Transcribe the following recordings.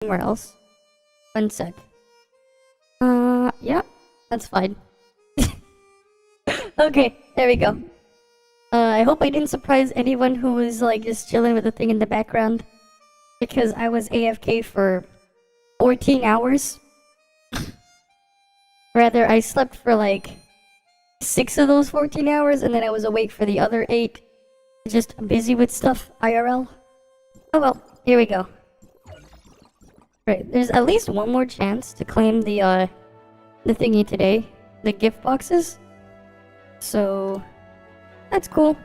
somewhere else. 1 sec. Yeah, that's fine. Okay, there we go. I hope I didn't surprise anyone who was like just chilling with the thing in the background. Because I was AFK for 14 hours. Rather, I slept for like 6 of those 14 hours and then I was awake for the other 8. Just busy with stuff, IRL. Oh well, here we go. Right, there's at least one more chance to claim the thingy today. The gift boxes. So, that's cool.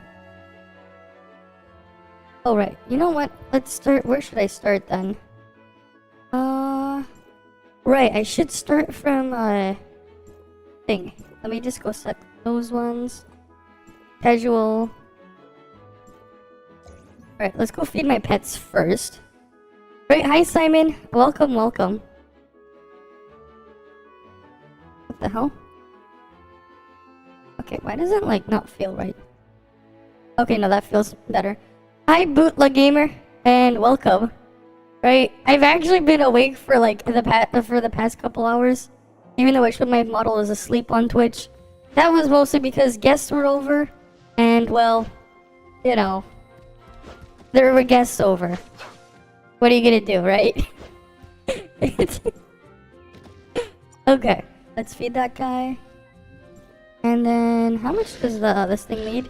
Alright, you know what? Let's start. Where should I start then? Right, I should start from, thing. Let me just go set those ones. Casual. Alright, let's go feed my pets first. Right, hi Simon. Welcome, welcome. What the hell? Okay, why does it, like, not feel right? Okay, no, that feels better. Hi, Bootleg Gamer, and welcome. Right, I've actually been awake for like the past couple hours, even though I showed my model is asleep on Twitch. That was mostly because guests were over, and well, you know, there were guests over. What are you gonna do, right? Okay, let's feed that guy. And then, how much does this thing need?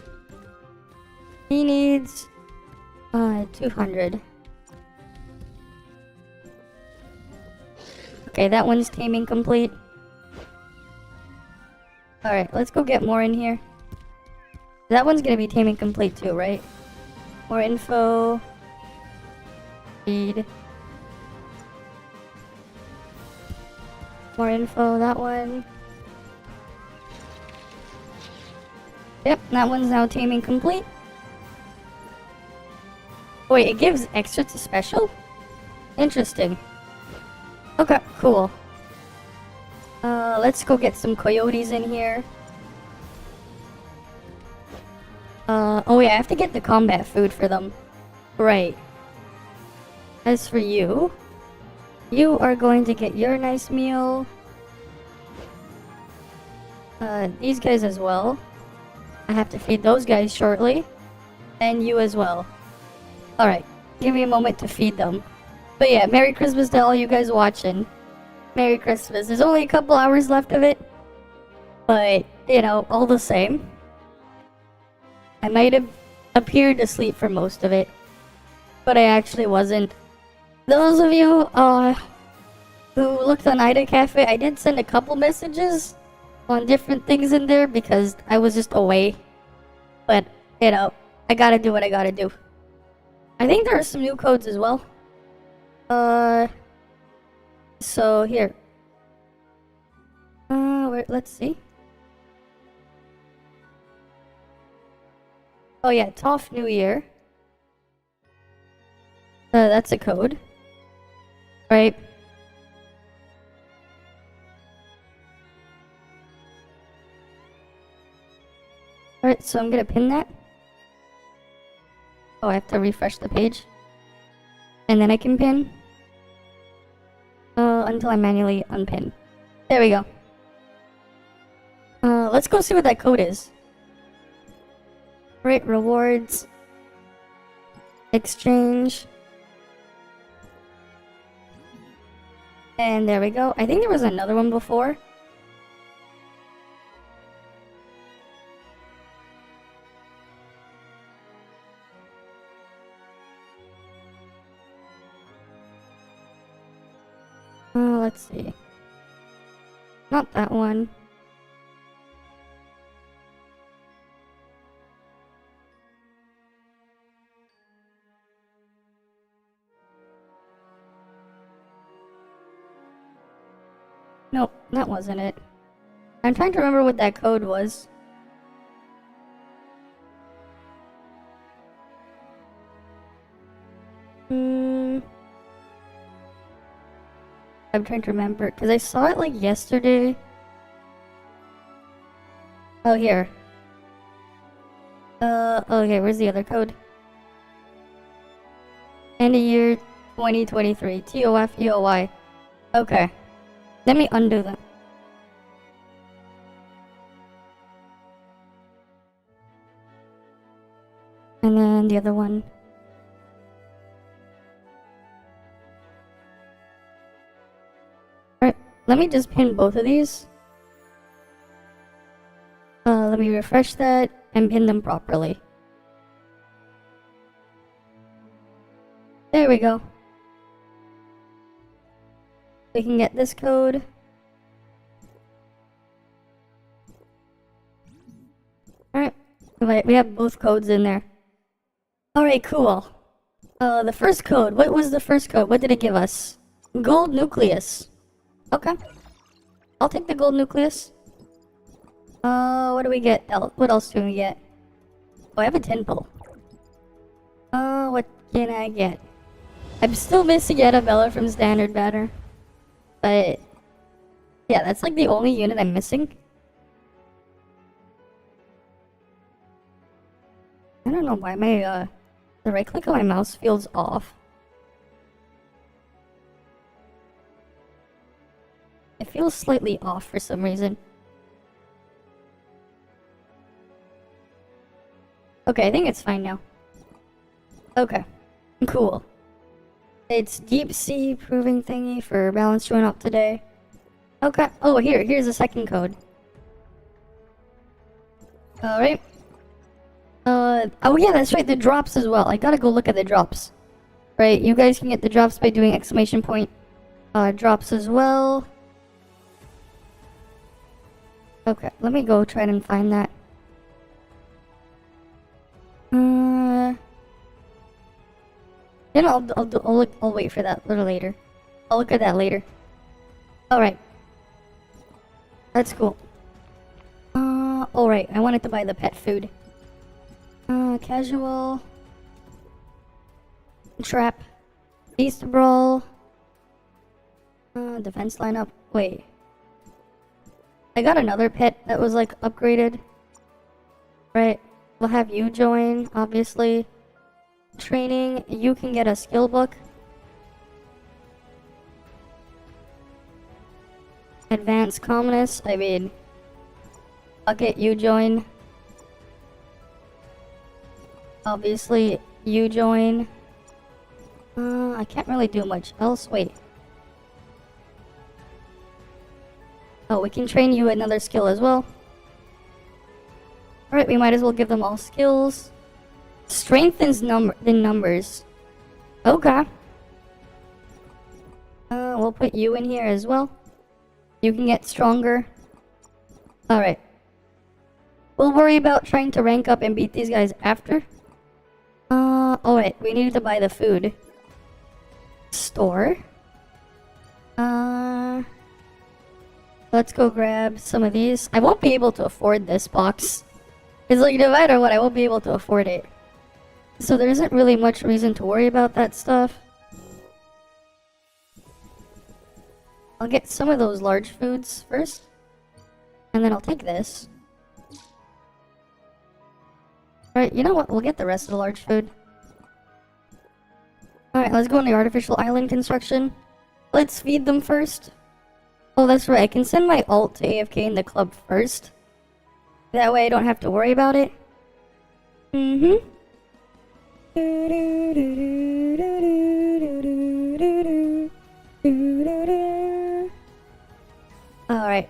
He needs 200. Okay, that one's taming complete. Alright, let's go get more in here. That one's gonna be taming complete too, right? More info. Feed. More info, that one. Yep, that one's now taming complete. Wait, it gives extra to special? Interesting. Okay, cool. Let's go get some coyotes in here. Oh yeah, I have to get the combat food for them. Right. As for you, you are going to get your nice meal. These guys as well. I have to feed those guys shortly. And you as well. Alright, give me a moment to feed them. But yeah, Merry Christmas to all you guys watching. Merry Christmas. There's only a couple hours left of it. But, you know, all the same. I might have appeared asleep for most of it. But I actually wasn't. Those of you, who looked on Ida Cafe, I did send a couple messages on different things in there because I was just away. But, you know, I gotta do what I gotta do. I think there are some new codes as well. So here. Let's see. Oh yeah, ToF New Year. That's a code. Right. Alright, so I'm gonna pin that. Oh, I have to refresh the page. And then I can pin. Until I manually unpin. There we go. Let's go see what that code is. Right, rewards. Exchange. And there we go. I think there was another one before. Let's see. Not that one. Nope, that wasn't it. I'm trying to remember what that code was. I'm trying to remember, because I saw it like yesterday. Oh, here. Okay, where's the other code? End of year 2023. ToF EOY. Okay. Let me undo that. And then the other one. Alright, let me just pin both of these. Let me refresh that and pin them properly. There we go. We can get this code. Alright, we have both codes in there. Alright, cool. The first code. What was the first code? What did it give us? Gold nucleus. Okay. I'll take the gold nucleus. What do we get? What else do we get? Oh, I have a 10 pull. What can I get? I'm still missing Annabella from Standard Banner. But yeah, that's like the only unit I'm missing. I don't know why my the right click on my mouse feels off. It feels slightly off for some reason. Okay, I think it's fine now. Okay, cool. It's deep sea proving thingy for balance join up today. Okay. Oh, here's the second code. Alright. Oh yeah, that's right, the drops as well. I gotta go look at the drops. Right, you guys can get the drops by doing exclamation point drops as well. Okay, let me go try and find that. You know, I'll wait for that a little later. I'll look at that later. Alright. That's cool. Alright, I wanted to buy the pet food. Casual. Trap. Beast brawl. Defense lineup. Wait. I got another pet that was like upgraded. Right. We'll have you join, obviously. Training, you can get a skill book. Advanced calmness, I mean, I'll get you join. Obviously, you join. I can't really do much else. Wait. Oh, we can train you another skill as well. Alright, we might as well give them all skills. Strengthens the numbers. Okay. We'll put you in here as well. You can get stronger. Alright. We'll worry about trying to rank up and beat these guys after. Alright, we need to buy the food. Store. Let's go grab some of these. I won't be able to afford this box. It's like, no matter what, I won't be able to afford it. So there isn't really much reason to worry about that stuff. I'll get some of those large foods first. And then I'll take this. Alright, you know what? We'll get the rest of the large food. Alright, let's go on the artificial island construction. Let's feed them first. Oh, that's right. I can send my ult to AFK in the club first. That way I don't have to worry about it. Alright.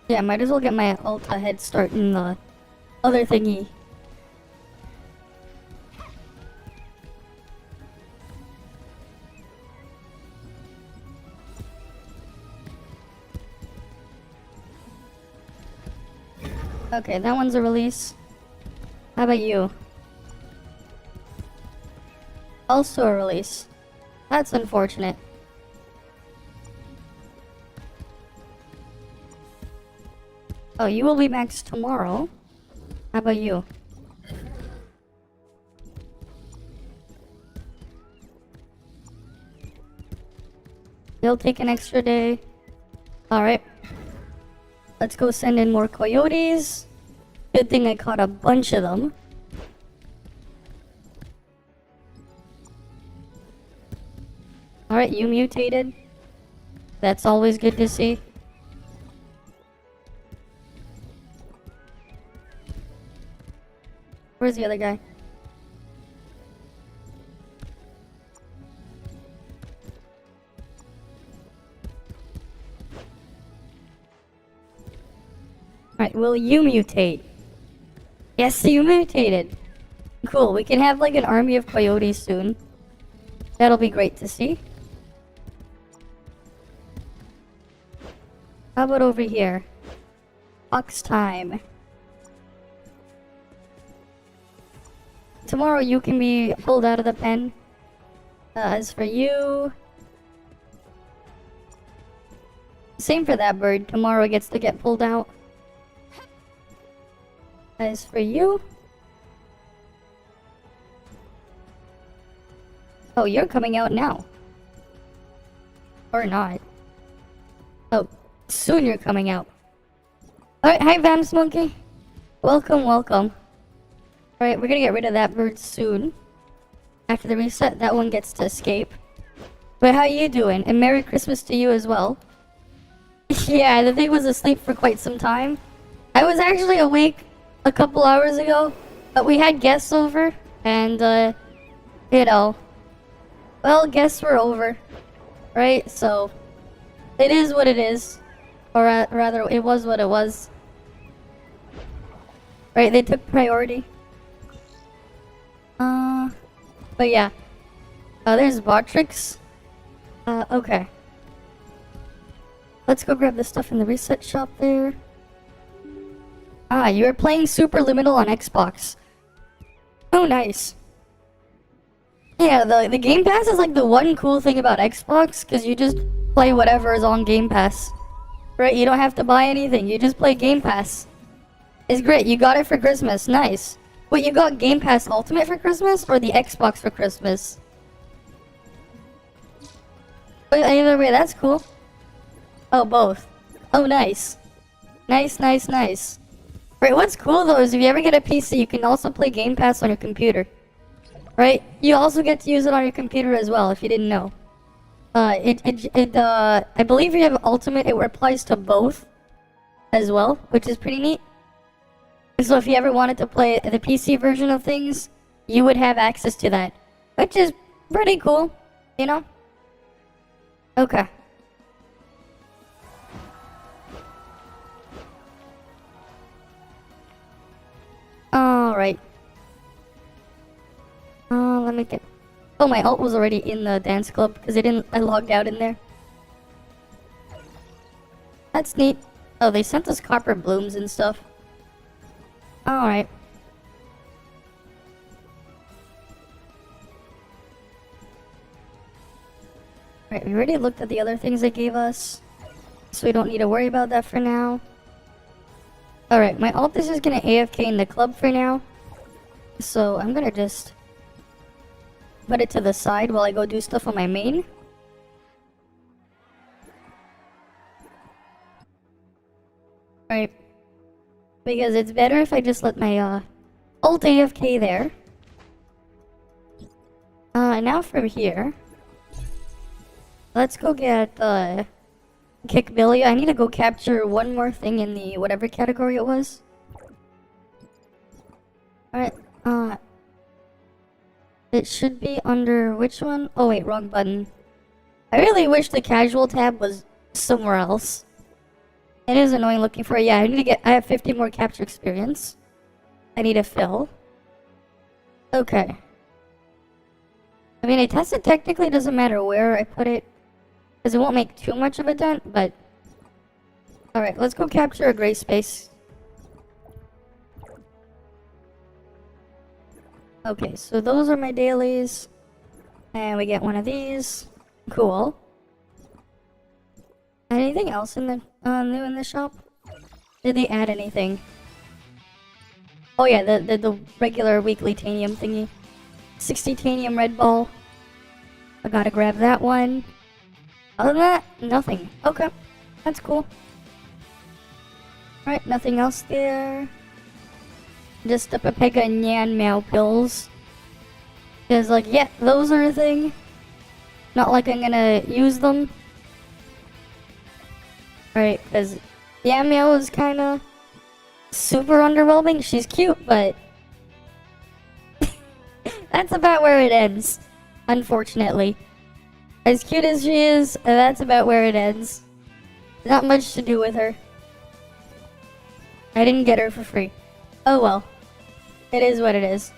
Yeah, might as well get my ult a head start in the other thingy. Okay, that one's a release. How about you? Also a release. That's unfortunate. Oh, you will be max tomorrow. How about you? They'll take an extra day. Alright. Let's go send in more coyotes. Good thing I caught a bunch of them. Alright, you mutated. That's always good to see. Where's the other guy? Alright, will you mutate? Yes, you mutated. Cool, we can have like an army of coyotes soon. That'll be great to see. How about over here? Fox time. Tomorrow you can be pulled out of the pen. As for you... Same for that bird. Tomorrow it gets to get pulled out. As for you... Oh, you're coming out now. Or not. Oh, soon you're coming out. Alright, hi Vamps Monkey. Welcome, welcome. Alright, we're gonna get rid of that bird soon. After the reset, that one gets to escape. But how you doing? And Merry Christmas to you as well. Yeah, the thing was asleep for quite some time. I was actually awake a couple hours ago, but we had guests over, and, you know, well, guests were over, right? So, it is what it is. Or rather, it was what it was. Right, they took priority. But yeah. There's Botrix. Okay. Let's go grab the stuff in the reset shop there. Ah, you are playing Superliminal on Xbox. Oh, nice. Yeah, the Game Pass is like the one cool thing about Xbox, because you just play whatever is on Game Pass. Right, you don't have to buy anything, you just play Game Pass. It's great, you got it for Christmas, nice. Wait, you got Game Pass Ultimate for Christmas, or the Xbox for Christmas? But either way, that's cool. Oh, both. Oh, nice. Nice, nice, nice. Right, what's cool though is if you ever get a PC, you can also play Game Pass on your computer. Right? You also get to use it on your computer as well, if you didn't know. I believe if you have Ultimate, it applies to both as well, which is pretty neat. So if you ever wanted to play the PC version of things, you would have access to that, which is pretty cool, you know? Okay. Alright. Let me get... Oh, my alt was already in the dance club, because I logged out in there. That's neat. Oh, they sent us copper blooms and stuff. Alright. Alright, we already looked at the other things they gave us, so we don't need to worry about that for now. Alright, my alt is just gonna AFK in the club for now. So I'm gonna just put it to the side while I go do stuff on my main. Alright. Because it's better if I just let my alt AFK there. Now from here, let's go get Kick Billy. I need to go capture one more thing in the whatever category it was. Alright, it should be under which one? Oh wait, wrong button. I really wish the casual tab was somewhere else. It is annoying looking for it. Yeah, I have 50 more capture experience. I need to fill. Okay. I mean, I tested technically doesn't matter where I put it, because it won't make too much of a dent, but... Alright, let's go capture a gray space. Okay, so those are my dailies. And we get one of these. Cool. Anything else in the new in the shop? Did they add anything? Oh yeah, the regular weekly tanium thingy. 60 tanium red ball. I gotta grab that one. Other than that, nothing. Okay, that's cool. Alright, nothing else there. Just the Pepega and Yan Meow pills. Because, like, yeah, those are a thing. Not like I'm gonna use them. Right, because Yamio is kinda super underwhelming. She's cute, but that's about where it ends, unfortunately. As cute as she is, that's about where it ends. Not much to do with her. I didn't get her for free. Oh well. It is what it is.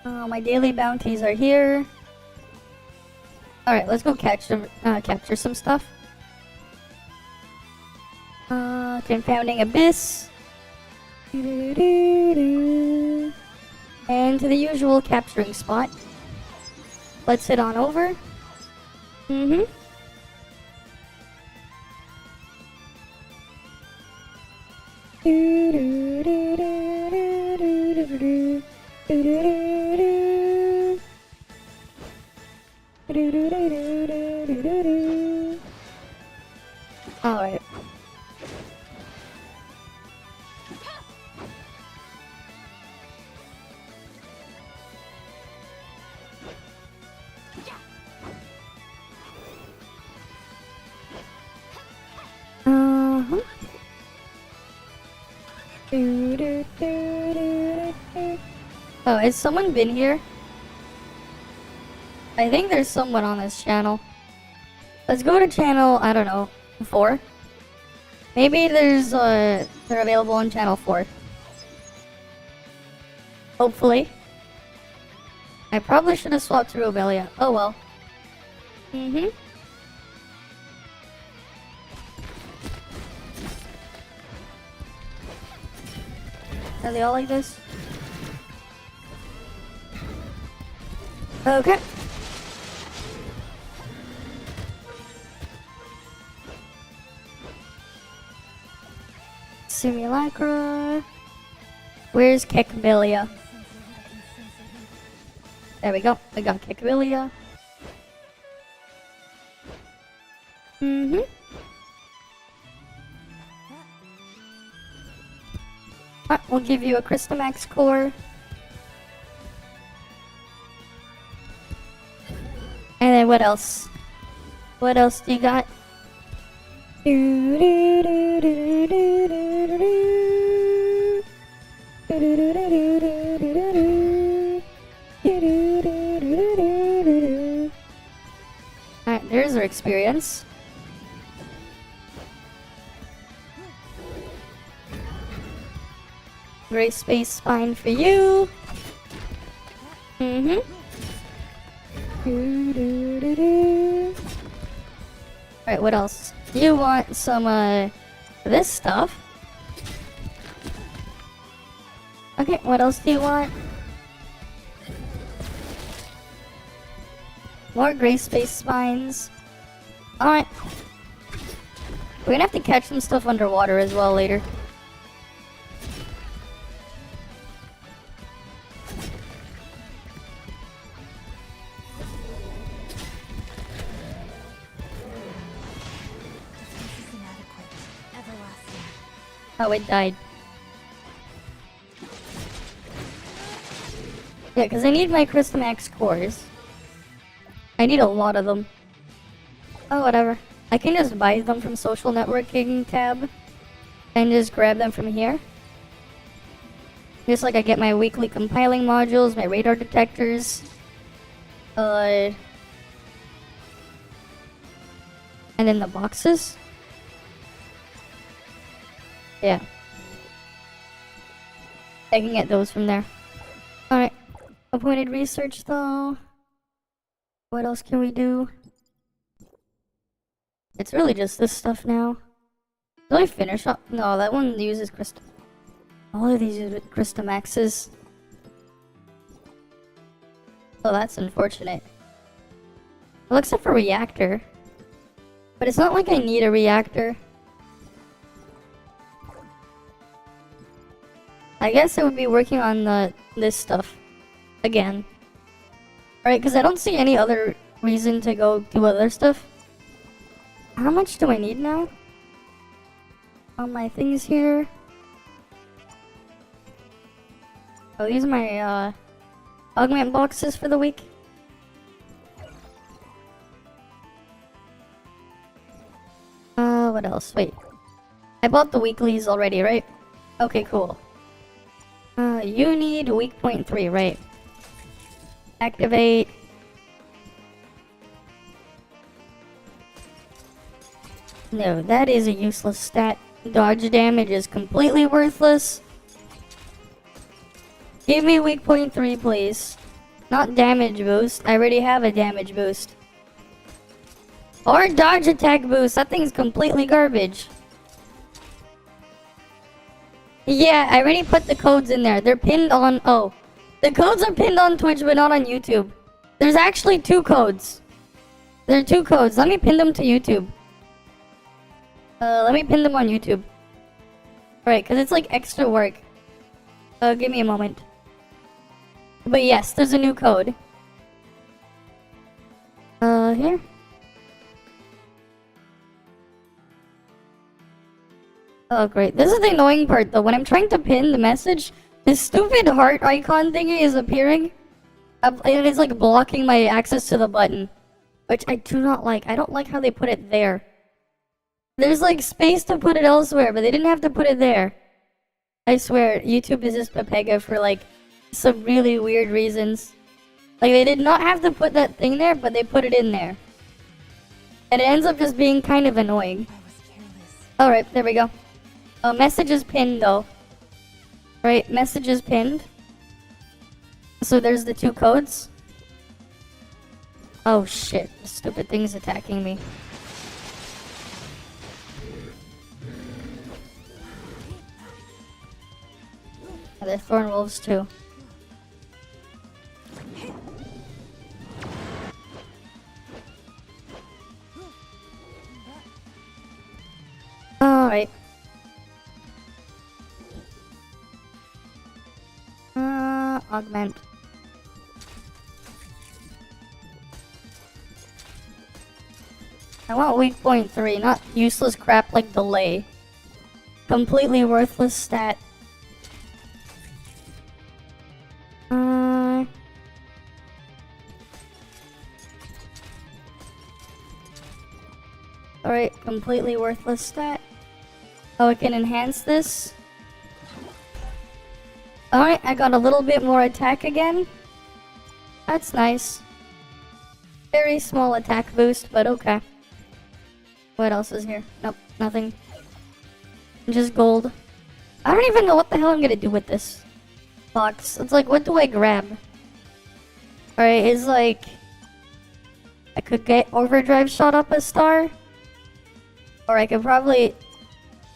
My daily bounties are here. Alright, let's go capture some stuff. Confounding Abyss. And to the usual capturing spot. Let's head on over. Alright. Oh, has someone been here? I think there's someone on this channel. Let's go to channel, I don't know, 4. Maybe they're available on channel 4. Hopefully. I probably should have swapped through Obelia. Oh well. Are they all like this? Okay. Simulacra. Where's Kekbilia? There we go. We got Kekbilia. We'll give you a Crystamax core. And then what else? What else do you got? Alright, there's our experience. Gray space spine for you. Alright, what else? You want some, this stuff. Okay, what else do you want? More gray space spines. Alright. We're gonna have to catch some stuff underwater as well later. Oh, it died. Yeah, because I need my Crystamax cores. I need a lot of them. Oh, whatever. I can just buy them from social networking tab. And just grab them from here. Just like I get my weekly compiling modules, my radar detectors. And then the boxes. Yeah. I can get those from there. Alright. Appointed research though. What else can we do? It's really just this stuff now. Did I finish up? No, that one uses Crystal. All of these use Crystamaxes. Oh, that's unfortunate. Well, except for reactor. But it's not like I need a reactor. I guess I would be working on this stuff again. Alright, because I don't see any other reason to go do other stuff. How much do I need now? On my things here. Oh, these are my augment boxes for the week. What else? Wait. I bought the weeklies already, right? Okay, cool. You need weak point 3, right? Activate. No, that is a useless stat. Dodge damage is completely worthless. Give me weak point 3, please. Not damage boost. I already have a damage boost. Or dodge attack boost. That thing's completely garbage. Yeah, I already put the codes in there. They're pinned on... Oh. The codes are pinned on Twitch, but not on YouTube. There's actually 2 codes. There are 2 codes. Let me pin them to YouTube. Let me pin them on YouTube. Right, because it's like extra work. Give me a moment. But yes, there's a new code. Here. Oh, great. This is the annoying part, though. When I'm trying to pin the message, this stupid heart icon thingy is appearing. It is, like, blocking my access to the button. Which I do not like. I don't like how they put it there. There's, like, space to put it elsewhere, but they didn't have to put it there. I swear, YouTube is just Pepega for, like, some really weird reasons. Like, they did not have to put that thing there, but they put it in there. And it ends up just being kind of annoying. Alright, there we go. Message is pinned, though. Right, message is pinned. So there's the 2 codes. Oh shit, the stupid thing's attacking me. They're thorn wolves too. Alright. Augment. I want weak point 3, not useless crap like delay. Completely worthless stat. Alright, completely worthless stat. Oh, I can enhance this. Alright, I got a little bit more attack again. That's nice. Very small attack boost, but okay. What else is here? Nope, nothing. Just gold. I don't even know what the hell I'm gonna do with this box. It's like, what do I grab? Alright, it's like... I could get overdrive shot up a star. Or I could probably...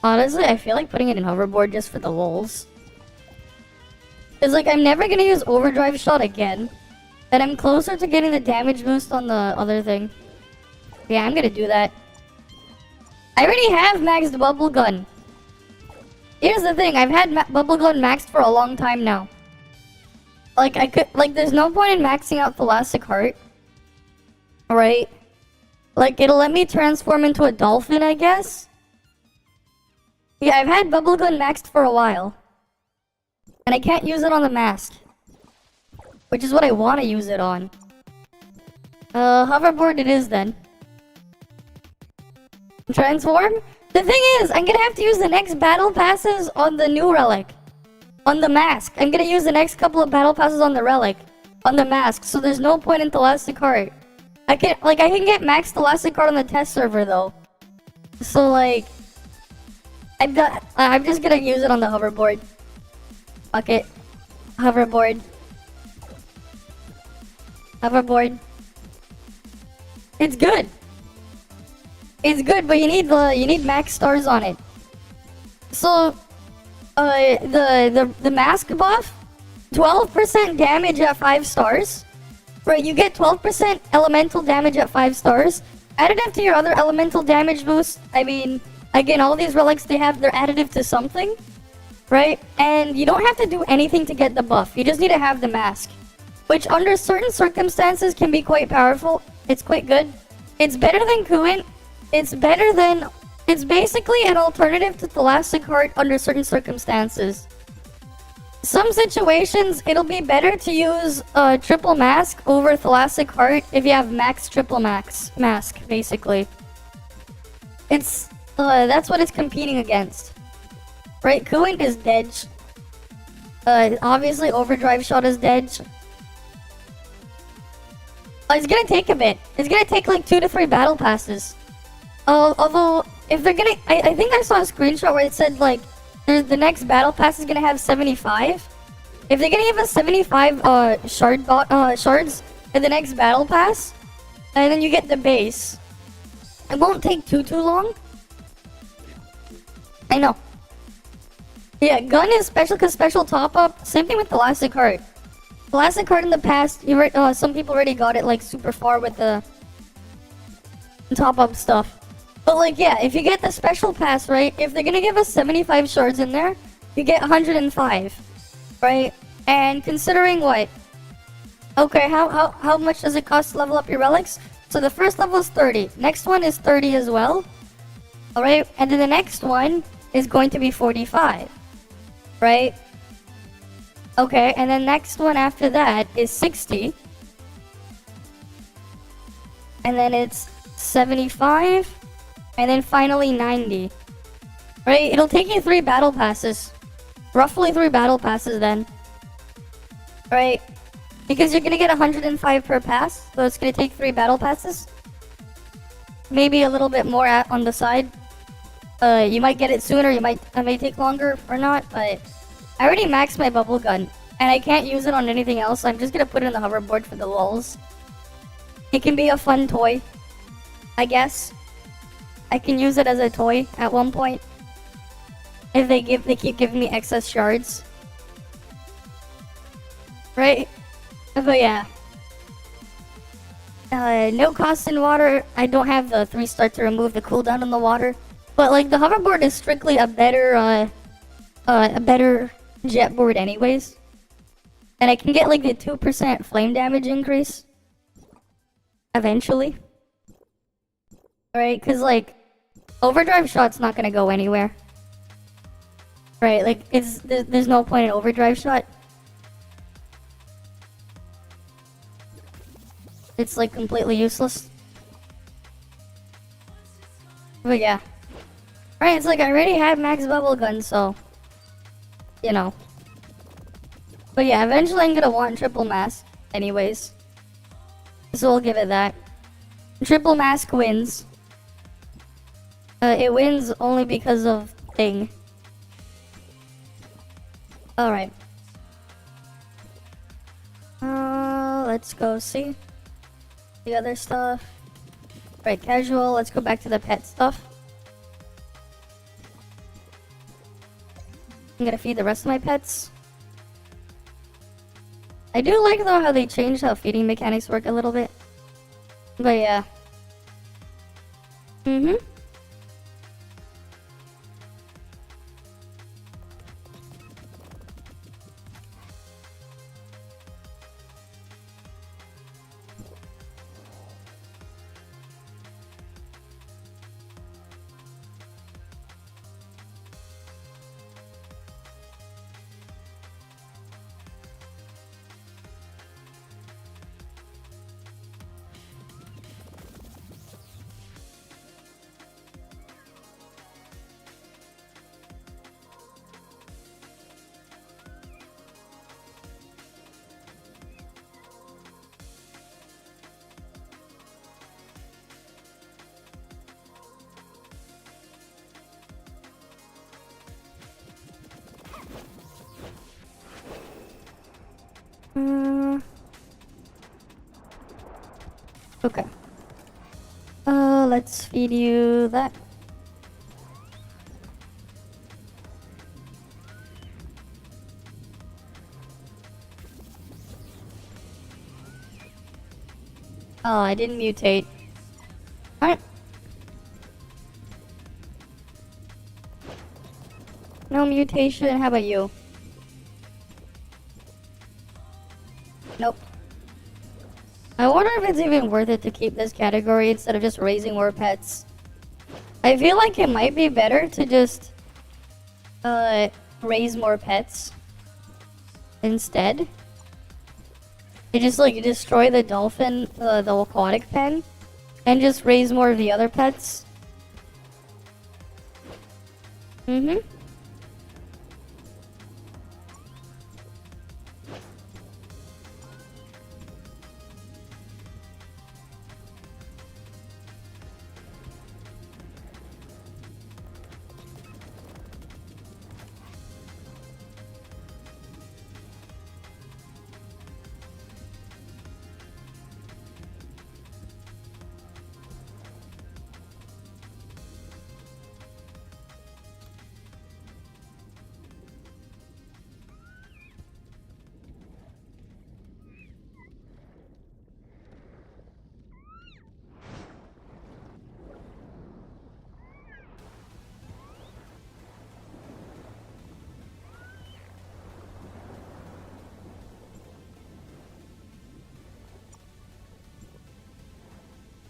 Honestly, I feel like putting it in hoverboard just for the lulz. It's like, I'm never gonna use overdrive shot again. And I'm closer to getting the damage boost on the other thing. Yeah, I'm gonna do that. I already have maxed bubble gun. Here's the thing, I've had bubble gun maxed for a long time now. Like, there's no point in maxing out Tholastic Heart. Right? Like, it'll let me transform into a dolphin, I guess? Yeah, I've had bubble gun maxed for a while. And I can't use it on the mask. Which is what I want to use it on. Hoverboard it is then. Transform? The thing is, I'm gonna have to use the next battle passes on the new relic. On the mask. I'm gonna use the next couple of battle passes on the relic. On the mask, so there's no point in Tholastic Heart. I can get max Tholastic Heart on the test server though. So like... I'm just gonna use it on the hoverboard. Fuck it. Hoverboard. Hoverboard. It's good. It's good, but you need max stars on it. So, the mask buff, 12% damage at 5 stars. Right, you get 12% elemental damage at 5 stars. Additive to your other elemental damage boost. I mean, again, all these relics they're additive to something. Right? And you don't have to do anything to get the buff. You just need to have the mask. Which under certain circumstances can be quite powerful. It's quite good. It's better than Kuint. It's basically an alternative to Tholastic Heart under certain circumstances. Some situations, it'll be better to use triple mask over Tholastic Heart if you have max triple mask, basically. It's That's what it's competing against. Right, cooling is dead. Obviously overdrive shot is dead. It's gonna take a bit. It's gonna take like 2 to 3 battle passes. Although, if they're gonna... I think I saw a screenshot where it said, like, the next battle pass is gonna have 75. If they're gonna give us 75, shards in the next battle pass, and then you get the base, it won't take too long. I know. Yeah, gun is special because special top-up. Same thing with the Elastic Heart. Elastic Heart in the past, some people already got it, like, super far with the top-up stuff. But, like, yeah, if you get the special pass, right, if they're gonna give us 75 shards in there, you get 105, right? And considering what? Okay, how much does it cost to level up your relics? So the first level is 30. Next one is 30 as well. Alright, and then the next one is going to be 45. Right? Okay, and then next one after that is 60. And then it's 75. And then finally 90. Right? It'll take you 3 battle passes. Roughly 3 battle passes then. Right? Because you're gonna get 105 per pass. So it's gonna take 3 battle passes. Maybe a little bit more on the side. You might get it sooner, it may take longer or not, but I already maxed my bubble gun. And I can't use it on anything else, so I'm just gonna put it in the hoverboard for the lulz. It can be a fun toy, I guess. I can use it as a toy at one point. If they keep giving me excess shards. Right? But yeah. No cost in water. I don't have the 3-star to remove the cooldown in the water. But like the hoverboard is strictly a better jet board anyways. And I can get like the 2% flame damage increase. Eventually. Right, cause like overdrive shot's not gonna go anywhere. Right, like there's no point in overdrive shot. It's like completely useless. But yeah. Right, it's like I already have max bubble gun, so you know. But yeah, eventually I'm gonna want triple mask anyways. So we'll give it that. Triple mask wins. It wins only because of thing. Alright. Let's go see the other stuff. Right, casual. Let's go back to the pet stuff. I'm gonna feed the rest of my pets. I do like though how they changed how feeding mechanics work a little bit. But yeah. Okay. Let's feed you that. Oh, I didn't mutate. Alright. No mutation, how about you? Nope. I wonder if it's even worth it to keep this category instead of just raising more pets. I feel like it might be better to just raise more pets instead. You just like destroy the dolphin, the aquatic pen, and just raise more of the other pets. Mm-hmm.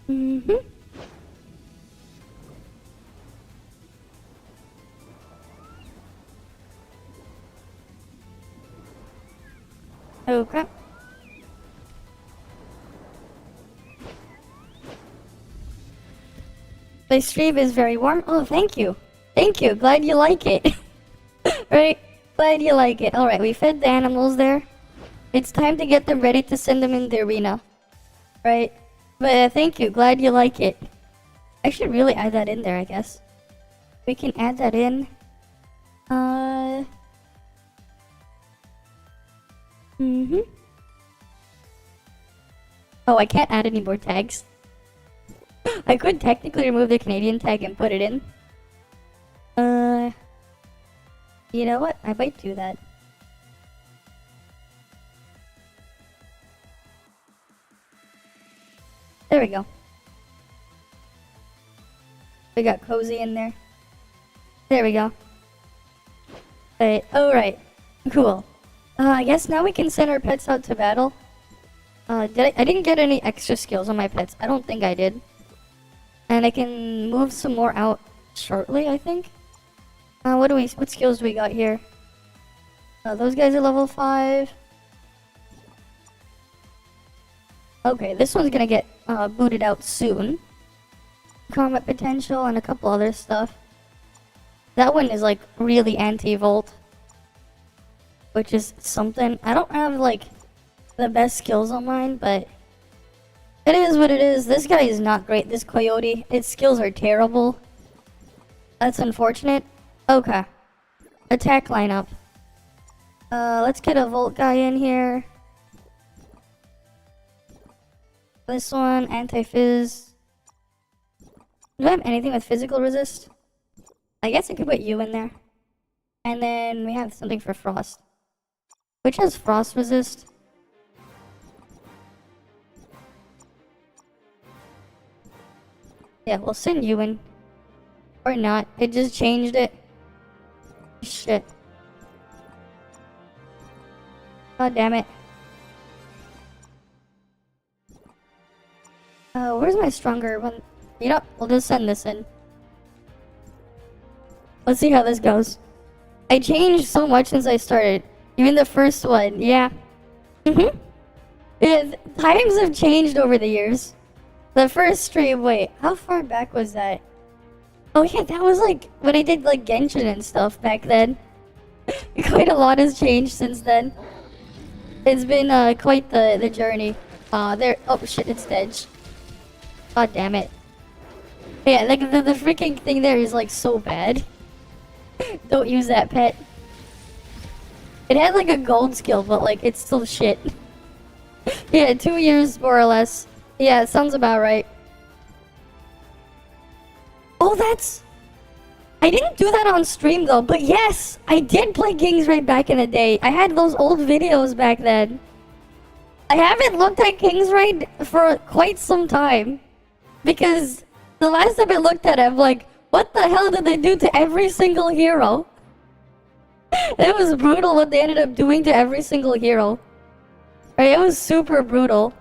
Mm-hmm. Okay. My stream is very warm. Oh, thank you. Thank you. Glad you like it. Right? Glad you like it. Alright, we fed the animals there. It's time to get them ready to send them in the arena. Right? But thank you. Glad you like it. I should really add that in there, I guess. We can add that in. Mm-hmm. Oh, I can't add any more tags. I could technically remove the Canadian tag and put it in. You know what? I might do that. There we go. We got Cozy in there. There we go. Alright. Cool. I guess now we can send our pets out to battle. I didn't get any extra skills on my pets. I don't think I did. And I can move some more out shortly, I think. What skills do we got here? Those guys are level 5. Okay, this one's gonna get booted out soon. Combat potential and a couple other stuff. That one is like really anti-volt, which is something. I don't have like the best skills on mine, but it is what it is. This guy is not great, this coyote. Its skills are terrible. That's unfortunate. Okay. Attack lineup. Let's get a Volt guy in here. This one, anti-fizz. Do I have anything with physical resist? I guess I could put you in there. And then we have something for frost. Which has frost resist? Yeah, we'll send you in. Or not. It just changed it. Shit. God damn it. Where's my stronger one? You know, we'll just send this in. Let's see how this goes. I changed so much since I started. Even the first one, yeah. Times have changed over the years. The first stream, wait, how far back was that? Oh yeah, that was like when I did like Genshin and stuff back then. Quite a lot has changed since then. It's been quite the journey. Oh shit, it's dead. God damn it. Yeah, like the freaking thing there is like so bad. Don't use that pet. It had like a gold skill, but like it's still shit. Yeah, 2 years more or less. Yeah, it sounds about right. Oh, that's... I didn't do that on stream though, but yes! I did play Kingsraid back in the day. I had those old videos back then. I haven't looked at Kingsraid for quite some time. Because the last time I looked at it, I'm like, what the hell did they do to every single hero? It was brutal what they ended up doing to every single hero. Right, it was super brutal.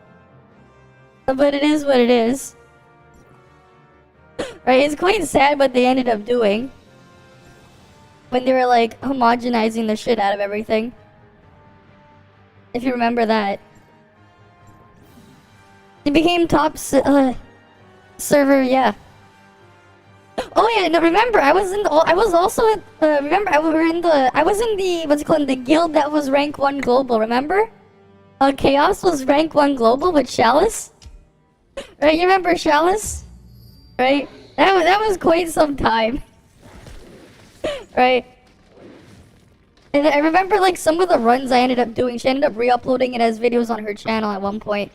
But it is what it is. Right, it's quite sad what they ended up doing. When they were like homogenizing the shit out of everything. If you remember that. It became top server, yeah. Oh yeah, no, remember, I was also remember, I was in the, what's it called, the guild that was rank 1 global, remember? Chaos was rank 1 global with Chalice. Right, you remember Chalice? Right? That was quite some time. Right? And I remember, like, some of the runs I ended up doing, she ended up re-uploading it as videos on her channel at one point.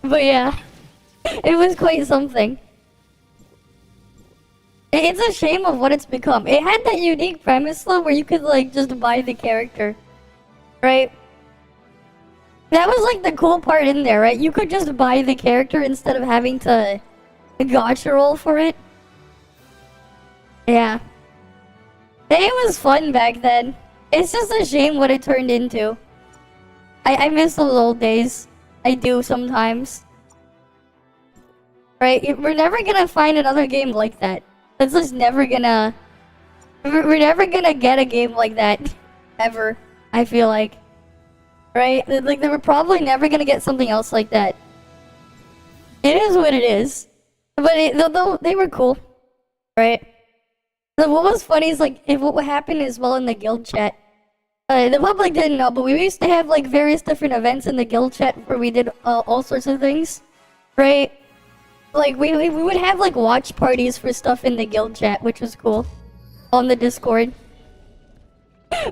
But yeah, it was quite something. It's a shame of what it's become. It had that unique premise though where you could like just buy the character. Right? That was like the cool part in there, right? You could just buy the character instead of having to gacha roll for it. Yeah. It was fun back then. It's just a shame what it turned into. I miss those old days. I do sometimes. Right? We're never gonna find another game like that. It's just never gonna... We're never gonna get a game like that. Ever. I feel like. Right? Like, they were probably never gonna get something else like that. It is what it is. But though they were cool. Right? So what was funny is, like, what happened as well in the guild chat. The public didn't know, but we used to have, like, various different events in the guild chat where we did all sorts of things. Right? Like, we would have, like, watch parties for stuff in the guild chat, which was cool. On the Discord.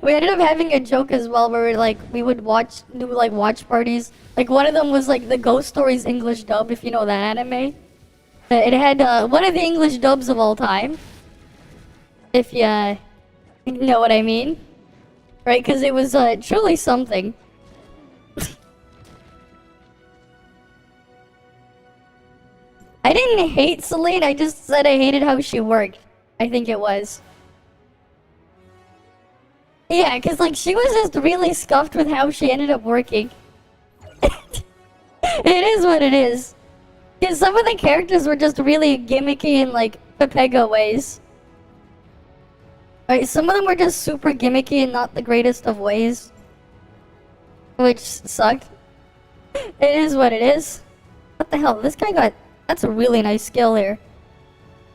We ended up having a joke as well where, like, we would do, like, watch parties. Like, one of them was, like, the Ghost Stories English dub, if you know that anime. It had, one of the English dubs of all time. If you know what I mean. Right? Because it was, truly something. I didn't hate Celine, I just said I hated how she worked. I think it was. Yeah, because, like, she was just really scuffed with how she ended up working. It is what it is. Because some of the characters were just really gimmicky in, like, Pepega ways. Right, some of them were just super gimmicky and not the greatest of ways. Which sucked. It is what it is. What the hell? This guy got... That's a really nice skill here.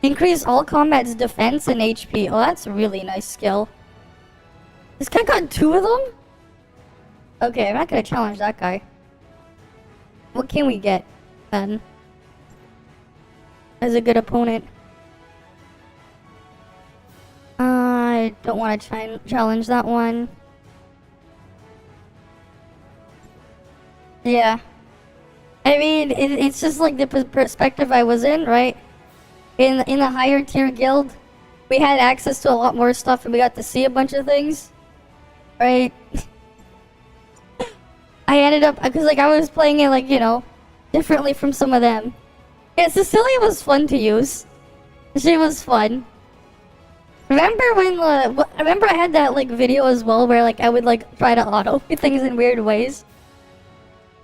Increase all combat's defense and HP. Oh, that's a really nice skill. This guy got 2 of them? Okay, I'm not gonna challenge that guy. What can we get, then? As a good opponent. I don't want to challenge that one. Yeah. I mean, it's just like the perspective I was in, right? In the higher tier guild, we had access to a lot more stuff and we got to see a bunch of things. Right? I ended up, because like I was playing it like, you know, differently from some of them. Yeah, Cecilia was fun to use. She was fun. Remember when remember I had that like video as well where like I would like try to auto things in weird ways.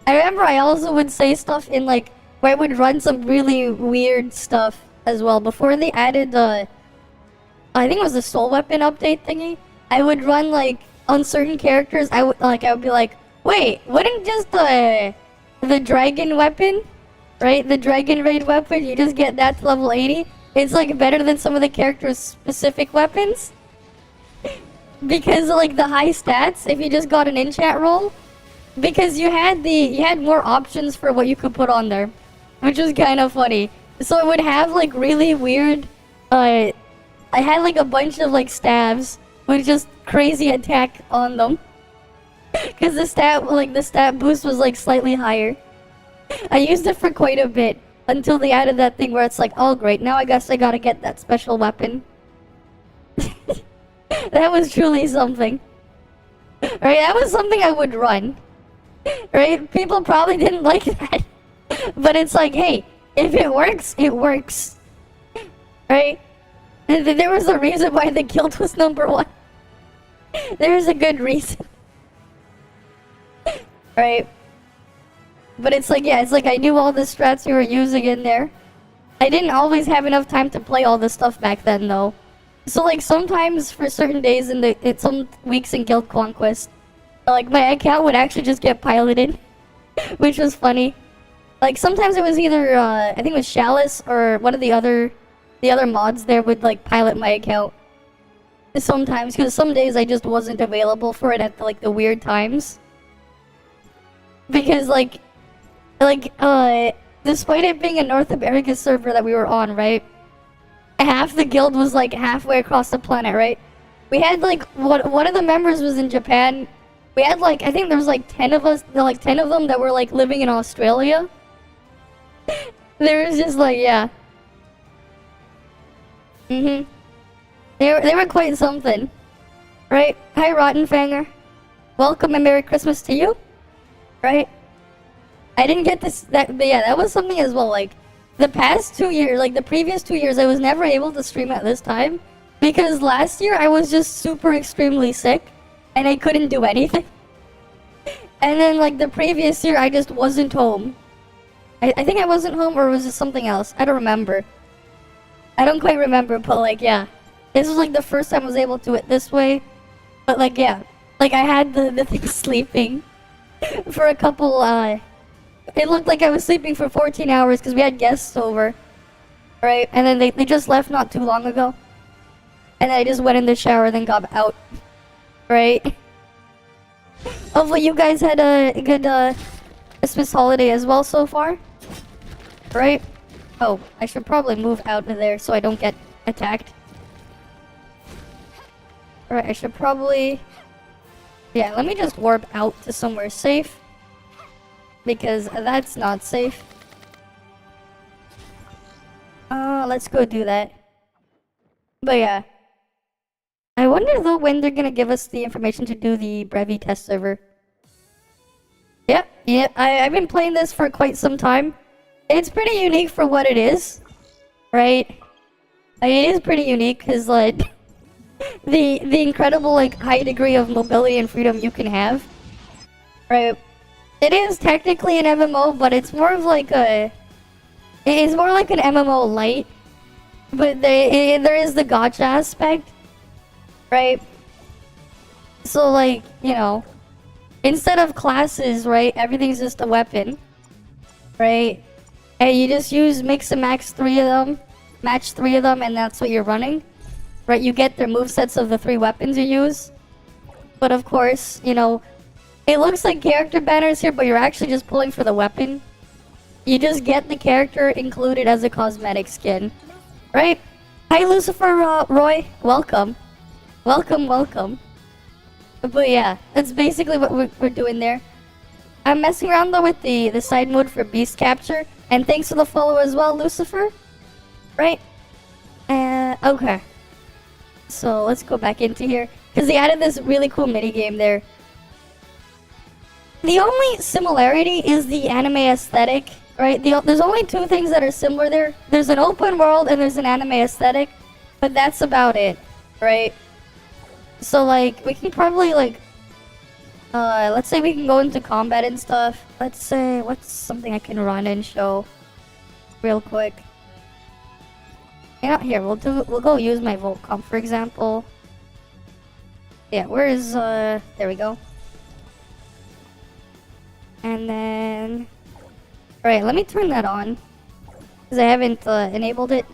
I remember I also would say stuff in like where I would run some really weird stuff as well before they added I think it was the soul weapon update thingy. I would run like on certain characters. I would be like, wait, wouldn't just the dragon weapon, right? The dragon raid weapon, you just get that to level 80. It's like better than some of the characters' specific weapons. Because of like the high stats, if you just got an enchant roll. Because you had more options for what you could put on there. Which was kind of funny. So it would have like really weird, I had like a bunch of like stabs with just crazy attack on them. Because the stat boost was like slightly higher. I used it for quite a bit. Until they added that thing where it's like, oh great, now I guess I gotta get that special weapon. That was truly something. Right, that was something I would run. Right, people probably didn't like that. But it's like, hey, if it works, it works. Right? There was a reason why the guild was #1. There's a good reason. Right? But it's like, yeah, it's like I knew all the strats you were using in there. I didn't always have enough time to play all this stuff back then, though. So, like, sometimes for certain days in some weeks in Guild Conquest, like, my account would actually just get piloted, which was funny. Like sometimes it was either I think it was Chalice or one of the other mods there would like pilot my account. Sometimes, because some days I just wasn't available for it at like the weird times. Because despite it being a North America server that we were on, right? Half the guild was like halfway across the planet, right? We had like one of the members was in Japan. We had like I think there was like 10 of us, like 10 of them that were like living in Australia. There was just like yeah. They were quite something, right? Hi Rottenfanger, welcome and Merry Christmas to you, right? I didn't get this but yeah, that was something as well. Like the past 2 years, like the previous 2 years, I was never able to stream at this time because last year I was just super extremely sick and I couldn't do anything. And then like the previous year, I just wasn't home. I think I wasn't home, or was it something else? I don't remember. I don't quite remember, but like yeah. This was like the first time I was able to do it this way. But like yeah. Like I had the thing sleeping for a couple it looked like I was sleeping for 14 hours because we had guests over. Right? And then they just left not too long ago. And I just went in the shower then got out. Right? Hopefully you guys had a good Christmas holiday as well so far. Right? Oh, I should probably move out of there so I don't get attacked. Alright, I should probably... Yeah, let me just warp out to somewhere safe. Because that's not safe. Let's go do that. But yeah. I wonder though when they're gonna give us the information to do the Brevi test server. Yep, I've been playing this for quite some time. It's pretty unique for what it is. Right? I mean, it is pretty unique because like... the incredible like high degree of mobility and freedom you can have. Right? It is technically an MMO, but it's more of like a... It's more like an MMO light. But there is the gacha aspect. Right? So like, you know... Instead of classes, right, everything's just a weapon. Right? And you just mix and match 3 of them. Match 3 of them, and that's what you're running. Right, you get their movesets of the 3 weapons you use. But of course, you know, it looks like character banners here, but you're actually just pulling for the weapon. You just get the character included as a cosmetic skin. Right? Hi Lucifer, Roy. Welcome. Welcome. But yeah, that's basically what we're doing there. I'm messing around though with the side mode for beast capture. And thanks for the follow as well, Lucifer. Right? Okay. So let's go back into here. Because they added this really cool minigame there. The only similarity is the anime aesthetic, right? There's only 2 things that are similar there. There's an open world and there's an anime aesthetic. But that's about it, right? So like, we can probably like... let's say we can go into combat and stuff. Let's say, what's something I can run and show real quick? Yeah, here, we'll go use my Volcom, for example. Yeah, where is, there we go. And then... Alright, let me turn that on. Because I haven't, enabled it.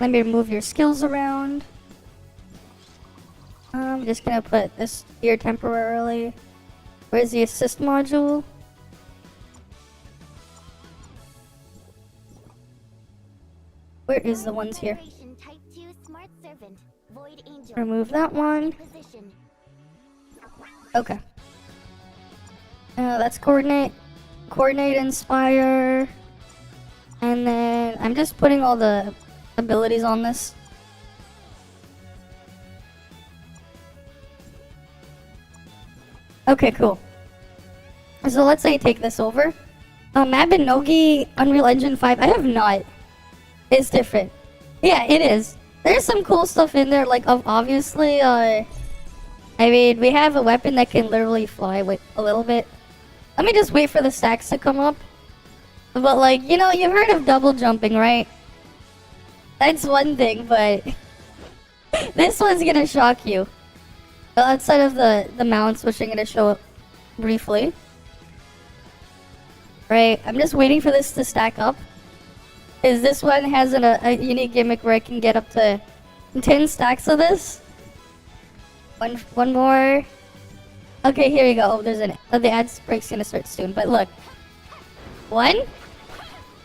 Let me remove your skills around. I'm just gonna put this here temporarily. Where's the assist module? Where is the ones here? Remove that one. Okay. That's coordinate, inspire, and then I'm just putting all the abilities on this. Okay, cool. So let's say I take this over. Mabinogi, Unreal Engine 5. I have not. It's different. Yeah, it is. There's some cool stuff in there, like obviously, I mean, we have a weapon that can literally fly with a little bit. Let me just wait for the stacks to come up. But like, you know, you've heard of double jumping, right? That's one thing, but this one's gonna shock you. Well, outside of the mounts, which I'm gonna show briefly. Right, I'm just waiting for this to stack up. Is this one has a unique gimmick where I can get up to 10 stacks of this. One more. Okay, here you go. Oh, there's the ad break's gonna start soon. But look, 1. All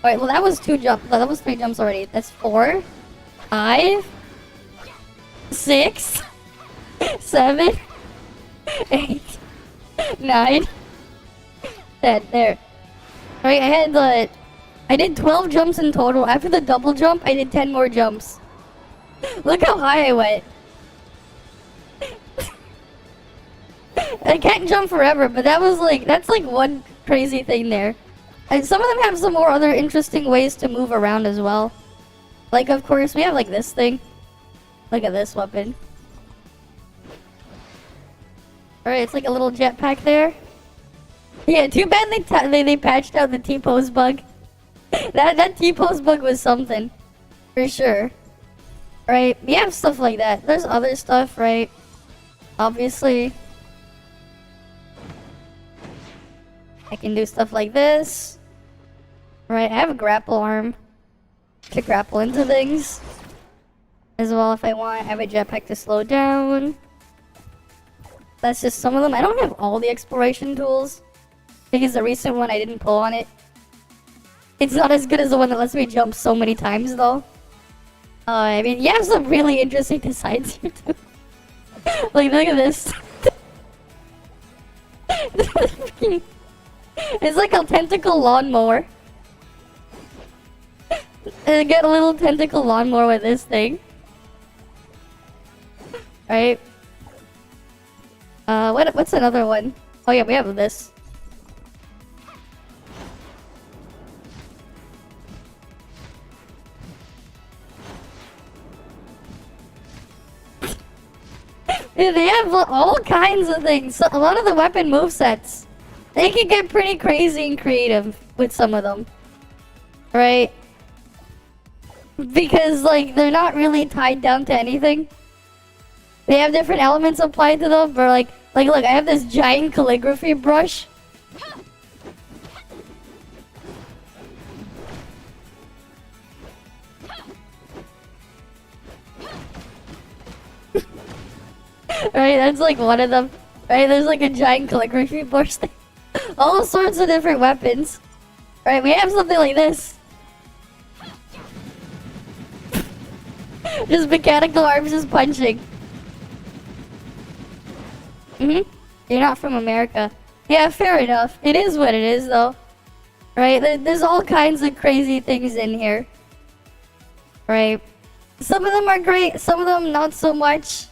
right, well that was 2 jumps. That was 3 jumps already. That's 4, 5, 6, 7, 8, 9, 10. There. All right, I did 12 jumps in total. After the double jump, I did 10 more jumps. Look how high I went. I can't jump forever, but that's like one crazy thing there. And some of them have some more other interesting ways to move around as well. Like, of course, we have like this thing. Look at this weapon. Alright, it's like a little jetpack there. Yeah, too bad they patched out the T-pose bug. that T-pose bug was something. For sure. Right, we have stuff like that. There's other stuff, right? Obviously. I can do stuff like this. Right, I have a grapple arm to grapple into things. As well if I want. I have a jetpack to slow down. That's just some of them. I don't have all the exploration tools. Because the recent one I didn't pull on it. It's not as good as the one that lets me jump so many times though. I mean, you have some really interesting designs here too. Like, look at this. It's like a tentacle lawnmower. And I get a little tentacle lawnmower with this thing. Right? What's another one? Oh yeah, we have this. Dude, they have all kinds of things. So, a lot of the weapon movesets, they can get pretty crazy and creative with some of them. Right? Because, like, they're not really tied down to anything. They have different elements applied to them, but like look, I have this giant calligraphy brush. Right, that's like one of them. Right, there's like a giant calligraphy brush thing. All sorts of different weapons. Right, we have something like this. Just mechanical arms just punching. You're not from America. Yeah, fair enough. It is what it is, though. Right? There's all kinds of crazy things in here. Right? Some of them are great, some of them not so much.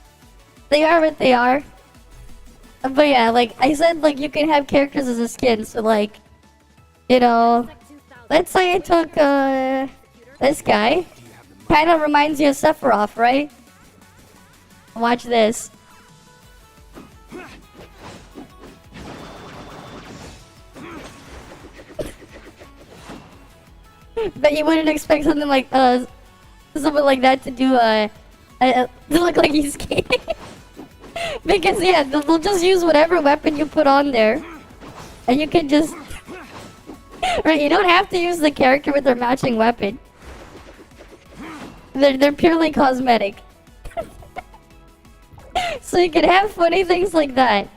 They are what they are. But yeah, like I said, like you can have characters as a skin, so like, you know, let's say I took this guy. Kind of reminds you of Sephiroth, right? Watch this. But you wouldn't expect something like that to do to look like he's skating. Because yeah, they'll just use whatever weapon you put on there, and you can just right. You don't have to use the character with their matching weapon. They're purely cosmetic. So you can have funny things like that.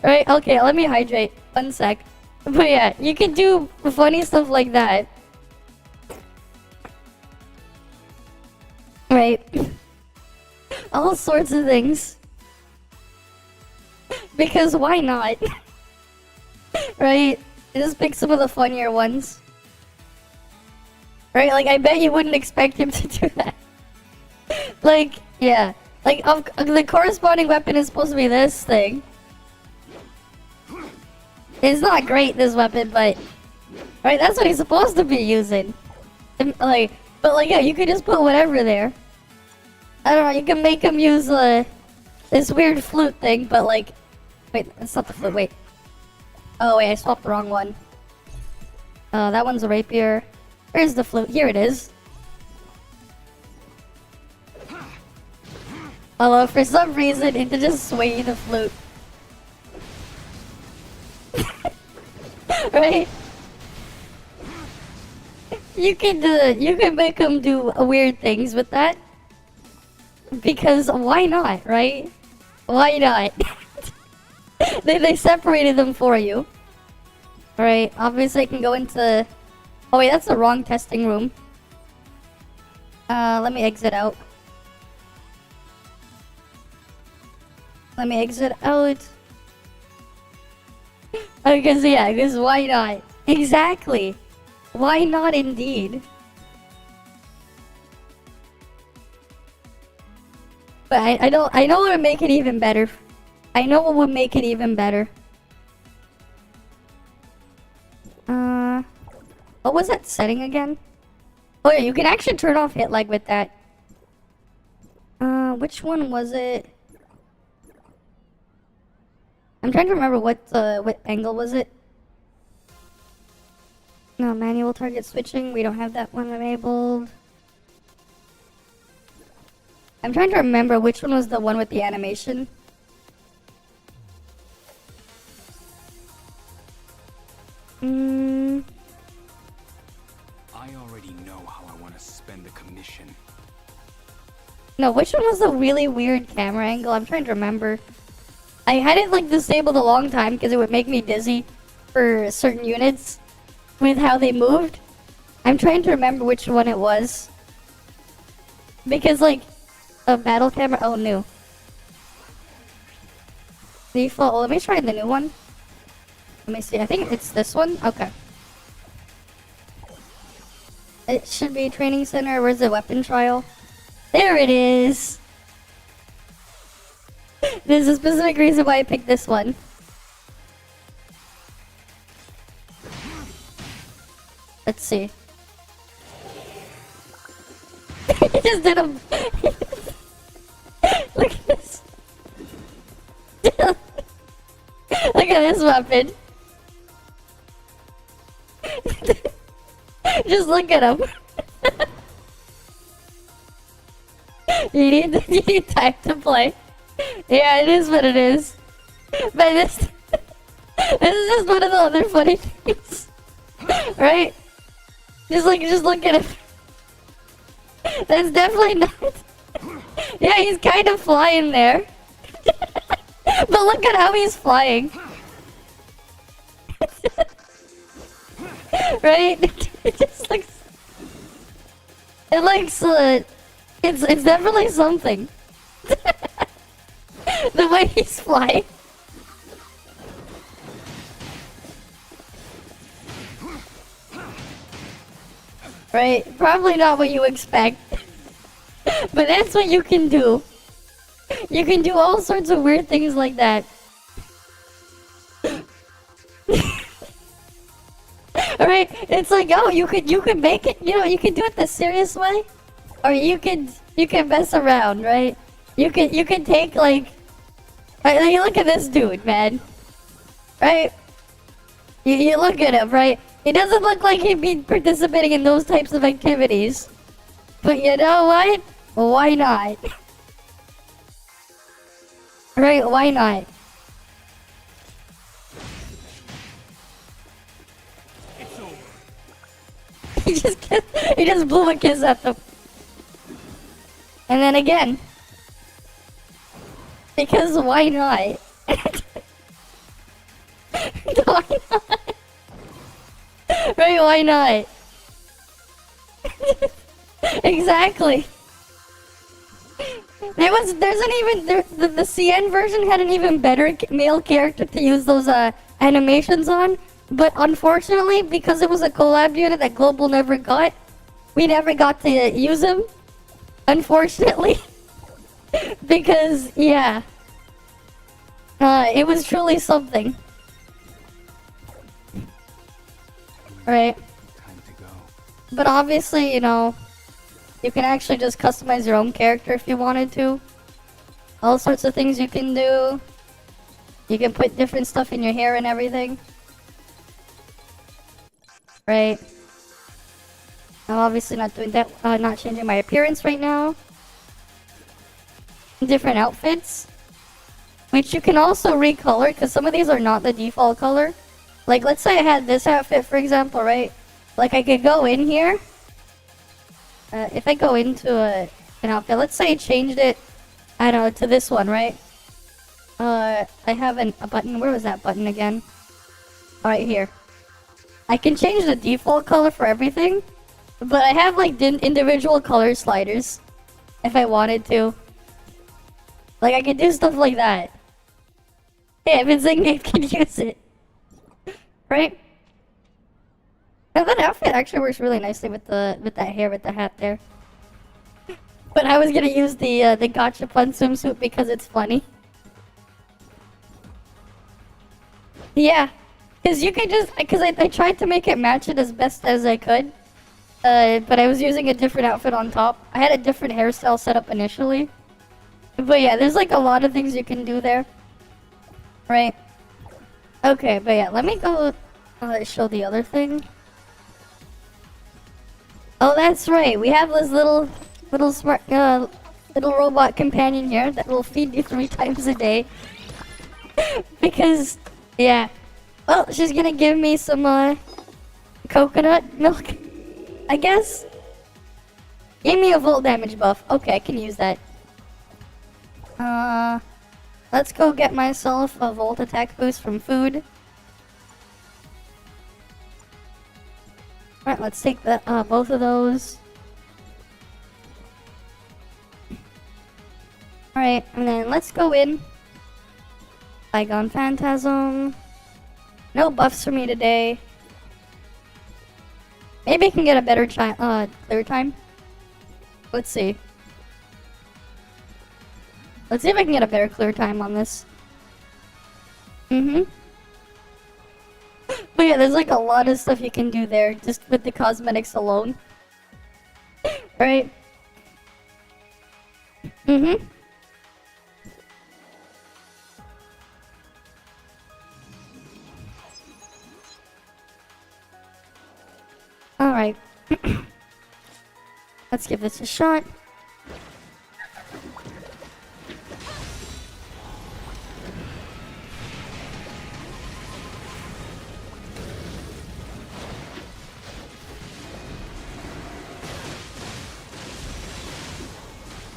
Right? Okay, let me hydrate. 1 sec. But yeah, you can do funny stuff like that. Right? All sorts of things. Because why not? Right? Just pick some of the funnier ones. Right? Like, I bet you wouldn't expect him to do that. Like, yeah. Like, the corresponding weapon is supposed to be this thing. It's not great, this weapon, but... Right, that's what he's supposed to be using. And, like, but like, yeah, you could just put whatever there. I don't know, you can make him use, this weird flute thing, but like... Wait, that's not the flute, wait. Oh wait, I swapped the wrong one. That one's a rapier. Where's the flute? Here it is. Although, for some reason, it just sway the flute. Right? You can make them do weird things with that. Because why not, right? Why not? they separated them for you. Alright, obviously I can go into... Oh wait, that's the wrong testing room. Let me exit out. Let me exit out. Because yeah, because why not? Exactly. Why not indeed? But I know what would make it even better. I know what would make it even better. What was that setting again? Oh yeah, you can actually turn off hit lag with that. Which one was it? I'm trying to remember what angle was it? No, manual target switching. We don't have that one enabled. I'm trying to remember which one was the one with the animation. I already know how I want to spend the commission. No, which one was the really weird camera angle? I'm trying to remember. I had it like disabled a long time because it would make me dizzy for certain units with how they moved. I'm trying to remember which one it was. Because like a battle camera, oh new. Default, let me try the new one. Let me see, I think it's this one, okay. It should be training center, where's the weapon trial? There it is! There's a specific reason why I picked this one. Let's see. He just did a... Look at this. Look at this weapon. Just look at him. You need time to play. Yeah, it is what it is. But this is just one of the other funny things. Right? Just look at him. That's definitely not... Yeah, he's kind of flying there. But look at how he's flying. Right? It just looks... It looks, it's definitely something. The way he's flying. Right? Probably not what you expect. But that's what you can do. You can do all sorts of weird things like that. Alright? It's like, oh, you could make it, you know, you can do it the serious way. Or you can mess around, right? You can take like look at this dude, man. Right? You look at him, right? He doesn't look like he'd be participating in those types of activities. But you know what? Why not? Right, why not? It's over. He just blew a kiss at them. And then again. Because why not? Why not? Right, why not? Exactly. The CN version had an even better male character to use those animations on, but unfortunately, because it was a collab unit that Global never got, we never got to use him. Unfortunately. Because, yeah. It was truly something. Right. Time to go. But obviously, you know, you can actually just customize your own character if you wanted to. All sorts of things you can do. You can put different stuff in your hair and everything. Right. I'm obviously not doing that, not changing my appearance right now. Different outfits. which you can also recolor, because some of these are not the default color. Like, let's say I had this outfit, for example, right? Like, I could go in here. If I go into an outfit, let's say I changed it, I don't know, to this one, right? I have a button. Where was that button again? Right here. I can change the default color for everything, but I have, like, individual color sliders if I wanted to. Like, I could do stuff like that. Yeah, if it's like Nate can use it. Right? Now that outfit actually works really nicely with that hair, with the hat there. But I was gonna use the gotcha fun swimsuit because it's funny. Yeah, because you could just, because I tried to make it match it as best as I could. But I was using a different outfit on top. I had a different hairstyle set up initially. But yeah, there's like a lot of things you can do there. Right? Okay, but yeah, let me go show the other thing. Oh, that's right. We have this little smart little robot companion here that will feed you 3 times a day. Because yeah, well, she's gonna give me some coconut milk, I guess. Give me a volt damage buff. Okay, I can use that. Let's go get myself a volt attack boost from food. Alright, let's take the both of those. Alright, and then let's go in. Bygone Phantasm. No buffs for me today. Maybe I can get a better clear time. Let's see. Let's see if I can get a better clear time on this. But yeah, there's like a lot of stuff you can do there just with the cosmetics alone. Right? Alright. Let's give this a shot.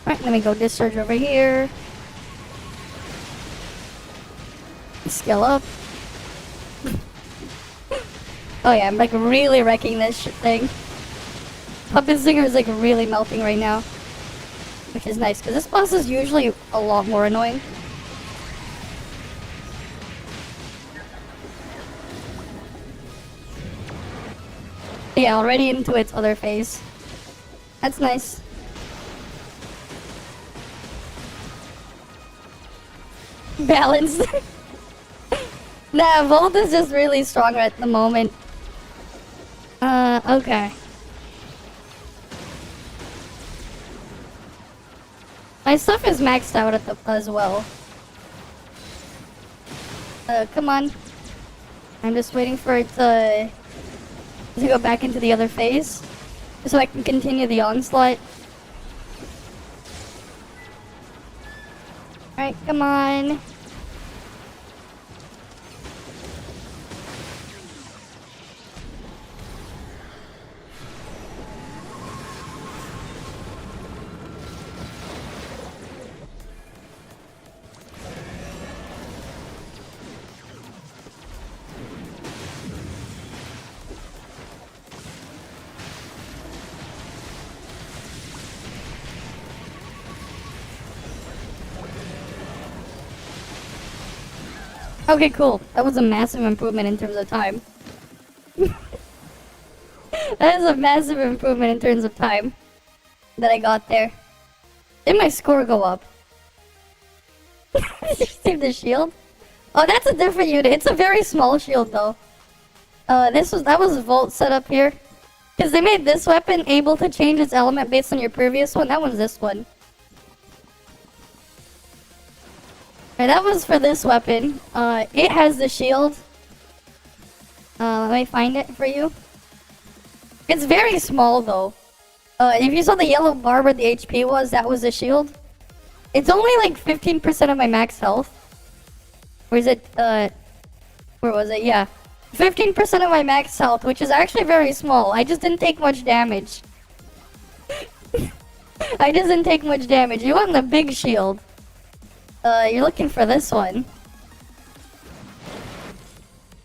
Alright, let me go discharge over here. Skill up. Oh yeah, I'm like really wrecking this thing. Puppet Singer is like really melting right now. Which is nice, because this boss is usually a lot more annoying. Yeah, already into its other phase. That's nice. Balance. Nah, Volt is just really strong at the moment. Okay. My stuff is maxed out at as well. Come on. I'm just waiting for it to go back into the other phase, so I can continue the onslaught. Alright, come on. Okay, cool. That was a massive improvement in terms of time. That is a massive improvement in terms of time that I got there. Did my score go up? Did you see the shield? Oh, that's a different unit. It's a very small shield though. That was Volt set up here. Because they made this weapon able to change its element based on your previous one. That one's this one. Right, that was for this weapon. It has the shield. Let me find it for you. It's very small though. If you saw the yellow bar where the HP was, that was the shield. It's only like 15% of my max health. Or is it, where was it? Yeah. 15% of my max health, which is actually very small. I just didn't take much damage. I just didn't take much damage. You want the big shield. You're looking for this one.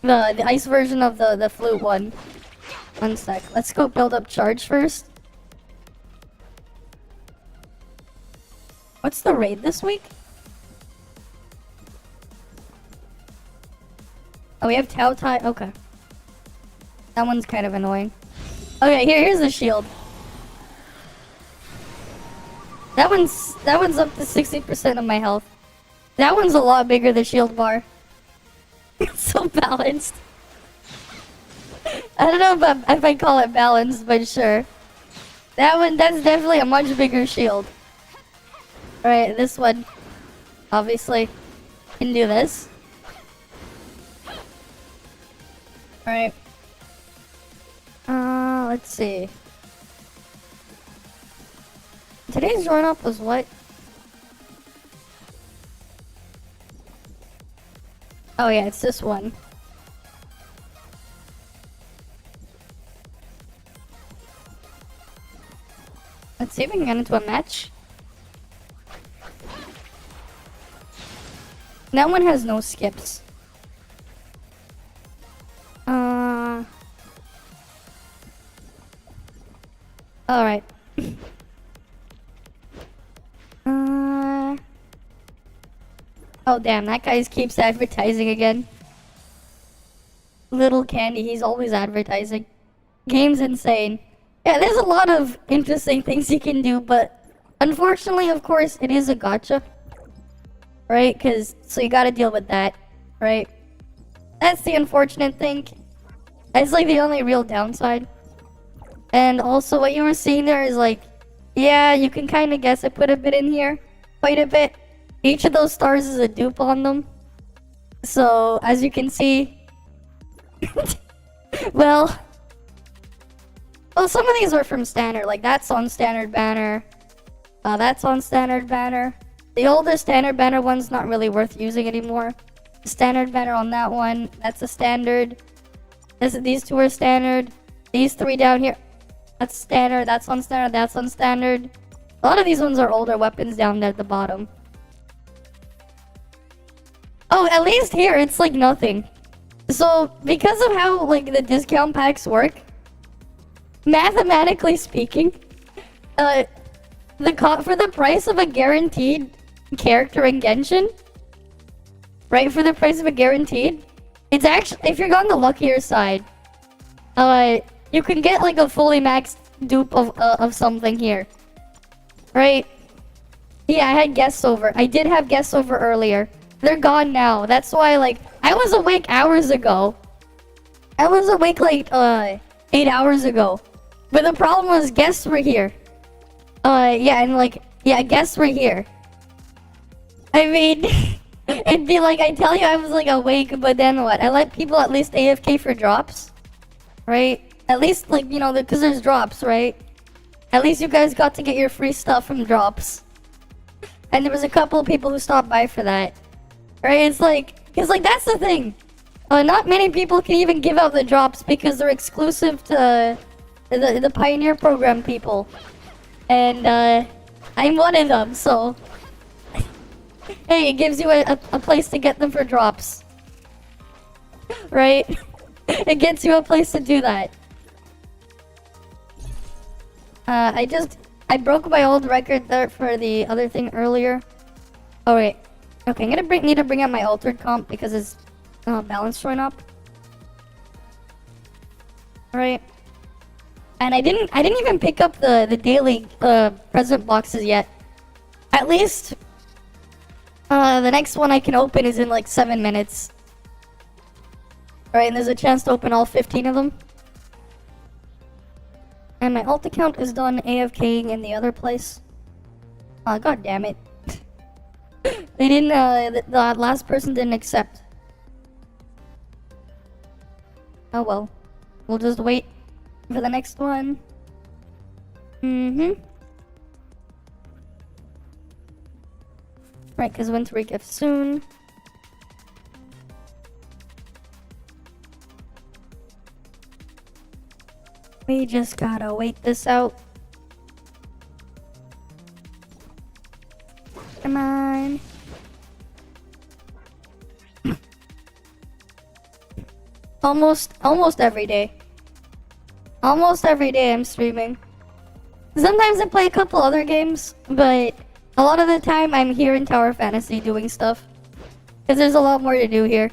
The ice version of the flute one. One sec. Let's go build up charge first. What's the raid this week? Oh, we have Tao Tai. Okay. That one's kind of annoying. Okay, here's the shield. That one's up to 60% of my health. That one's a lot bigger, the shield bar. It's so balanced. I don't know if I call it balanced, but sure. That's definitely a much bigger shield. Alright, this one. Obviously. Can do this. Alright. Let's see. Today's run up was what? Oh yeah, it's this one. Let's see if we can get into a match. That one has no skips. Alright. Oh damn, that guy keeps advertising again. Little Candy, he's always advertising. Game's insane. Yeah, there's a lot of interesting things you can do, but unfortunately, of course, it is a gacha. Right? So you gotta deal with that, right? That's the unfortunate thing. It's like the only real downside. And also what you were seeing there is like, yeah, you can kind of guess I put a bit in here. Quite a bit. Each of those stars is a dupe on them. So, as you can see... well, some of these are from standard. Like, that's on standard banner. That's on standard banner. The older standard banner one's not really worth using anymore. The standard banner on that one, that's a standard. These two are standard. These three down here, that's standard. That's on standard. That's on standard. A lot of these ones are older weapons down there at the bottom. Oh, at least here, it's like nothing. So, because of how, like, the discount packs work, mathematically speaking, for the price of a guaranteed character in Genshin, right, for the price of a guaranteed, it's actually, if you're on the luckier side, you can get, like, a fully maxed dupe of something here. Right? Yeah, I had guests over. I did have guests over earlier. They're gone now. That's why, like, I was awake hours ago. I was awake, like, 8 hours ago. But the problem was guests were here. Yeah, and, like, yeah, guests were here. I mean, it'd be like, I tell you I was, like, awake, but then what? I let people at least AFK for drops. Right? At least, like, you know, because there's drops, right? At least you guys got to get your free stuff from drops. And there was a couple of people who stopped by for that. Right? It's like, that's the thing. Not many people can even give out the drops because they're exclusive to the Pioneer Program people. And, I'm one of them, so... hey, it gives you a place to get them for drops. Right? It gets you a place to do that. I broke my old record there for the other thing earlier. Oh wait. Okay, I'm gonna need to bring out my altered comp because it's balance showing up. Alright. And I didn't even pick up the daily present boxes yet. At least the next one I can open is in like 7 minutes. Alright, and there's a chance to open all 15 of them. And my alt account is done AFKing in the other place. God damn it. They didn't, the last person didn't accept. Oh well. We'll just wait for the next one. Right, because winter gift soon. We just gotta wait this out. Come on. Almost every day. Almost every day I'm streaming. Sometimes I play a couple other games, but a lot of the time I'm here in Tower Fantasy doing stuff. Because there's a lot more to do here.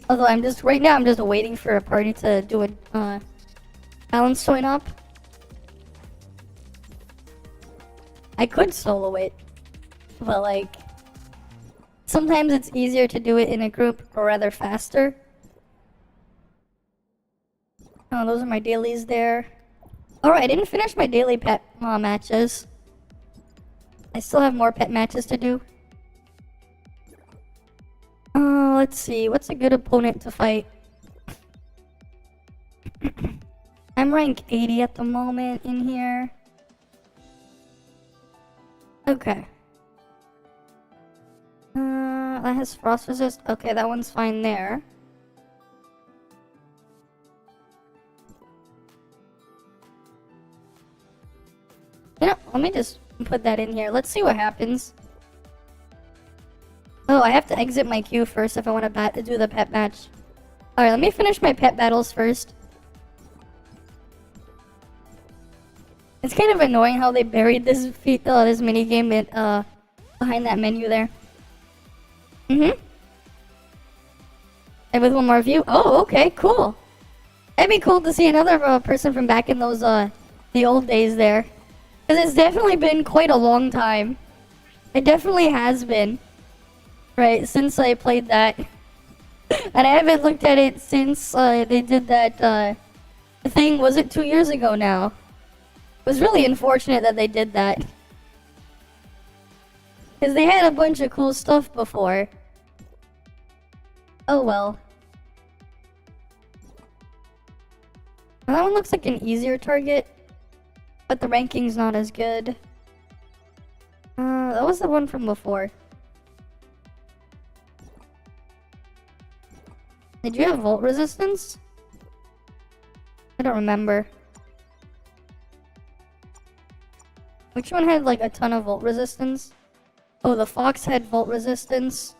Although right now I'm just waiting for a party to do a balance join up. I could solo it, but like sometimes it's easier to do it in a group, or rather faster. Oh, those are my dailies there. Alright, I didn't finish my daily pet matches. I still have more pet matches to do. Let's see. What's a good opponent to fight? I'm rank 80 at the moment in here. Okay. That has frost resist. Okay, that one's fine there. You know, let me just put that in here. Let's see what happens. Oh, I have to exit my queue first if I want to do the pet match. Alright, let me finish my pet battles first. It's kind of annoying how they buried this this minigame behind that menu there. And with one more view. Oh, okay, cool. It'd be cool to see another person from back in those the old days there. Because it's definitely been quite a long time. It definitely has been. Right, since I played that. And I haven't looked at it since they did that thing, was it 2 years ago now? It was really unfortunate that they did that. Because they had a bunch of cool stuff before. Oh well. Well, that one looks like an easier target. But the ranking's not as good. That was the one from before. Did you have volt resistance? I don't remember. Which one had like a ton of volt resistance? Oh, the fox had volt resistance.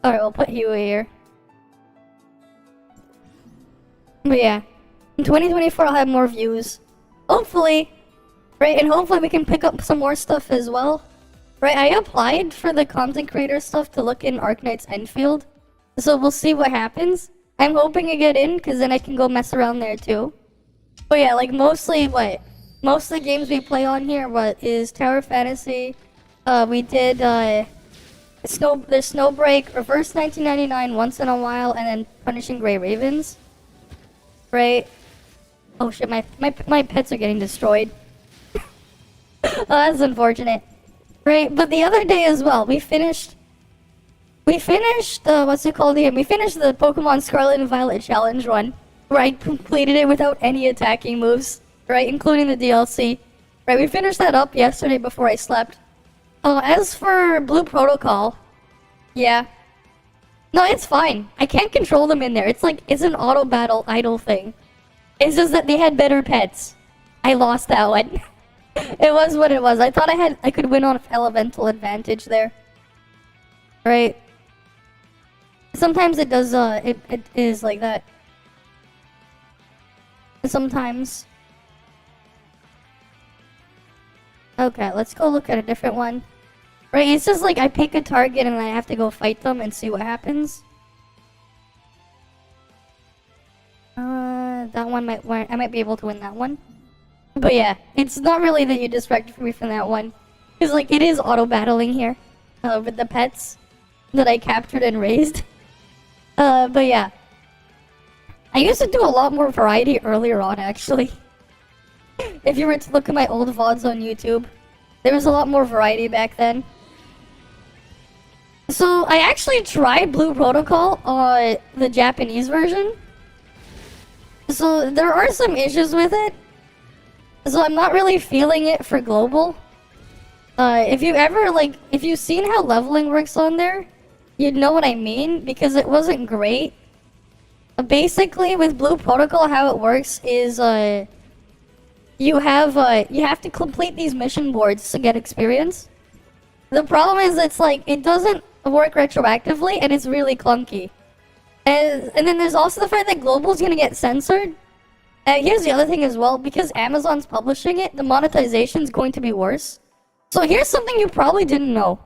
Alright, we'll put Huey here. But yeah. In 2024 I'll have more views. Hopefully. Right, and hopefully we can pick up some more stuff as well. Right, I applied for the content creator stuff to look in Arknight's Enfield. So we'll see what happens. I'm hoping to get in, because then I can go mess around there too. But yeah, like mostly most of the games we play on here, is Tower Fantasy. We did, there's Snowbreak, Reverse 1999 once in a while, and then Punishing Grey Ravens. Right? Oh shit, my pets are getting destroyed. Oh, that's unfortunate. Right, but the other day as well, we finished, what's it called again? We finished the Pokemon Scarlet and Violet Challenge run, where I completed it without any attacking moves, right, including the DLC. Right, we finished that up yesterday before I slept. As for Blue Protocol, yeah. No, it's fine. I can't control them in there. It's like, it's an auto battle idle thing. It's just that they had better pets. I lost that one. It was what it was. I thought I could win on elemental advantage there. Right. Sometimes it does, it is like that. Sometimes. Okay, let's go look at a different one. Right, it's just like I pick a target and I have to go fight them and see what happens. That one I might be able to win that one. But yeah, it's not really that you distracted me from that one. Because like, it is auto-battling here. With the pets that I captured and raised. But yeah. I used to do a lot more variety earlier on, actually. If you were to look at my old VODs on YouTube, there was a lot more variety back then. So, I actually tried Blue Protocol on the Japanese version. So, there are some issues with it. So, I'm not really feeling it for global. If you've seen how leveling works on there, you'd know what I mean, because it wasn't great. Basically, with Blue Protocol, how it works is, you have to complete these mission boards to get experience. The problem is it's like, it doesn't work retroactively, and it's really clunky. And then there's also the fact that Global's gonna get censored. Here's the other thing as well, because Amazon's publishing it, the monetization's going to be worse. So here's something you probably didn't know.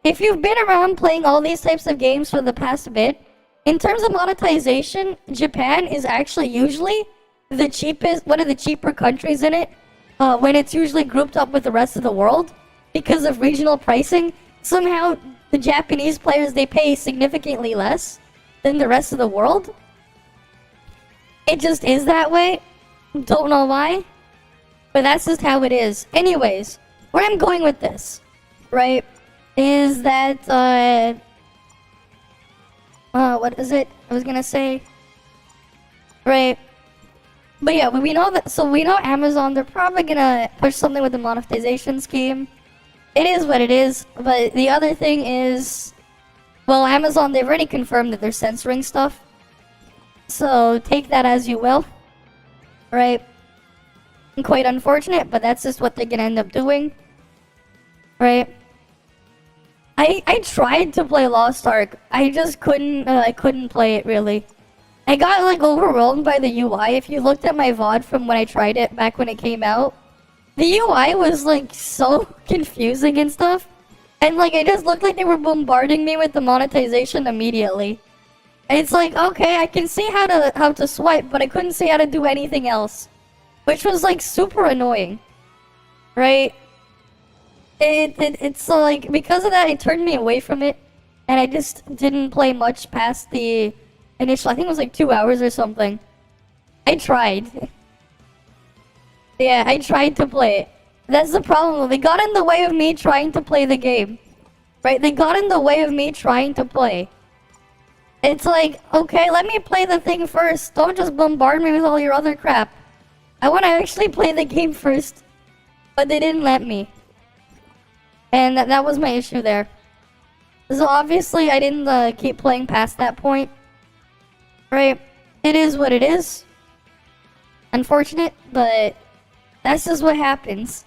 If you've been around playing all these types of games for the past bit, in terms of monetization, Japan is actually usually the cheapest, one of the cheaper countries in it, when it's usually grouped up with the rest of the world. Because of regional pricing, somehow the Japanese players, they pay significantly less than the rest of the world. It just is that way. Don't know why. But that's just how it is. Anyways, where I'm going with this, right, is that, what is it? I was gonna say, right, but yeah, we know that, so we know Amazon, they're probably gonna push something with the monetization scheme. It is what it is, but the other thing is, well, Amazon, they've already confirmed that they're censoring stuff. So take that as you will, right? Quite unfortunate, but that's just what they're gonna end up doing, right? I tried to play Lost Ark. I just couldn't. I couldn't play it really. I got like overwhelmed by the UI. If you looked at my VOD from when I tried it back when it came out, the UI was like so confusing and stuff, and like it just looked like they were bombarding me with the monetization immediately. It's like, okay, I can see how to swipe, but I couldn't see how to do anything else, which was like super annoying, right? It's like, because of that, it turned me away from it, and I just didn't play much past the initial, I think it was like 2 hours or something. I tried. Yeah, I tried to play it. That's the problem. They got in the way of me trying to play the game, right? They got in the way of me trying to play. It's like, okay, let me play the thing first. Don't just bombard me with all your other crap. I want to actually play the game first. But they didn't let me. And that was my issue there. So obviously I didn't keep playing past that point. Right? It is what it is. Unfortunate, but that's just what happens.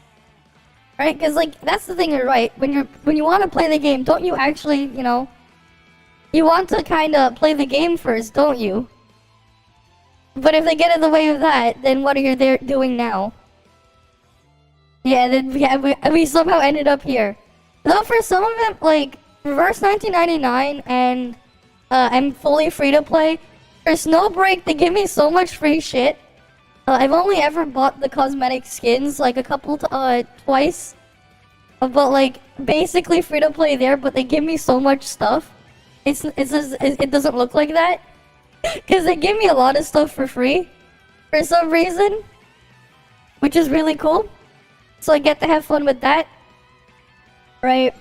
Right? Because like, that's the thing, you're right. When you want to play the game, don't you actually, you know, you want to kind of play the game first, don't you? But if they get in the way of that, then what are you there doing now? Yeah, then we somehow ended up here. Though for some of them, like Reverse 1999 and I'm fully free to play. For Snowbreak, they give me so much free shit. I've only ever bought the cosmetic skins like a couple twice, but like basically free to play there. But they give me so much stuff. It doesn't look like that, because they give me a lot of stuff for free for some reason, which is really cool. So I get to have fun with that, right?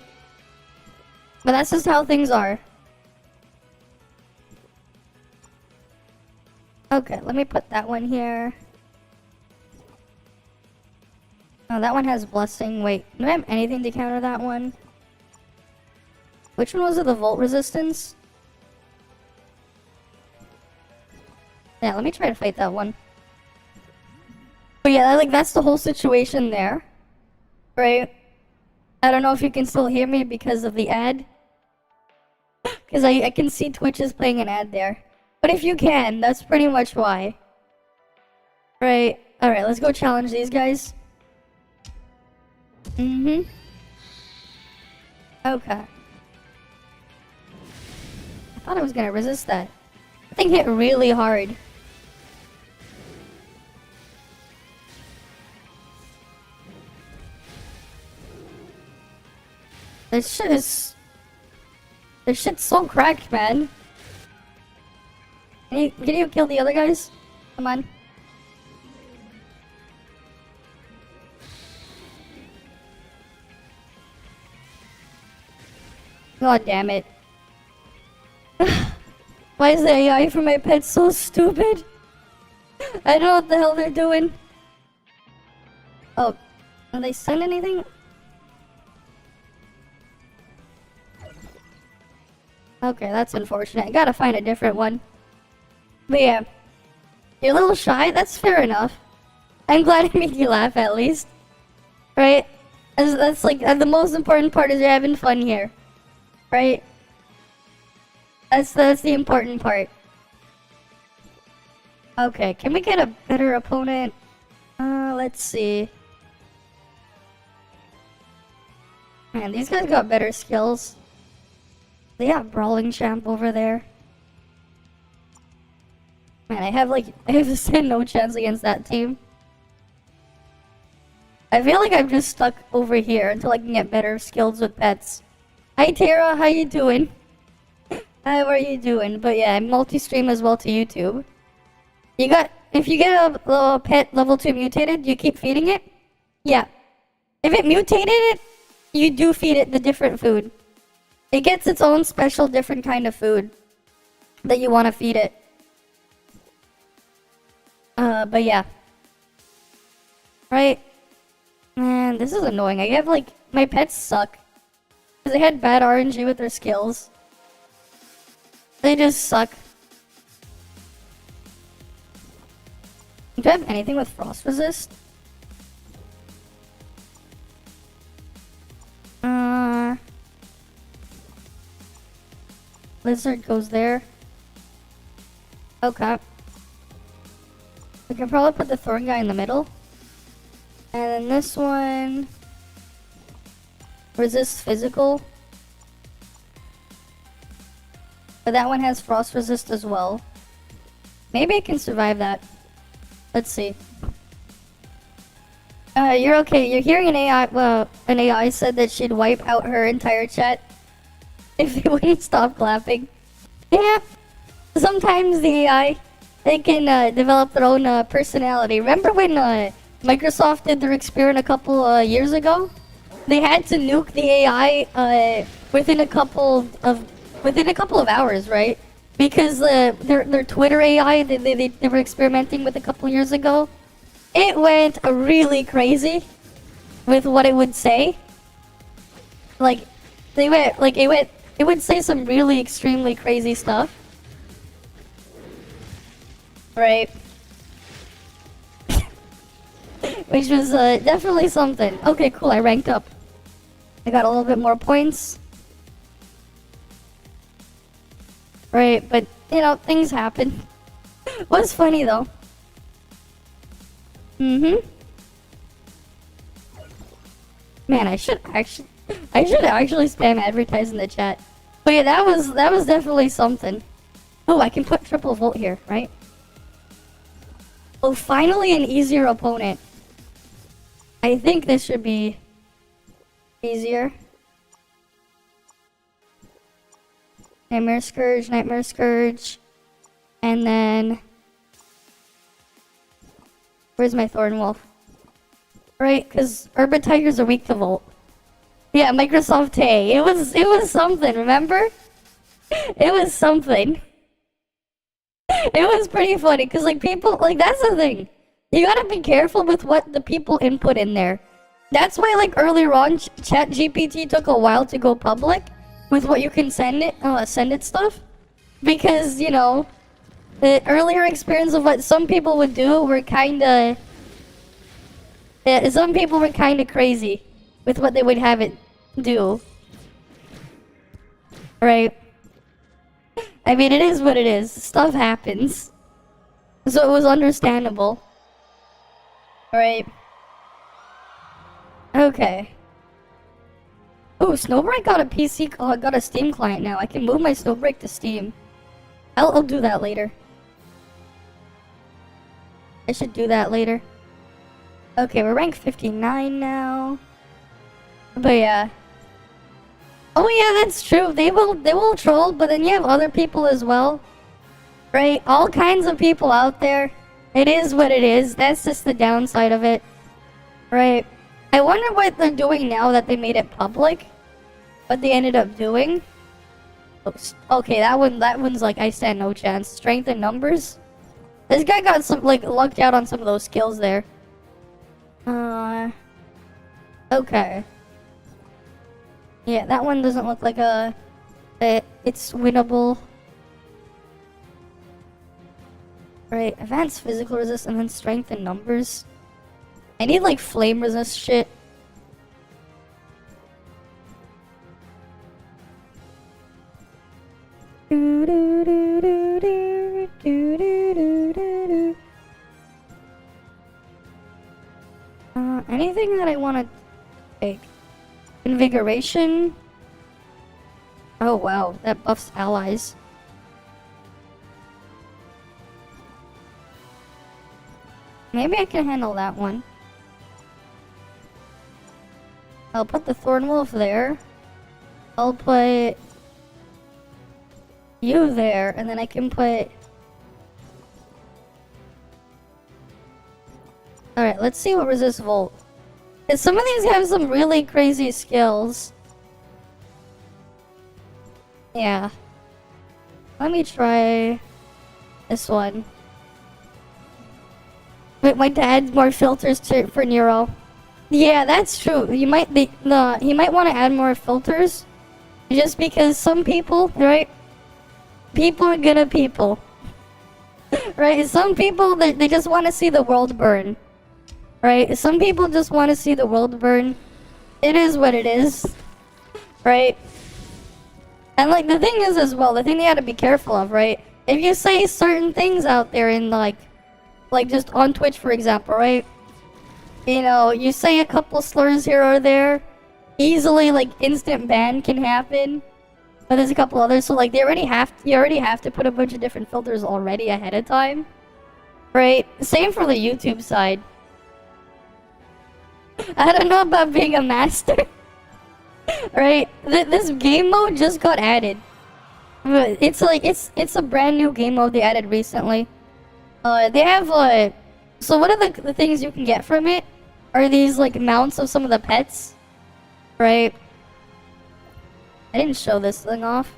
But that's just how things are. Okay, let me put that one here. Oh, that one has blessing. Wait, do I have anything to counter that one? Which one was it? The volt resistance? Yeah, let me try to fight that one. But yeah, like that's the whole situation there. Right? I don't know if you can still hear me because of the ad. Because I can see Twitch is playing an ad there. But if you can, that's pretty much why. Right? Alright, let's go challenge these guys. Okay. I thought I was gonna resist that. I think hit really hard. This shit's so cracked, man. Can you kill the other guys? Come on. God damn it. Why is the AI for my pet so stupid? I don't know what the hell they're doing. Oh, are they send anything? Okay, that's unfortunate. I gotta find a different one. But yeah, you're a little shy. That's fair enough. I'm glad I made you laugh at least. Right? That's like the most important part is you're having fun here. Right? That's the important part. Okay, can we get a better opponent? Let's see. Man, these guys got better skills. They got Brawling Champ over there. Man, I have no chance against that team. I feel like I'm just stuck over here until I can get better skills with pets. Hi Tara, how you doing? How are you doing? But yeah, I multi-stream as well to YouTube. If you get a pet level 2 mutated, you keep feeding it? Yeah. If it mutated it, you do feed it the different food. It gets its own special different kind of food that you want to feed it. But yeah. Right? Man, this is annoying. I have my pets suck. Because they had bad RNG with their skills. They just suck. Do I have anything with frost resist? Lizard goes there. Okay. We can probably put the thorn guy in the middle. And then this one... Resist physical. But that one has frost resist as well. Maybe I can survive that. Let's see. You're okay. You're hearing an AI. Well, an AI said that she'd wipe out her entire chat if they wouldn't stop clapping. Yeah. Sometimes the AI, they can develop their own personality. Remember when Microsoft did their experiment a couple years ago? They had to nuke the AI within a couple of hours, right? Because their Twitter AI they were experimenting with a couple years ago, it went really crazy with what it would say. It would say some really extremely crazy stuff. Right. Which was definitely something. Okay, cool, I ranked up. I got a little bit more points. Right, but, you know, things happen. Was funny, though. Man, I should actually spam advertise in the chat. But yeah, that was definitely something. Oh, I can put triple volt here, right? Oh, finally an easier opponent. I think this should be easier. Nightmare Scourge, and then where's my Thorn Wolf? Right, because Urban Tigers are weak to Volt. Yeah, Microsoft Tay. It was something, remember? It was something. It was pretty funny, because people, that's the thing. You gotta be careful with what the people input in there. That's why earlier on, ChatGPT took a while to go public with what you can send it stuff. Because, you know, the earlier experience of what some people would do were kinda... some people were kinda crazy with what they would have it do. Right? I mean, it is what it is. Stuff happens. So it was understandable. Right. Okay. Oh, Snowbreak got a PC, got a Steam client now. I can move my Snowbreak to Steam. I'll do that later. I should do that later. Okay, we're ranked 59 now. But yeah. Oh yeah, that's true. They will troll, but then you have other people as well. Right? All kinds of people out there. It is what it is. That's just the downside of it. Right? I wonder what they're doing now that they made it public. What they ended up doing. Okay, that one's I stand no chance. Strength in numbers. This guy got some lucked out on some of those skills there. Okay. Yeah, that one doesn't look like a It's winnable. Right, advanced physical resist and then strength in numbers. I need like flame resist shit. Anything that I want to take. Invigoration. Oh wow, that buffs allies. Maybe I can handle that one. I'll put the Thorn Wolf there. I'll put you there, and then I can put... Alright, let's see what resists Volt. 'Cause some of these have some really crazy skills. Yeah. Let me try this one. Wait, my dad more filters for Neuro. Yeah, that's true. You might he might want to add more filters, just because some people, right? People are gonna people, right? Some people they just want to see the world burn, right? Some people just want to see the world burn. It is what it is, right? And like the thing is as well, the thing you have to be careful of, right? If you say certain things out there in like just on Twitch, for example, right? You know, you say a couple slurs here or there, easily like instant ban can happen. But there's a couple others, so like you already have to put a bunch of different filters already ahead of time, right? Same for the YouTube side. I don't know about being a master, right? This game mode just got added. It's like it's a brand new game mode they added recently. They have so one of the things you can get from it are these like mounts of some of the pets, right? I didn't show this thing off.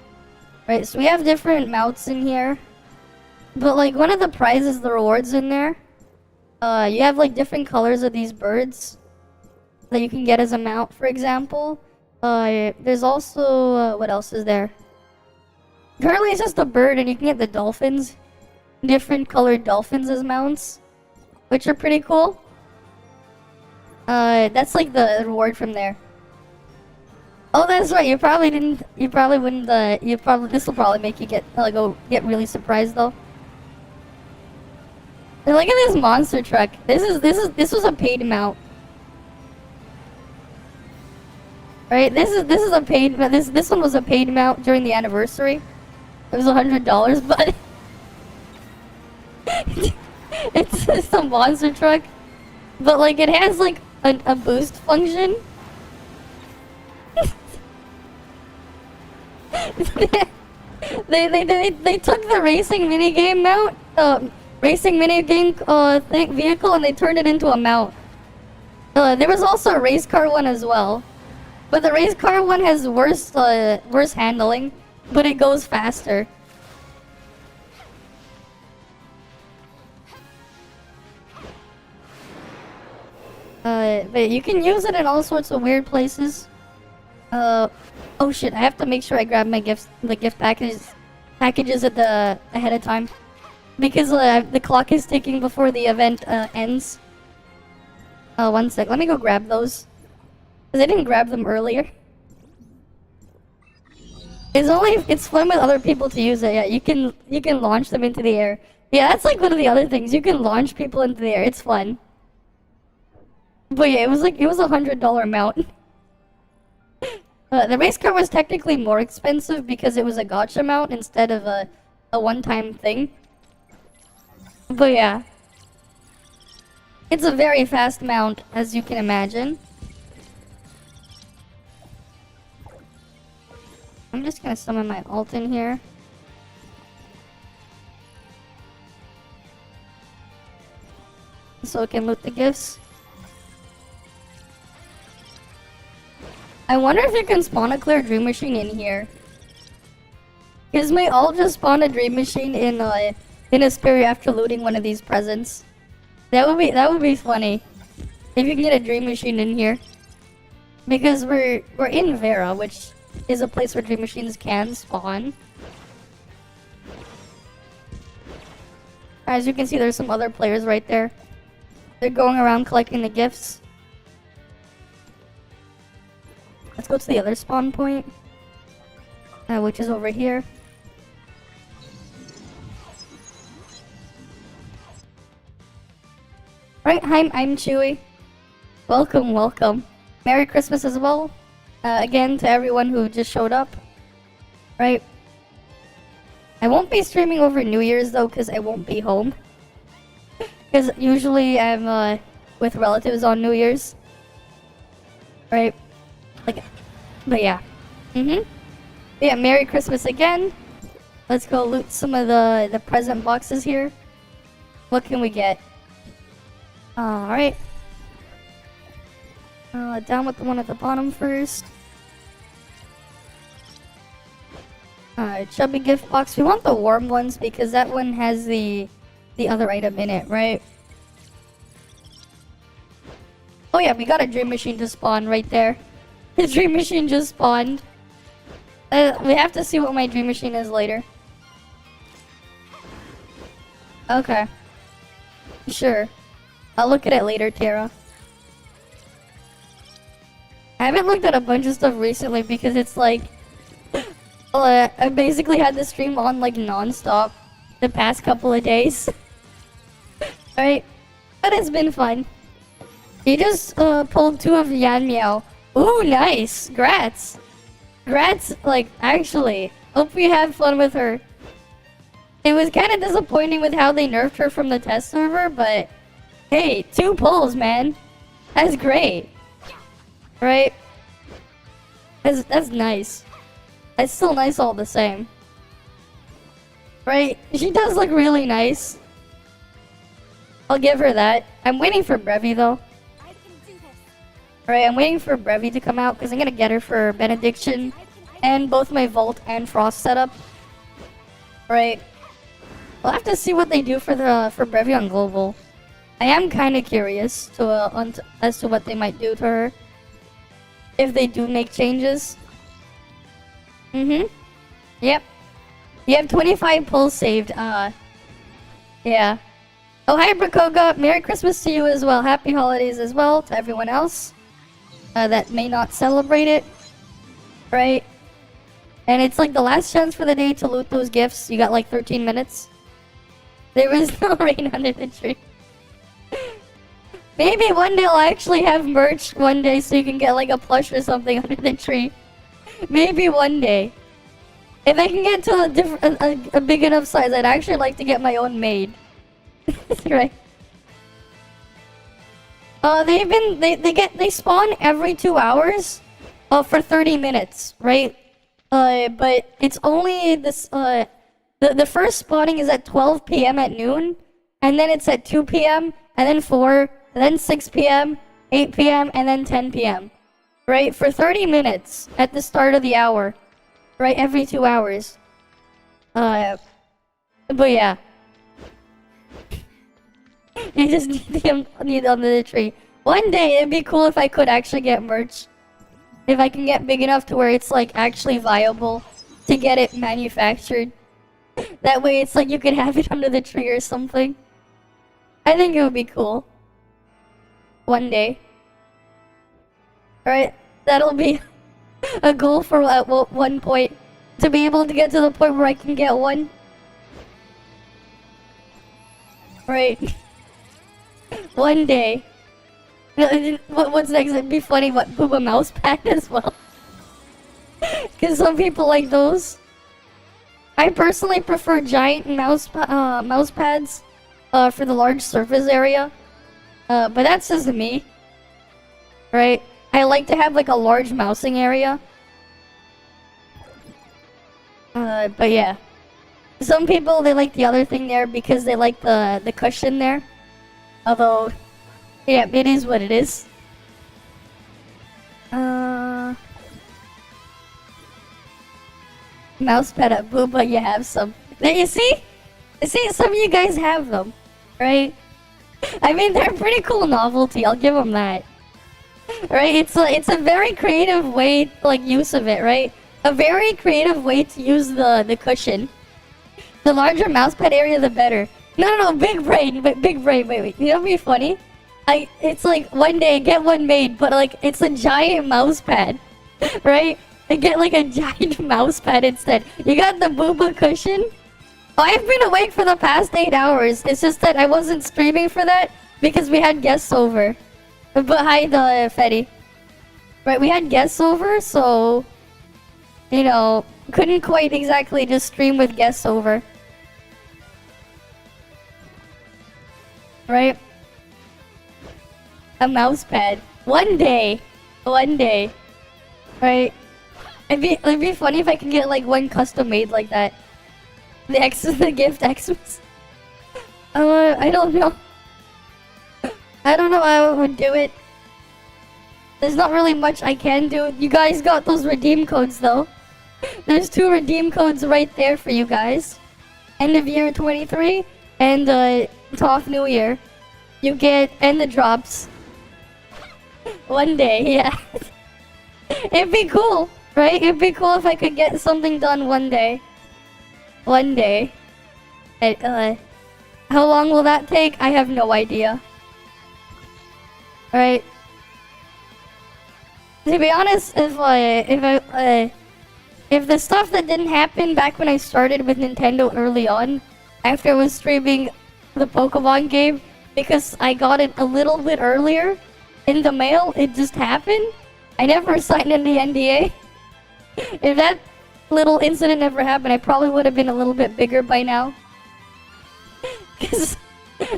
Right, so we have different mounts in here. But like one of the prizes, the rewards in there, you have like different colors of these birds that you can get as a mount, for example. There's also, what else is there? Currently it's just a bird and you can get the dolphins. Different colored dolphins as mounts, which are pretty cool. That's like the reward from there. Oh, that's right. This will probably make you get really surprised though. And look at this monster truck. This was a paid mount. Right? This is a paid, this one was a paid mount during the anniversary. It was $100, but it's a monster truck. But like it has like a boost function. They took the racing minigame mount, vehicle, and they turned it into a mount. There was also a race car one as well, but the race car one has worse handling, but it goes faster. But you can use it in all sorts of weird places. Oh shit, I have to make sure I grab my the gift packages ahead of time. Because the clock is ticking before the event ends. One sec, let me go grab those. Because I didn't grab them earlier. It's fun with other people to use it, yeah, you can launch them into the air. Yeah, that's like one of the other things, you can launch people into the air, it's fun. But yeah, it was a $100 mount. The race car was technically more expensive because it was a gacha mount instead of a one-time thing. But yeah. It's a very fast mount, as you can imagine. I'm just gonna summon my ult in here. So it can loot the gifts. I wonder if you can spawn a clear dream machine in here. Because my ult just spawned a dream machine in a spirit after looting one of these presents. That would be funny. If you can get a dream machine in here. Because we're in Vera, which is a place where dream machines can spawn. As you can see, there's some other players right there. They're going around collecting the gifts. Let's go to the other spawn point, which is over here. Right, hi, I'm Chewy. Welcome, welcome. Merry Christmas as well. Again, to everyone who just showed up. Right. I won't be streaming over New Year's though, because I won't be home. Because usually I'm with relatives on New Year's. Right. Like, but yeah. Yeah, Merry Christmas again. Let's go loot some of the present boxes here. What can we get? Alright. Down with the one at the bottom first. Chubby gift box. We want the warm ones because that one has the other item in it, right? Oh yeah, we got a dream machine to spawn right there. The dream machine just spawned. We have to see what my dream machine is later. Okay. Sure. I'll look at it later, Tara. I haven't looked at a bunch of stuff recently because it's like... I basically had the stream on like non-stop the past couple of days. Right? But it's been fun. You just pulled 2 of Yan Meow. Ooh, nice! Grats! Grats, like, actually. Hope you had fun with her. It was kind of disappointing with how they nerfed her from the test server, but... Hey, 2 pulls, man. That's great. Right? That's nice. It's still nice all the same. Right? She does look really nice. I'll give her that. I'm waiting for Brevi though. Right, I'm waiting for Brevi to come out because I'm gonna get her for Benediction and both my Vault and Frost setup. Right. We'll have to see what they do for Brevi on Global. I am kind of curious to as to what they might do to her if they do make changes. Yep. You have 25 pulls saved. Yeah. Oh, hi, Brakoga. Merry Christmas to you as well. Happy holidays as well to everyone else that may not celebrate it. Right? And it's like the last chance for the day to loot those gifts. You got like 13 minutes. There was no rain under the tree. Maybe one day I'll actually have merch one day so you can get like a plush or something under the tree. Maybe one day. If I can get to a big enough size, I'd actually like to get my own made. Right. They spawn every 2 hours for 30 minutes, right? But it's only this the first spawning is at 12 p.m. at noon, and then it's at 2 p.m. and then 4, and then 6 p.m., 8 p.m., and then 10 p.m. Right? For 30 minutes at the start of the hour. Right? Every 2 hours. But yeah. You just need under the tree. One day it'd be cool if I could actually get merch. If I can get big enough to where it's like actually viable to get it manufactured. That way it's like you could have it under the tree or something. I think it would be cool. One day. Alright, that'll be a goal for at one point. To be able to get to the point where I can get one. Right. One day. What's next? It'd be funny what poop a mouse pad as well. Because some people like those. I personally prefer giant mouse pads for the large surface area. But that's just me. Right? I like to have like a large mousing area. But yeah. Some people, they like the other thing there because they like the cushion there. Although, yeah, it is what it is. Mousepad at Booba, you have some. There you see? You see, some of you guys have them, right? I mean, they're a pretty cool novelty, I'll give them that. Right? It's a very creative way, like, use of it, right? A very creative way to use the cushion. The larger mousepad area, the better. No, big brain, big brain. Wait. You know what'd be funny? It's like one day get one made, but like it's a giant mousepad, right? I get like a giant mousepad instead. You got the booba cushion. Oh, I've been awake for the past 8 hours. It's just that I wasn't streaming for that because we had guests over. But hi, the Fetty. Right, we had guests over, so you know, couldn't quite exactly just stream with guests over. Right? A mouse pad. One day. Right? It'd be funny if I could get like one custom made like that. The gift Xmas. I don't know. I don't know how I would do it. There's not really much I can do. You guys got those redeem codes though. There's 2 redeem codes right there for you guys. End of year 23 and ToF New Year. You get and the drops. One day, yeah. It'd be cool, right? It'd be cool if I could get something done one day. One day. How long will that take? I have no idea. Alright. To be honest, if the stuff that didn't happen back when I started with Nintendo early on, after I was streaming the Pokemon game, because I got it a little bit earlier in the mail, it just happened. I never signed in the NDA. If that little incident never happened, I probably would have been a little bit bigger by now. Because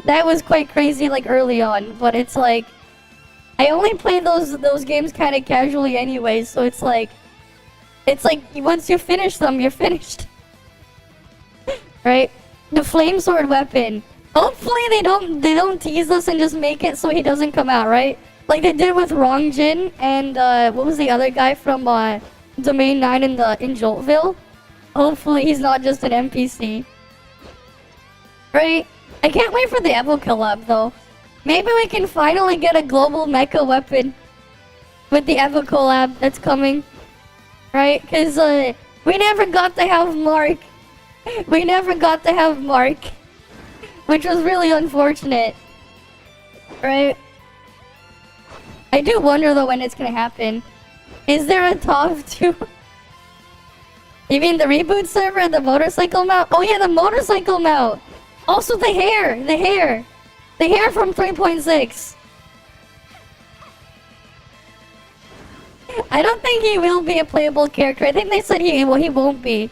that was quite crazy like early on, but it's like I only play those games kind of casually anyway, so it's like once you finish them, you're finished. Right? The flame sword weapon. Hopefully they don't tease us and just make it so he doesn't come out, right? Like they did with Rongjin and what was the other guy from Domain 9 in Joltville? Hopefully he's not just an NPC. Right? I can't wait for the Evo collab though. Maybe we can finally get a global mecha weapon with the Evo collab that's coming. Right? Because we never got to have Mark. We never got to have Mark. Which was really unfortunate. Right? I do wonder though when it's gonna happen. Is there a ToF 2? You mean the reboot server, the motorcycle mount? Oh yeah, the motorcycle mount! Also the hair! The hair from 3.6! I don't think he will be a playable character. I think they said he won't be.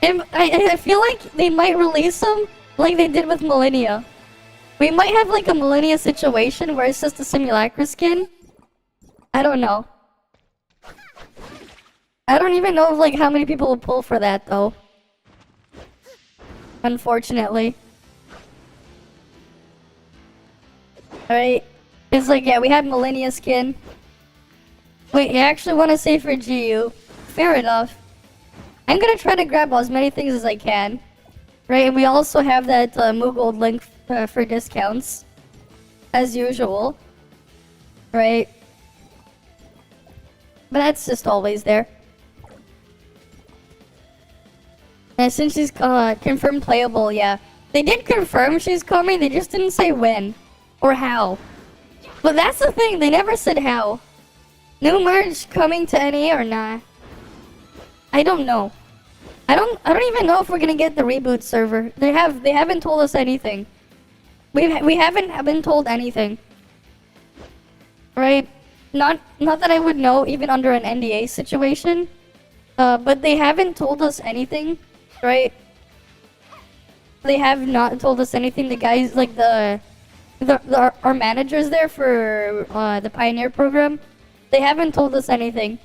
I feel like they might release him like they did with Millennia. We might have like a Millennia situation where it's just a simulacra skin. I don't know. I don't even know like how many people will pull for that though. Unfortunately. Alright. It's like, yeah, we had Millennia skin. Wait, you actually want to say for GU? Fair enough. I'm gonna try to grab as many things as I can. Right, and we also have that moogold link for discounts. As usual. Right. But that's just always there. And since she's confirmed playable, yeah. They did confirm she's coming, they just didn't say when. Or how. But that's the thing, they never said how. New merge coming to NA or nah? I don't know. I don't even know if we're gonna get the reboot server. They haven't told us anything. We haven't been told anything. Right? Not that I would know even under an NDA situation. But they haven't told us anything, right? They have not told us anything. The guys like our managers there for the Pioneer program, they haven't told us anything.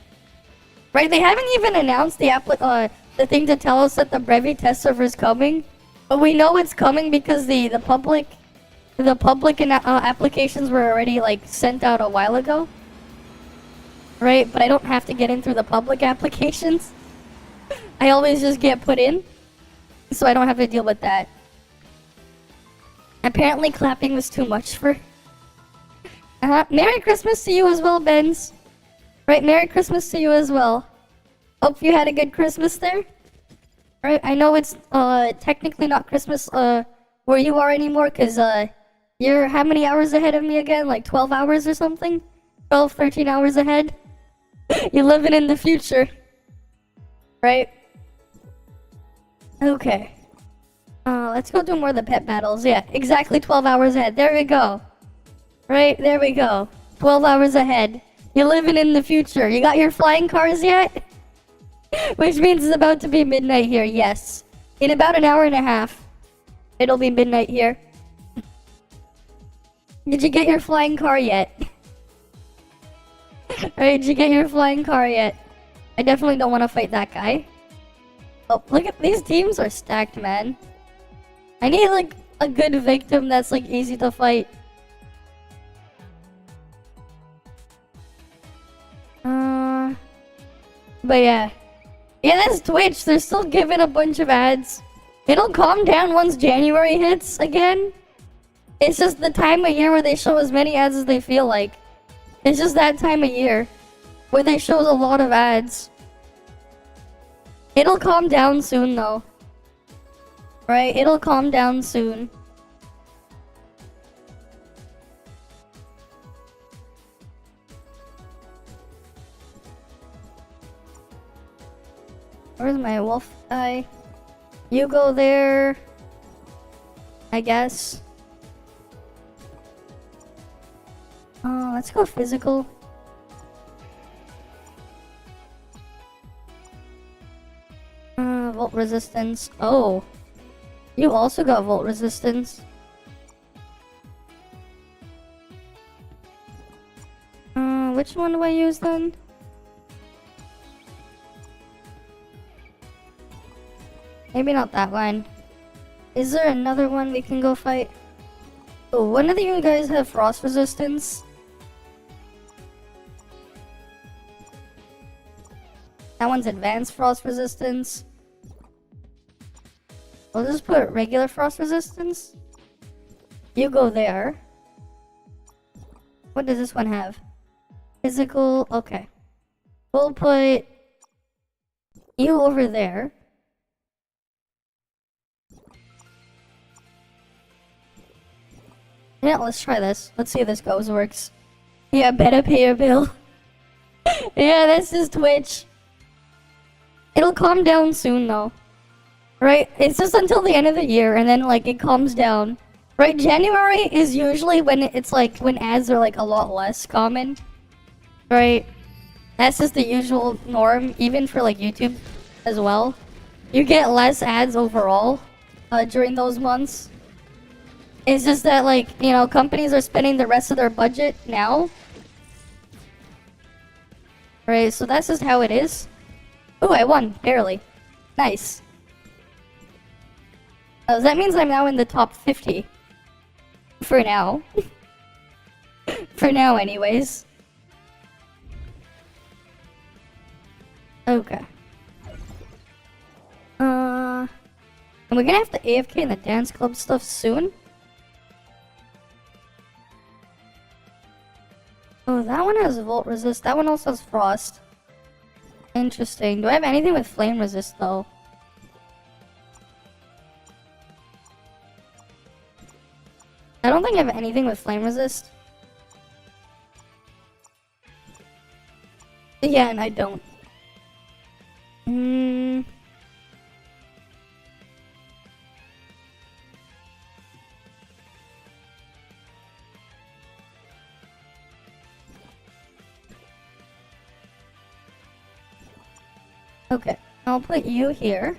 Right? They haven't even announced the thing to tell us that the Brevi test server is coming. But we know it's coming because the public applications were already like sent out a while ago. Right? But I don't have to get in through the public applications. I always just get put in. So I don't have to deal with that. Apparently clapping was too much for... Merry Christmas to you as well, Benz. Right, Merry Christmas to you as well. Hope you had a good Christmas there. Right, I know it's technically not Christmas where you are anymore, cause you're how many hours ahead of me again? Like 12 hours or something? 12, 13 hours ahead? You're living in the future. Right? Okay. Let's go do more of the pet battles. Yeah, exactly 12 hours ahead. There we go. Right, there we go. 12 hours ahead. You're living in the future. You got your flying cars yet? Which means it's about to be midnight here, yes. In about an hour and a half, it'll be midnight here. Did you get your flying car yet? Alright, did you get your flying car yet? I definitely don't want to fight that guy. Oh, look at these teams are stacked, man. I need like a good victim that's like easy to fight. But yeah. Yeah, that's Twitch. They're still giving a bunch of ads. It'll calm down once January hits again. It's just the time of year where they show as many ads as they feel like. It's just that time of year where they show a lot of ads. It'll calm down soon though. Right? It'll calm down soon. Where's my wolf guy? You go there, I guess. Let's go physical. Volt resistance. Oh, you also got volt resistance. Which one do I use then? Maybe not that one. Is there another one we can go fight? Oh, one of you guys have frost resistance? That one's advanced frost resistance. I'll just put regular frost resistance. You go there. What does this one have? Physical, okay. We'll put you over there. Yeah, let's try this. Let's see if this works. Yeah, better pay your bill. Yeah, this is Twitch. It'll calm down soon though. Right? It's just until the end of the year and then like it calms down. Right? January is usually when it's like when ads are like a lot less common. Right? That's just the usual norm, even for like YouTube as well. You get less ads overall during those months. It's just that, like, you know, companies are spending the rest of their budget now. Right, so that's just how it is. Ooh, I won, barely. Nice. Oh, that means I'm now in the top 50. For now. For now, anyways. Okay. And we're gonna have to AFK in the dance club stuff soon. Oh, that one has volt resist. That one also has frost. Interesting. Do I have anything with flame resist though? I don't think I have anything with flame resist. Yeah, and I don't. Okay, I'll put you here.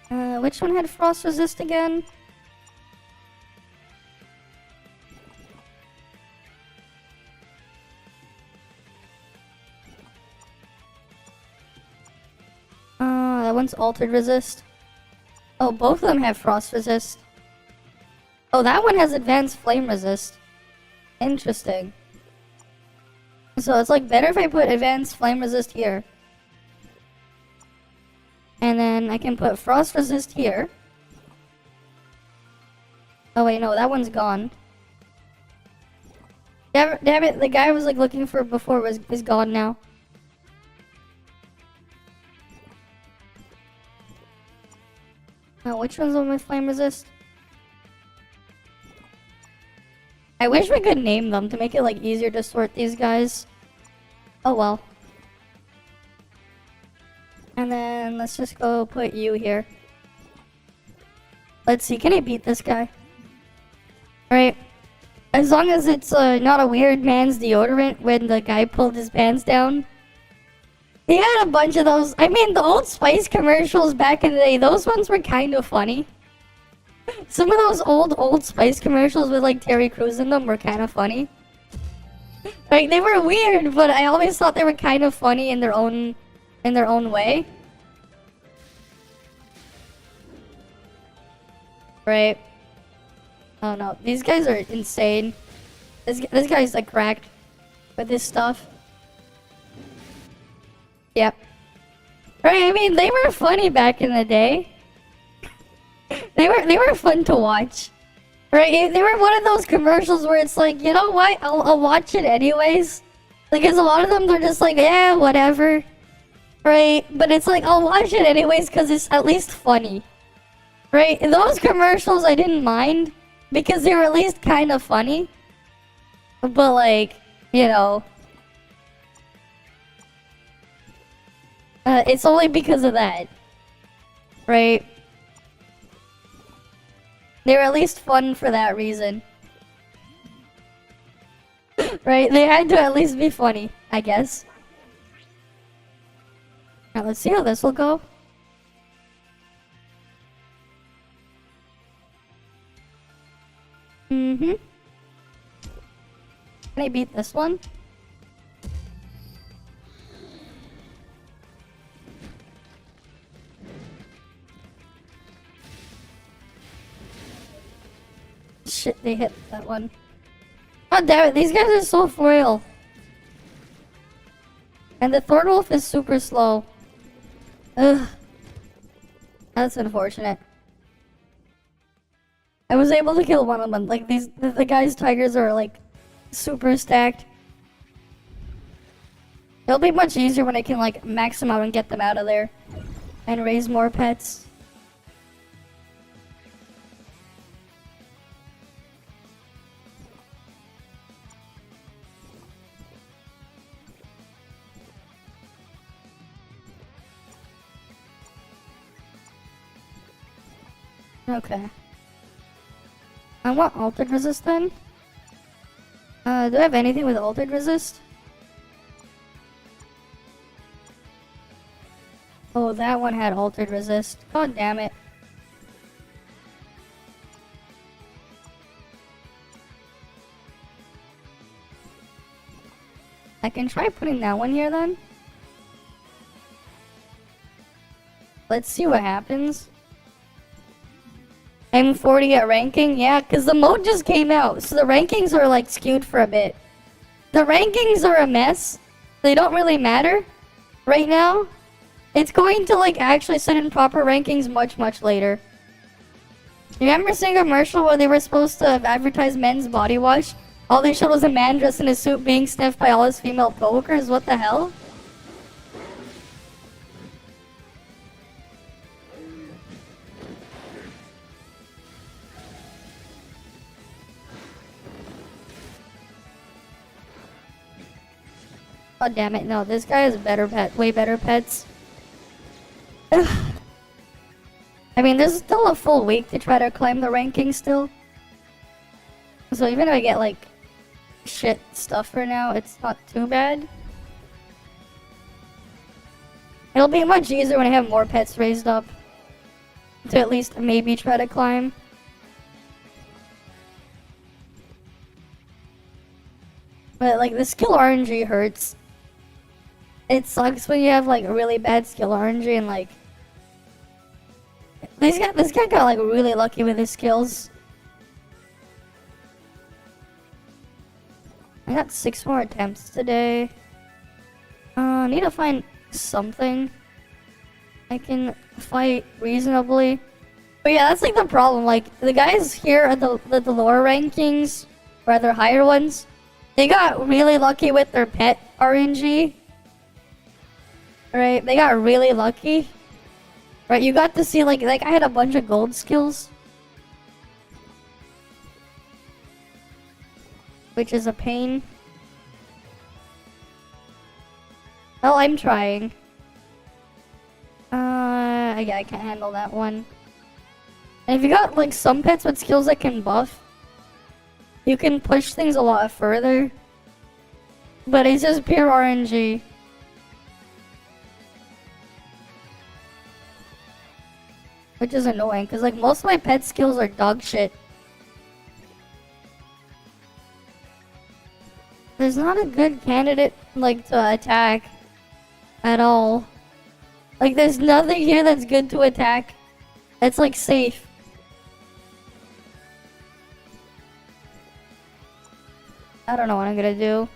Which one had frost resist again? That one's altered resist. Oh, both of them have frost resist. Oh, that one has advanced flame resist. Interesting. So it's like better if I put advanced flame resist here. And then I can put frost resist here. Oh wait, no, that one's gone. Damn it, the guy I was like looking for before is gone now. Which one's on my flame resist? I wish we could name them to make it like easier to sort these guys. Oh well. And then let's just go put you here. Let's see, can I beat this guy? Alright. As long as it's not a weird man's deodorant when the guy pulled his pants down. He had a bunch of those. I mean, the Old Spice commercials back in the day, those ones were kind of funny. Some of those Old Spice commercials with like Terry Crews in them were kind of funny. Like, they were weird, but I always thought they were kind of funny in their own way. Right. Oh no, these guys are insane. This guy's like cracked with this stuff. Yep. Right, I mean, they were funny back in the day. They were fun to watch. Right, they were one of those commercials where it's like, you know what, I'll watch it anyways. Because a lot of them, they're just like, yeah, whatever. Right, but it's like, I'll watch it anyways because it's at least funny. Right, those commercials I didn't mind because they were at least kind of funny. But like, you know, it's only because of that. Right? They were at least fun for that reason. Right? They had to at least be funny, I guess. Now let's see how this will go. Can I beat this one? Shit, they hit that one. God damn it, these guys are so frail. And the Thornwolf is super slow. Ugh. That's unfortunate. I was able to kill one of them. Like, the guy's tigers are like super stacked. It'll be much easier when I can like max them out and get them out of there. And raise more pets. Okay. I want altered resist then. Do I have anything with altered resist? Oh, that one had altered resist. God damn it. I can try putting that one here then. Let's see what happens. I'm 40 at ranking? Yeah, because the mode just came out, so the rankings are like skewed for a bit. The rankings are a mess. They don't really matter right now. It's going to like actually set in proper rankings much later. You remember seeing a commercial where they were supposed to advertise men's body wash? All they showed was a man dressed in a suit being sniffed by all his female coworkers? What the hell? God damn it, no, this guy has better way better pets. I mean, there's still a full week to try to climb the ranking still. So even if I get like shit stuff for now, it's not too bad. It'll be much easier when I have more pets raised up. To at least maybe try to climb. But like the skill RNG hurts. It sucks when you have like really bad skill RNG and like this guy got like really lucky with his skills. I got 6 more attempts today. I need to find something I can fight reasonably. But yeah, that's like the problem. Like the guys here at the lower rankings, rather higher ones, they got really lucky with their pet RNG. Right, they got really lucky. Right, you got to see like I had a bunch of gold skills. Which is a pain. Well, I'm trying. Yeah, I can't handle that one. And if you got like some pets with skills that can buff, you can push things a lot further. But it's just pure RNG. Which is annoying, because like most of my pet skills are dog shit. There's not a good candidate like to attack at all. Like there's nothing here that's good to attack. That's like safe. I don't know what I'm gonna do.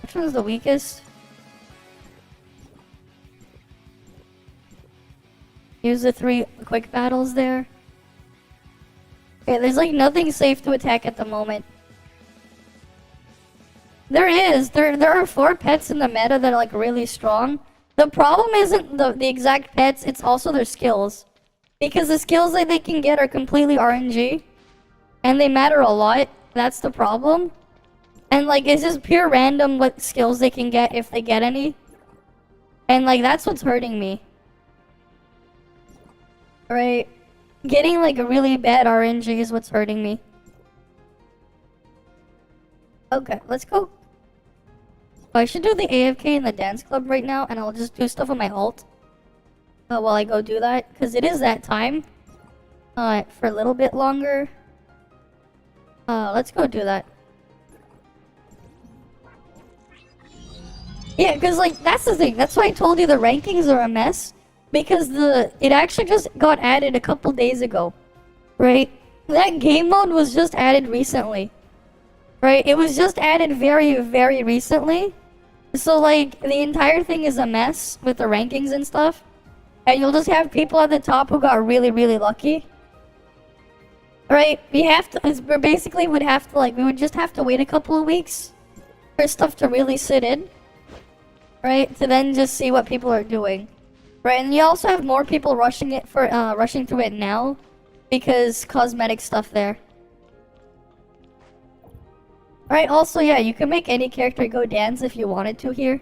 Which one's the weakest? Use the 3 quick battles there. Okay, there's like nothing safe to attack at the moment. There is. There are 4 pets in the meta that are like really strong. The problem isn't the exact pets, it's also their skills. Because the skills that they can get are completely RNG. And they matter a lot. That's the problem. And like it's just pure random what skills they can get if they get any. And like that's what's hurting me. Right? Getting like a really bad RNG is what's hurting me. Okay, let's go. Oh, I should do the AFK in the dance club right now, and I'll just do stuff on my ult. While I go do that, because it is that time. For a little bit longer. Let's go do that. Yeah, because like, that's the thing. That's why I told you the rankings are a mess. Because it actually just got added a couple days ago. Right? That game mode was just added recently. Right? It was just added very, very recently. So like, the entire thing is a mess with the rankings and stuff. And you'll just have people at the top who got really, really lucky. Right? We basically would have to like, we would just have to wait a couple of weeks for stuff to really sit in. Right? To then just see what people are doing. Right? And you also have more people rushing through it now. Because cosmetic stuff there. Right, also, yeah, you can make any character go dance if you wanted to here.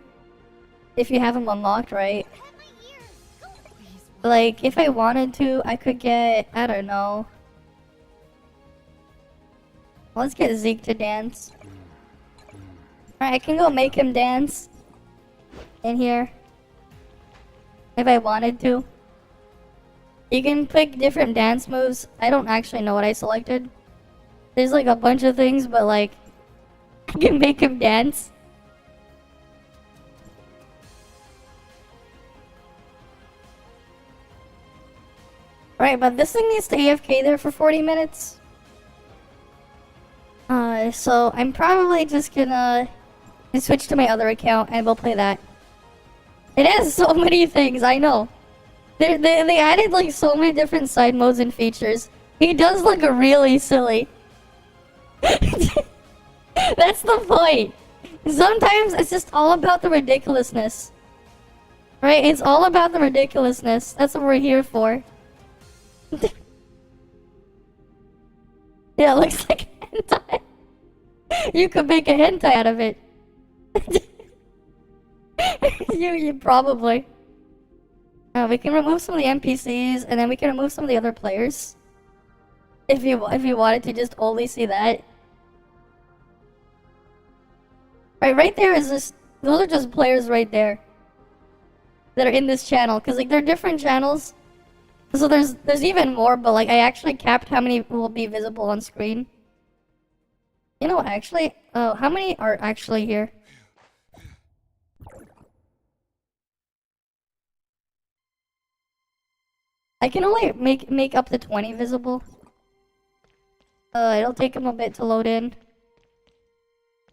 If you have them unlocked, right? Like, if I wanted to, I could get, I don't know. Let's get Zeke to dance. Alright, I can go make him dance. In here. If I wanted to. You can pick different dance moves. I don't actually know what I selected. There's like a bunch of things, but like... I can make him dance. Right, but this thing needs to AFK there for 40 minutes. So I'm probably just gonna switch to my other account and we'll play that. It has so many things, I know. They added like so many different side modes and features. He does look really silly. That's the point. Sometimes it's just all about the ridiculousness. Right? It's all about the ridiculousness. That's what we're here for. Yeah, it looks like hentai. You could make a hentai out of it. you probably. We can remove some of the NPCs, and then we can remove some of the other players. If you wanted to just only see that. Right there is this. Those are just players right there. That are in this channel, because like they're different channels. So there's even more, but like I actually capped how many will be visible on screen. You know what, actually? Oh, how many are actually here? I can only make up to 20 visible. It'll take them a bit to load in.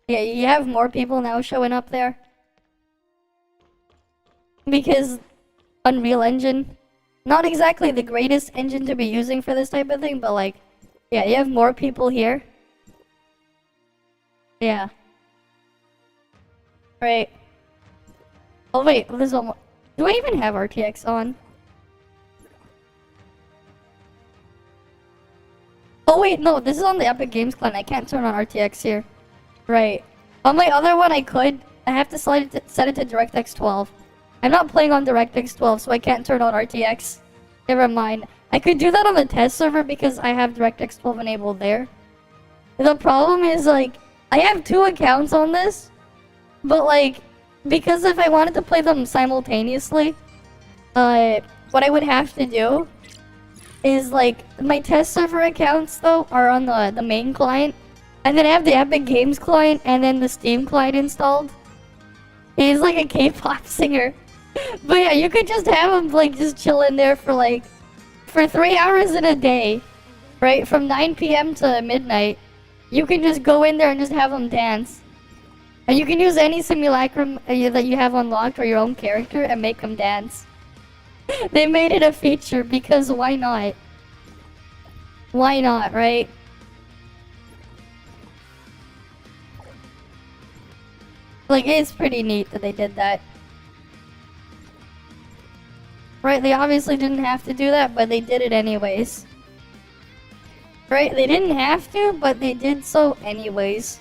Yeah, you have more people now showing up there. Because Unreal Engine, not exactly the greatest engine to be using for this type of thing, but like, yeah, you have more people here. Yeah. Right. Oh wait, there's one more. Do I even have RTX on? Oh wait, no, this is on the Epic Games client. I can't turn on RTX here. Right. On my other one, I could. I have to set it to DirectX 12. I'm not playing on DirectX 12, so I can't turn on RTX. Never mind. I could do that on the test server because I have DirectX 12 enabled there. The problem is, like, I have 2 accounts on this, but, like, because if I wanted to play them simultaneously, what I would have to do is, like, my test server accounts, though, are on the main client, and then I have the Epic Games client and then the Steam client installed. He's like a K-pop singer. But yeah, you could just have him, like, just chill in there for, like, for 3 hours in a day, right? From 9 p.m. to midnight. You can just go in there and just have him dance. And you can use any simulacrum that you have unlocked or your own character and make him dance. They made it a feature because why not? Why not, right? Like, it's pretty neat that they did that. Right, they obviously didn't have to do that, but they did it anyways. Right, they didn't have to, but they did so anyways.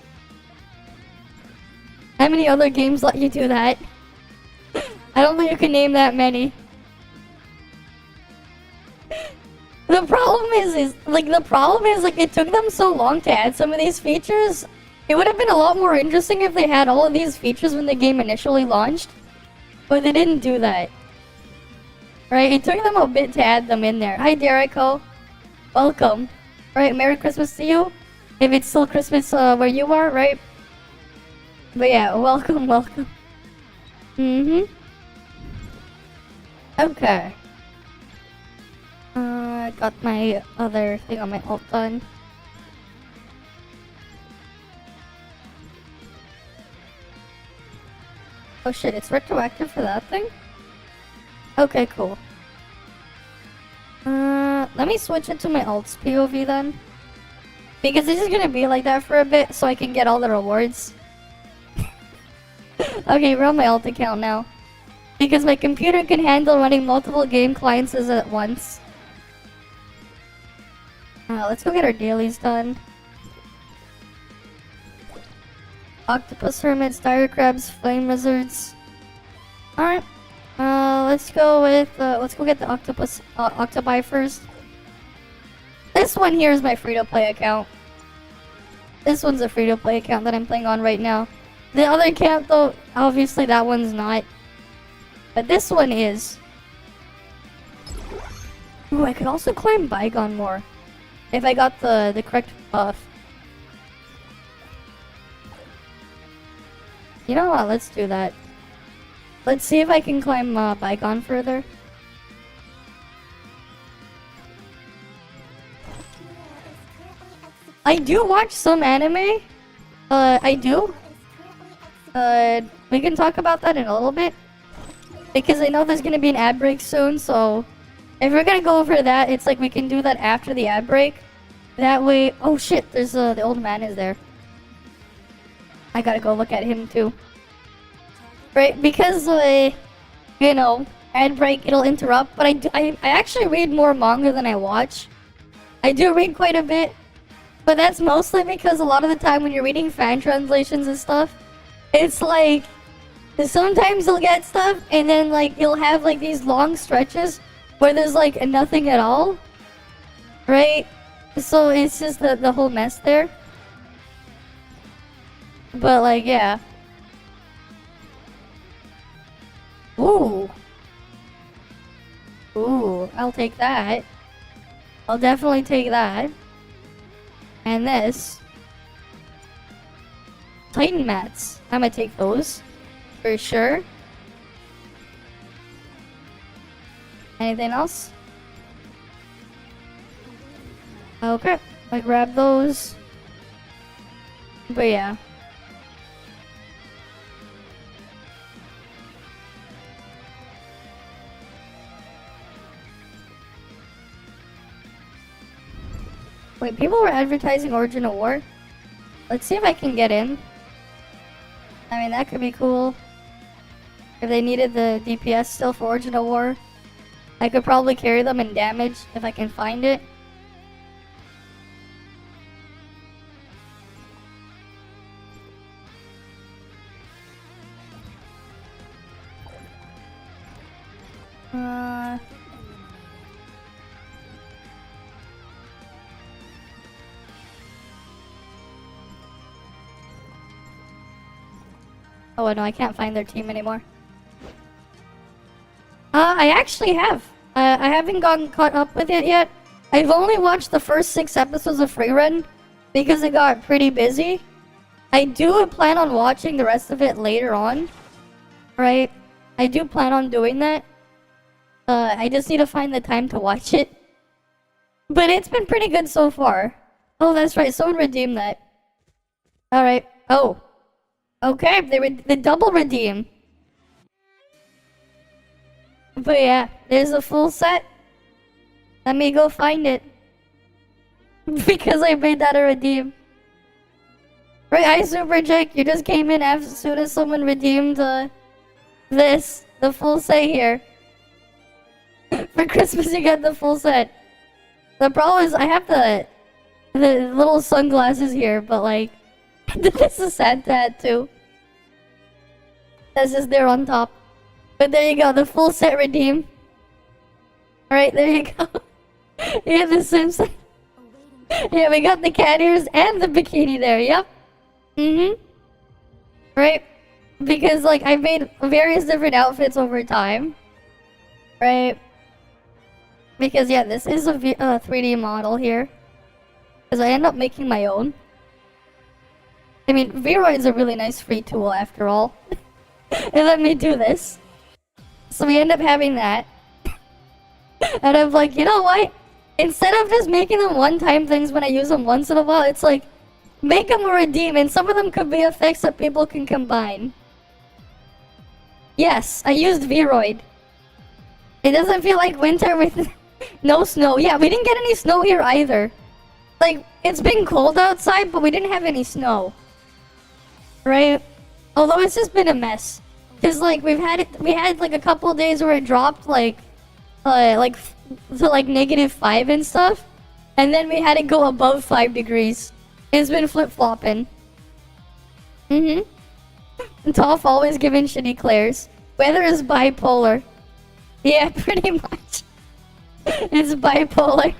How many other games let you do that? I don't think you can name that many. The problem is it took them so long to add some of these features. It would have been a lot more interesting if they had all of these features when the game initially launched. But they didn't do that. Right, it took them a bit to add them in there. Hi, Derico. Welcome. Right, Merry Christmas to you. If it's still Christmas where you are, right? But yeah, welcome, welcome. Okay. I got my other thing on my alt done. Oh shit, it's retroactive for that thing? Okay, cool. Let me switch into my alt's POV then. Because this is gonna be like that for a bit, so I can get all the rewards. Okay, we're on my alt account now. Because my computer can handle running multiple game clients at once. Let's go get our dailies done. Octopus Hermits, Dire Crabs, Flame Wizards. Alright. Let's go get the Octopi first. This one here is my free-to-play account. This one's a free-to-play account that I'm playing on right now. The other account, though, obviously that one's not. But this one is. Ooh, I could also climb Bygone more. If I got the correct buff. You know what, let's do that. Let's see if I can climb Bygone further. I do watch some anime. I do. We can talk about that in a little bit. Because I know there's gonna be an ad break soon, so... If we're gonna go over that, it's like we can do that after the ad break. That way... Oh shit, there's the old man is there. I gotta go look at him too. Right, because, you know, ad break, it'll interrupt, but I actually read more manga than I watch. I do read quite a bit, but that's mostly because a lot of the time when you're reading fan translations and stuff, it's like, sometimes you'll get stuff, and then, like, you'll have, like, these long stretches where there's, like, nothing at all, right? So it's just the whole mess there. But, like, yeah. Ooh. Ooh, I'll take that. I'll definitely take that. And this. Titan mats. I'm gonna take those. For sure. Anything else? Okay. I grab those. But yeah. Wait, people were advertising Origin of War? Let's see if I can get in. I mean, that could be cool. If they needed the DPS still for Origin of War, I could probably carry them in damage if I can find it. Oh no, I can't find their team anymore. I actually have. I haven't gotten caught up with it yet. I've only watched the first 6 episodes of Freerun because it got pretty busy. I do plan on watching the rest of it later on. Right? I do plan on doing that. I just need to find the time to watch it. But it's been pretty good so far. Oh, that's right. Someone redeemed that. Alright. Oh. Okay, they double redeem. But yeah, there's a full set. Let me go find it. Because I made that a redeem. Right, hi Super Jake, you just came in as soon as someone redeemed the full set here. For Christmas you get the full set. The problem is I have the little sunglasses here, but like, this is Santa hat too. That's just there on top. But there you go, the full set redeem. Alright, there you go. Yeah, the Simpsons. Yeah, we got the cat ears and the bikini there, yep. Right? Because, like, I made various different outfits over time. Right? Because, yeah, this is a 3D model here. Because I end up making my own. I mean, Vroid is a really nice free tool after all. It let me do this. So we end up having that. And I'm like, you know what? Instead of just making them one-time things when I use them once in a while, it's like, make them a redeem, and some of them could be effects that people can combine. Yes, I used Vroid. It doesn't feel like winter with no snow. Yeah, we didn't get any snow here either. Like, it's been cold outside, but we didn't have any snow. Right? Although it's just been a mess. Cause like we had like a couple days where it dropped like to like -5 and stuff, and then we had it go above 5 degrees. It's been flip-flopping. ToF always giving shitty clairs. Weather is bipolar. Yeah, pretty much. It's bipolar.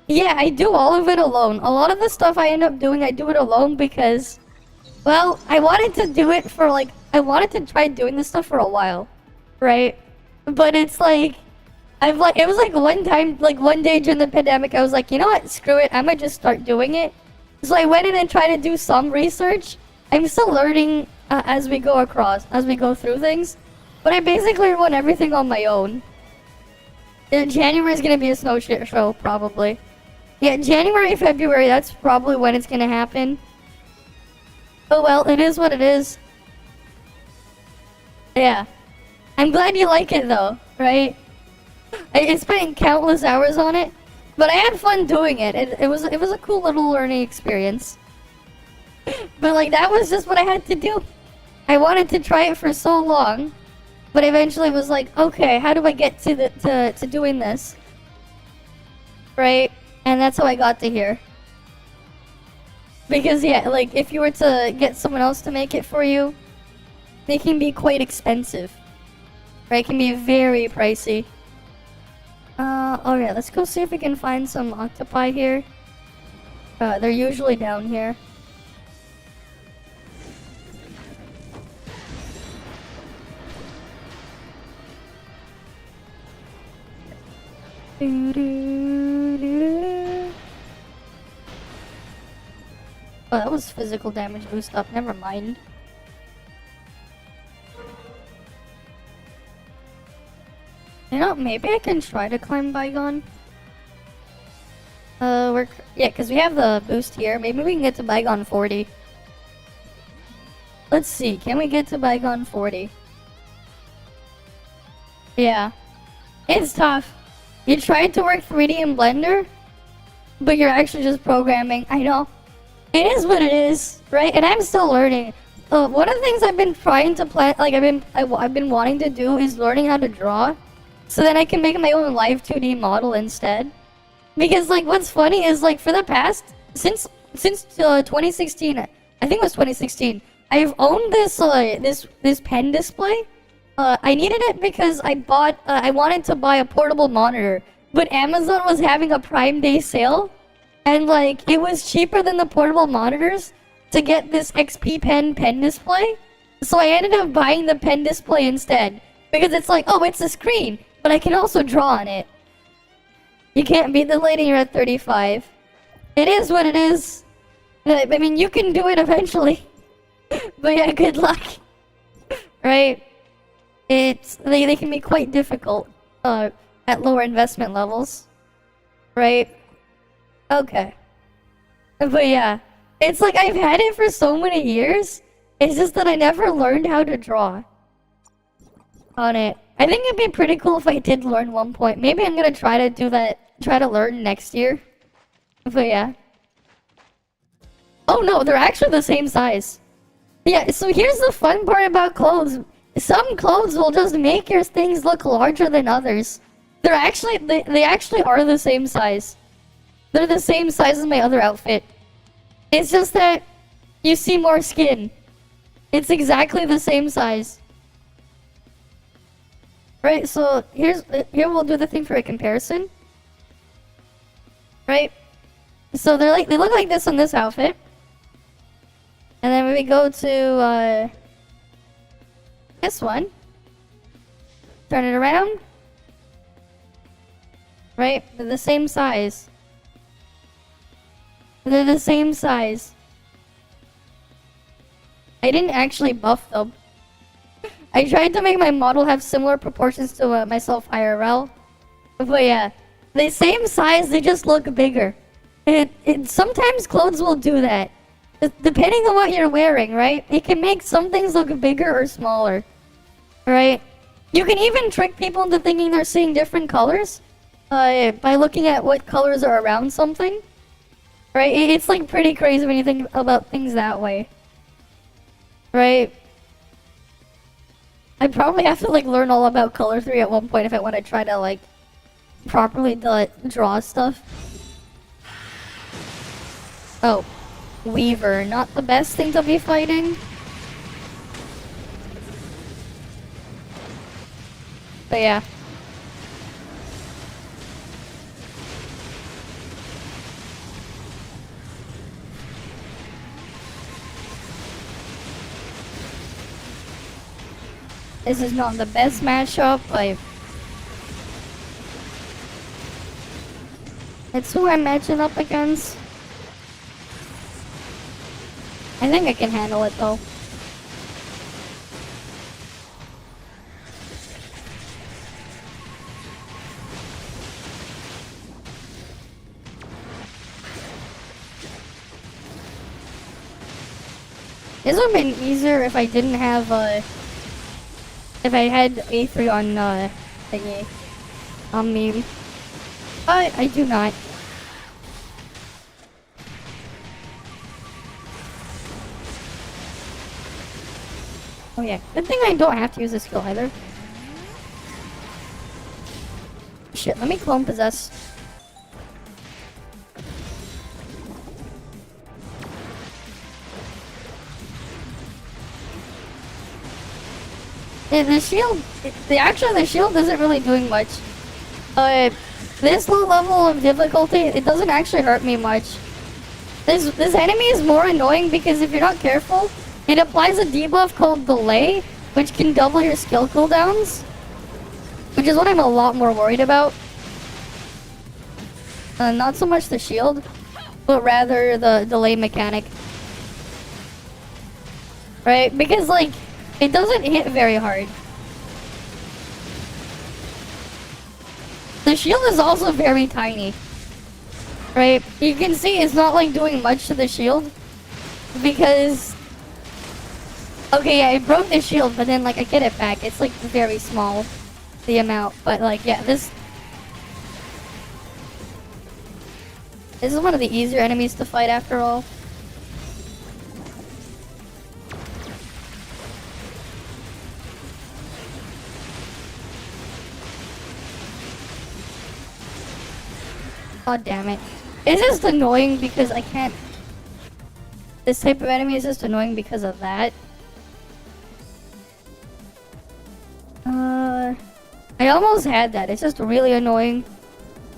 Yeah, I do all of it alone. A lot of the stuff I end up doing, I do it alone because, well, I wanted to do it for like, I wanted to try doing this stuff for a while, right? But it's like, it was like one time, like one day during the pandemic, I was like, you know what, screw it, I might just start doing it. So I went in and tried to do some research. I'm still learning as we go through things. But I basically run everything on my own. January is gonna be a snow shit show, probably. Yeah, January, February, that's probably when it's gonna happen. Oh well, it is what it is. Yeah. I'm glad you like it though, right? I spent countless hours on it, but I had fun doing it. It was a cool little learning experience. But like, that was just what I had to do. I wanted to try it for so long, but eventually was like, okay, how do I get to doing this? Right? And that's how I got to here. Because yeah, like if you were to get someone else to make it for you, they can be quite expensive. Right? It can be very pricey. Alright, let's go see if we can find some octopi here. They're usually down here. Oh, that was physical damage boost up, never mind. You know, maybe I can try to climb Bygone. Yeah, because we have the boost here. Maybe we can get to Bygone 40. Let's see, can we get to Bygone 40? Yeah. It's tough. You tried to work 3D in Blender, but you're actually just programming. I know. It is what it is, right? And I'm still learning. One of the things I've been trying to plan, like I've been wanting to do is learning how to draw, so then I can make my own live 2D model instead. Because like what's funny is like for the past since 2016, I think it was 2016, I've owned this this pen display, I needed it because I wanted to buy a portable monitor, but Amazon was having a Prime Day sale, and like it was cheaper than the portable monitors to get this XP pen display. So I ended up buying the pen display instead because it's like, oh, it's a screen, but I can also draw on it. You can't beat the lady, you're at 35. It is what it is. I mean, you can do it eventually. But yeah, good luck. Right? They can be quite difficult at lower investment levels. Right? Okay. But yeah, it's like I've had it for so many years. It's just that I never learned how to draw on it. I think it'd be pretty cool if I did learn one point. Maybe I'm gonna try to do that, try to learn next year. But yeah. Oh no, they're actually the same size. Yeah, so here's the fun part about clothes. Some clothes will just make your things look larger than others. They actually are the same size. They're the same size as my other outfit. It's just that you see more skin. It's exactly the same size. Right, so here we'll do the thing for a comparison. Right? So they look like this on this outfit. And then when we go to this one, turn it around. Right? They're the same size. They're the same size. I didn't actually buff them. I tried to make my model have similar proportions to myself IRL. But yeah, the same size, they just look bigger. And sometimes clothes will do that. Depending on what you're wearing, right? It can make some things look bigger or smaller. Right? You can even trick people into thinking they're seeing different colors by looking at what colors are around something. Right? It's like pretty crazy when you think about things that way. Right? I probably have to like learn all about color theory at one point if I want to try to like properly draw stuff. Oh, Weaver, not the best thing to be fighting. But yeah. This is not the best matchup, but it's who I'm matching up against. I think I can handle it though. This would have been easier if I didn't have if I had A3 on thingy on me. But I do not. Oh yeah, good thing I don't have to use this skill either. Shit, let me clone possess. The shield, the shield isn't really doing much. This low level of difficulty, it doesn't actually hurt me much. This enemy is more annoying because if you're not careful, it applies a debuff called Delay, which can double your skill cooldowns. Which is what I'm a lot more worried about. Not so much the shield, but rather the delay mechanic. Right? Because, like, it doesn't hit very hard. The shield is also very tiny. Right? You can see it's not, like, doing much to the shield. Because... okay, yeah, it broke the shield, but then, like, I get it back. It's, like, very small, the amount. But, like, yeah, this is one of the easier enemies to fight after all. God damn it. It's just annoying because I can't... this type of enemy is just annoying because of that. I almost had that. It's just really annoying.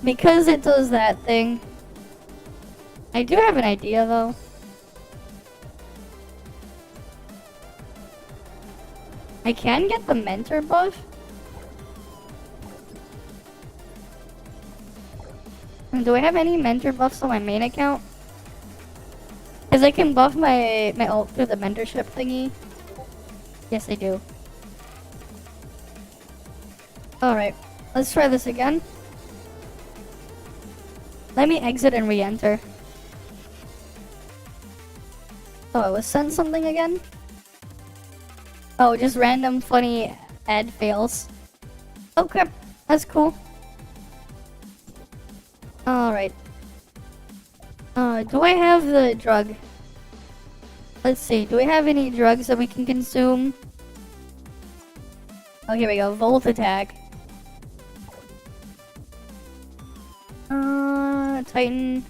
Because it does that thing. I do have an idea though. I can get the mentor buff. Do I have any mentor buffs on my main account? Because I can buff my ult through the mentorship thingy. Yes, I do. Alright, let's try this again. Let me exit and re-enter. Oh, I was sent something again? Oh, just random funny ad fails. Okay, that's cool. Alright. Do I have the drug? Let's see, do we have any drugs that we can consume? Oh, here we go, Volt Attack. Titan.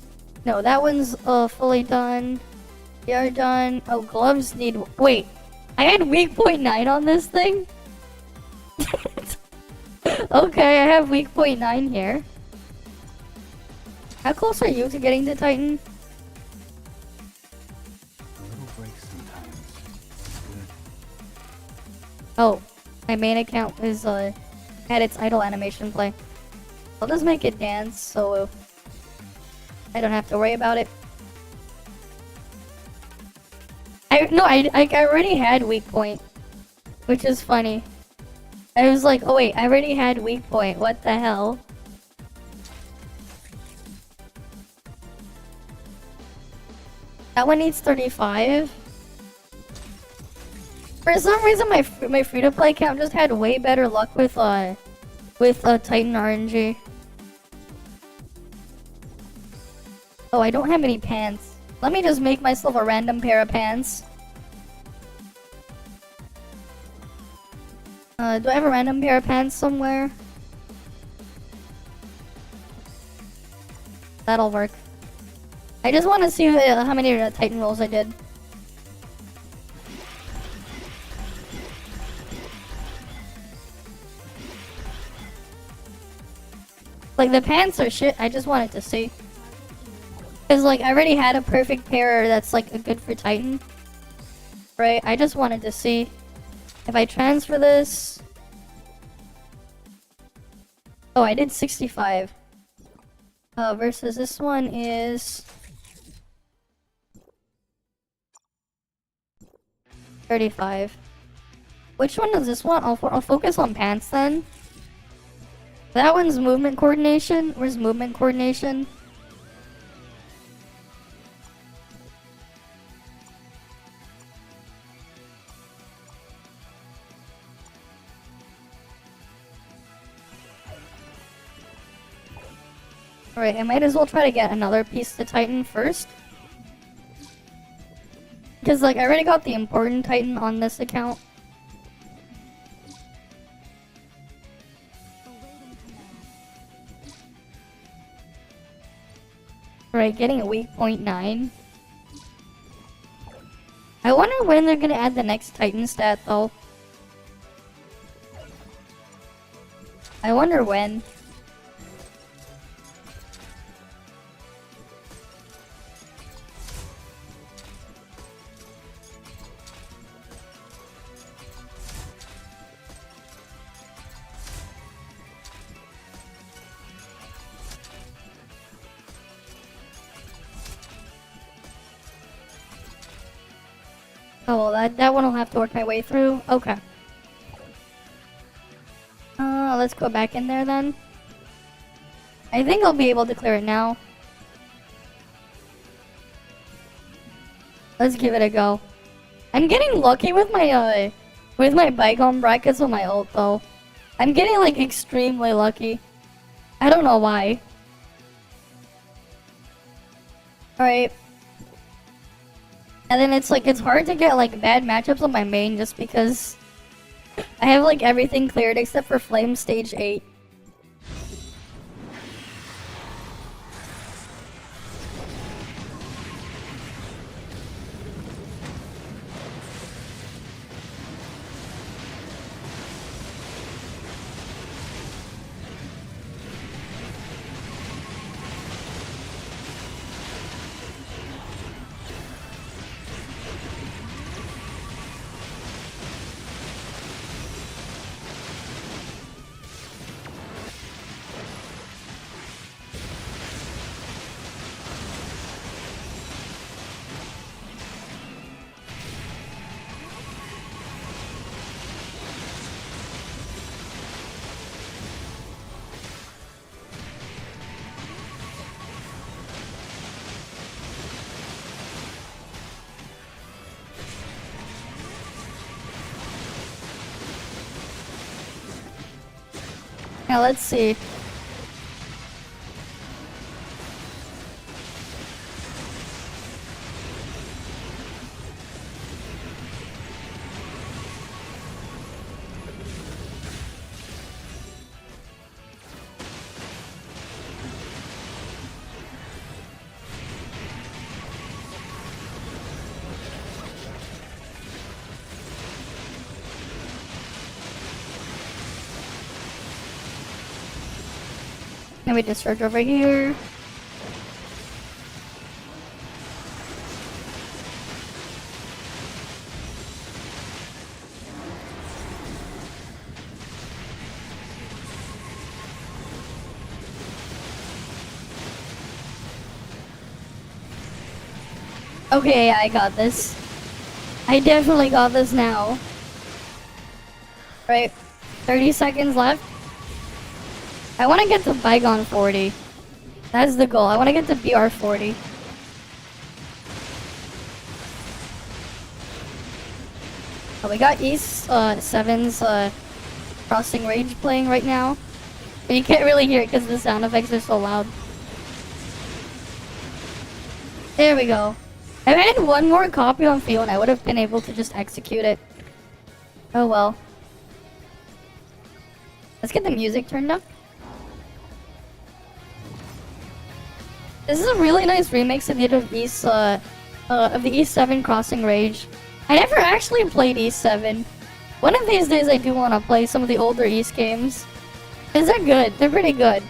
No, that one's fully done. We are done. Oh, gloves need. Wait, I had weak point 9 on this thing? Okay, I have weak point 9 here. How close are you to getting to Titan? A little break sometimes. Good. Oh, my main account is had its idle animation play. I'll just make it dance so I don't have to worry about it. I already had weak point, which is funny. I was like, oh wait, I already had weak point. What the hell? That one needs 35. For some reason, my free-to-play account just had way better luck with Titan RNG. Oh, I don't have any pants. Let me just make myself a random pair of pants. Do I have a random pair of pants somewhere? That'll work. I just want to see how many Titan rolls I did. Like, the pants are shit, I just wanted to see. Because, like, I already had a perfect pair that's, like, a good for Titan. Right? I just wanted to see. If I transfer this... Oh, I did 65. Versus this one is... 35. Which one does this one? I'll focus on pants then. That one's movement coordination. Where's movement coordination? Alright, I might as well try to get another piece to Titan first. Because, like, I already got the important Titan on this account. Right, getting a weak point 9. I wonder when they're gonna add the next Titan stat, though. I wonder when. Oh, well, that one will have to work my way through. Okay. Let's go back in there then. I think I'll be able to clear it now. Let's give it a go. I'm getting lucky with my bygone brackets on my ult though. I'm getting like extremely lucky. I don't know why. Alright. And then it's like, it's hard to get like bad matchups on my main just because I have like everything cleared except for Flame Stage 8. Now let's see. Let me just search over here. Okay, I got this. I definitely got this now. Right, 30 seconds left. I want to get to Bygone 40. That's the goal. I want to get to BR 40. Oh, we got East 7's Crossing Rage playing right now. But you can't really hear it because the sound effects are so loud. There we go. If I had one more copy on Fiona, I would have been able to just execute it. Oh well. Let's get the music turned up. This is a really nice remix of the East 7 Crossing Rage. I never actually played East 7. One of these days I do want to play some of the older East games. Because they're good. They're pretty good.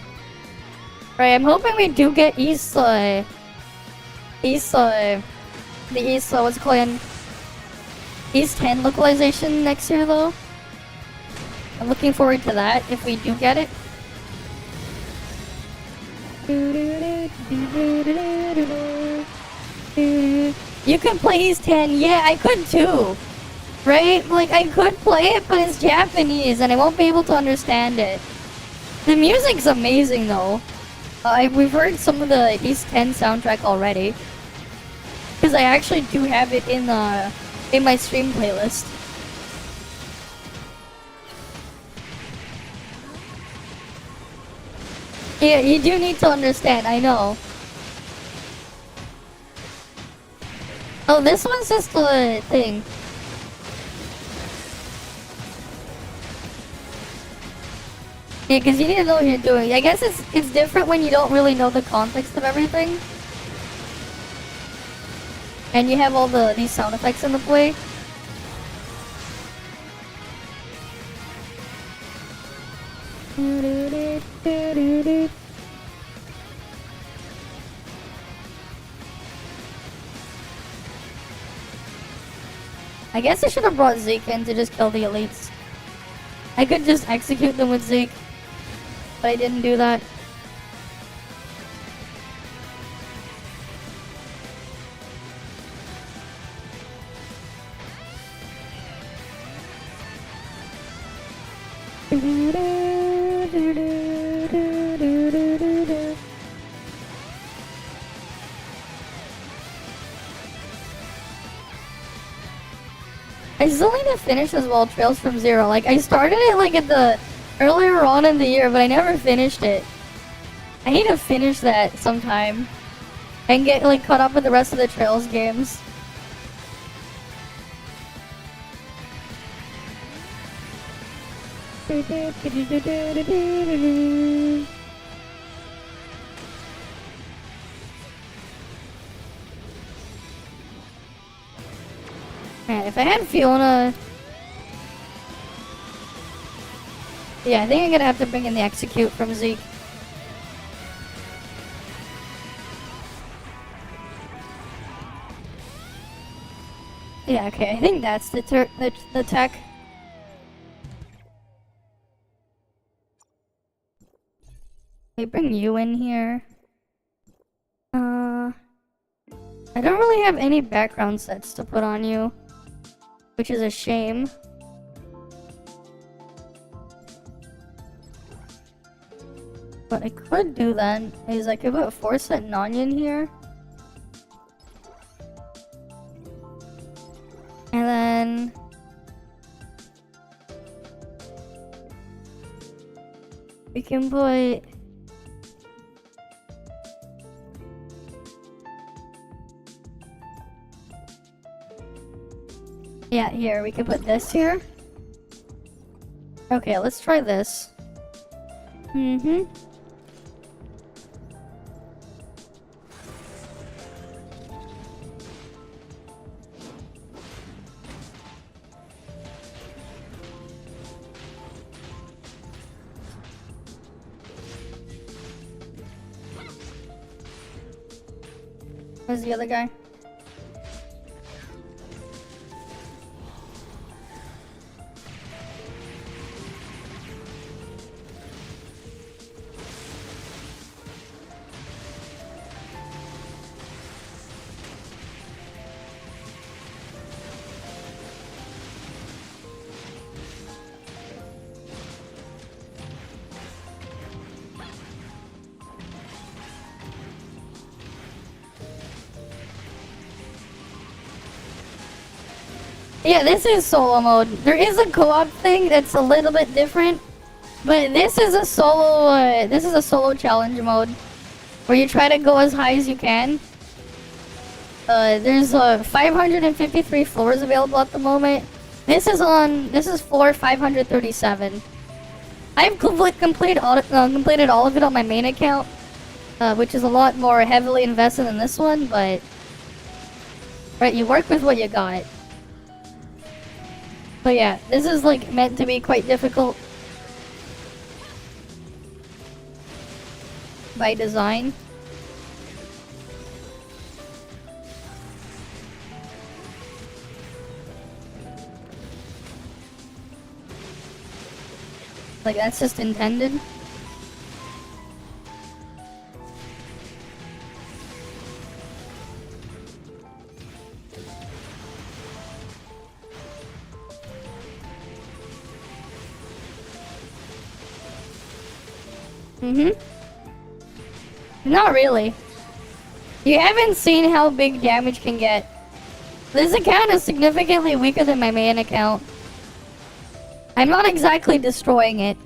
Right, I'm hoping we do get what's it called? East 10 localization next year though. I'm looking forward to that if we do get it. You can play East 10. Yeah, I could too. Right? Like, I could play it, but it's Japanese and I won't be able to understand it. The music's amazing though. We've heard some of the East 10 soundtrack already. Because I actually do have it in my stream playlist. Yeah, you do need to understand, I know. Oh, this one's just a thing. Yeah, because you need to know what you're doing. I guess it's different when you don't really know the context of everything. And you have all these sound effects in the play. I guess I should have brought Zeke in to just kill the elites. I could just execute them with Zeke, but I didn't do that. I still need to finish as well, Trails from Zero. Like, I started it like earlier on in the year, but I never finished it. I need to finish that sometime and get like caught up with the rest of the Trails games. Man, if I had Fiona... Yeah, I think I'm gonna have to bring in the execute from Zeke. Yeah, okay, I think that's the tech. They bring you in here. I don't really have any background sets to put on you, which is a shame. What I could do then is I could put Forza and Nanya here. And then... We can put... Yeah, here, we can put this here. Okay, let's try this. Mm-hmm. Where's the other guy? Yeah, this is solo mode. There is a co-op thing that's a little bit different, but this is a solo challenge mode where you try to go as high as you can. There's 553 floors available at the moment. This is floor 537. I've completed all of it on my main account, which is a lot more heavily invested than this one, but right, you work with what you got. But yeah, this is like meant to be quite difficult by design. Like that's just intended. Not really. You haven't seen how big damage can get. This account is significantly weaker than my main account. I'm not exactly destroying it.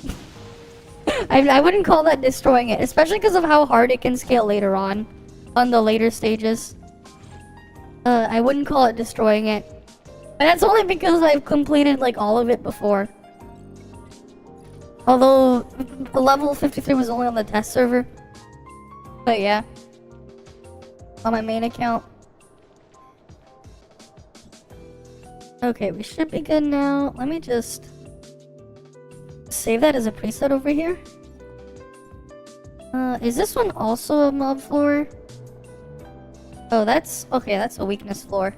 I wouldn't call that destroying it, especially because of how hard it can scale later on the later stages. I wouldn't call it destroying it. But that's only because I've completed like all of it before. Although the level 53 was only on the test server. But yeah. On my main account. Okay, we should be good now. Let me just save that as a preset over here. Is this one also a mob floor? Oh, that's a weakness floor.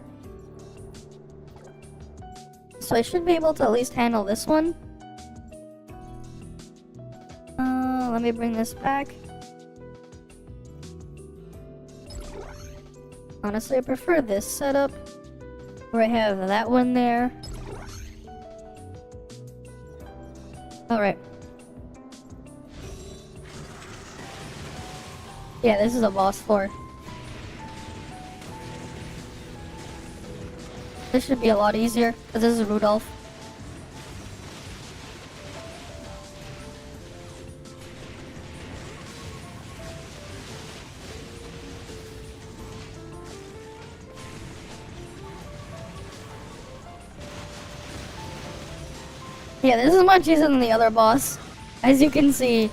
So I should be able to at least handle this one. Let me bring this back. Honestly, I prefer this setup, where I have that one there. Alright. Yeah, this is a boss floor. This should be a lot easier, because this is Rudolph. Yeah, this is much easier than the other boss, as you can see.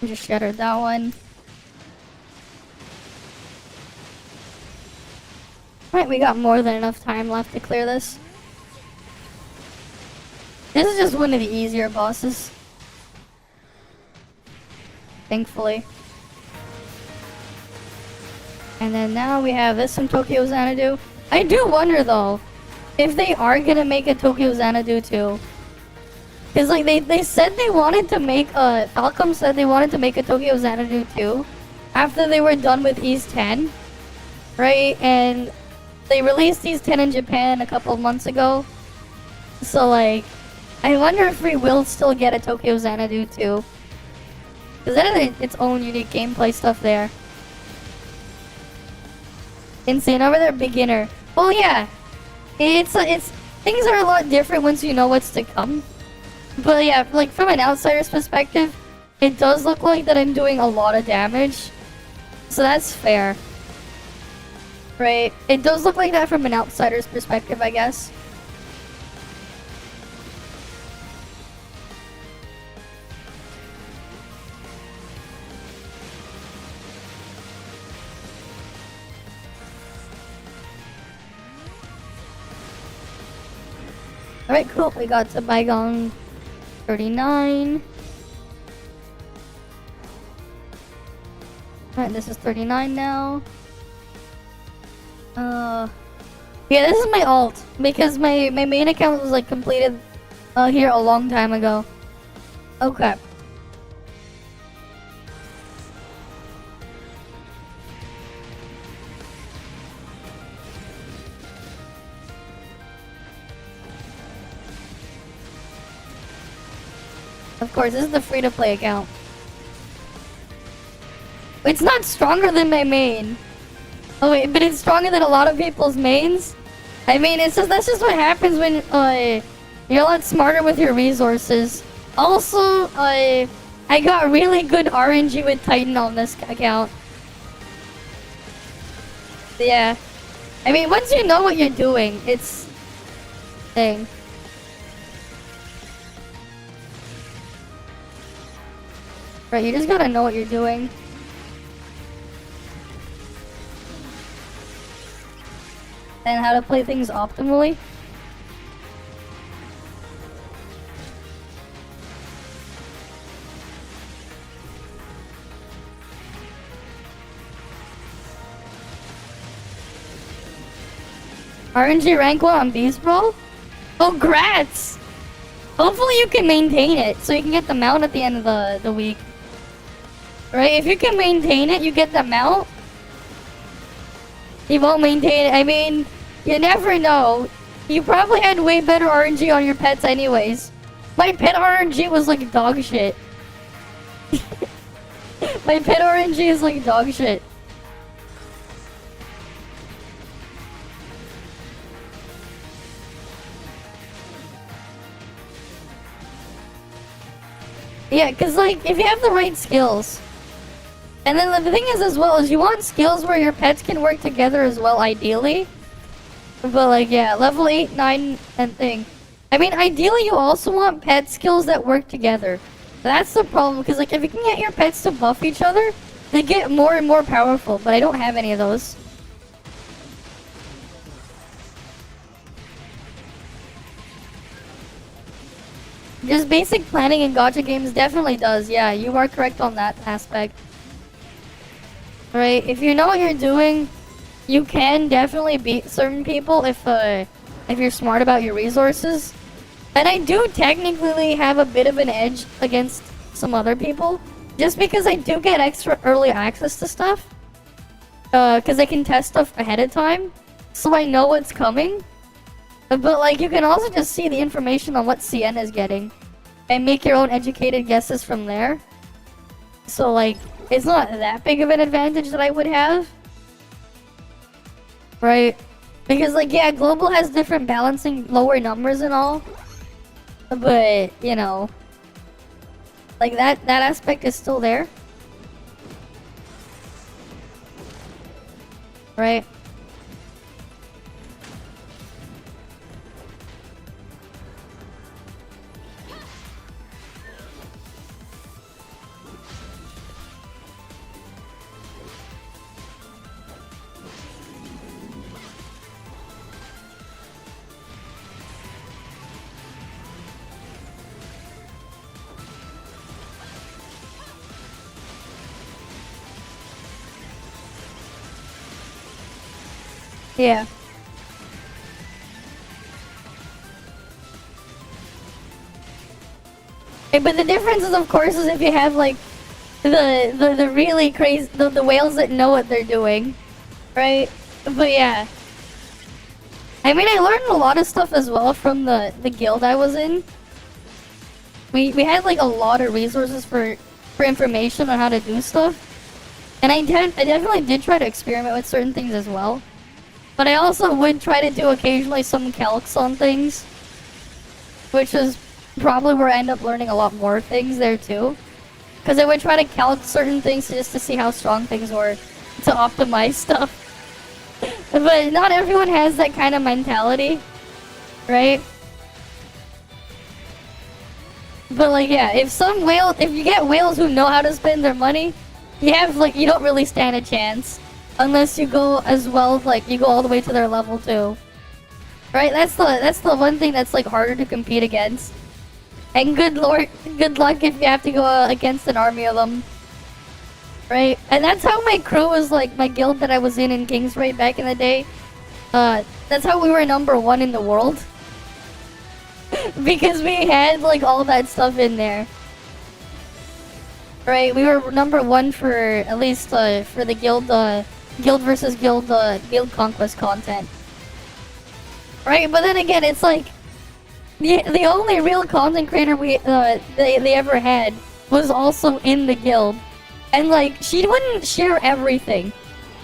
Just shattered that one. Right, we got more than enough time left to clear this. This is just one of the easier bosses. Thankfully. And then now we have this from Tokyo Xanadu. I do wonder though, if they are gonna make a Tokyo Xanadu too. Cause like they said they wanted to make Falcom said they wanted to make a Tokyo Xanadu too. After they were done with East 10. Right? And they released East 10 in Japan a couple of months ago. So like, I wonder if we will still get a Tokyo Xanadu too. Because that is its own unique gameplay stuff there. Insane over there, beginner. Well, yeah. It's things are a lot different once you know what's to come. But yeah, like from an outsider's perspective, it does look like that I'm doing a lot of damage. So that's fair. Right? It does look like that from an outsider's perspective, I guess. Alright, cool. We got to Bygone 39. Alright, this is 39 now. Yeah, this is my alt. Because my main account was like completed here a long time ago. Okay. Of course, this is the free-to-play account. It's not stronger than my main. Oh wait, but it's stronger than a lot of people's mains. I mean, it's just that's just what happens when you're a lot smarter with your resources. Also, I got really good RNG with Titan on this account. Yeah. I mean, once you know what you're doing, it's thing. Right, you just gotta know what you're doing. And how to play things optimally. RNG rank 1 on Beast Brawl? Oh, grats! Hopefully you can maintain it, so you can get the mount at the end of the week. Right, if you can maintain it, you get the mount. You won't maintain it. I mean, you never know. You probably had way better RNG on your pets anyways. My pet RNG was like dog shit. My pet RNG is like dog shit. Yeah, cause like, if you have the right skills. And then the thing is as well, is you want skills where your pets can work together as well, ideally. But like, yeah, level 8, 9, and thing. I mean, ideally you also want pet skills that work together. That's the problem, because like, if you can get your pets to buff each other, they get more and more powerful, but I don't have any of those. Just basic planning in gacha games definitely does, yeah, you are correct on that aspect. Right, if you know what you're doing, you can definitely beat certain people if you're smart about your resources. And I do technically have a bit of an edge against some other people, just because I do get extra early access to stuff. Because I can test stuff ahead of time, so I know what's coming. But like, you can also just see the information on what CN is getting, and make your own educated guesses from there. So like, it's not that big of an advantage that I would have. Right? Because like, yeah, global has different balancing, lower numbers and all. But, you know, like that aspect is still there. Right? Yeah. Okay, but the difference is, of course, is if you have like the really crazy the whales that know what they're doing, right? But yeah, I mean, I learned a lot of stuff as well from the guild I was in. We had like a lot of resources for for information on how to do stuff. And I definitely did try to experiment with certain things as well. But I also would try to do occasionally some calcs on things. Which is probably where I end up learning a lot more things there too. Because I would try to calc certain things just to see how strong things were. To optimize stuff. But not everyone has that kind of mentality. Right? But like, yeah, if you get whales who know how to spend their money, you don't really stand a chance. Unless you go as well, like, you go all the way to their level too. Right? That's the one thing that's like harder to compete against. And good luck if you have to go against an army of them. Right? And that's how my crew was, like, my guild that I was in King's Raid back in the day. That's how we were #1 in the world. Because we had, like, all that stuff in there. Right? We were #1 for, at least, for the guild versus guild conquest content. Right? But then again, it's like, the only real content creator they ever had was also in the guild. And like, she wouldn't share everything.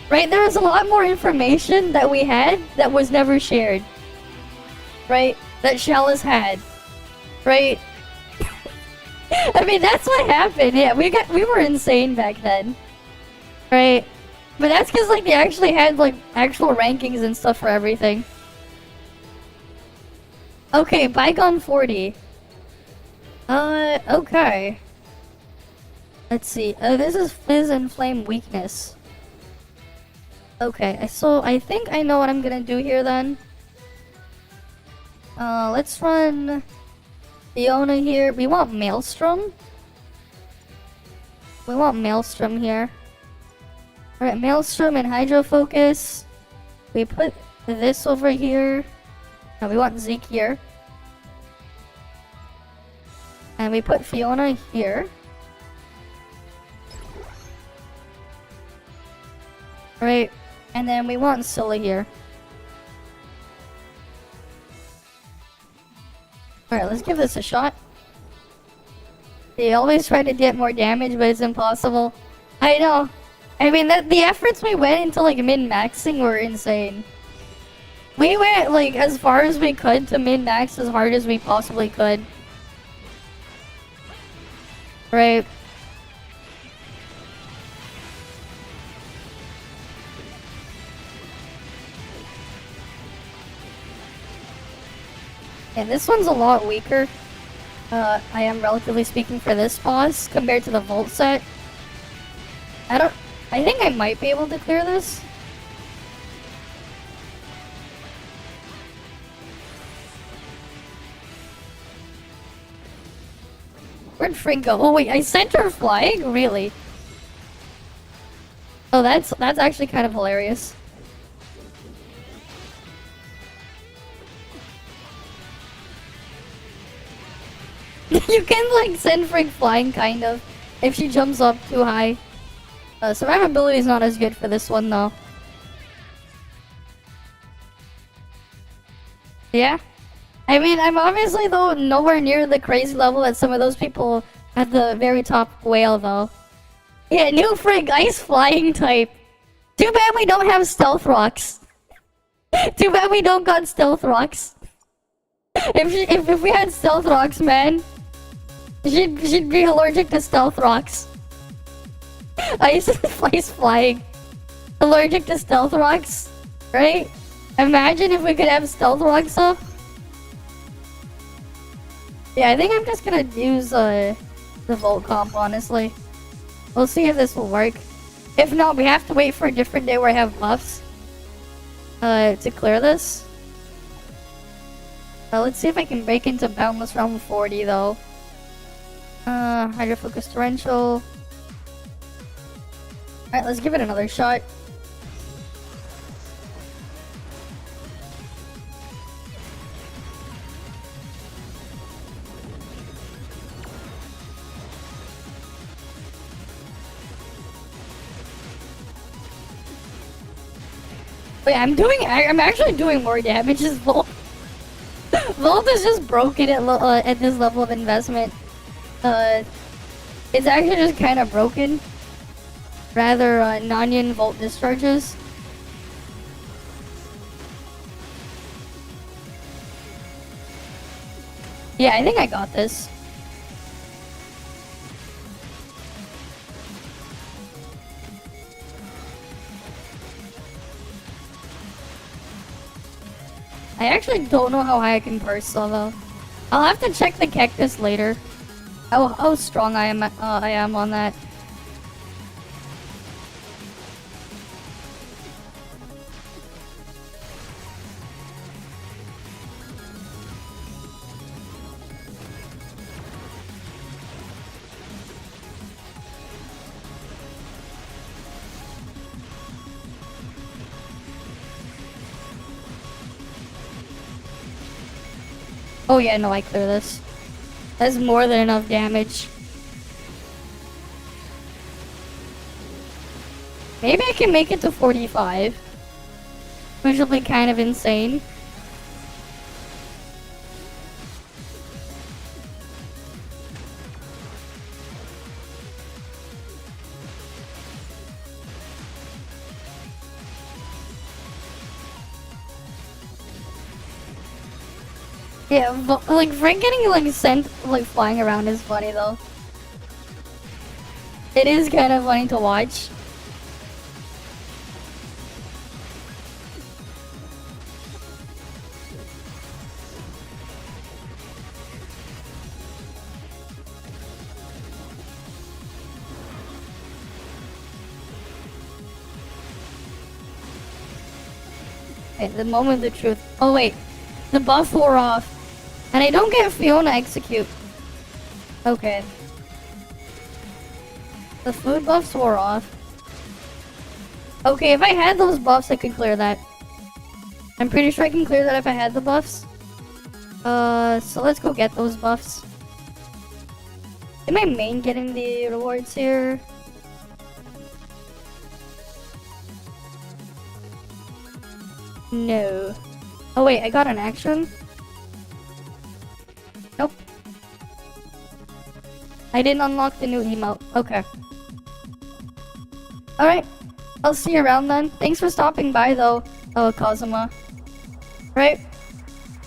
Right? There was a lot more information that we had that was never shared. Right? That Shellas had. Right? I mean, that's what happened. Yeah, we were insane back then. Right? But that's because like they actually had like actual rankings and stuff for everything. Okay, Bygone 40. Okay. Let's see. This is Fizz and Flame weakness. Okay, so I think I know what I'm gonna do here then. Let's run Fiona here. We want Maelstrom. We want Maelstrom here. Alright, Maelstrom and Hydro Focus. We put this over here. No, we want Zeke here. And we put Fiona here. Right, and then we want Scylla here. Alright, let's give this a shot. They always try to get more damage, but it's impossible. I know. I mean, the efforts we went into, like, min-maxing were insane. We went, like, as far as we could to min-max as hard as we possibly could. Right. Yeah, this one's a lot weaker. I am relatively speaking for this boss compared to the Volt set. I think I might be able to clear this. Where'd Frink go? Oh wait, I sent her flying? Really? Oh, that's actually kind of hilarious. You can like send Frink flying kind of if she jumps up too high. Survivability is not as good for this one though. Yeah. I mean, I'm obviously though nowhere near the crazy level that some of those people at the very top whale though. Yeah, new Frink, ice flying type. Too bad we don't have stealth rocks. Too bad we don't got stealth rocks. If we had stealth rocks, man, she'd be allergic to stealth rocks. Ice flying. Allergic to stealth rocks, right? Imagine if we could have stealth rocks up. Yeah, I think I'm just gonna use the Volt comp, honestly. We'll see if this will work. If not, we have to wait for a different day where I have buffs to clear this. Let's see if I can break into Boundless Realm 40 though. Hydro Focus Torrential. Alright, let's give it another shot. Wait, I'm actually doing more damage as Volt. Volt is just broken at this level of investment. It's actually just kind of broken. Rather non-volt discharges. Yeah, I think I got this. I actually don't know how high I can burst though. I'll have to check the cactus later. How strong I am on that. Oh yeah, no, I clear this. That's more than enough damage. Maybe I can make it to 45. Which will be kind of insane. Yeah, but, like, Frank getting, like, sent, like, flying around is funny, though. It is kind of funny to watch. Okay, the moment of the truth. Oh, wait. The buff wore off. And I don't get Fiona execute. Okay. The food buffs wore off. Okay, if I had those buffs, I could clear that. I'm pretty sure I can clear that if I had the buffs. So let's go get those buffs. Am I main getting the rewards here? No. Oh wait, I got an action? Nope. I didn't unlock the new emote. Okay. Alright. I'll see you around then. Thanks for stopping by though, Kazuma. Right?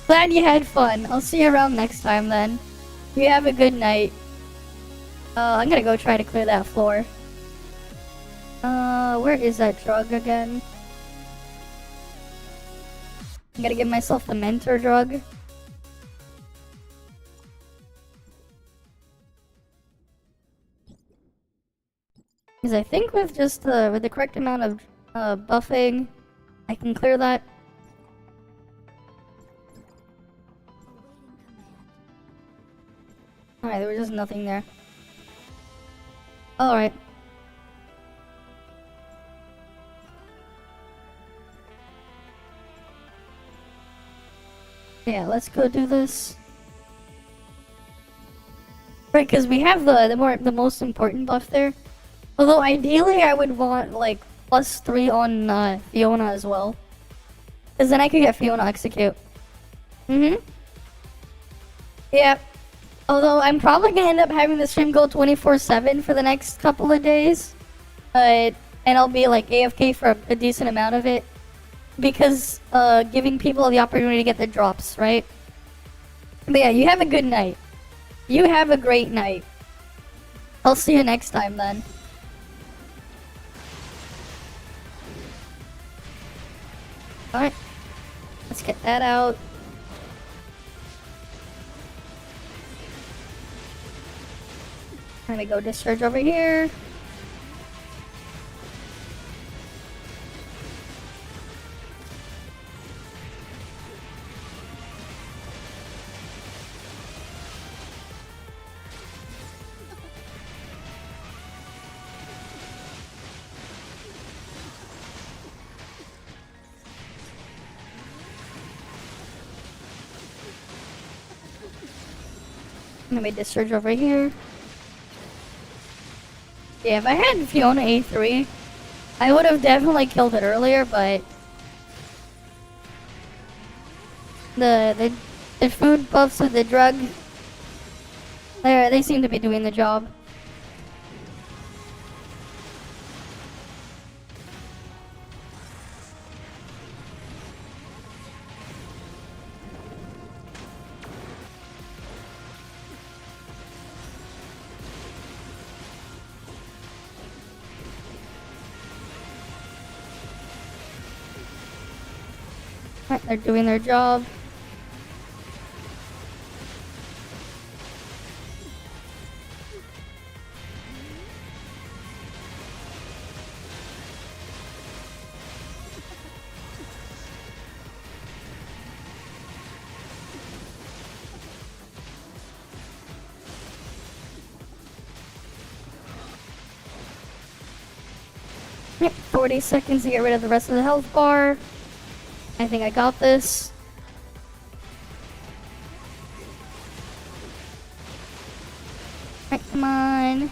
Glad you had fun. I'll see you around next time then. You have a good night. I'm gonna go try to clear that floor. Where is that drug again? I'm gonna give myself the mentor drug. Because I think with just with the correct amount of buffing, I can clear that. Alright, there was just nothing there. Alright. Yeah, let's go do this. Right, because we have the most important buff there. Although ideally I would want like +3 on Fiona as well. Because then I could get Fiona execute. Yeah. Although I'm probably gonna end up having the stream go 24/7 for the next couple of days. And I'll be like AFK for a decent amount of it. Because giving people the opportunity to get the drops, right? But yeah, you have a good night. You have a great night. I'll see you next time then. Alright. Let's get that out. Let me go discharge over here. Let me discharge over here. Yeah, if I had Fiona A3, I would have definitely killed it earlier, but the food buffs with the drug, they seem to be doing the job. Right, they're doing their job. Yep, 40 seconds to get rid of the rest of the health bar. I think I got this. Right, come on.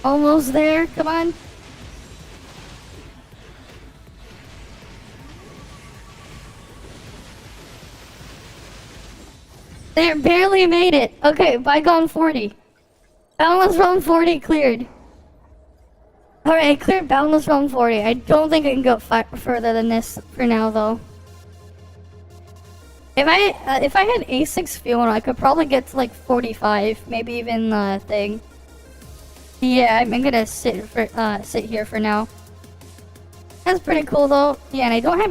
Almost there, come on. They barely made it. Okay, bygone 40. Boundless Realm 40 cleared. Alright, I cleared Boundless Realm 40. I don't think I can go further than this for now, though. If I had A6 Fiona, I could probably get to like 45, maybe even thing. Yeah, I'm gonna sit here for now. That's pretty cool though. Yeah, and I don't have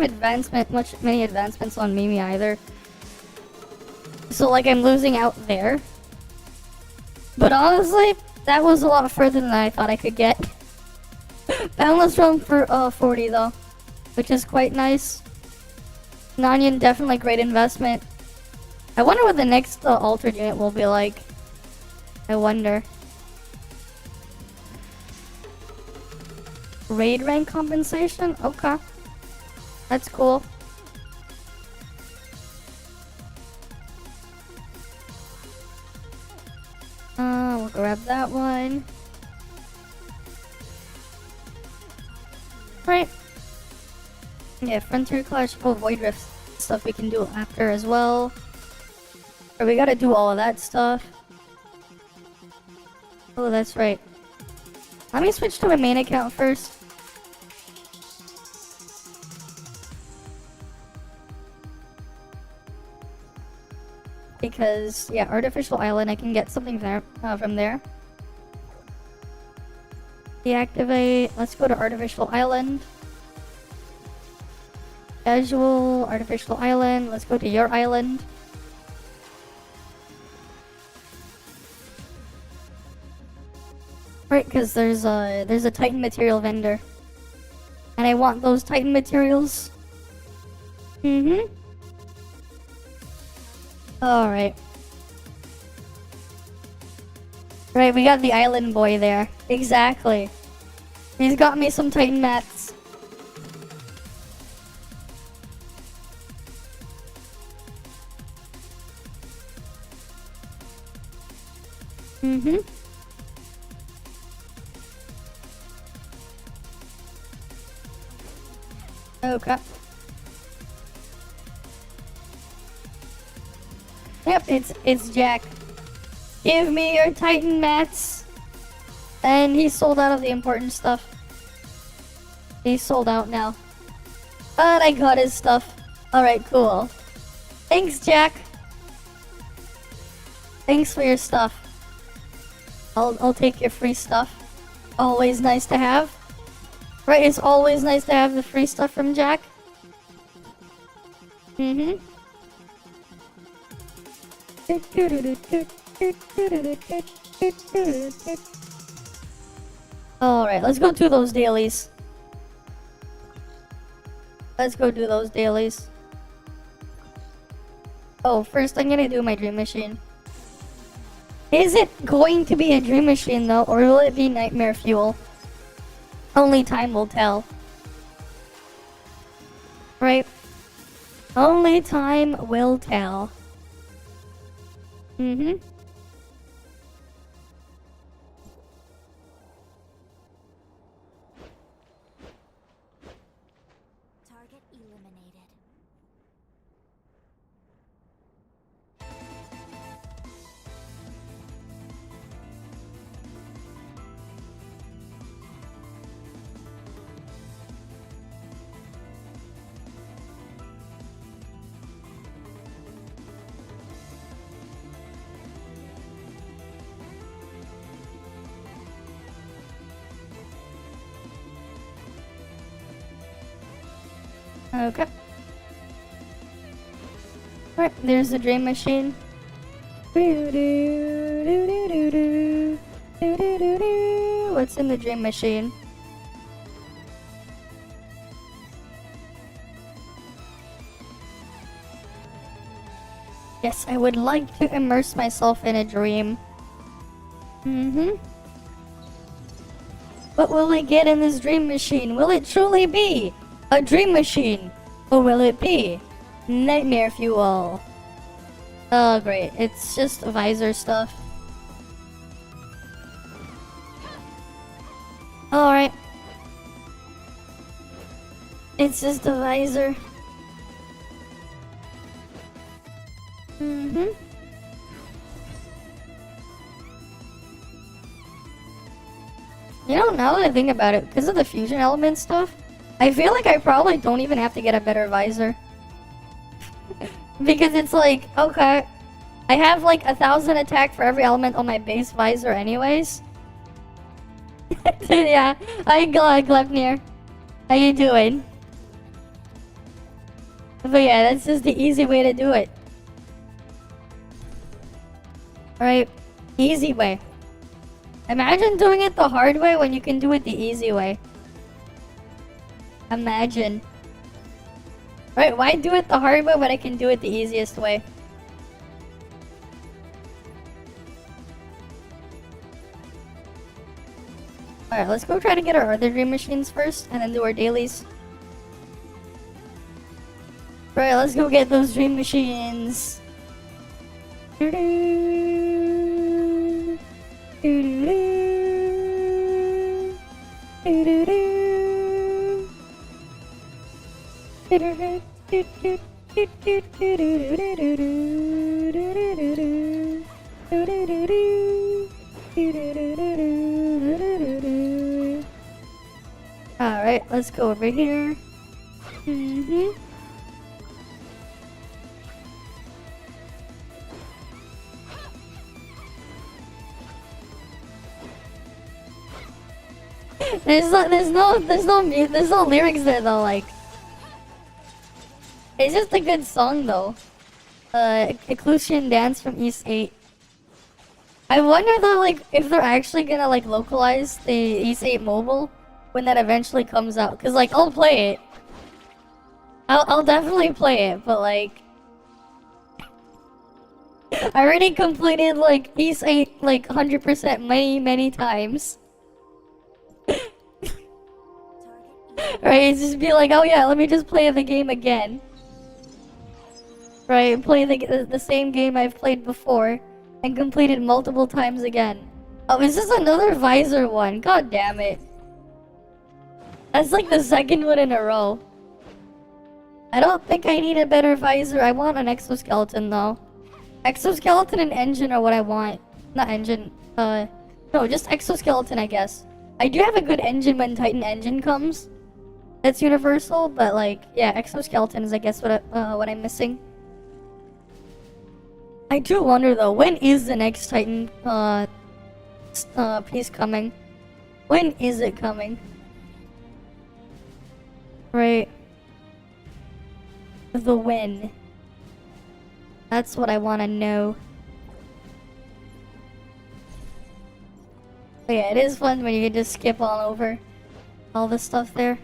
many advancements on Mimi either. So like I'm losing out there. But honestly, that was a lot further than I thought I could get. Boundless Realm for 40 though, which is quite nice. Nanian, definitely great investment. I wonder what the next altered unit will be like. I wonder. Raid rank compensation? Okay. That's cool. We'll grab that one. Right. Yeah, Frontier Clash, Void Rift stuff we can do after as well. Or we gotta do all of that stuff. Oh, that's right. Let me switch to my main account first. Because, yeah, Artificial Island, I can get something there from there. Deactivate. Let's go to Artificial Island. Casual, Artificial Island. Let's go to your island. Right, because there's a Titan material vendor. And I want those Titan materials. Mm-hmm. Alright. Right, we got the island boy there. Exactly. He's got me some Titan mats. Mm-hmm. Okay. Yep, it's Jack. Give me your Titan mats. And he sold out of the important stuff. He's sold out now. But I got his stuff. Alright, cool. Thanks, Jack. Thanks for your stuff. I'll take your free stuff. Always nice to have. Right, it's always nice to have the free stuff from Jack. Mm-hmm. Alright, let's go do those dailies. Let's go do those dailies. Oh, first I'm gonna do my dream machine. Is it going to be a dream machine though, or will it be nightmare fuel? Only time will tell. Right? Only time will tell. Mm-hmm. Target eliminated. Okay. Alright, there's the dream machine. What's in the dream machine? Yes, I would like to immerse myself in a dream. What will I get in this dream machine? Will it truly be a dream machine? Or will it be nightmare fuel? Oh great, it's just visor stuff. Alright. It's just a visor. You know, now that I think about it, because of the fusion element stuff, I feel like I probably don't even have to get a better visor. Because it's like, okay, I have like 1,000 attack for every element on my base visor anyways. Yeah, hi Glepnir. How you doing? But yeah, that's just the easy way to do it. Alright, easy way. Imagine doing it the hard way when you can do it the easy way. Imagine. Right, why do it the hard way when I can do it the easiest way? Alright, let's go try to get our other dream machines first, and then do our dailies. Right, let's go get those dream machines. Alright, let's go over here. There's no lyrics there though, like. It's just a good song though. Eclusian Dance from East 8. I wonder though, like, if they're actually gonna like localize the East 8 mobile when that eventually comes out. Cause like, I'll play it. I'll definitely play it, but like, I already completed like East 8 like 100% many times. Right, just be like, oh yeah, let me just play the game again. Right, play the same game I've played before and completed multiple times again. Oh, is this another visor one? God damn it. That's like the second one in a row. I don't think I need a better visor. I want an exoskeleton though. Exoskeleton and engine are what I want. Not engine, no, just exoskeleton I guess. I do have a good engine when Titan engine comes. That's universal, but like, yeah, exoskeleton is I guess what I'm missing. I do wonder though, when is the next Titan piece coming? When is it coming? Right. The when. That's what I want to know. But yeah, it is fun when you can just skip all over all the stuff there.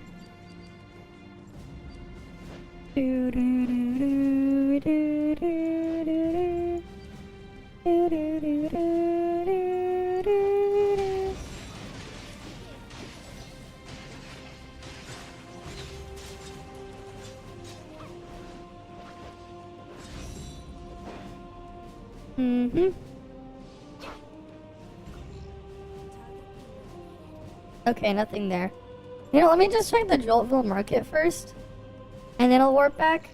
Okay, nothing there. You know, let me just check the Joltville market first. And then I'll warp back.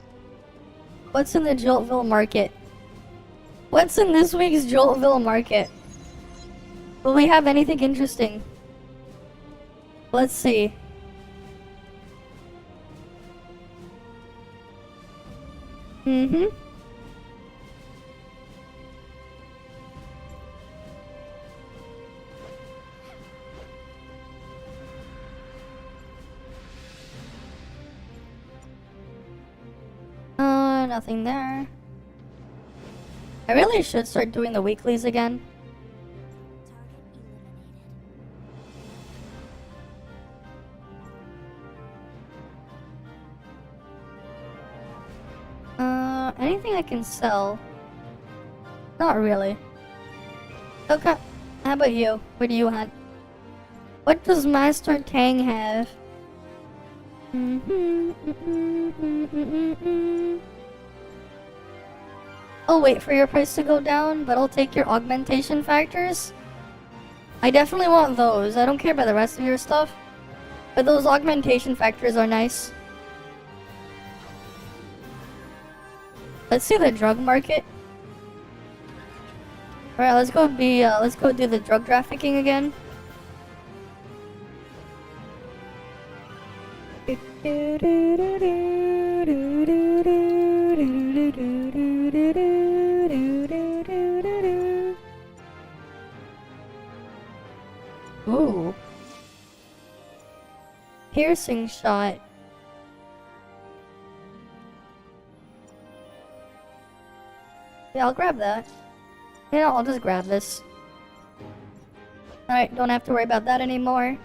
What's in the Joltville market? What's in this week's Joltville market? Will we have anything interesting? Let's see. nothing there. I really should start doing the weeklies again. Anything I can sell? Not really. Okay, how about you? What do you want? What does Master Tang have? I'll wait for your price to go down, but I'll take your augmentation factors. I definitely want those. I don't care about the rest of your stuff, but those augmentation factors are nice. Let's see the drug market. Alright, let's go do the drug trafficking again. Ooh. Piercing shot. Yeah, I'll grab that. Yeah, I'll just grab this. Alright, don't have to worry about that anymore.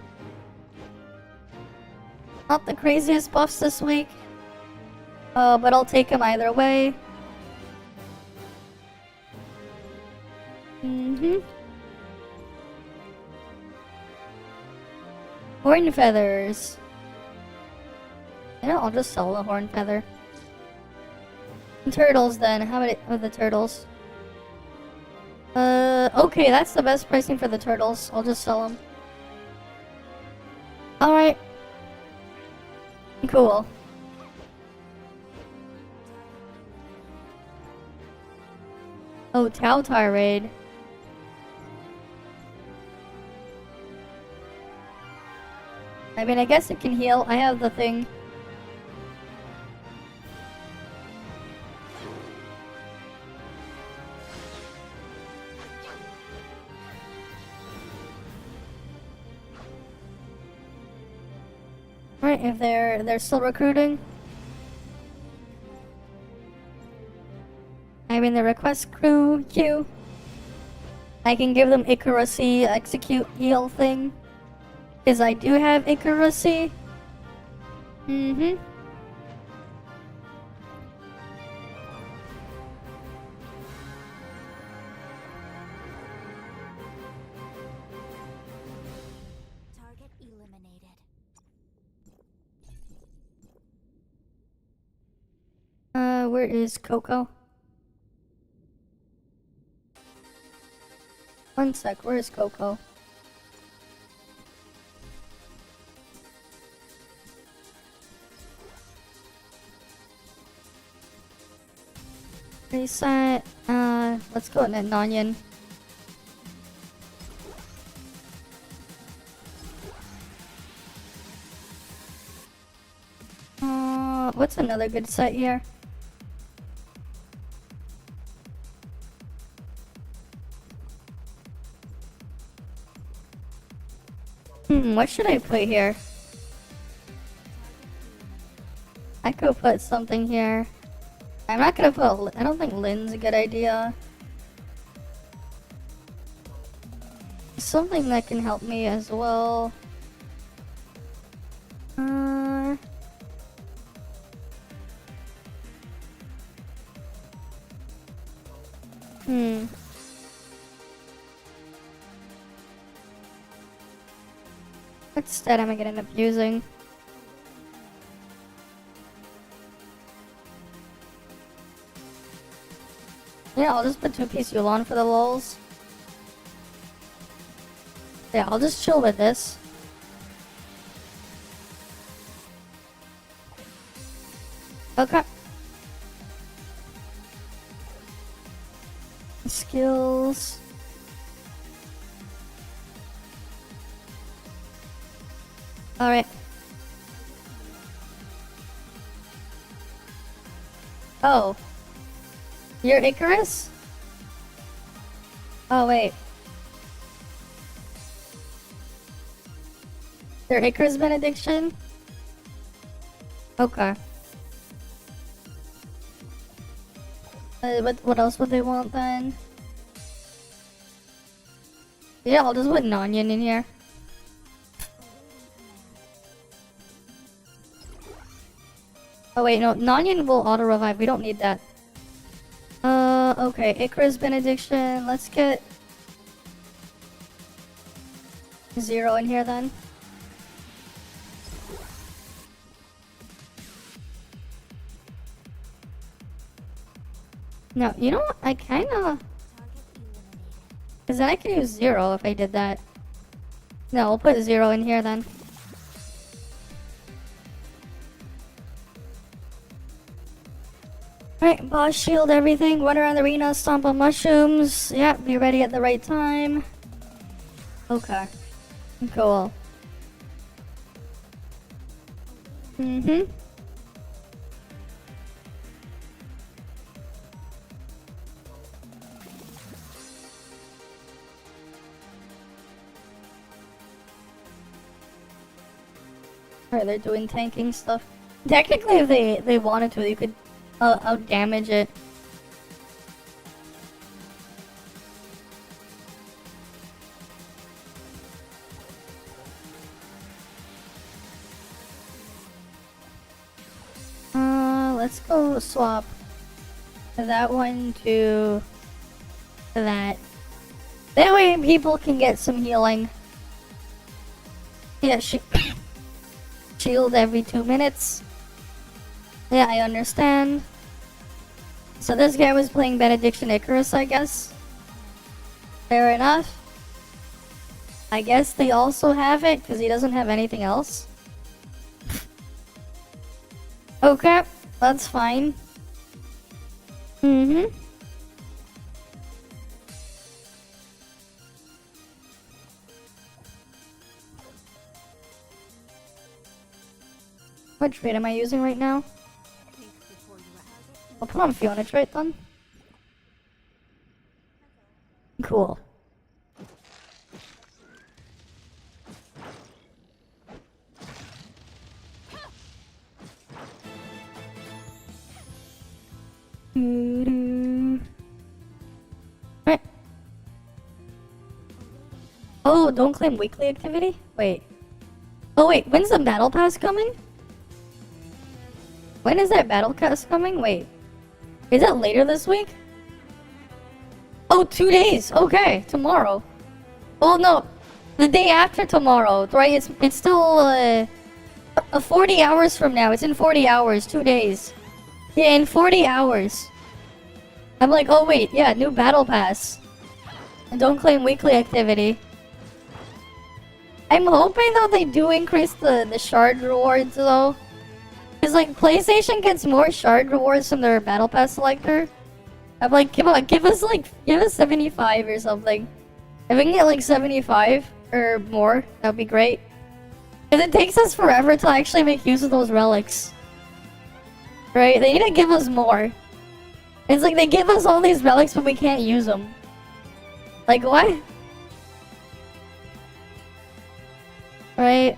Not the craziest buffs this week. But I'll take them either way. Horn feathers. Yeah, I'll just sell the horn feather. Turtles then. How many of the turtles? Okay, that's the best pricing for the turtles. I'll just sell them. Alright. Cool. Oh, Tautar raid. I mean, I guess it can heal. I have the thing. Right, if they're still recruiting. I'm in the request crew queue. I can give them Icarusy execute heal thing. Because I do have Icarusy. Target eliminated. Where is Coco? One sec, where is Coco? Reset, let's go in an onion. What's another good set here? What should I put here? I could put something here. I'm not gonna put I don't think Lynn's a good idea. Something that can help me as well. What stat am I gonna end up using? Yeah, I'll just put 2-piece Yulon for the lulz. Yeah, I'll just chill with this. Okay. Skills. Alright. Oh. You're Icarus? Oh, wait. Your Icarus benediction? Okay. What else would they want then? Yeah, I'll just put Nonyan in here. Oh wait, no, Nonyan will auto-revive. We don't need that. Okay, Icarus Benediction. Let's get 0 in here then. No, you know what? I kinda... Cause then I could use 0 if I did that. No, we'll put 0 in here then. Alright, boss shield everything, run around the arena, stomp on mushrooms. Yep, be ready at the right time. Okay. Cool. Mm-hmm. Alright, they're doing tanking stuff. Technically, if they wanted to, they could out damage it. Let's go swap that one to that. That way people can get some healing. Yeah, shield every 2 minutes. Yeah, I understand. So this guy was playing Benediction Icarus, I guess. Fair enough. I guess they also have it, because he doesn't have anything else. Okay, that's fine. Mm-hmm. What trait am I using right now? I'll put on Fiona trait then. Cool. Right. Oh, don't claim weekly activity? Wait. Oh wait, when's the battle pass coming? When is that battle pass coming? Wait. Is it later this week? Oh, 2 days. Okay, tomorrow. Well, no, the day after tomorrow, right? It's still 40 hours from now. It's in 40 hours, 2 days. Yeah, in 40 hours. I'm like, oh wait, yeah, new battle pass. And don't claim weekly activity. I'm hoping though they do increase the shard rewards though. Cause like PlayStation gets more shard rewards from their battle pass selector. I'm like, come on, give us 75 or something. If we can get like 75 or more, that'd be great. Cause it takes us forever to actually make use of those relics. Right? They need to give us more. It's like they give us all these relics but we can't use them. Like what? Right?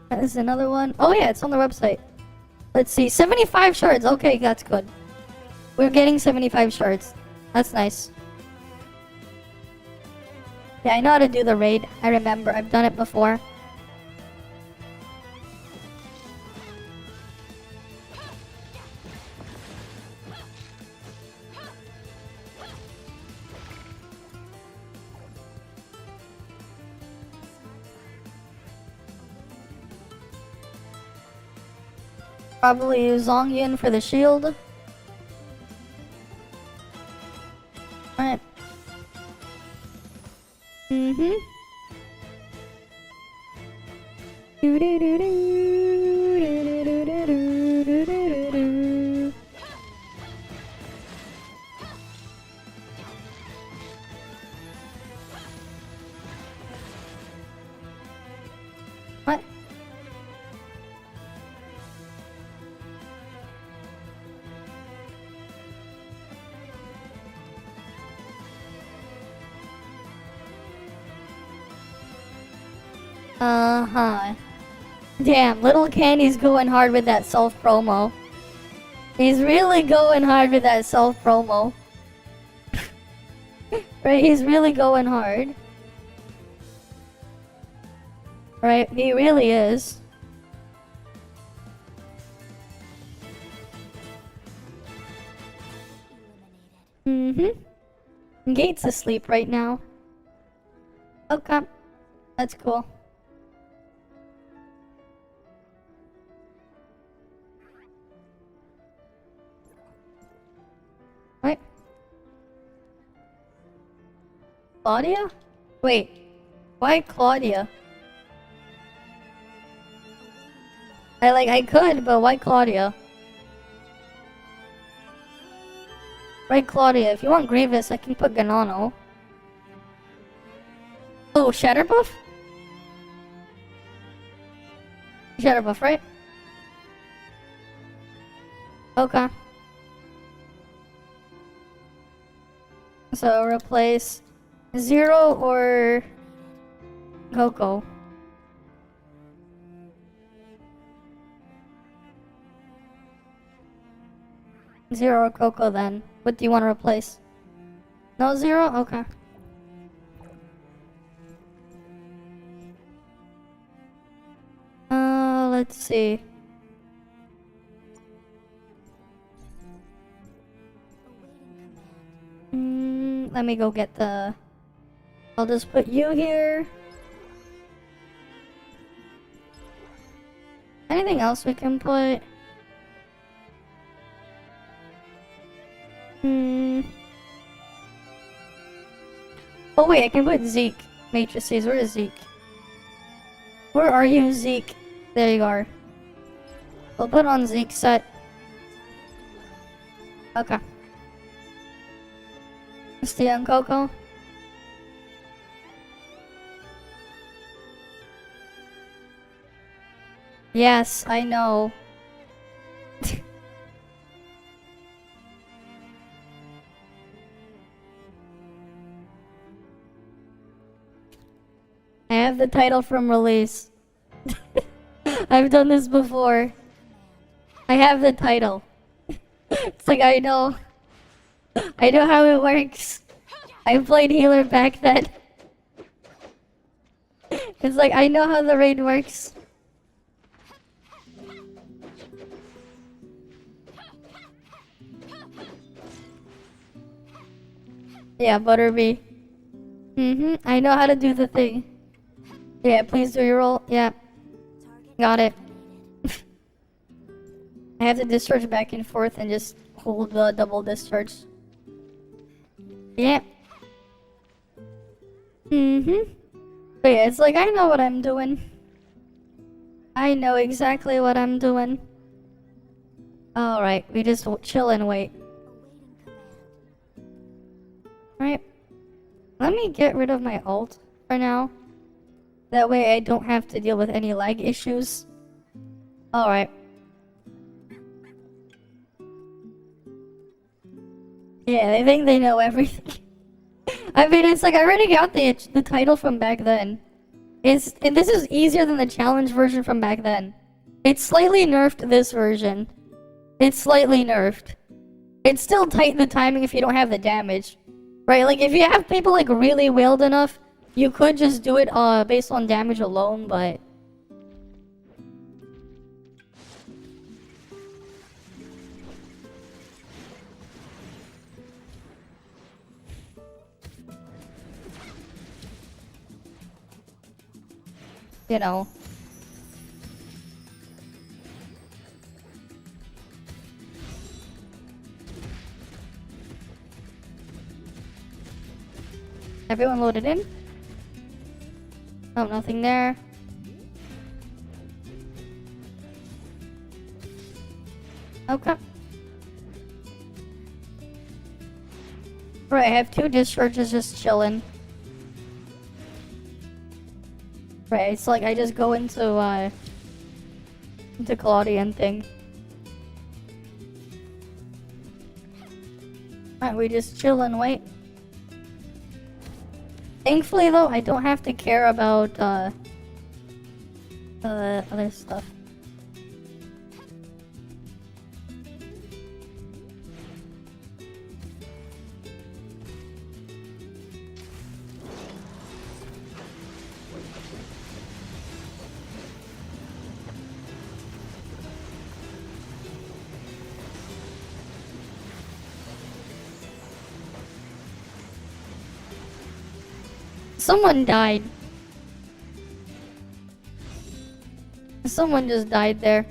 That is another one. Oh yeah, it's on the website. Let's see, 75 shards. Okay, that's good. We're getting 75 shards. That's nice. Yeah, I know how to do the raid. I remember. I've done it before. Probably use Zongyin for the shield. Alright. Mm-hmm. What? Uh-huh. Damn, little Candy's going hard with that self-promo. He's really going hard with that self-promo. Right, he's really going hard. Right, he really is. Mm-hmm. Gate's asleep right now. Okay. That's cool. Right. Claudia? Wait. Why Claudia? I could, but why Claudia? Right, Claudia. If you want Grievous, I can put Ganano. Oh, Shatterbuff? Shatterbuff, right? Okay. So replace Zero or Coco. Zero or Coco then. What do you want to replace? No Zero? Okay. Let's see. Let me go get the... I'll just put you here. Anything else we can put? Oh wait, I can put Zeke. Matrices, where is Zeke? Where are you, Zeke? There you are. We'll put on Zeke's set. Okay. Stay on Coco. Yes, I know. I have the title from release. I've done this before. I have the title. It's like, I know. I know how it works. I played healer back then. It's like, I know how the raid works. Yeah, Butterby. I know how to do the thing. Yeah, please do your roll. Yeah. Got it. I have to discharge back and forth and just hold the double discharge. Yeah. But yeah, it's like, I know what I'm doing. I know exactly what I'm doing. Alright, we just chill and wait. Right. Let me get rid of my ult for now. That way I don't have to deal with any lag issues. Alright. Yeah, they think they know everything. I mean, it's like, I already got the title from back then. And this is easier than the challenge version from back then. It's slightly nerfed this version. It's slightly nerfed. It's still tight in the timing if you don't have the damage. Right, like if you have people like really wailed enough, you could just do it based on damage alone, but... You know. Everyone loaded in? Oh, nothing there. Okay. Right, I have 2 discharges just chilling. Right, it's like I just go into Claudian thing. Alright, we just chill and wait. Thankfully though, I don't have to care about other stuff. Someone died. Someone just died there.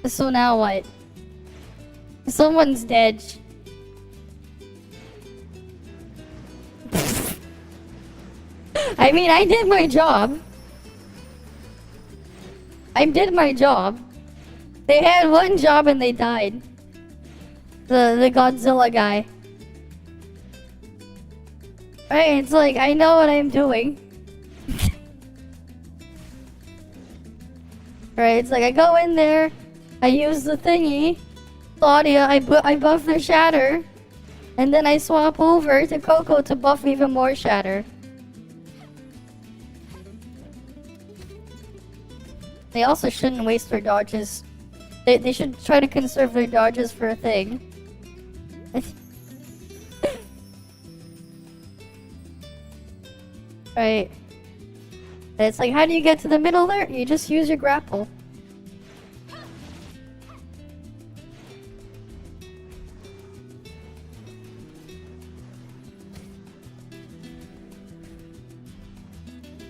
So now what? Someone's dead. I mean, I did my job. I did my job. They had one job and they died. The Godzilla guy. Right, it's like, I know what I'm doing. Right, it's like, I go in there, I use the thingy, Claudia, I buff their shatter, and then I swap over to Coco to buff even more shatter. They also shouldn't waste their dodges. They should try to conserve their dodges for a thing. Right. It's like, how do you get to the middle there? You just use your grapple.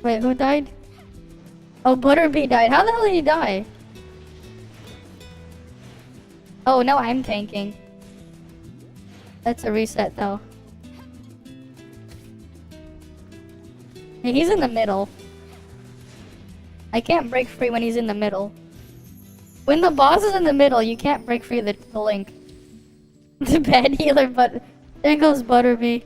Wait, who died? Oh, Butterbee died. How the hell did he die? Oh, no, I'm tanking. That's a reset, though. Yeah, he's in the middle. I can't break free when he's in the middle. When the boss is in the middle, you can't break free the link. The bad healer, but there goes Butterbee.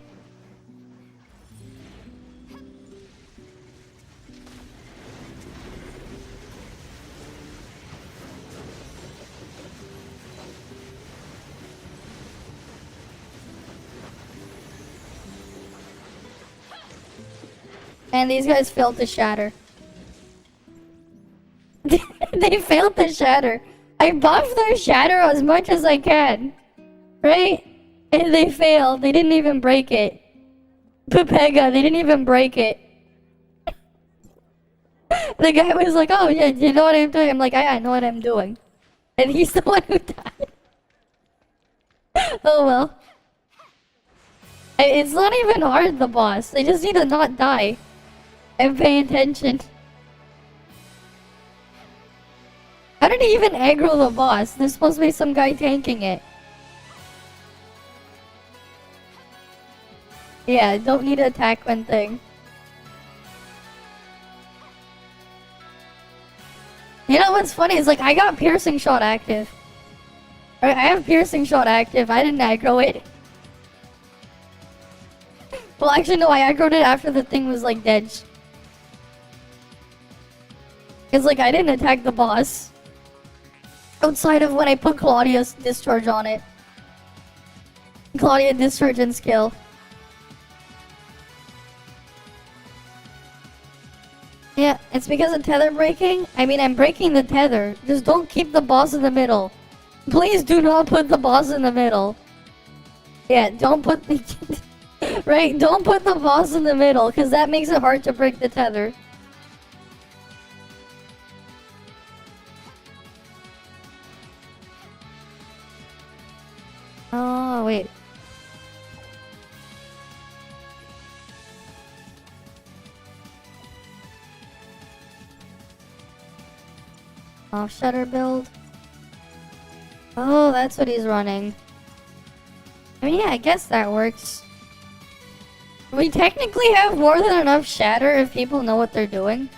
And these guys failed to shatter. They failed to shatter. I buffed their shatter as much as I can. Right? And they failed. They didn't even break it. Pepega, they didn't even break it. The guy was like, oh yeah, you know what I'm doing? I'm like, I know what I'm doing. And he's the one who died. Oh well. It's not even hard, the boss. They just need to not die. And pay attention. How did he even aggro the boss? There's supposed to be some guy tanking it. Yeah, don't need to attack one thing. You know what's funny is like I got piercing shot active. Right, I have piercing shot active. I didn't aggro it. Well, actually no, I aggroed it after the thing was like dead. Cause like I didn't attack the boss. Outside of when I put Claudia's discharge on it. Claudia discharge and skill. Yeah, it's because of tether breaking. I mean, I'm breaking the tether. Just don't keep the boss in the middle. Please do not put the boss in the middle. Yeah, don't put the... right, don't put the boss in the middle, because that makes it hard to break the tether. Oh, wait. Off shutter build. Oh, that's what he's running. I mean, yeah, I guess that works. We technically have more than enough shatter if people know what they're doing.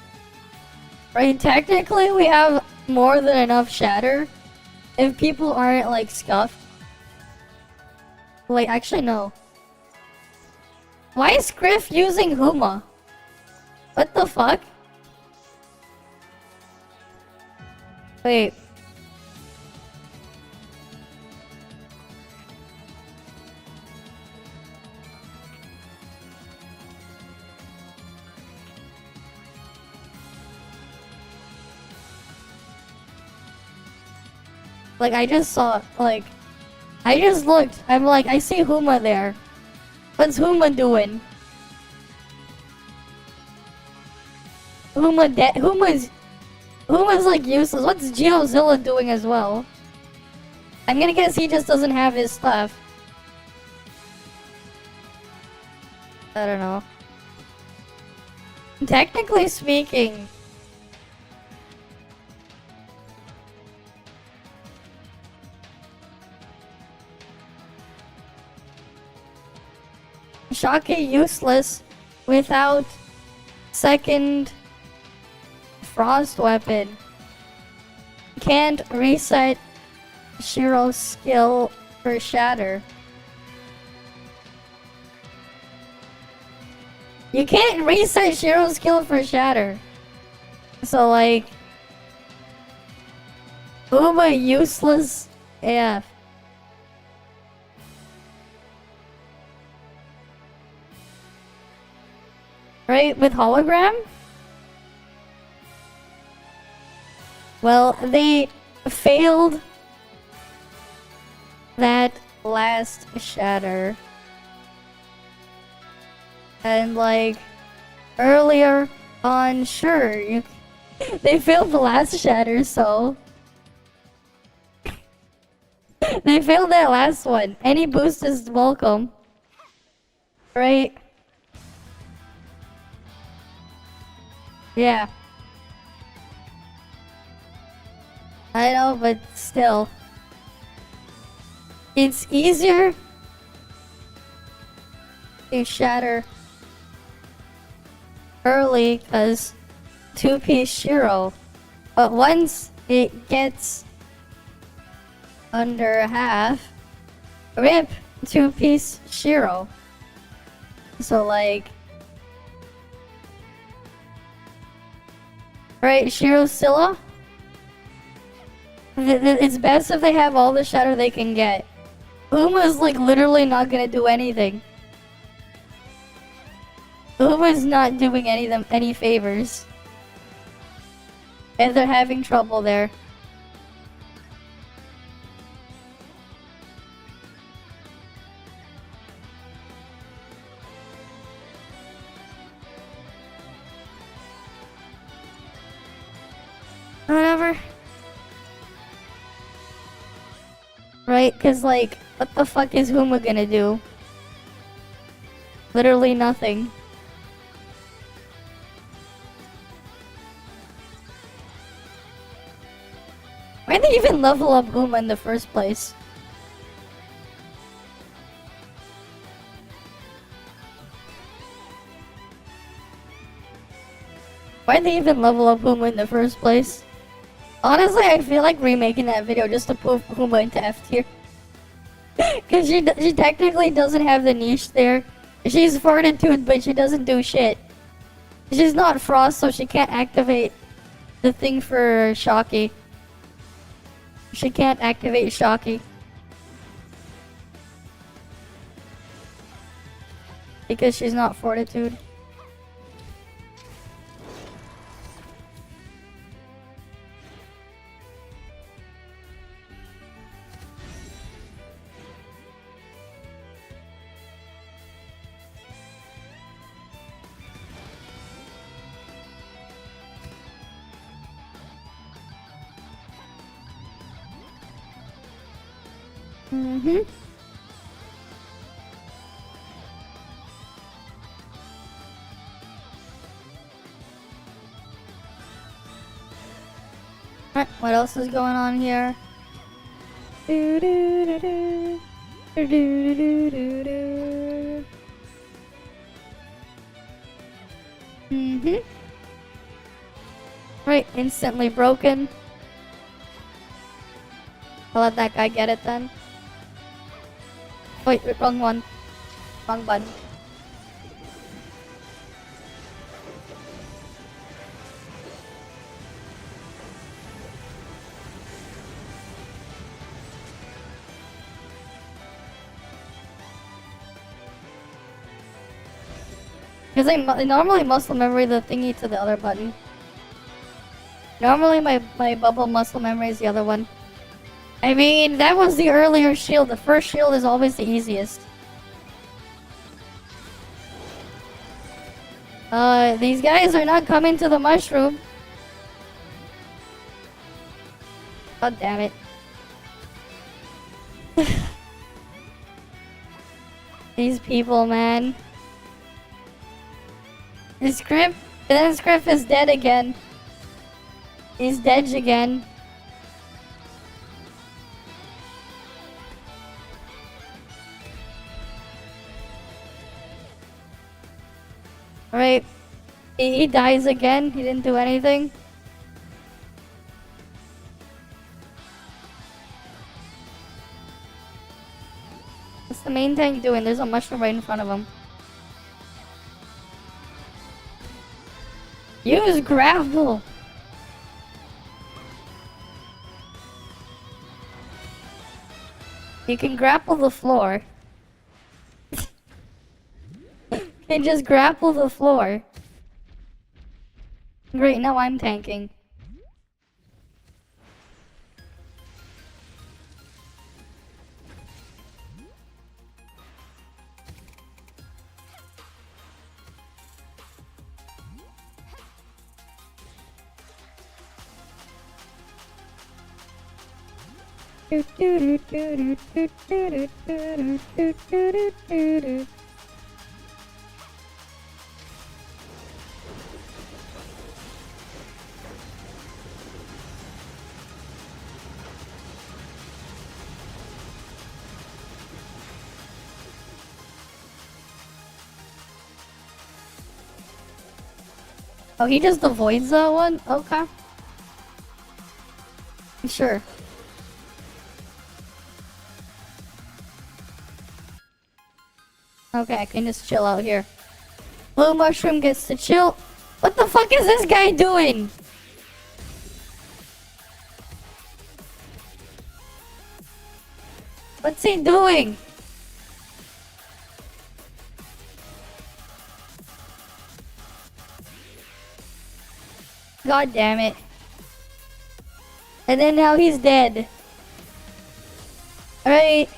Right, technically we have more than enough shatter if people aren't, like, scuffed. Wait, actually, no. Why is Griff using Huma? What the fuck? Wait. Like, I just saw, like, I just looked. I'm like, I see Huma there. What's Huma doing? Huma's like useless. What's Geozilla doing as well? I'm gonna guess he just doesn't have his stuff. I don't know. Technically speaking, Shocky useless without second frost weapon. Can't reset Shiro's skill for shatter. You can't reset Shiro's skill for shatter. So like Uma useless AF. Right, with hologram? Well, they failed that last shatter. And like earlier on, sure, they failed the last shatter, so they failed that last one. Any boost is welcome. Right? Yeah. I know, but still. It's easier to shatter early because 2-piece Shiro. But once it gets under half, rip 2-piece Shiro. So like, right, Shiro Scylla? It's best if they have all the shatter they can get. Uma's like literally not gonna do anything. Uma's not doing any favors. And they're having trouble there. Whatever. Right? Cause like, what the fuck is Huma gonna do? Literally nothing. Why'd they even level up Huma in the first place? Why'd they even level up Huma in the first place? Honestly, I feel like remaking that video just to put Huma into F tier. Cause she technically doesn't have the niche there. She's fortitude, but she doesn't do shit. She's not frost, so she can't activate the thing for Shocky. She can't activate Shocky. Because she's not fortitude. Mm-hmm. Alright, what else is going on here? Mm-hmm. Right, instantly broken. I'll let that guy get it then. Wait, wrong one. Wrong button. Because I normally muscle memory the thingy to the other button. Normally my bubble muscle memory is the other one. I mean, that was the earlier shield. The first shield is always the easiest. These guys are not coming to the mushroom. God damn it. These people, man. This Griff is dead again. He's dead again. Alright. He dies again. He didn't do anything. What's the main tank doing? There's a mushroom right in front of him. Use grapple! You can grapple the floor. You can just grapple the floor. Great, now I'm tanking. Oh, he just avoids that one? Okay. Sure. Okay, I can just chill out here. Blue mushroom gets to chill. What the fuck is this guy doing? What's he doing? God damn it. And then now he's dead. Alright.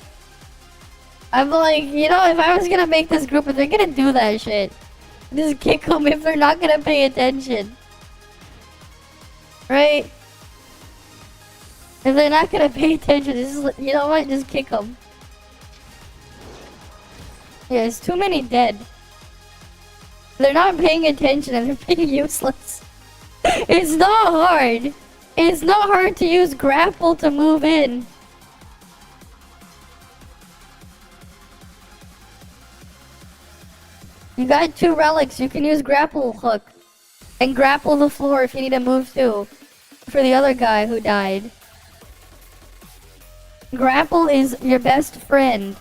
I'm like, you know, if I was gonna make this group, if they're gonna do that shit, just kick them if they're not gonna pay attention. Right? If they're not gonna pay attention, just, you know what? Just kick them. Yeah, there's too many dead. They're not paying attention and they're being useless. It's not hard. It's not hard to use grapple to move in. You got 2 relics. You can use grapple hook and grapple the floor if you need to move too. For the other guy who died. Grapple is your best friend.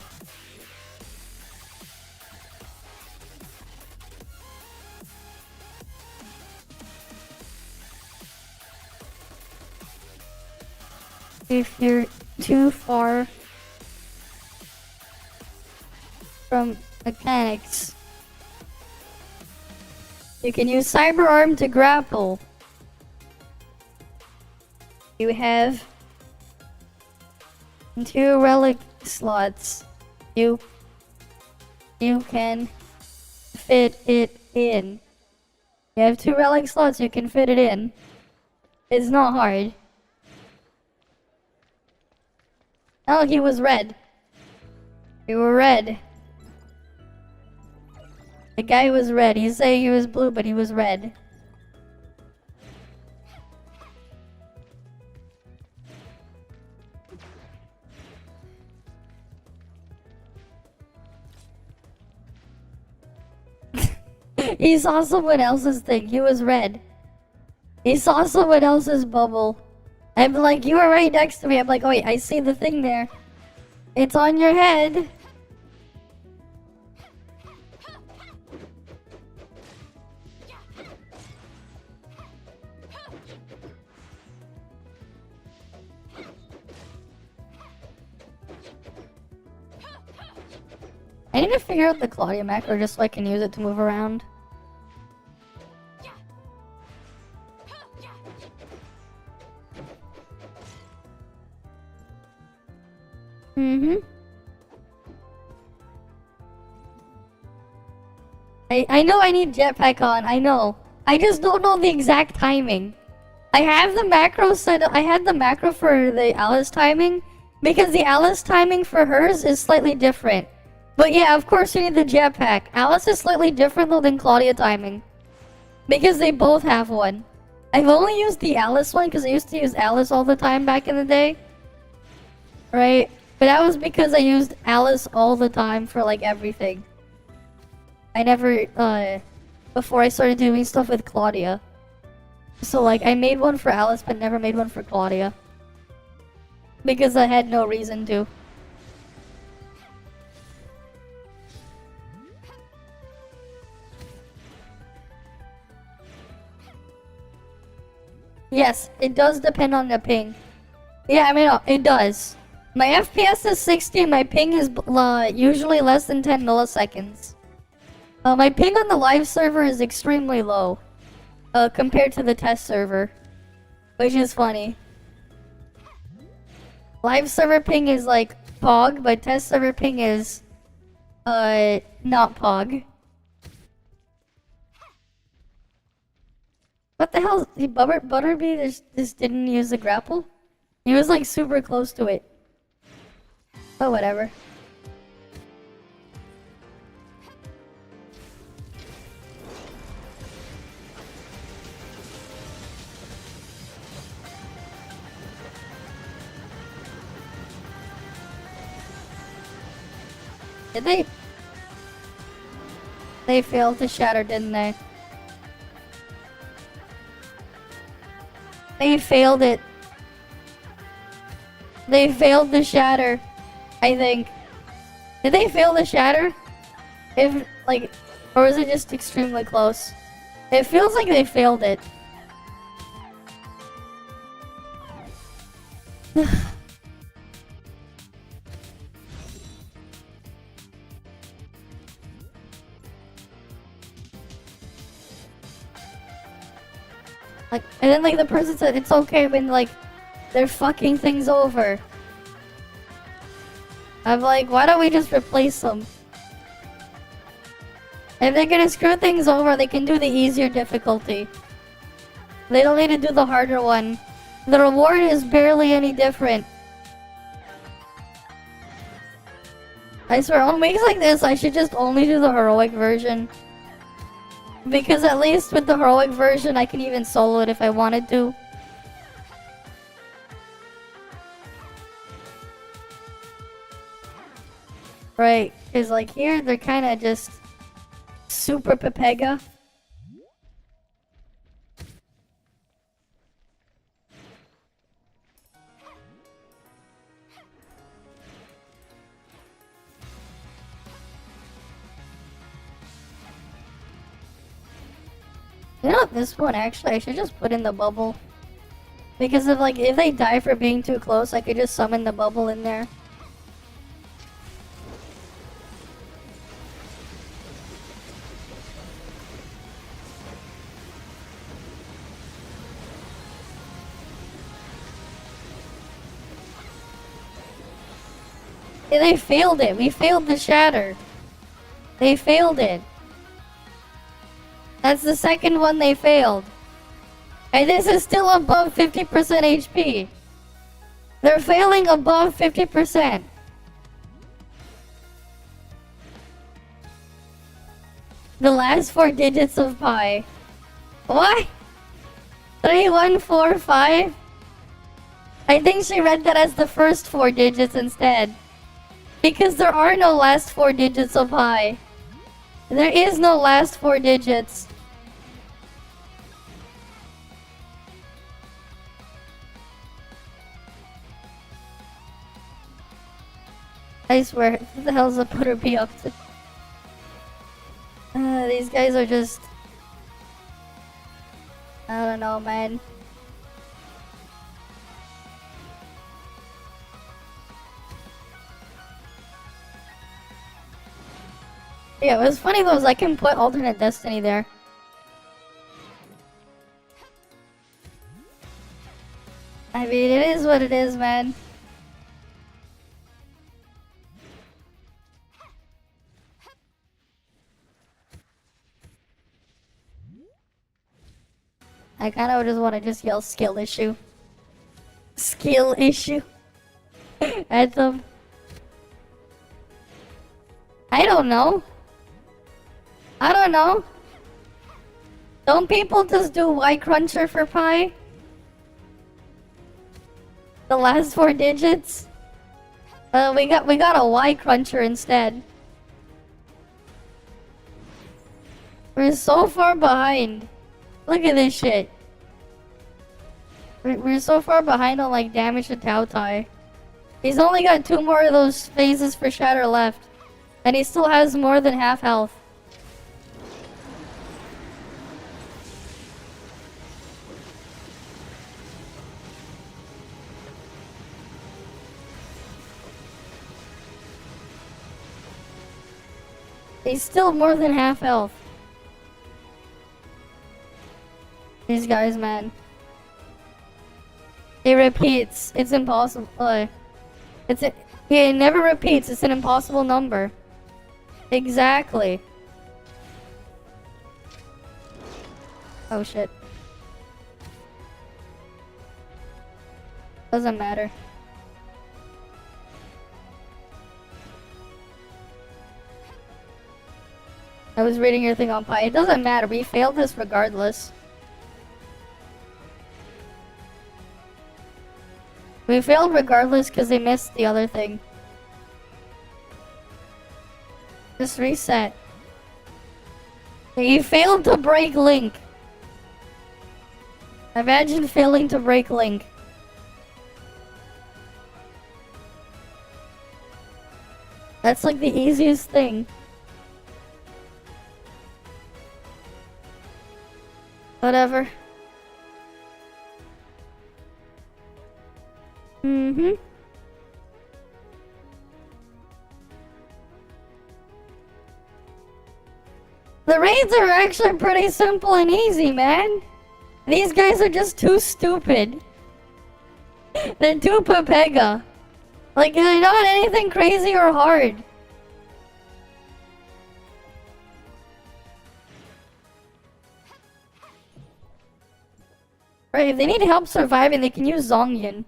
If you're too far from mechanics, you can use Cyber Arm to grapple. You have 2 relic slots. You can fit it in. You have 2 relic slots, you can fit it in. It's not hard. Oh, he was red. You were red. The guy was red. He's saying he was blue, but he was red. He saw someone else's thing. He was red. He saw someone else's bubble. I'm like, you were right next to me. I'm like, oh wait, I see the thing there. It's on your head. I need to figure out the Claudia macro just so I can use it to move around. Mm-hmm. I know I need jetpack on, I know. I just don't know the exact timing. I have the macro set up, I had the macro for the Alice timing, because the Alice timing for hers is slightly different. But yeah, of course you need the jetpack. Alice is slightly different though than Claudia timing. Because they both have one. I've only used the Alice one because I used to use Alice all the time back in the day. Right? But that was because I used Alice all the time for like everything. I never, before I started doing stuff with Claudia. So like, I made one for Alice but never made one for Claudia. Because I had no reason to. Yes, it does depend on the ping. Yeah, I mean, it does. My FPS is 60 and my ping is usually less than 10 milliseconds. My ping on the live server is extremely low. Compared to the test server. Which is funny. Live server ping is like POG, but test server ping is not POG. What the hell? The Butterby just didn't use the grapple? He was like super close to it. Oh, whatever. Did they? They failed to shatter, didn't they? They failed it. They failed the shatter, I think. Did they fail the shatter? If, like, or was it just extremely close? It feels like they failed it. Like, and then like the person said it's okay when like they're fucking things over. I'm like, why don't we just replace them? If they're gonna screw things over, they can do the easier difficulty. They don't need to do the harder one. The reward is barely any different. I swear, on weeks like this, I should just only do the heroic version. Because at least with the heroic version, I can even solo it if I wanted to. Right, because like here, they're kind of just super Pepega. You know, this one actually, I should just put in the bubble. Because if like, if they die for being too close, I could just summon the bubble in there. Yeah, they failed it. We failed the shatter. They failed it. That's the second one they failed. And this is still above 50% HP. They're failing above 50%. The last 4 digits of pi. What? 3145? I think she read that as the first 4 digits instead. Because there are no last 4 digits of pi. There is no last 4 digits. I swear, what the hell is a putter be up to? These guys are just... I don't know, man. Yeah, what's funny though is I can put alternate destiny there. I mean, it is what it is, man. I kind of just want to just yell skill issue. Skill issue. At them. I don't know. I don't know. Don't people just do Y cruncher for pi? The last 4 digits? We got a Y cruncher instead. We're so far behind. Look at this shit. We're so far behind on like damage to Tao Tai. He's only got 2 more of those phases for Shatter left. And he still has more than half health. He's still more than half health. These guys, man. It repeats. It's impossible. It never repeats. It's an impossible number. Exactly. Oh shit. Doesn't matter. I was reading your thing on Pi. It doesn't matter. We failed this regardless. We failed regardless because they missed the other thing. Just reset. You failed to break Link. Imagine failing to break Link. That's like the easiest thing. Whatever. Mm-hmm. The raids are actually pretty simple and easy, man. These guys are just too stupid. They're too papega. Like, they're not anything crazy or hard. Right, if they need help surviving, they can use Zhongyan.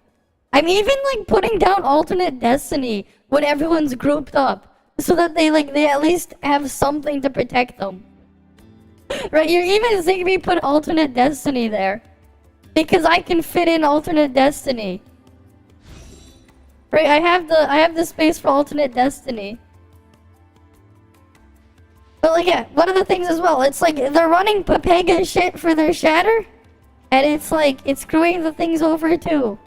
I'm even like putting down alternate destiny when everyone's grouped up, so that they at least have something to protect them. Right, you're even seeing me put alternate destiny there, because I can fit in alternate destiny. Right, I have the space for alternate destiny. But like, yeah, one of the things as well, it's like they're running papega shit for their shatter, and it's like it's screwing the things over too.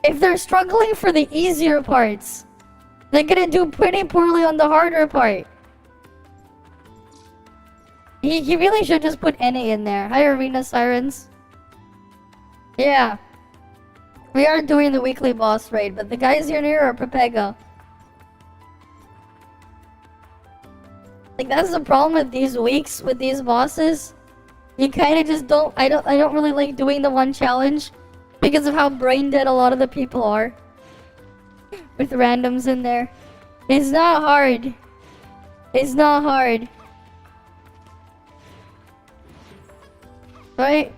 If they're struggling for the easier parts, they're gonna do pretty poorly on the harder part. He really should just put NA in there. Hi, Arena Sirens. Yeah. We are doing the weekly boss raid, but the guys here near are Papega. Like, that's the problem with these weeks, with these bosses. You kinda just don't... I don't really like doing the one challenge because of how brain dead a lot of the people are. With randoms in there. It's not hard. It's not hard. Right?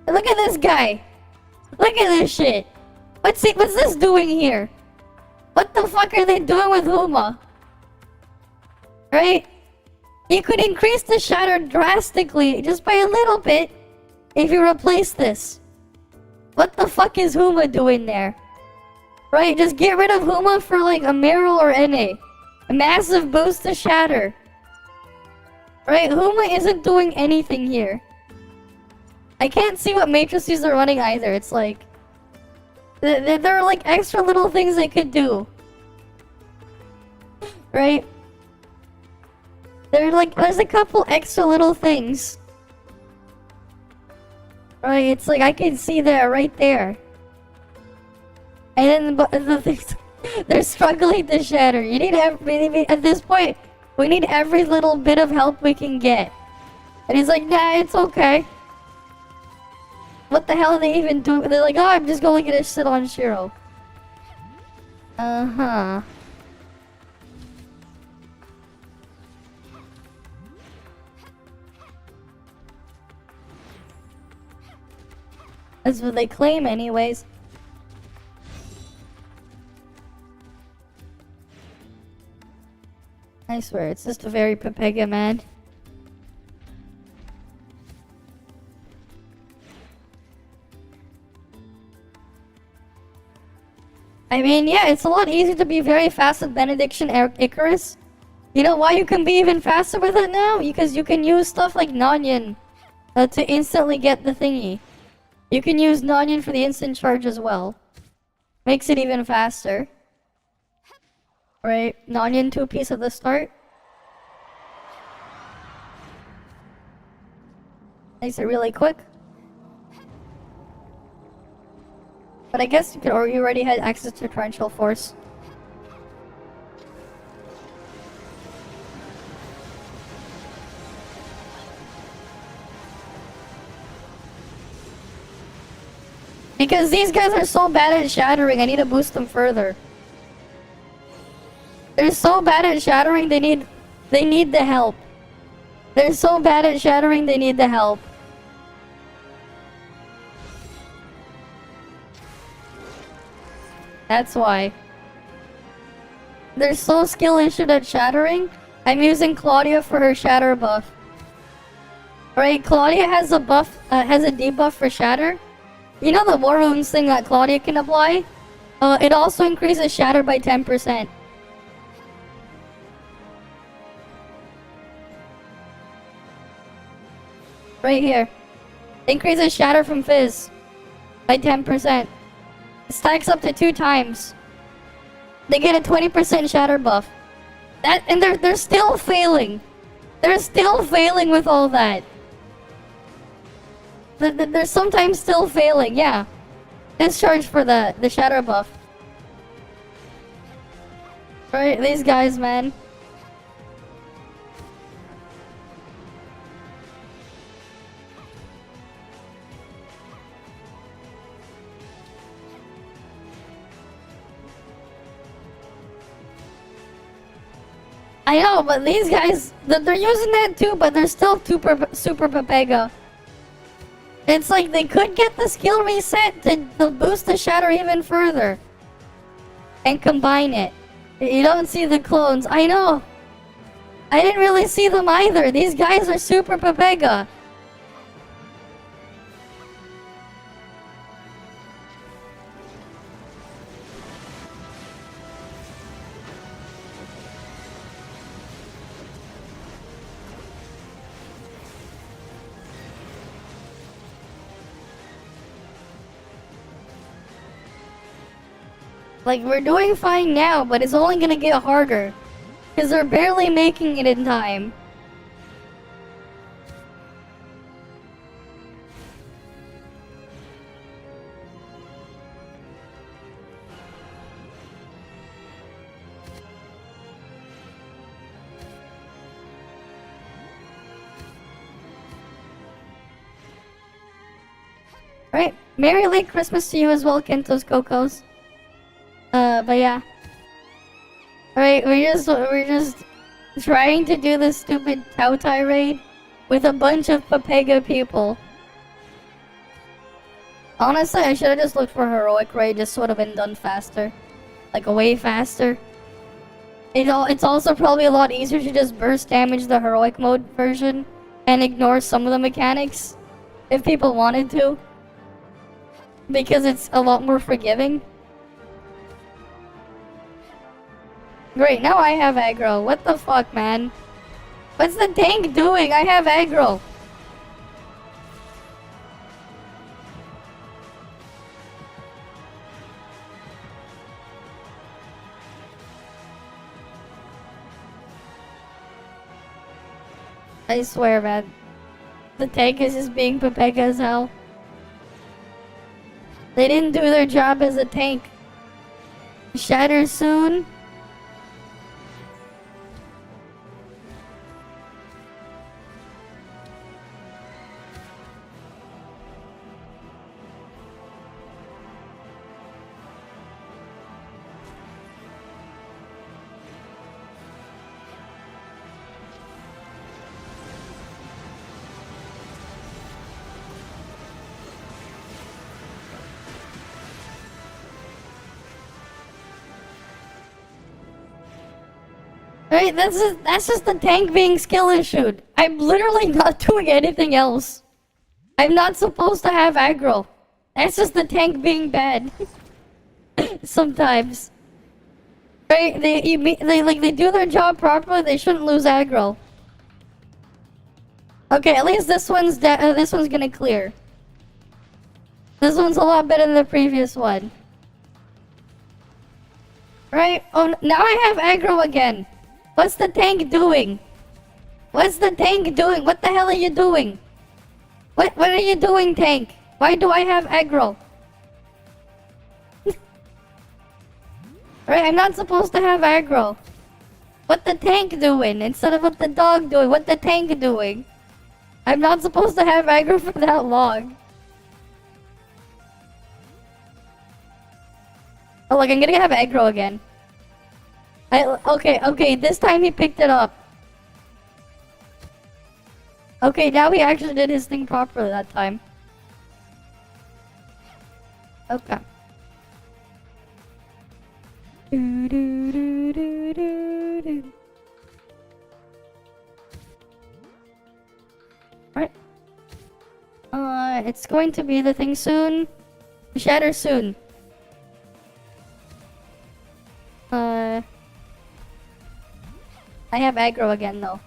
Look at this guy. Look at this shit. What's this doing here? What the fuck are they doing with Huma? Right? You could increase the shatter drastically just by a little bit if you replace this. What the fuck is Huma doing there? Right? Just get rid of Huma for like a Meryl or NA. A massive boost to shatter. Right? Huma isn't doing anything here. I can't see what matrices are running either. It's like... There are like extra little things they could do. Right? There's a couple extra little things. Right, it's like I can see that right there. And then the things... They're struggling to shatter. You need at this point, we need every little bit of help we can get. And he's like, nah, it's okay. What the hell are they even doing? They're like, oh, I'm just going to sit on Shiro. Uh-huh. That's what they claim anyways. I swear, it's just a very Pepega, man. I mean, yeah, it's a lot easier to be very fast with Benediction Icarus. You know why you can be even faster with it now? Because you can use stuff like Nonyan to instantly get the thingy. You can use Nonyan for the instant charge as well. Makes it even faster. Right, Nonyan 2-piece at the start. Makes it really quick. But I guess you could, or you already had access to Torrential Force. Because these guys are so bad at shattering, I need to boost them further. They're so bad at shattering, they need the help. They're so bad at shattering, they need the help. That's why. They're so skill-issued at shattering. I'm using Claudia for her shatter buff. Right, Claudia has a buff, has a debuff for shatter. You know the War Wounds thing that Claudia can apply? It also increases shatter by 10%. Right here. Increases shatter from Fizz by 10%. Stacks up to 2 times. They get a 20% shatter buff. That, and they're still failing. They're still failing with all that. They're sometimes still failing, yeah. Discharge for the shatter buff. Right, these guys, man. I know, but these guys, they're using that too, but they're still super Pepega. It's like they could get the skill reset to boost the shatter even further. And combine it. You don't see the clones. I know. I didn't really see them either. These guys are super Pepega. Like, we're doing fine now, but it's only gonna get harder. Because they're barely making it in time. Right. Merry late Christmas to you as well, Kentos Cocos. But yeah. Alright, we're just trying to do this stupid Tautai raid with a bunch of Pepega people. Honestly, I should have just looked for heroic raid, just would have been done faster. Like, way faster. It's also probably a lot easier to just burst damage the heroic mode version and ignore some of the mechanics if people wanted to. Because it's a lot more forgiving. Great, now I have aggro. What the fuck, man? What's the tank doing? I have aggro. I swear, man. The tank is just being Pepega as hell. They didn't do their job as a tank. Shatter soon. Right, that's just the tank being skill issued. I'm literally not doing anything else. I'm not supposed to have aggro. That's just the tank being bad. Sometimes. Right, they do their job properly, they shouldn't lose aggro. Okay, at least this one's gonna clear. This one's a lot better than the previous one. Right? Oh, now I have aggro again. What's the tank doing? What's the tank doing? What the hell are you doing? What are you doing, tank? Why do I have aggro? Right, I'm not supposed to have aggro. What the tank doing instead of what the dog doing? What the tank doing? I'm not supposed to have aggro for that long. Oh, look, I'm gonna have aggro again. Okay, this time he picked it up. Okay, now he actually did his thing properly that time. Okay. Right. It's going to be the thing soon. Shatter soon. I have aggro again though.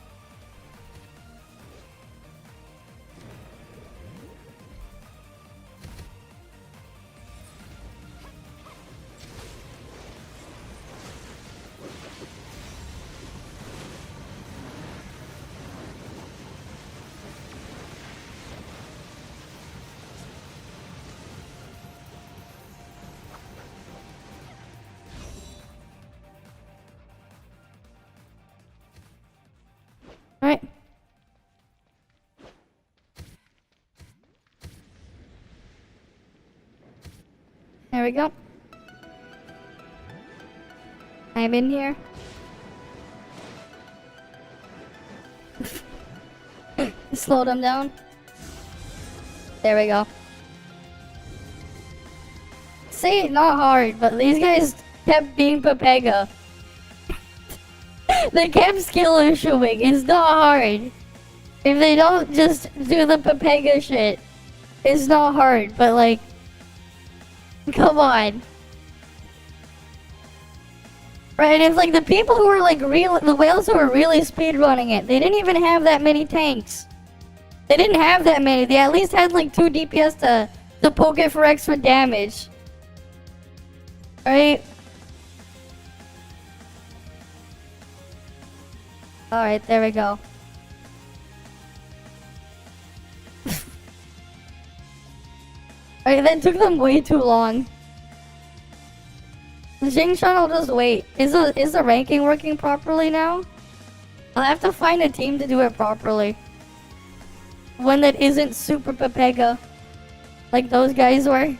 Alright. There we go. I'm in here. Slow them down. There we go. See, not hard, but these guys kept being Pepega. They kept skill issuing. It's not hard. If they don't just do the Pepega shit, it's not hard, but like, come on. Right, it's like the people who were like the whales who were really speedrunning it, they didn't even have that many tanks. They didn't have that many. They at least had like 2 DPS to poke it for extra damage. Right? Alright, there we go. Alright, that took them way too long. The Jingshan will just wait. Is the ranking working properly now? I'll have to find a team to do it properly. One that isn't super Pepega. Like those guys were.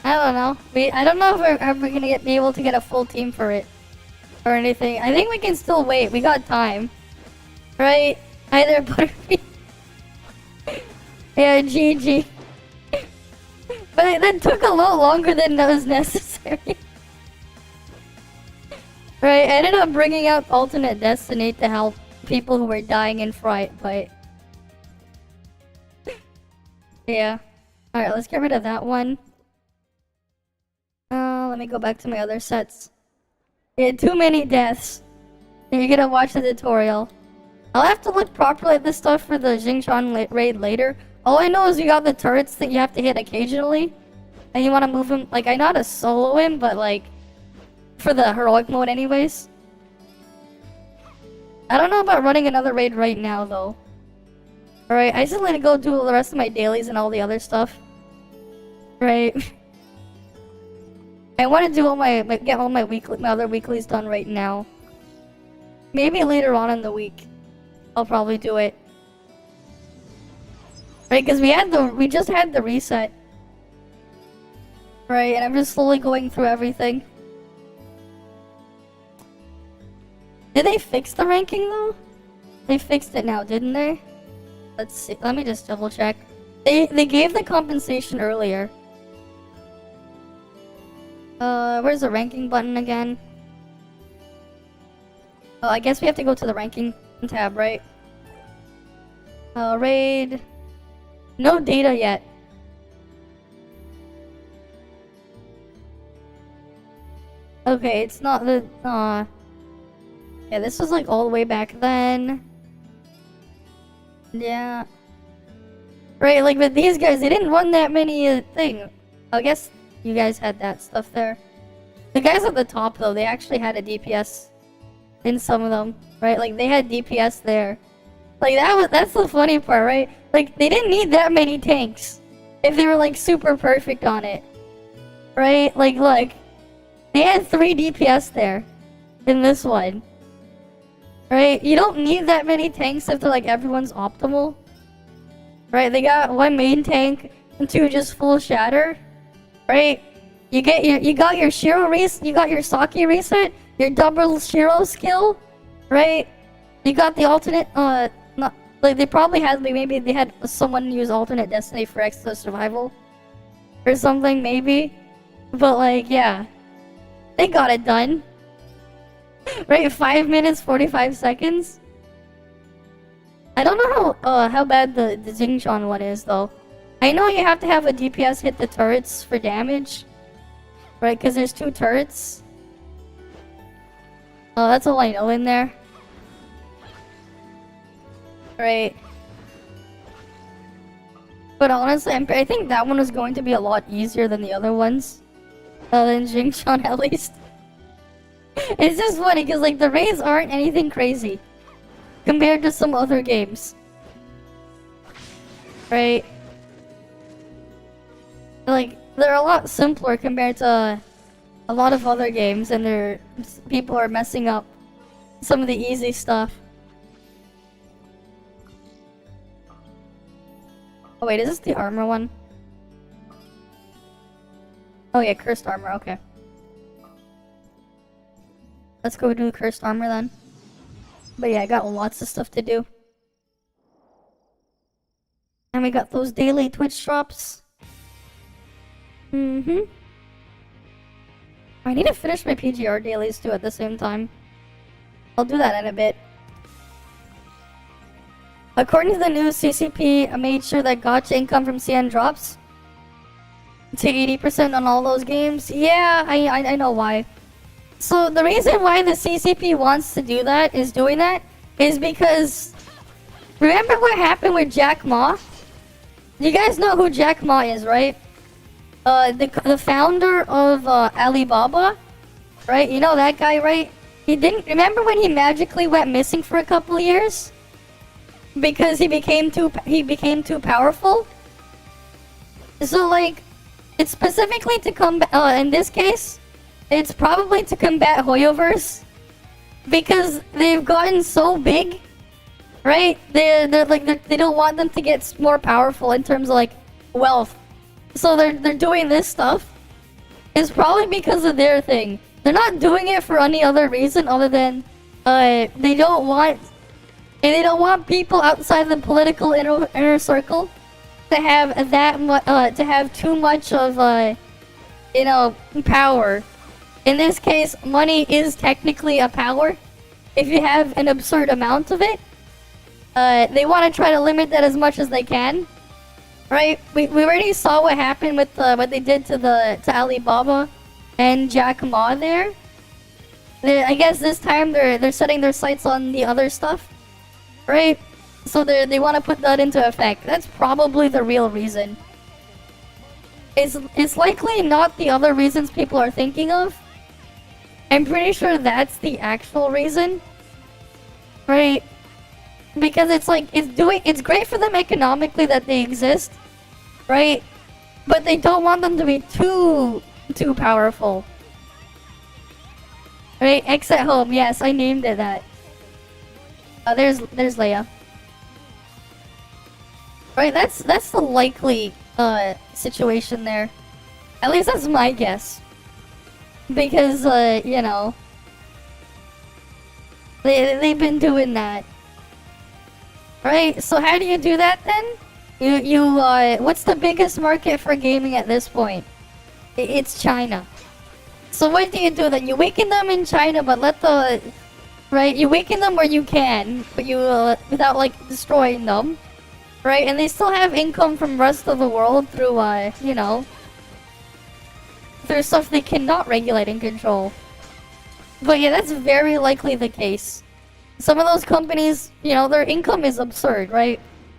I don't know. I don't know if we're ever gonna be able to get a full team for it. Or anything. I think we can still wait. We got time. Right? Either Butterbean. Yeah, GG. But that took a little longer than was necessary. Right, I ended up bringing out alternate destiny to help people who were dying in fright, but... yeah. Alright, let's get rid of that one. Let me go back to my other sets. Yeah, too many deaths. You're gonna watch the tutorial. I'll have to look properly at this stuff for the Jingshan raid later. All I know is you got the turrets that you have to hit occasionally. And you want to move him. Like, I know how to solo him, but like... for the heroic mode anyways. I don't know about running another raid right now, though. Alright, I just need to go do the rest of my dailies and all the other stuff. Right. I want to do get all my other weeklies done right now. Maybe later on in the week, I'll probably do it. Right, because we just had the reset. Right, and I'm just slowly going through everything. Did they fix the ranking though? They fixed it now, didn't they? Let's see. Let me just double check. They gave the compensation earlier. Where's the ranking button again? Oh, I guess we have to go to the ranking tab, right? Raid. No data yet. Okay, it's not the, yeah, this was like all the way back then. Yeah. Right, like with these guys, they didn't run that many thing. I guess you guys had that stuff there. The guys at the top though, they actually had a DPS in some of them, right? Like they had DPS there. Like that's the funny part, right? Like they didn't need that many tanks if they were like super perfect on it. Right? Like look, they had 3 DPS there in this one. Right? You don't need that many tanks if they're like everyone's optimal. Right? They got 1 main tank and 2 just full shatter. Right? You got your Shiro you got your Saki reset, your double Shiro skill, right? You got the alternate not like they probably had maybe they had someone use alternate destiny for extra survival or something maybe. But like yeah. They got it done. Right, 5 minutes 45 seconds. I don't know how bad the Xingqiang one is though. I know you have to have a DPS hit the turrets for damage. Right, because there's 2 turrets. Oh, that's all I know in there. Right. But honestly, I think that one is going to be a lot easier than the other ones. Than Xingqiang at least. It's just funny because like the raids aren't anything crazy compared to some other games. Right? Like they're a lot simpler compared to a lot of other games, and people are messing up some of the easy stuff. Oh wait, is this the armor one? Oh yeah, cursed armor, okay. Let's go do the cursed armor then. But yeah, I got lots of stuff to do. And we got those daily Twitch drops. I need to finish my PGR dailies too at the same time. I'll do that in a bit. According to the news, CCP made sure that gacha income from CN drops to 80% on all those games. Yeah, I know why. So the reason why the CCP wants to do that is because remember what happened with Jack Ma? You guys know who Jack Ma is, right? The founder of Alibaba, right? You know that guy, right? He didn't remember when he magically went missing for a couple of years because he became too powerful. So like, it's specifically to combat. In this case, it's probably to combat Hoyoverse because they've gotten so big, right? They don't want them to get more powerful in terms of like wealth. So they're doing this stuff. It's probably because of their thing. They're not doing it for any other reason other than they don't want people outside the political inner circle to have to have too much of power. In this case, money is technically a power. If you have an absurd amount of it, they want to try to limit that as much as they can. Right? We already saw what happened with what they did to Alibaba and Jack Ma there. I guess this time they're setting their sights on the other stuff, right? So they want to put that into effect. That's probably the real reason. It's likely not the other reasons people are thinking of. I'm pretty sure that's the actual reason, right? Because it's like it's great for them economically that they exist, right? But they don't want them to be too powerful. Right? X at home, yes, I named it that. There's Leia. Right, that's the likely situation there. At least that's my guess. Because They've been doing that. Right? So how do you do that then? What's the biggest market for gaming at this point? It's China. So what do you do then? You weaken them in China, but let the... Right? You weaken them where you can, but you, without, like, destroying them. Right? And they still have income from rest of the world through, you know... through stuff they cannot regulate and control. But yeah, that's very likely the case. Some of those companies, you know, their income is absurd, right?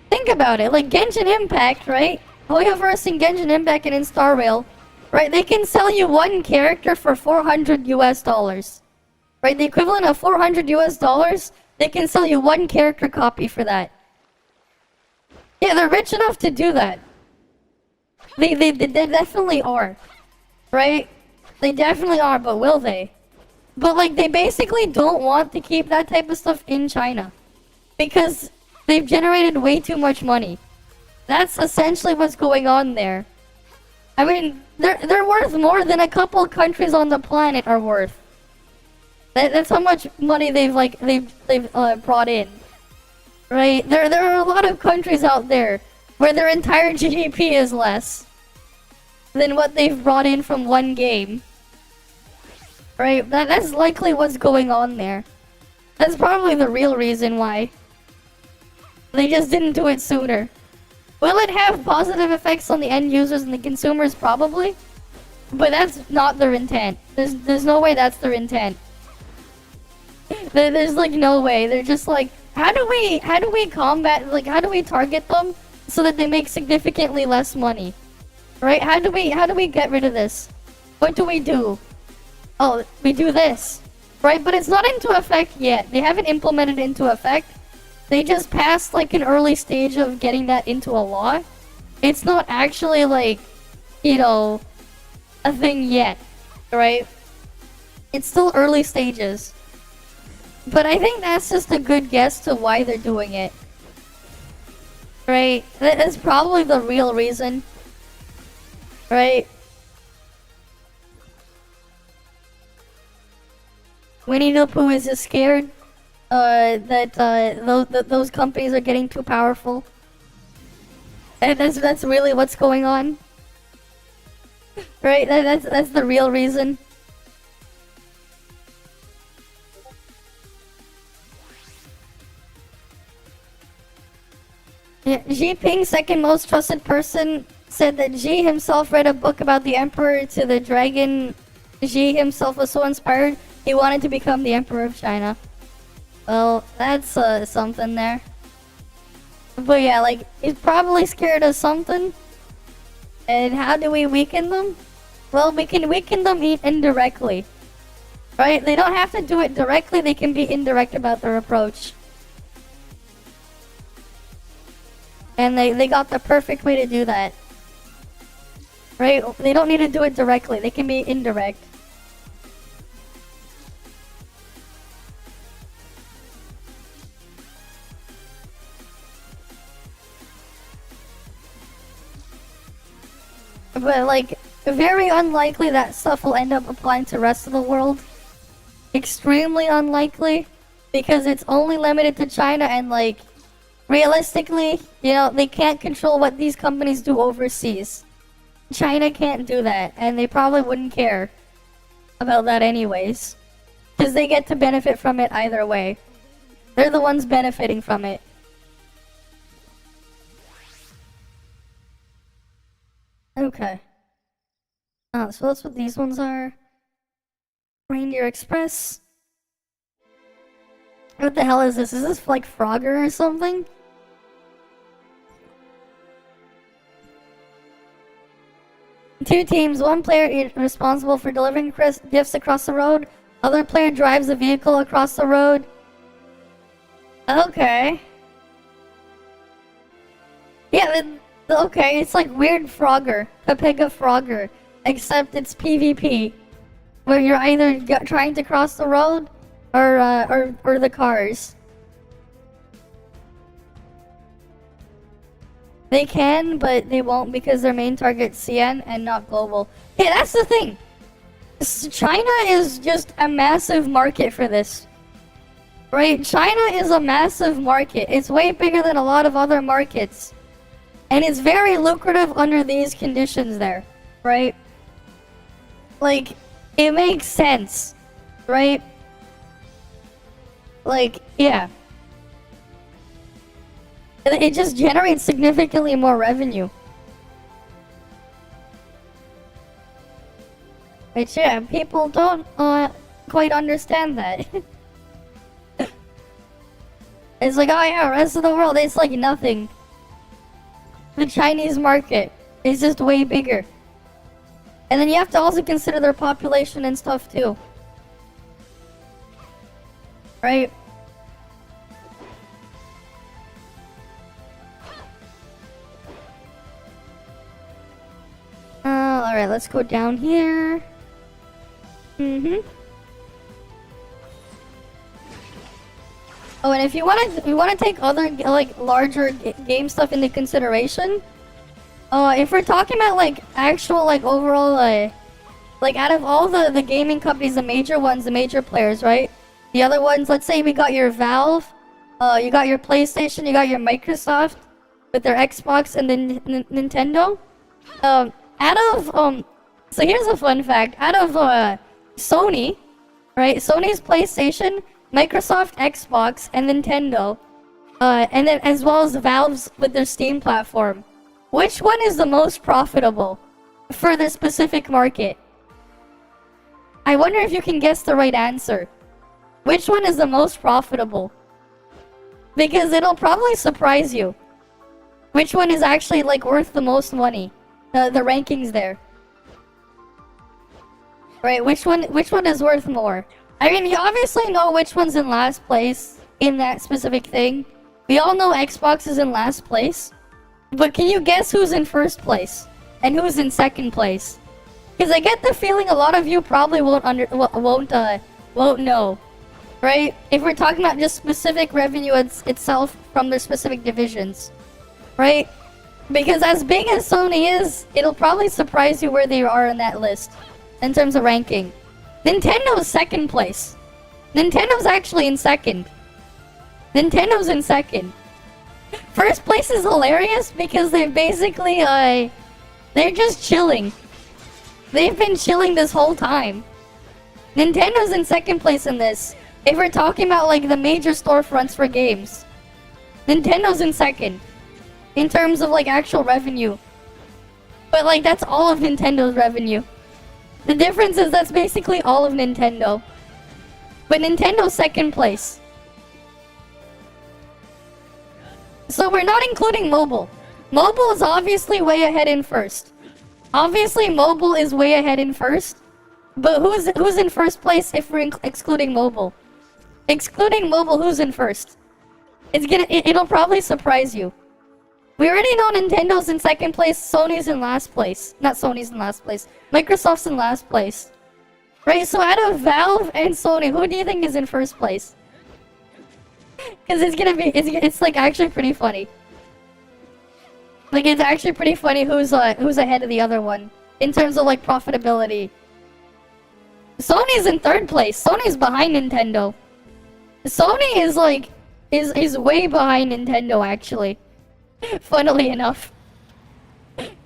Think about it, like Genshin Impact, right? Hoyoverse and Genshin Impact and in Star Rail, right? They can sell you one character for $400 US. Right? The equivalent of $400 US, they can sell you one character copy for that. Yeah, they're rich enough to do that. They definitely are. Right? They definitely are, but will they? But like, they basically don't want to keep that type of stuff in China. Because they've generated way too much money. That's essentially what's going on there. I mean, they're worth more than a couple countries on the planet are worth. That's how much money they've brought in. Right? There are a lot of countries out there where their entire GDP is less than what they've brought in from one game. Right? That's likely what's going on there. That's probably the real reason why. They just didn't do it sooner. Will it have positive effects on the end users and the consumers? Probably. But that's not their intent. There's no way that's their intent. There's like no way. They're just like, how do we combat, like, how do we target them so that they make significantly less money? Right? How do we get rid of this? What do we do? Oh, we do this. Right? But it's not into effect yet. They haven't implemented it into effect. They just passed like an early stage of getting that into a law. It's not actually like, you know, a thing yet. Right? It's still early stages. But I think that's just a good guess to why they're doing it. Right? That's probably the real reason. Right? Winnie the Pooh is just scared that those companies are getting too powerful. And that's really what's going on. Right? That's the real reason. Yeah, Xi Ping, second most trusted person, said that Xi himself read a book about the Emperor to the Dragon. Xi himself was so inspired, he wanted to become the Emperor of China. Well, that's something there. But yeah, like, he's probably scared of something. And how do we weaken them? Well, we can weaken them indirectly. Right? They don't have to do it directly, they can be indirect about their approach. And they got the perfect way to do that. Right? They don't need to do it directly, they can be indirect. But like, very unlikely that stuff will end up applying to the rest of the world. Extremely unlikely. Because it's only limited to China and like, realistically, you know, they can't control what these companies do overseas. China can't do that, and they probably wouldn't care about that anyways. Because they get to benefit from it either way. They're the ones benefiting from it. Okay. So that's what these ones are. Reindeer Express. What the hell is this? Is this like Frogger or something? Two teams, one player is responsible for delivering gifts across the road. Other player drives the vehicle across the road. Okay. Yeah, okay, it's like weird Frogger. Pepega Frogger. Except it's PvP. Where you're either trying to cross the road or the cars. They can, but they won't because their main target's CN and not global. Yeah, that's the thing. China is just a massive market for this. right? China is a massive market. It's way bigger than a lot of other markets. And it's very lucrative under these conditions there, right? Like, it makes sense, right? Like, yeah. It just generates significantly more revenue. But yeah, people don't quite understand that. It's like, oh yeah, rest of the world, it's like nothing. The Chinese market is just way bigger. And then you have to also consider their population and stuff too. Right? Alright, let's go down here. Oh, and if you want to take other like larger game stuff into consideration, if we're talking about like actual like overall like out of all the gaming companies, the major ones, the major players, right? The other ones, let's say we got your Valve, you got your PlayStation, you got your Microsoft with their Xbox, and then Nintendo. So here's a fun fact. Out of Sony, right? Sony's PlayStation, Microsoft Xbox, and Nintendo, and then as well as Valve's with their Steam platform. Which one is the most profitable for this specific market? I wonder if you can guess the right answer. Which one is the most profitable? Because it'll probably surprise you. Which one is actually like worth the most money? The rankings there. Right, which one is worth more? I mean, you obviously know which one's in last place in that specific thing. We all know Xbox is in last place. But can you guess who's in first place? And who's in second place? Because I get the feeling a lot of you probably won't know. Right? If we're talking about just specific revenue itself from their specific divisions. Right? Because as big as Sony is, it'll probably surprise you where they are in that list. In terms of ranking. Nintendo's second place. Nintendo's actually in second. Nintendo's in second. First place is hilarious because they basically, they're just chilling. They've been chilling this whole time. Nintendo's in second place in this. If we're talking about like the major storefronts for games. Nintendo's in second. In terms of like actual revenue. But like that's all of Nintendo's revenue. The difference is that's basically all of Nintendo. But Nintendo's second place. So we're not including mobile. Mobile is obviously way ahead in first. Obviously mobile is way ahead in first. But who's in first place if we're excluding mobile? Excluding mobile, who's in first? It'll probably surprise you. We already know Nintendo's in second place, Sony's in last place. Not Sony's in last place. Microsoft's in last place. Right, so out of Valve and Sony, who do you think is in first place? Because it's like actually pretty funny. Like it's actually pretty funny who's ahead of the other one. In terms of like profitability. Sony's in third place. Sony's behind Nintendo. Sony is like, is way behind Nintendo actually. Funnily enough.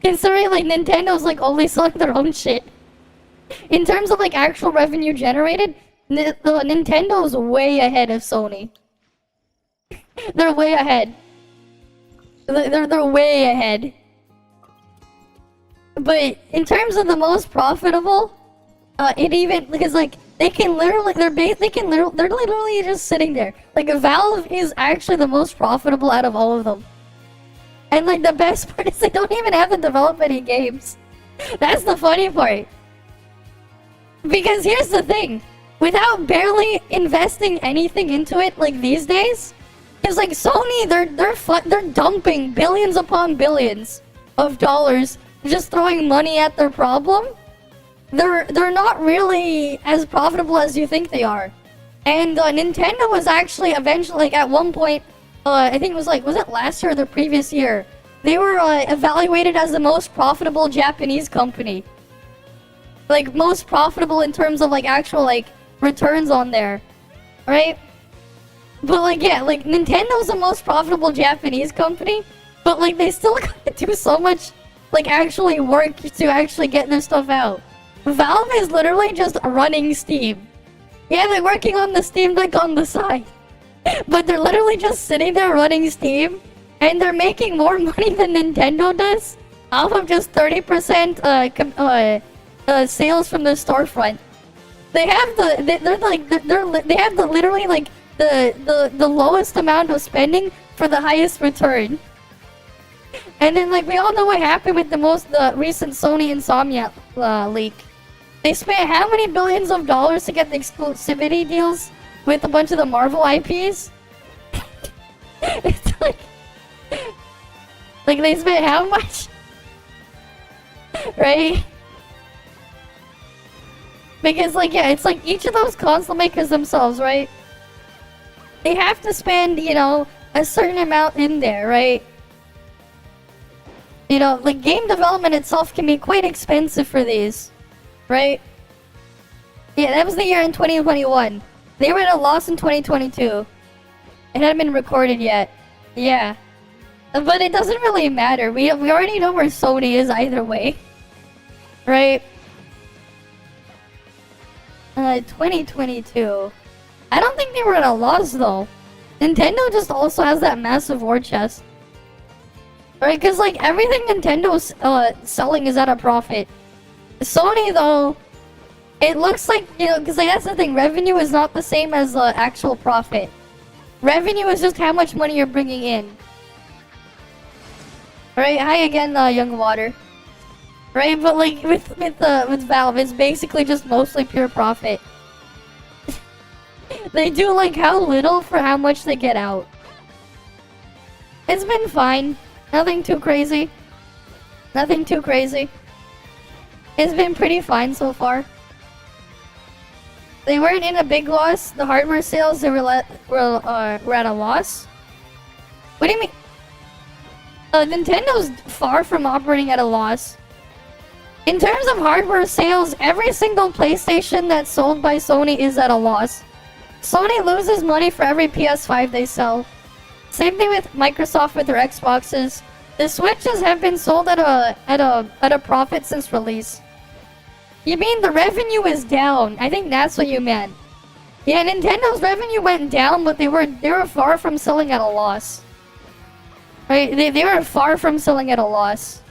Considering like Nintendo's like only selling their own shit. In terms of like actual revenue generated, Nintendo's way ahead of Sony. They're way ahead. They're way ahead. But in terms of the most profitable, it even because like they're literally just sitting there. Like Valve is actually the most profitable out of all of them. And like the best part is they don't even have to develop any games. That's the funny part. Because here's the thing, without barely investing anything into it like these days, it's like Sony, they're dumping billions upon billions of dollars, just throwing money at their problem. They're not really as profitable as you think they are. And Nintendo was actually eventually, like at one point, I think it was like, was it last year or the previous year? They were evaluated as the most profitable Japanese company. Like most profitable in terms of like actual like returns on there, right? But like, yeah, like Nintendo's the most profitable Japanese company, but like they still gotta do so much, like actually work to actually get their stuff out. Valve is literally just running Steam. Yeah, they're working on the Steam Deck on the side, but they're literally just sitting there running Steam, and they're making more money than Nintendo does off of just 30% sales from the storefront. They have they have the literally like the lowest amount of spending for the highest return. And then like we all know what happened with the recent Sony Insomnia leak. They spent how many billions of dollars to get the exclusivity deals with a bunch of the Marvel IPs? It's like they spent how much? Right? Because like, yeah, it's like each of those console makers themselves, right? They have to spend, you know, a certain amount in there, right? You know, like game development itself can be quite expensive for these, right? Yeah, that was the year in 2021. They were at a loss in 2022. It hadn't been recorded yet. Yeah. But it doesn't really matter. We already know where Sony is either way. Right? 2022. I don't think they were at a loss though. Nintendo just also has that massive war chest. Right? Because like everything Nintendo's selling is at a profit. Sony though, it looks like, you know, because like that's the thing, revenue is not the same as actual profit. Revenue is just how much money you're bringing in. Right? Hi again, Young Water. Right? But like with Valve, it's basically just mostly pure profit. They do like how little for how much they get out. It's been fine. Nothing too crazy. Nothing too crazy. It's been pretty fine so far. They weren't in a big loss. The hardware sales, they were at a loss. What do you mean? Nintendo's far from operating at a loss. In terms of hardware sales, every single PlayStation that's sold by Sony is at a loss. Sony loses money for every PS5 they sell. Same thing with Microsoft with their Xboxes. The Switches have been sold at a profit since release. You mean the revenue is down? I think that's what you meant. Yeah, Nintendo's revenue went down, but they were far from selling at a loss. Right? They were far from selling at a loss.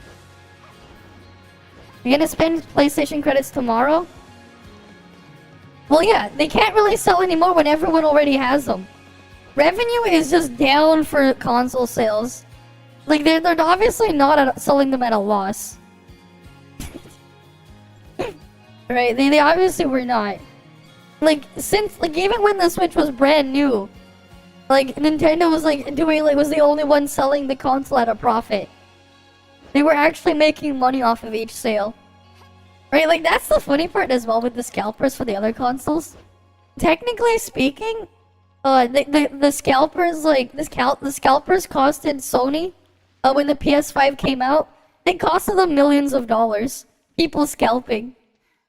You gonna spend PlayStation credits tomorrow? Well, yeah, they can't really sell anymore when everyone already has them. Revenue is just down for console sales. Like, they're obviously not selling them at a loss. Right? They obviously were not. Like, since, like, even when the Switch was brand new, like, Nintendo was, like, was the only one selling the console at a profit. They were actually making money off of each sale. Right, like, that's the funny part as well with the scalpers for the other consoles. Technically speaking, the scalpers, like, the scalpers costed Sony, when the PS5 came out, they costed them millions of dollars. People scalping.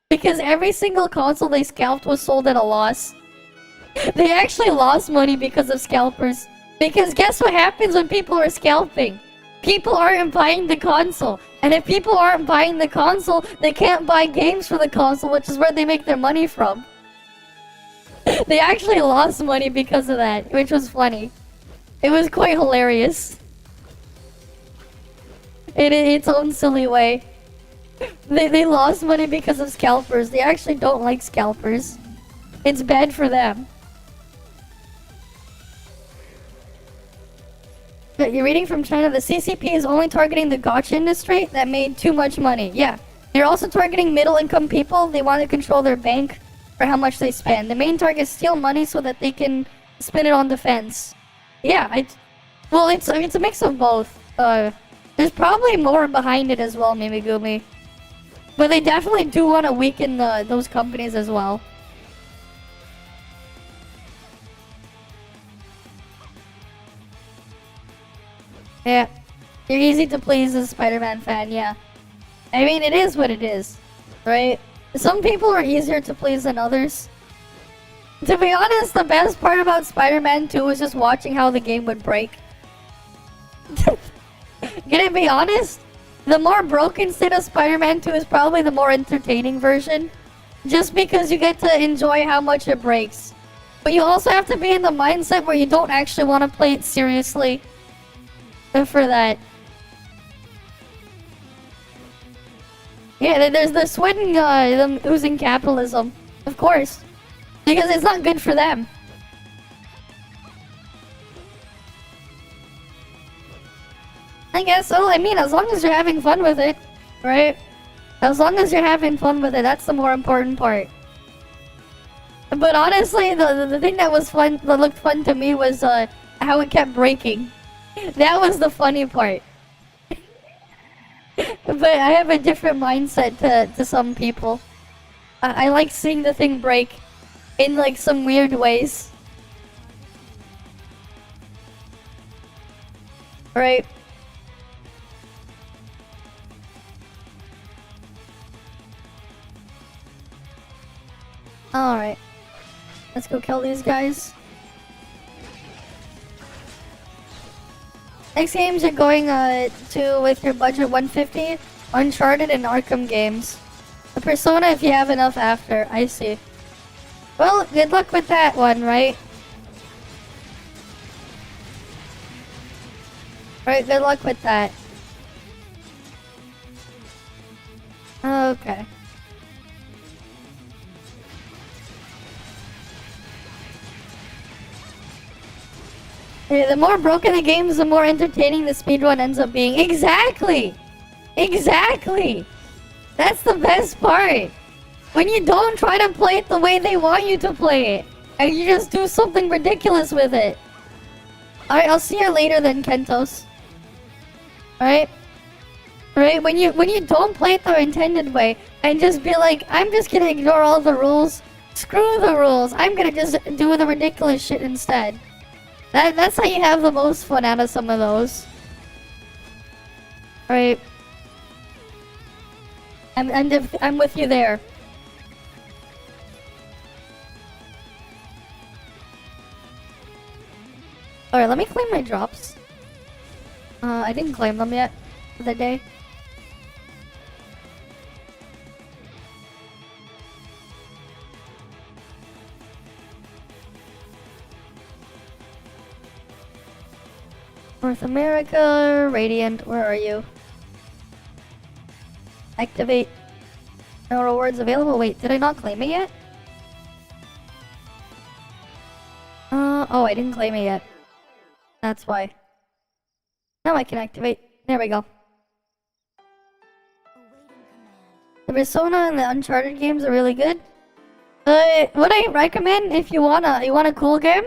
Because every single console they scalped was sold at a loss. They actually lost money because of scalpers. Because guess what happens when people are scalping? People aren't buying the console. And if people aren't buying the console, they can't buy games for the console, which is where they make their money from. They actually lost money because of that, which was funny. It was quite hilarious. In its own silly way. They lost money because of scalpers. They actually don't like scalpers. It's bad for them. You're reading from China, the CCP is only targeting the gacha industry that made too much money. Yeah. They're also targeting middle-income people. They want to control their bank for how much they spend. The main target is steal money so that they can spend it on defense. Yeah, well, it's a mix of both. There's probably more behind it as well, Mimigumi. But they definitely do want to weaken those companies as well. Yeah, you're easy to please as a Spider-Man fan, yeah. I mean, it is what it is, right? Some people are easier to please than others. To be honest, the best part about Spider-Man 2 was just watching how the game would break. Gonna be honest, the more broken state of Spider-Man 2 is probably the more entertaining version. Just because you get to enjoy how much it breaks. But you also have to be in the mindset where you don't actually want to play it seriously. For that. Yeah, there's the sweating, them oozing capitalism. Of course. Because it's not good for them. I guess so. I mean, as long as you're having fun with it, right? As long as you're having fun with it, that's the more important part. But honestly, the thing that was fun, that looked fun to me was how it kept breaking. That was the funny part. But I have a different mindset to some people. I like seeing the thing break in like some weird ways. Right? Alright. Let's go kill these guys. Next games you're going to with your budget 150, Uncharted and Arkham games. The Persona if you have enough after, I see. Well, good luck with that one, right? Right, good luck with that. Okay. Yeah, the more broken the games, the more entertaining the speedrun ends up being. Exactly! Exactly! That's the best part! When you don't try to play it the way they want you to play it, and you just do something ridiculous with it. Alright, I'll see you later then, Kentos. Alright? Right? When you don't play it the intended way, and just be like, I'm just gonna ignore all the rules. Screw the rules. I'm gonna just do the ridiculous shit instead. That's how you have the most fun out of some of those. Right? I'm with you there. Alright, let me claim my drops. I didn't claim them yet for the day. North America, Radiant, where are you? Activate. No rewards available. Wait, did I not claim it yet? Oh, I didn't claim it yet. That's why. Now I can activate. There we go. The Persona and the Uncharted games are really good. What I recommend if you want a cool game,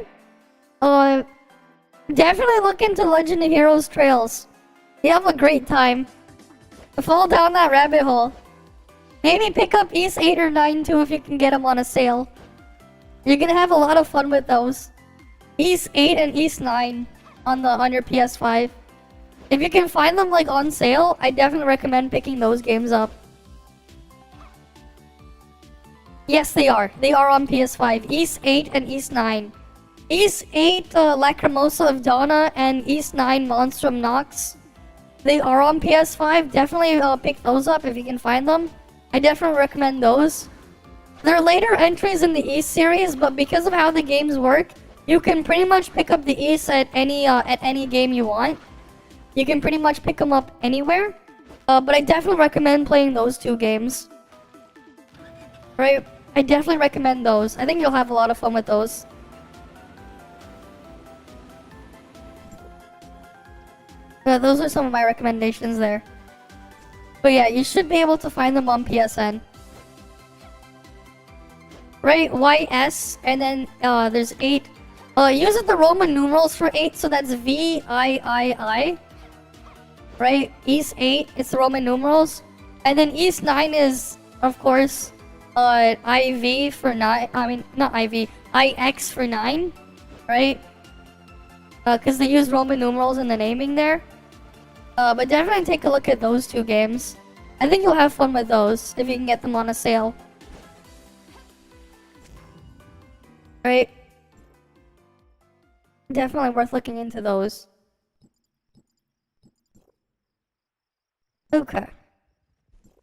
definitely look into Legend of Heroes Trails. You have a great time. Fall down that rabbit hole. Maybe pick up East 8 or 9 too if you can get them on a sale. You're gonna have a lot of fun with those. East 8 and East 9 on your PS5. If you can find them like on sale, I definitely recommend picking those games up. Yes, they are. They are on PS5. East 8 and East 9. East 8, Lacrimosa of Donna, and East 9, Monstrum Nox. They are on PS5. Definitely pick those up if you can find them. I definitely recommend those. They're later entries in the East series, but because of how the games work, you can pretty much pick up the East at any game you want. You can pretty much pick them up anywhere. But I definitely recommend playing those two games. Right? I definitely recommend those. I think you'll have a lot of fun with those. Those are some of my recommendations there. But yeah, you should be able to find them on PSN. Right? YS, and then there's 8. Use the Roman numerals for 8, so that's VIII. Right? East 8, it's the Roman numerals. And then East 9 is, of course, IV for 9. I mean, not IV. IX for 9. Right? Because they use Roman numerals in the naming there. But definitely take a look at those two games. I think you'll have fun with those if you can get them on a sale. Right? Definitely worth looking into those. Okay.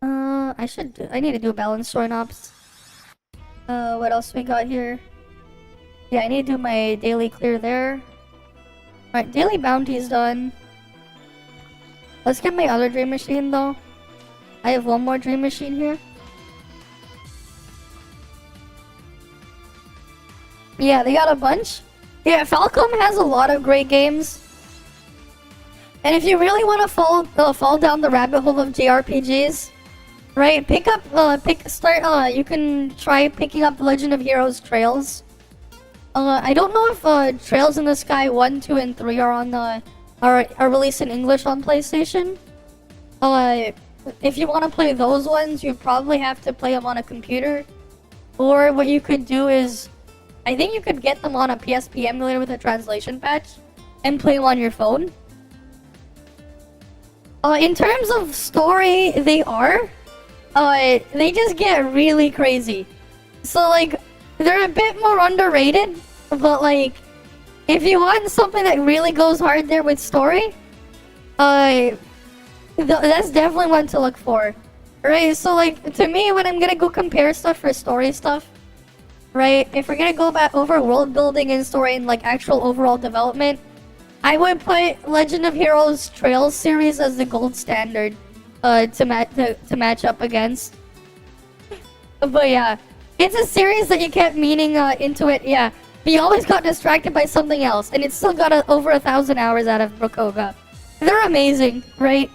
I need to do balance join ops. What else we got here? Yeah, I need to do my daily clear there. Alright, daily bounty's done. Let's get my other dream machine though. I have one more dream machine here. Yeah, they got a bunch. Yeah, Falcom has a lot of great games. And if you really want to fall down the rabbit hole of JRPGs, right? You can try picking up Legend of Heroes Trails. I don't know if Trails in the Sky 1, 2, and 3 are released in English on PlayStation. If you want to play those ones, you probably have to play them on a computer. Or what you could do is, I think you could get them on a PSP emulator with a translation patch and play them on your phone. In terms of story, they just get really crazy. So like, they're a bit more underrated, but like, if you want something that really goes hard there with story, that's definitely one to look for. Right, so like, to me, when I'm gonna go compare stuff for story stuff, right, if we're gonna go back over world building and story and like actual overall development, I would put Legend of Heroes Trails series as the gold standard to match up against. But yeah, it's a series that you kept meaning into it, yeah. But you always got distracted by something else, and it's still got over 1,000 hours out of Brokoga. They're amazing, right?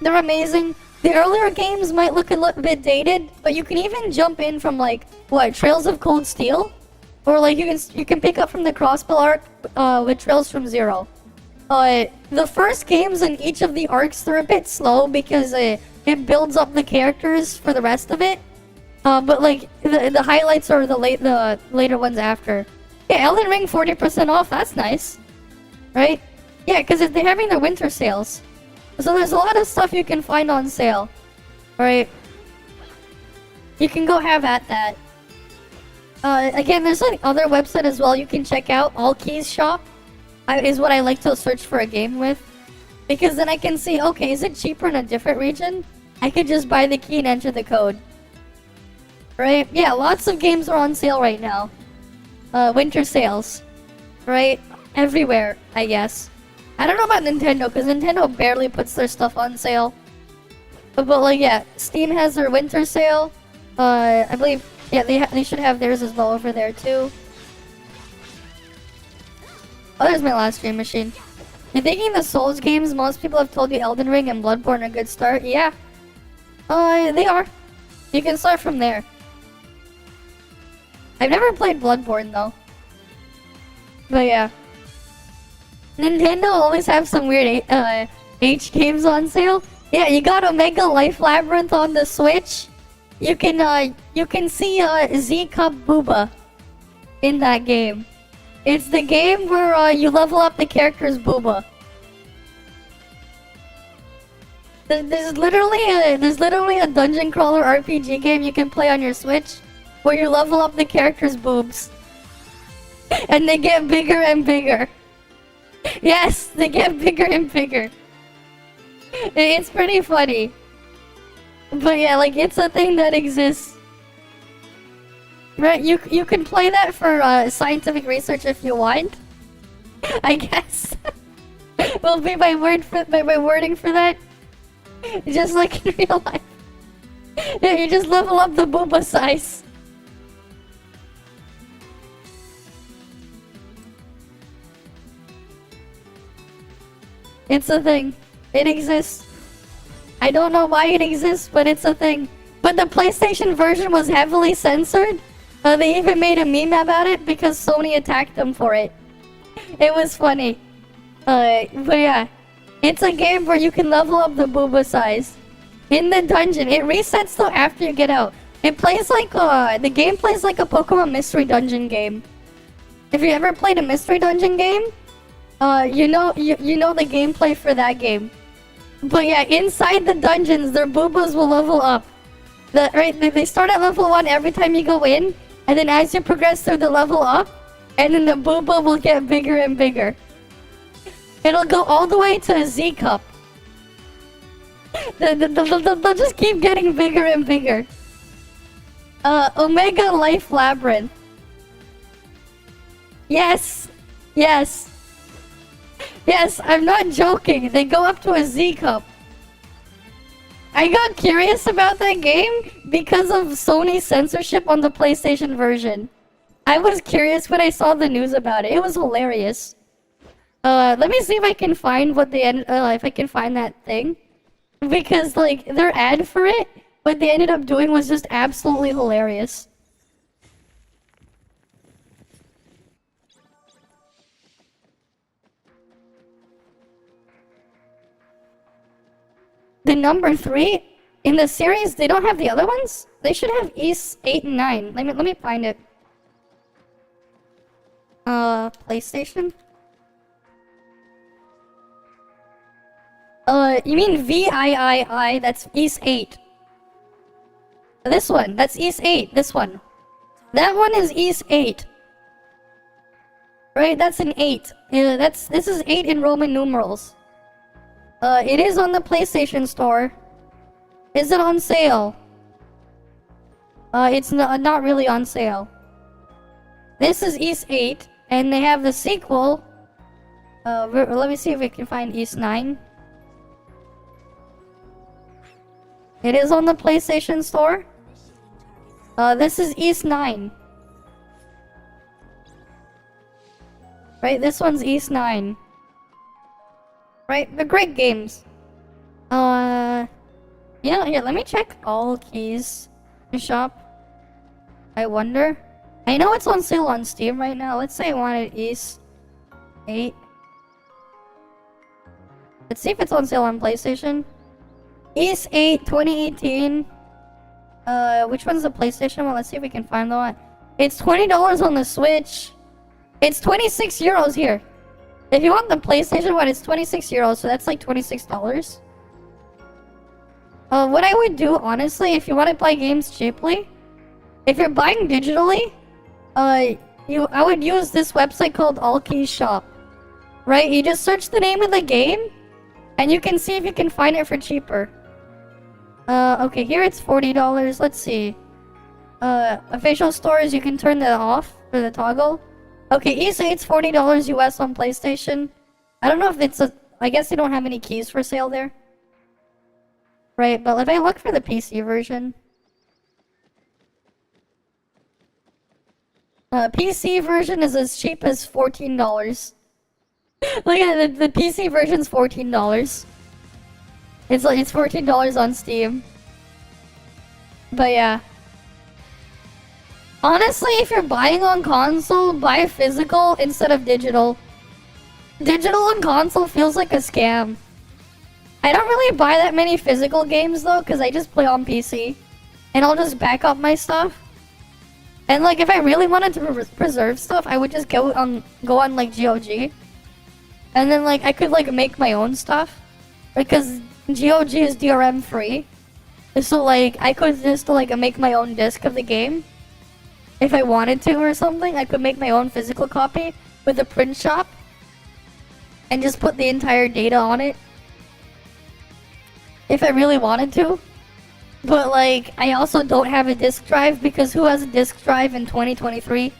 They're amazing. The earlier games might look a bit dated, but you can even jump in from like, what, Trails of Cold Steel? Or like you can pick up from the Crossbow arc with Trails from Zero. The first games in each of the arcs, they're a bit slow because it builds up the characters for the rest of it. But like the highlights are the later ones after. Yeah, Elden Ring 40% off. That's nice, right? Yeah, because they're having their winter sales, so there's a lot of stuff you can find on sale, right? You can go have at that. Again, there's an other website as well you can check out. All Keys Shop is what I like to search for a game with, because then I can see, okay, is it cheaper in a different region? I could just buy the key and enter the code. Right? Yeah, lots of games are on sale right now. Winter sales. Right? Everywhere, I guess. I don't know about Nintendo, because Nintendo barely puts their stuff on sale. But like, yeah, Steam has their winter sale. I believe, yeah, they should have theirs as well over there, too. Oh, there's my last dream machine. You're thinking the Souls games, most people have told you Elden Ring and Bloodborne are a good start? Yeah. They are. You can start from there. I've never played Bloodborne, though. But yeah. Nintendo always have some weird H games on sale. Yeah, you got Omega Life Labyrinth on the Switch. You can see Z Cup Booba in that game. It's the game where you level up the character's booba. There's literally a dungeon crawler RPG game you can play on your Switch where you level up the character's boobs. And they get bigger and bigger. Yes, they get bigger and bigger. It's pretty funny. But yeah, like, it's a thing that exists. Right, you can play that for scientific research if you want. I guess. Will be my wording for that. Just like in real life. Yeah, you just level up the booba size. It's a thing. It exists. I don't know why it exists, but it's a thing. But the PlayStation version was heavily censored. They even made a meme about it because Sony attacked them for it. It was funny. But yeah. It's a game where you can level up the booba size. In the dungeon. It resets though after you get out. It plays like, the game plays like a Pokemon Mystery Dungeon game. If you ever played a Mystery Dungeon game, you know the gameplay for that game. But yeah, inside the dungeons, their boobas will level up. They start at level 1 every time you go in, and then as you progress through the level up, And then the booba will get bigger and bigger. It'll go all the way to a Z cup. They'll just keep getting bigger and bigger. Omega Life Labyrinth. Yes. Yes. Yes, I'm not joking. They go up to a Z cup. I got curious about that game because of Sony's censorship on the PlayStation version. I was curious when I saw the news about it. It was hilarious. Let me see if I can find what they if I can find that thing. Because, like, their ad for it, what they ended up doing was just absolutely hilarious. The number 3 in the series, they don't have the other ones? They should have East 8 and 9. Let me find it. PlayStation? You mean VIII, that's East 8. This one, that's East 8, this one. That one is East 8. Right, that's an 8. This is 8 in Roman numerals. It is on the PlayStation Store. Is it on sale? It's not really on sale. This is East 8, and they have the sequel. Let me see if we can find East 9. It is on the PlayStation Store. This is East 9. Right, this one's East 9. Right, they're great games. Yeah, here, let me check all keys in shop. I wonder. I know it's on sale on Steam right now. Let's say I wanted East 8. Let's see if it's on sale on PlayStation. East 8 2018. Which one's the PlayStation one? Let's see if we can find the one. It's $20 on the Switch. It's 26 euros here. If you want the PlayStation one, it's 26 euros, so that's like $26. What I would do, honestly, if you want to buy games cheaply, if you're buying digitally, I would use this website called All Keys Shop. Right? You just search the name of the game, and you can see if you can find it for cheaper. Okay, here it's $40. Let's see. Official stores, you can turn that off for the toggle. Okay, E8's $40 US on PlayStation. I don't know if it's I guess they don't have any keys for sale there. Right, but if I look for the PC version. PC version is as cheap as $14. Look at it, the PC version's $14. It's $14 on Steam. But yeah. Honestly, if you're buying on console, buy physical instead of digital. Digital on console feels like a scam. I don't really buy that many physical games though, because I just play on PC. And I'll just back up my stuff. And like, if I really wanted to preserve stuff, I would just go on like GOG. And then like, I could like make my own stuff. Because GOG is DRM free. So like, I could just like make my own disc of the game. If I wanted to or something, I could make my own physical copy with a print shop. And just put the entire data on it. If I really wanted to. But like, I also don't have a disk drive because who has a disk drive in 2023?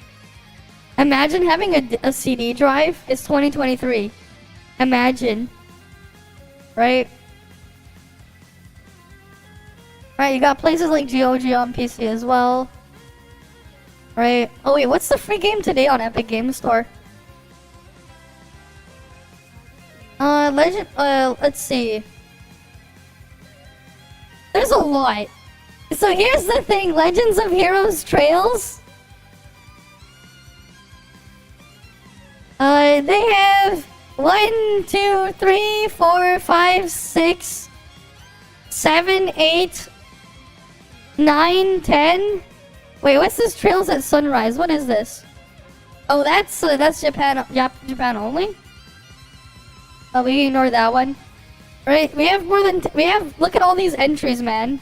Imagine having a CD drive. It's 2023. Imagine. Right? Right, you got places like GOG on PC as well. Right. Oh wait, what's the free game today on Epic Games Store? Let's see. There's a lot. So here's the thing, Legends of Heroes Trails. They have 1, 2, 3, 4, 5, 6, 7, 8, 9, 10. Wait, what's this Trails at Sunrise? What is this? Oh, that's Japan. Japan only. Oh, we ignore that one. Right? We have more than look at all these entries, man.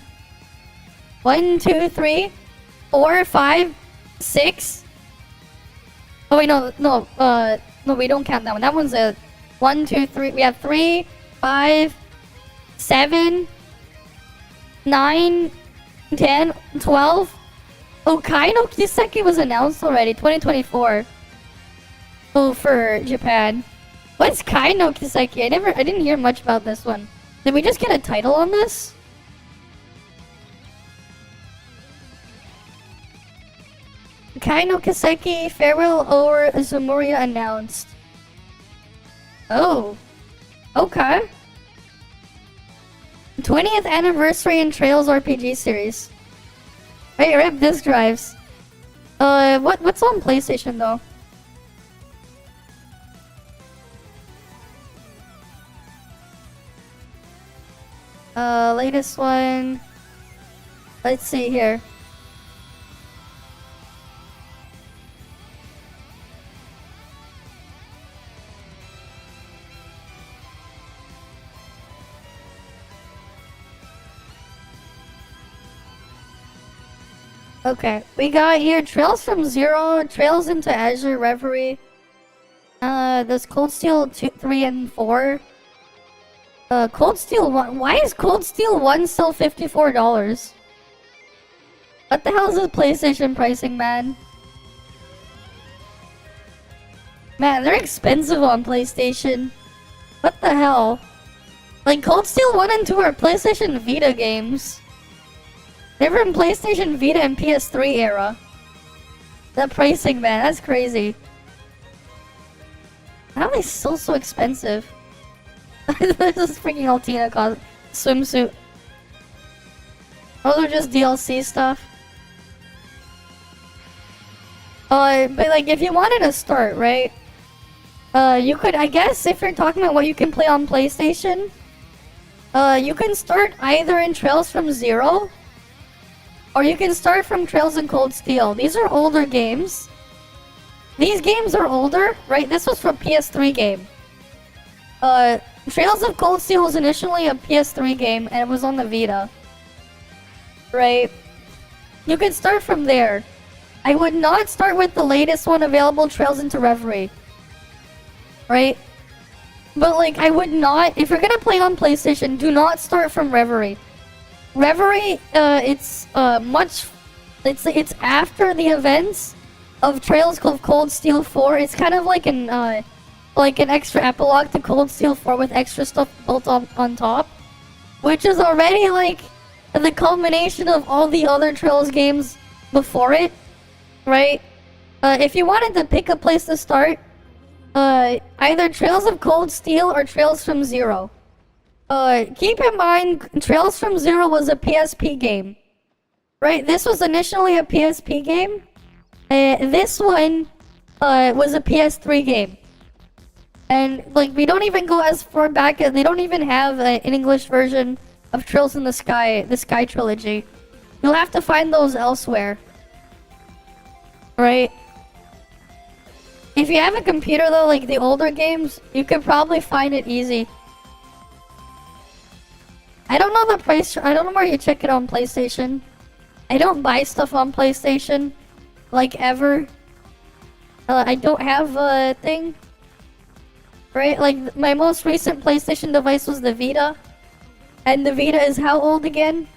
1, 2, 3, 4, 5, 6, Oh wait, no, we don't count that one. That one's a 1, 2, 3. We have 3, 5, 7, 9, 10, 12. Oh, Kai no Kiseki was announced already, 2024. Oh, for Japan. What's Kai no Kiseki? I didn't hear much about this one. Did we just get a title on this? Kai no Kiseki Farewell over Zumuria announced. Oh. Okay. 20th anniversary in Trails RPG series. Hey, rip disk drives. What's on PlayStation though? Latest one. Let's see here. Okay, we got here Trails from Zero, Trails into Azure Reverie. There's Cold Steel 2, 3, and 4. Cold Steel 1. Why is Cold Steel 1 still $54? What the hell is this PlayStation pricing, man? Man, they're expensive on PlayStation. What the hell? Like, Cold Steel 1 and 2 are PlayStation Vita games. They were in PlayStation Vita and PS3 era. That pricing, man, that's crazy. How are they still so expensive? This is freaking Altina swimsuit. Those are just DLC stuff. But like, if you wanted to start, right? You could, I guess, if you're talking about what you can play on PlayStation, you can start either in Trails from Zero, or you can start from Trails and Cold Steel. These are older games. These games are older, right? This was from PS3 game. Trails of Cold Steel was initially a PS3 game, and it was on the Vita. Right? You can start from there. I would not start with the latest one available, Trails into Reverie. Right? But like, I would not, if you're gonna play on PlayStation, do not start from Reverie. Reverie, it's after the events of Trails of Cold Steel 4. It's kind of like an extra epilogue to Cold Steel 4 with extra stuff built on top, which is already like the culmination of all the other Trails games before it, right? If you wanted to pick a place to start, either Trails of Cold Steel or Trails from Zero. Keep in mind, Trails from Zero was a PSP game. Right, this was initially a PSP game. This one, was a PS3 game. And, like, we don't even go as far back as, they don't even have an English version of Trails in the Sky trilogy. You'll have to find those elsewhere. Right? If you have a computer though, like the older games, you could probably find it easy. I don't know the price. I don't know where you check it on PlayStation. I don't buy stuff on PlayStation, like ever. I don't have a thing. Right? Like my most recent PlayStation device was the Vita. And the Vita is how old again?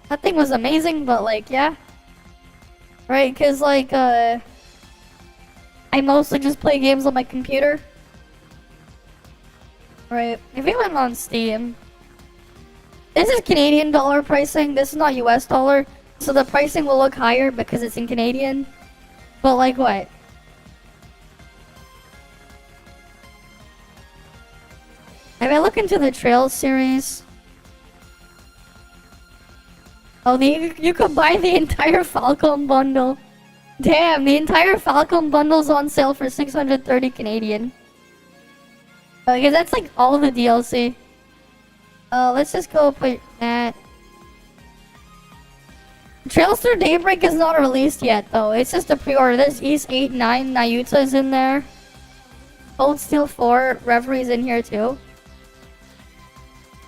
That thing was amazing, but like, yeah. Right? Because like, I mostly just play games on my computer. Right? If we went on Steam, this is Canadian dollar pricing. This is not US dollar. So the pricing will look higher because it's in Canadian. But like what? If I look into the Trails series... Oh, you could buy the entire Falcon bundle. Damn, the entire Falcon bundle's on sale for 630 Canadian. Okay, that's like all of the DLC. Let's just go put that. Trails Through Daybreak is not released yet, though. It's just a pre-order. There's East 8, 9, Nayuta is in there. Cold Steel 4, Reverie's in here too.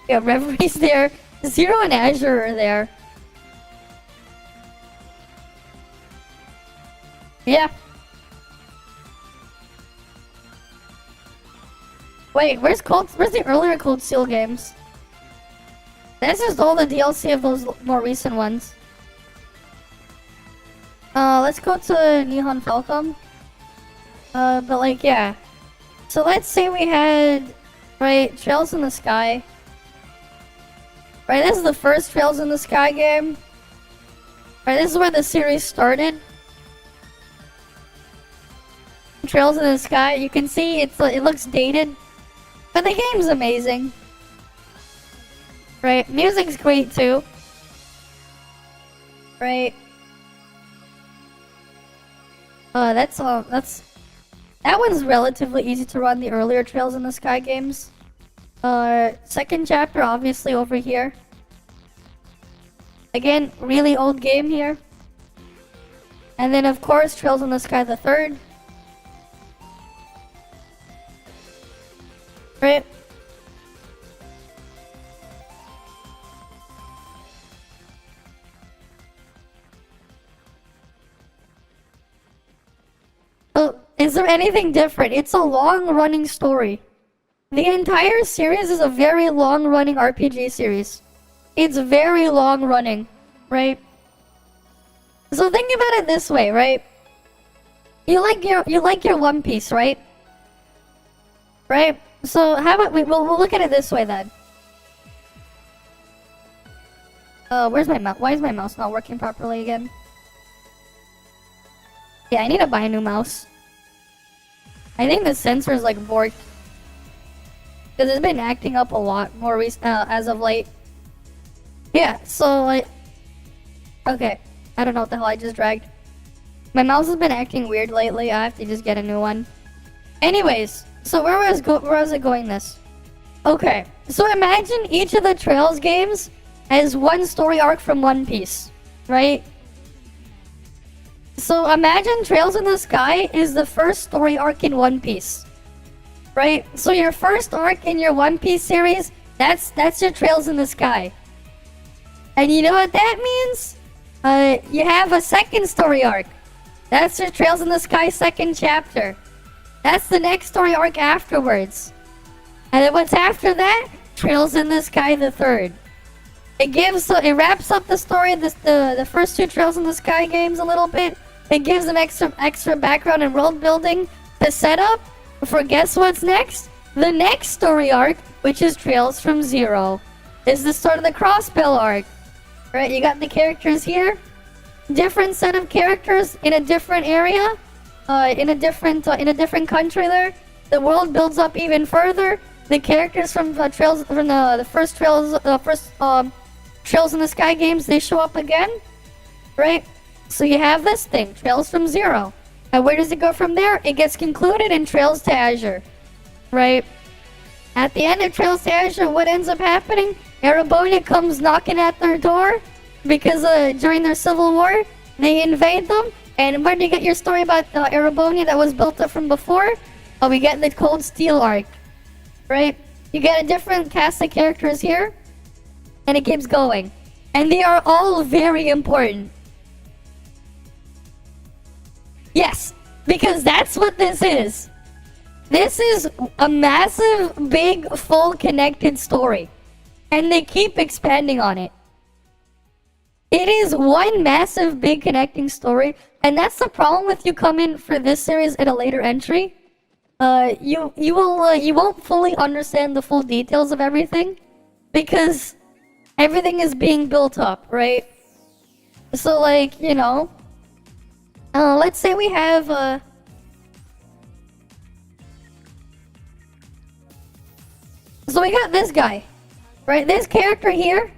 Yeah, Reverie's there. Zero and Azure are there. Yeah. Wait, where's the earlier Cold Steel games? This is all the DLC of those more recent ones. Let's go to Nihon Falcom. But like, yeah. So let's say we had, right, Trails in the Sky. Right, this is the first Trails in the Sky game. Right, this is where the series started. Trails in the Sky, you can see it looks dated. But the game's amazing. Right, music's great too. Right. That one's relatively easy to run, the earlier Trails in the Sky games. Second chapter obviously over here. Again, really old game here. And then of course Trails in the Sky the third. Right. Oh, is there anything different? It's a long-running story. The entire series is a very long-running RPG series. It's very long-running, right? So think about it this way, right? You like your One Piece, right? Right? So how about we'll look at it this way then. Where's my mouse? Why is my mouse not working properly again? Yeah, I need to buy a new mouse. I think the sensor's like borked. Because it's been acting up a lot more as of late. Yeah, so like... Okay, I don't know what the hell I just dragged. My mouse has been acting weird lately, I have to just get a new one. Anyways, so where was it going this? Okay, so imagine each of the Trails games as one story arc from One Piece, right? So imagine Trails in the Sky is the first story arc in One Piece. Right? So your first arc in your One Piece series, that's your Trails in the Sky. And you know what that means? You have a second story arc. That's your Trails in the Sky second chapter. That's the next story arc afterwards. And then what's after that? Trails in the Sky the third. It wraps up the story, the first two Trails in the Sky games a little bit. It gives them extra background and world building to set up for guess what's next? The next story arc, which is Trails from Zero, is the start of the Crossbell arc. Right, you got the characters here. Different set of characters in a different area, in a different country. There, the world builds up even further. The characters from the first Trails in the Sky games, they show up again, right? So you have this thing, Trails from Zero. And where does it go from there? It gets concluded in Trails to Azure, right? At the end of Trails to Azure, what ends up happening? Erebonia comes knocking at their door because during their civil war, they invade them. And where do you get your story about Erebonia that was built up from before? Oh, we get the Cold Steel arc, right? You get a different cast of characters here, and it keeps going. And they are all very important. Yes, because that's what this is. This is a massive, big, full connected story. And they keep expanding on it. It is one massive, big connecting story. And that's the problem with you come in for this series at a later entry. You won't fully understand the full details of everything. Because everything is being built up, right? So like, you know... let's say we have, so we got this guy, right? This character here,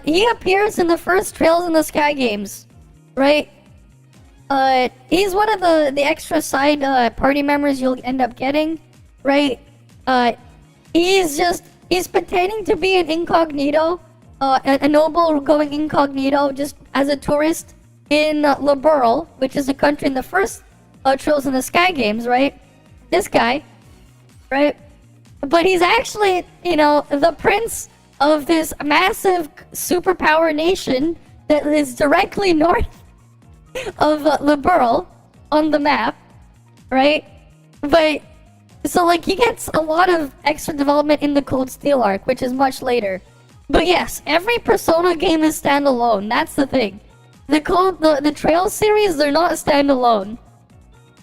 he appears in the first Trails in the Sky games, right? He's one of the extra side, party members you'll end up getting, right? He's pretending to be an incognito, a noble going incognito just as a tourist in Liberl, which is a country in the first Trails in the Sky games, right? This guy, right? But he's actually, you know, the prince of this massive superpower nation that is directly north of Liberl on the map, right? But So like he gets a lot of extra development in the Cold Steel arc, which is much later. But yes, every Persona game is standalone. That's the thing. The Trails series, they're not standalone.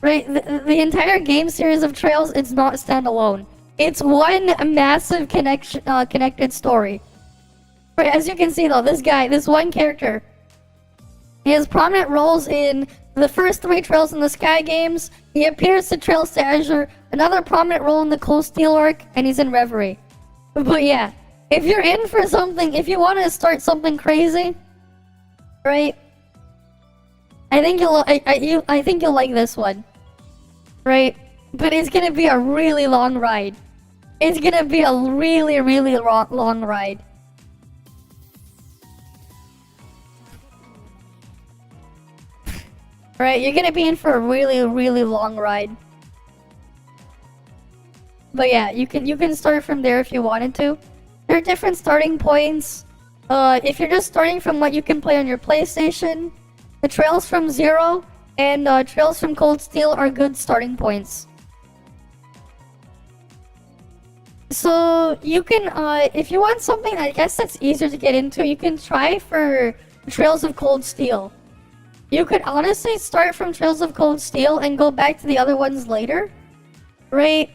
Right? The entire game series of Trails, it's not standalone. It's one massive connected story. Right, as you can see though, this one character, he has prominent roles in the first 3 Trails in the Sky games. He appears to Trails to Azure, another prominent role in the Cold Steel arc, and he's in Reverie. But yeah, if you're in for something, if you want to start something crazy, right? I think you'll like this one, right? But it's gonna be a really long ride. It's gonna be a really long ride. Right, you're gonna be in for a really long ride. But yeah, you can start from there if you wanted to. There are different starting points. If you're just starting from what you can play on your PlayStation, the Trails from Zero and Trails from Cold Steel are good starting points. So you can, if you want something I guess that's easier to get into, you can try for Trails of Cold Steel. You could honestly start from Trails of Cold Steel and go back to the other ones later, right?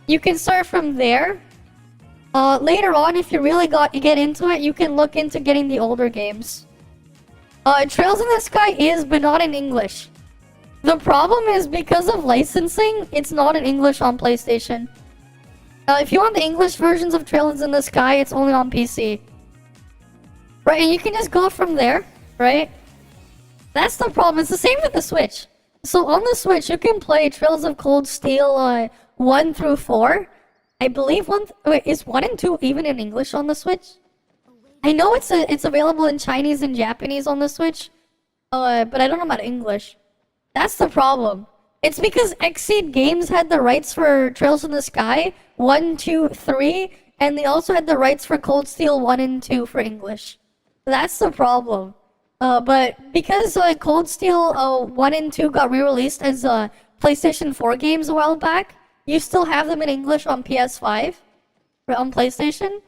You can start from there. Later on, if you really get into it, you can look into getting the older games. Trails in the Sky is, but not in English. The problem is because of licensing, it's not in English on PlayStation. If you want the English versions of Trails in the Sky, it's only on PC. Right, and you can just go from there, right? That's the problem. It's the same with the Switch. So on the Switch, you can play Trails of Cold Steel 1 through 4. I believe is 1 and 2 even in English on the Switch? I know it's available in Chinese and Japanese on the Switch, but I don't know about English. That's the problem. It's because Xseed Games had the rights for Trails in the Sky 1, 2, 3, and they also had the rights for Cold Steel 1 and 2 for English. That's the problem. But because Cold Steel 1 and 2 got re-released as PlayStation 4 games a while back, you still have them in English on PS5 or on PlayStation.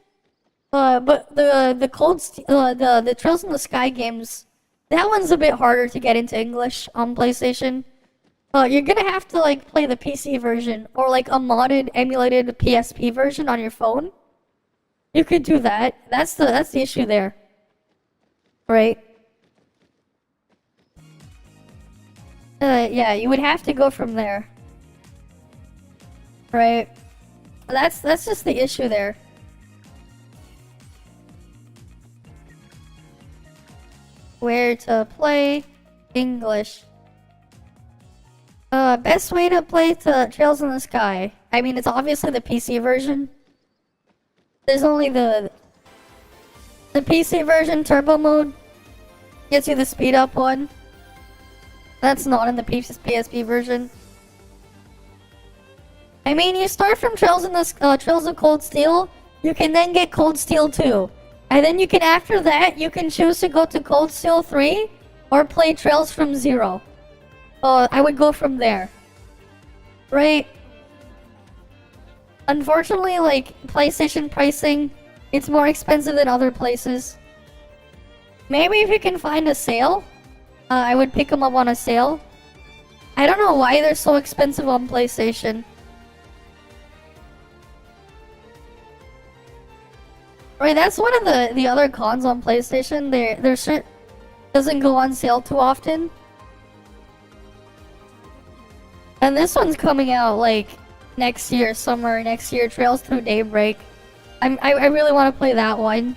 But the Trails in the Sky games, that one's a bit harder to get into English on PlayStation. You're gonna have to like play the PC version or like a modded, emulated PSP version on your phone. You could do that. That's the issue there, right? Yeah, you would have to go from there. Right. That's just the issue there. Where to play English. Best way to play Trails in the Sky. I mean, it's obviously the PC version. There's only the PC version turbo mode. Gets you the speed up one. That's not in the PSP version. I mean, you start from Trails of Cold Steel. You can then get Cold Steel 2. And then you can, after that, you can choose to go to Cold Steel 3 or play Trails from Zero. I would go from there. Right? Unfortunately, like, PlayStation pricing, it's more expensive than other places. Maybe if you can find a sale, I would pick them up on a sale. I don't know why they're so expensive on PlayStation. Right, that's one of the other cons on PlayStation. Their shit doesn't go on sale too often. And this one's coming out like next year, summer next year, Trails Through Daybreak. I really want to play that one.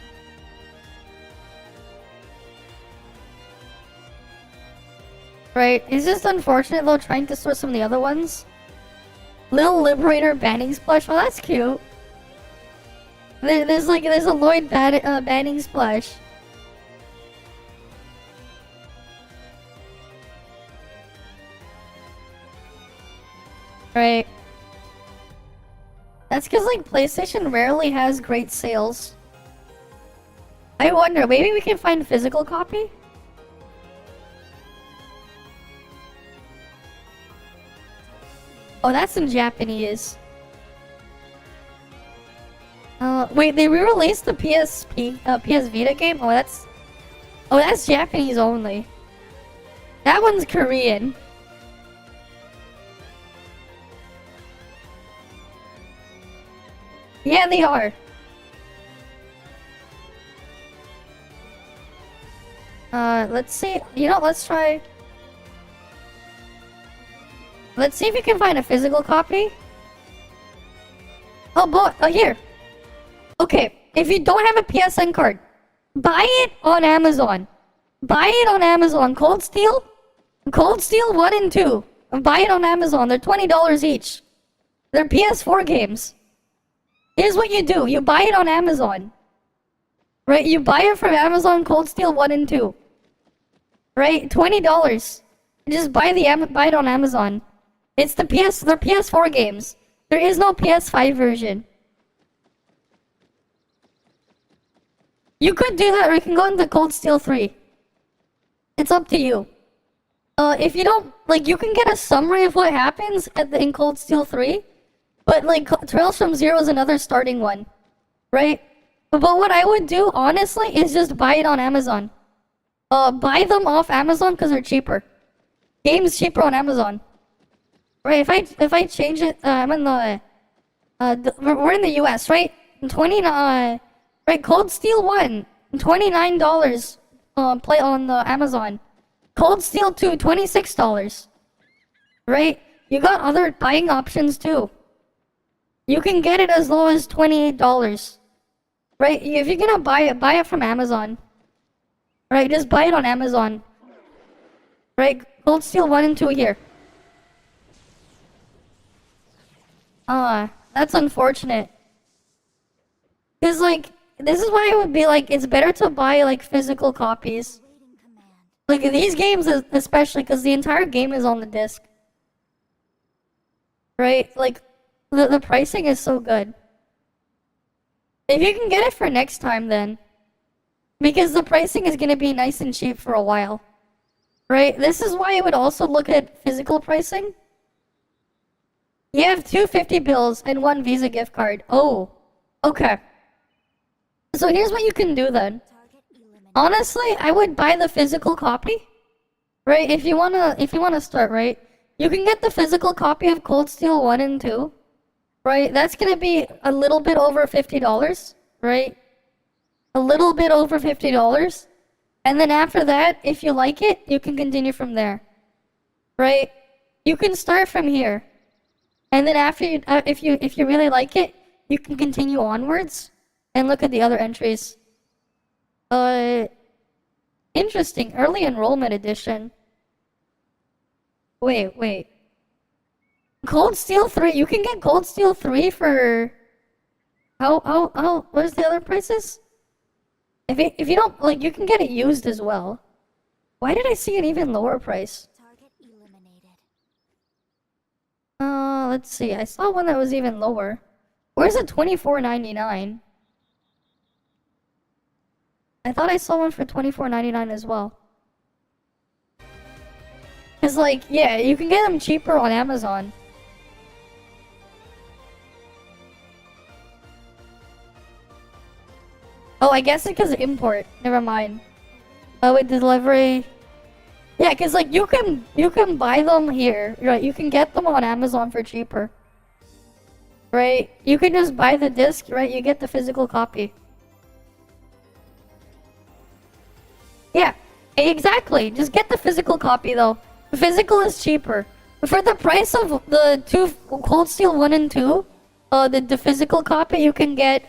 Right, it's just unfortunate though trying to source some of the other ones. Little Liberator Banning Splash, well that's cute. There's a Lloyd Banning Splash. Right. That's because like PlayStation rarely has great sales. I wonder, maybe we can find a physical copy? Oh, that's in Japanese. Wait, they re-released the PS Vita game? Oh, that's Japanese only. That one's Korean. Yeah, they are. Let's see. You know, let's try. Let's see if you can find a physical copy. Oh boy, here. Okay, if you don't have a PSN card, buy it on Amazon. Buy it on Amazon. Cold Steel 1 and 2. Buy it on Amazon. They're $20 each. They're PS4 games. Here's what you do. You buy it on Amazon. Right? You buy it from Amazon Cold Steel 1 and 2. Right? $20. Just buy it on Amazon. It's they're PS4 games. There is no PS5 version. You could do that, or you can go into Cold Steel 3. It's up to you. If you don't, like, you can get a summary of what happens in Cold Steel 3, but, like, Trails from Zero is another starting one, right? But what I would do, honestly, is just buy it on Amazon. Buy them off Amazon because they're cheaper. Games cheaper on Amazon. Right, if I change it, I'm in we're in the US, right? Right, Cold Steel 1, $29, play on the Amazon. Cold Steel 2, $26. Right? You got other buying options too. You can get it as low as $28. Right? If you're gonna buy it from Amazon. Right, just buy it on Amazon. Right, Cold Steel 1 and 2 here. That's unfortunate. Cause like, this is why it would be like, it's better to buy like physical copies. Like these games especially, cause the entire game is on the disc. Right? Like, the pricing is so good. If you can get it for next time then. Because the pricing is gonna be nice and cheap for a while. Right? This is why I would also look at physical pricing. You have 2 50 bills and 1 Visa gift card. Oh, okay. So here's what you can do then. Honestly, I would buy the physical copy. Right? If you wanna start, right? You can get the physical copy of Cold Steel 1 and 2. Right? That's gonna be a little bit over $50, right? A little bit over $50. And then after that, if you like it, you can continue from there. Right? You can start from here. And then after you, if you really like it, you can continue onwards and look at the other entries. Interesting. Early enrollment edition. Wait. Cold Steel 3. You can get Cold Steel 3 for what is the other prices? If you don't like, you can get it used as well. Why did I see an even lower price? Let's see. I saw one that was even lower. Where's it? $24.99. I thought I saw one for $24.99 as well. It's like, yeah, you can get them cheaper on Amazon. Oh, I guess it's because of import. Never mind. Oh, with delivery. Yeah, because like you can buy them here, right? You can get them on Amazon for cheaper. Right? You can just buy the disc, right? You get the physical copy. Yeah, exactly. Just get the physical copy though. The physical is cheaper. For the price of the 2 Cold Steel 1 and 2, the physical copy you can get,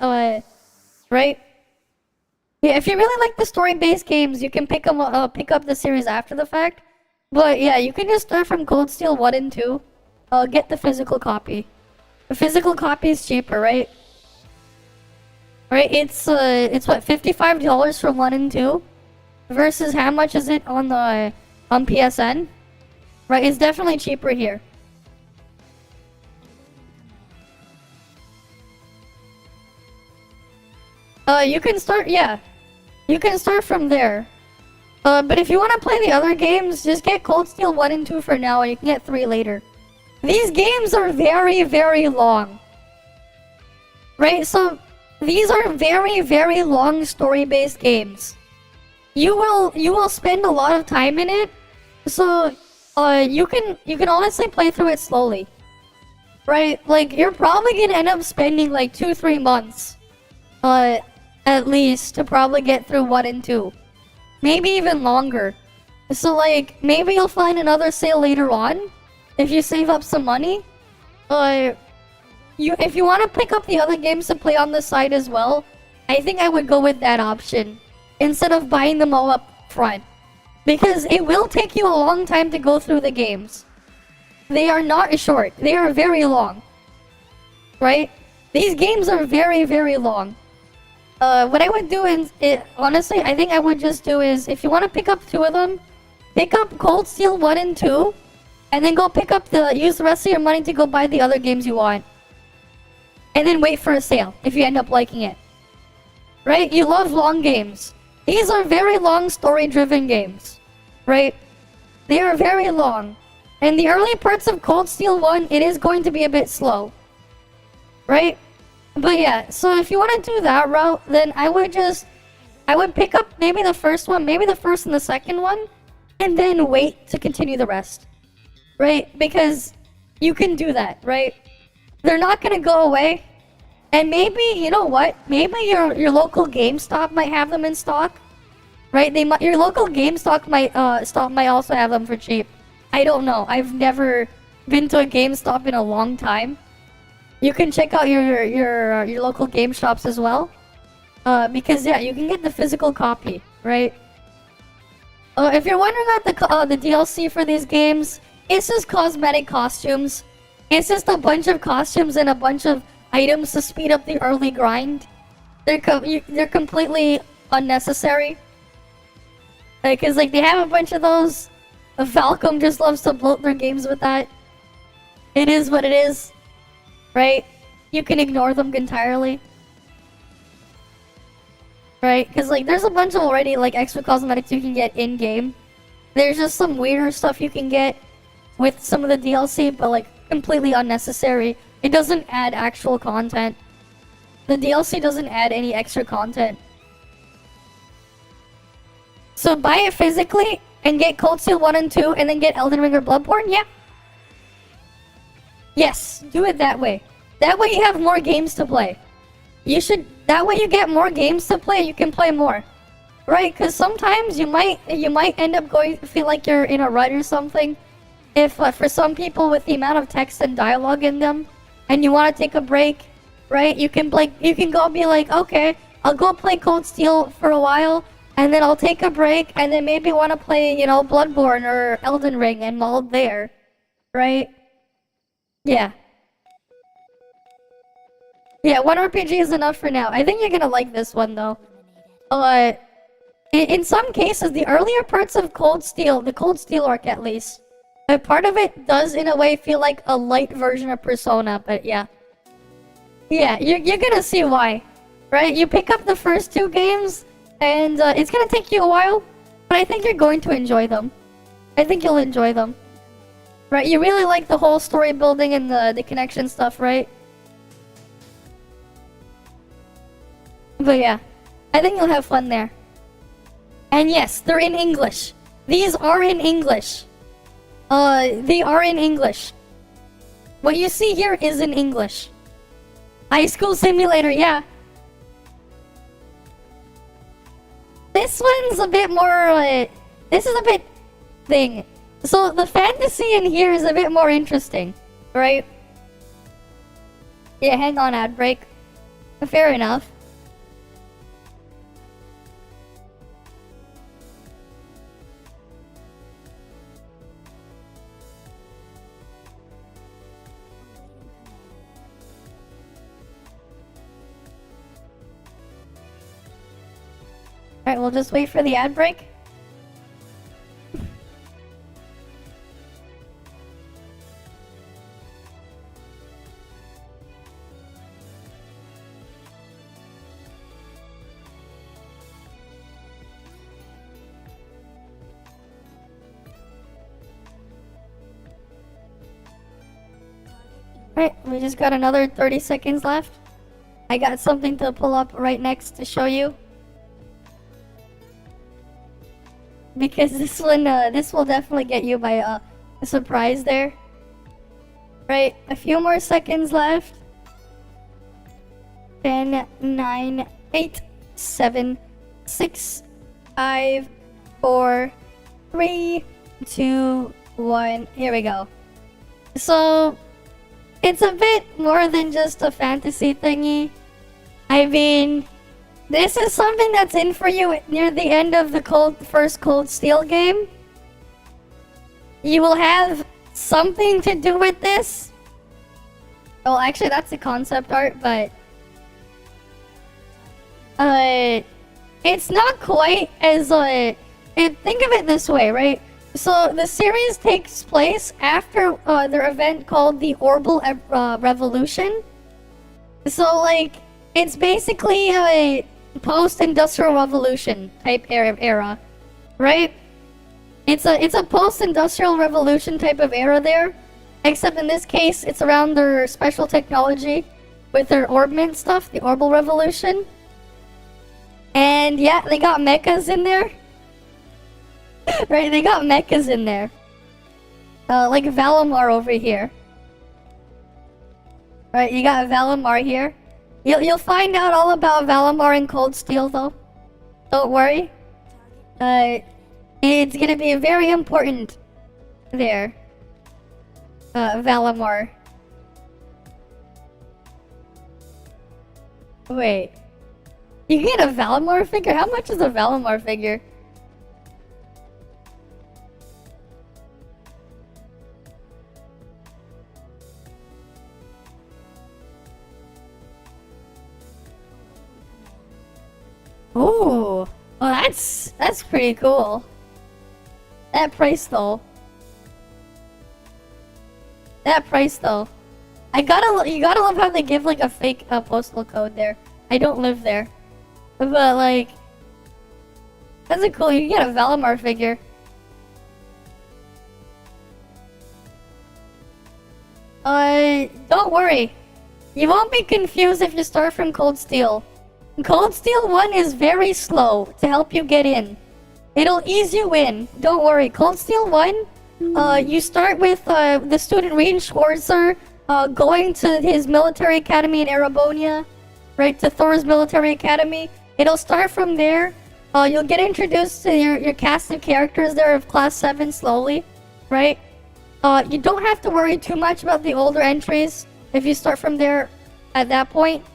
right? Yeah, if you really like the story-based games, you can pick up the series after the fact. But yeah, you can just start from Cold Steel 1 and 2. Get the physical copy. The physical copy is cheaper, right? Right, it's what, $55 for 1 and 2? Versus how much is it on PSN? Right, it's definitely cheaper here. You can start, yeah. You can start from there. But if you want to play the other games, just get Cold Steel 1 and 2 for now, and you can get 3 later. These games are very, very long. Right, so these are very, very long story-based games. You will spend a lot of time in it, so you can honestly play through it slowly, right? Like you're probably gonna end up spending like 2-3 months, at least to probably get through 1 and 2, maybe even longer. So like maybe you'll find another sale later on if you save up some money. If you want to pick up the other games to play on the side as well, I think I would go with that option instead of buying them all up front, because it will take you a long time to go through the games. They are not short, they are very long, right? These games are very, very long. What I would do is, honestly, I think I would just do is, if you want to pick up 2 of them, pick up Cold Steel 1 and 2, and then go pick up use the rest of your money to go buy the other games you want. And then wait for a sale, if you end up liking it. Right? You love long games. These are very long story-driven games, right? They are very long. And the early parts of Cold Steel 1, it is going to be a bit slow, right? But yeah, so if you want to do that route, then I would pick up maybe the first one, maybe the first and the second one, and then wait to continue the rest, right? Because you can do that, right? They're not going to go away. And maybe, you know what? Maybe your local GameStop might have them in stock, right? Your local GameStop might also have them for cheap. I don't know. I've never been to a GameStop in a long time. You can check out your local game shops as well, because yeah, you can get the physical copy, right? If you're wondering about the DLC for these games, it's just cosmetic costumes. It's just a bunch of costumes and a bunch of items to speed up the early grind. They're completely unnecessary. Cause like they have a bunch of those. Falcom just loves to bloat their games with that. It is what it is, right? You can ignore them entirely, right? Cause like there's a bunch of already like extra cosmetics you can get in game. There's just some weirder stuff you can get with some of the DLC, but like completely unnecessary. It doesn't add actual content. The DLC doesn't add any extra content. So buy it physically and get Cold Steel 1 and 2 and then get Elden Ring or Bloodborne? Yeah. Yes, do it that way. That way you have more games to play. That way you get more games to play, you can play more. Right? Because sometimes you might end up feel like you're in a rut or something. If for some people with the amount of text and dialogue in them, and you want to take a break, right? You can go be like, okay, I'll go play Cold Steel for a while, and then I'll take a break, and then maybe want to play, you know, Bloodborne or Elden Ring and all there, right? Yeah. Yeah, 1 RPG is enough for now. I think you're gonna like this one though. In some cases, the earlier parts of Cold Steel, the Cold Steel arc at least, a part of it does in a way feel like a light version of Persona, but yeah. Yeah, you're gonna see why, right? You pick up the first 2 games, and it's gonna take you a while, but I think you're going to enjoy them. I think you'll enjoy them. Right, you really like the whole story building and the connection stuff, right? But yeah, I think you'll have fun there. And yes, they're in English. These are in English. They are in English. What you see here is in English. High School Simulator, yeah. This one's a bit more, this is a bit thing. So the fantasy in here is a bit more interesting, right? Yeah, hang on, ad break. Fair enough. Alright, we'll just wait for the ad break. Alright, we just got another 30 seconds left. I got something to pull up right next to show you. Because this one, this will definitely get you by a surprise there. Right, a few more seconds left. 10, 9, 8, 7, 6, 5, 4, 3, 2, 1. Here we go. So, it's a bit more than just a fantasy thingy. I mean, this is something that's in for you near the end of the first Cold Steel game. You will have something to do with this. Well, actually, that's the concept art, but it's not quite as think of it this way, right? So the series takes place after their event called the Orbital Revolution. So like it's basically a post-industrial revolution type era, right? It's a post-industrial revolution type of era there, except in this case it's around their special technology with their orbment stuff, the Orbital Revolution. And yeah, they got mechas in there. Right, they got mechas in there. Like Valimar over here. Right, you got Valimar here. You'll find out all about Valimar in Cold Steel though. Don't worry. It's gonna be very important there. Valimar. Wait. You get a Valimar figure? How much is a Valimar figure? Ooh, well that's pretty cool. That price though. You gotta love how they give like a fake postal code there. I don't live there, but like that's a cool. You get a Valimar figure. Don't worry. You won't be confused if you start from Cold Steel. Cold Steel 1 is very slow to help you get in. It'll ease you in. Don't worry. Cold Steel 1, you start with the student Reinx going to his military academy in Erebonia, right, to Thor's military academy. It'll start from there. You'll get introduced to your cast of characters there of Class 7 slowly, right? You don't have to worry too much about the older entries if you start from there at that point.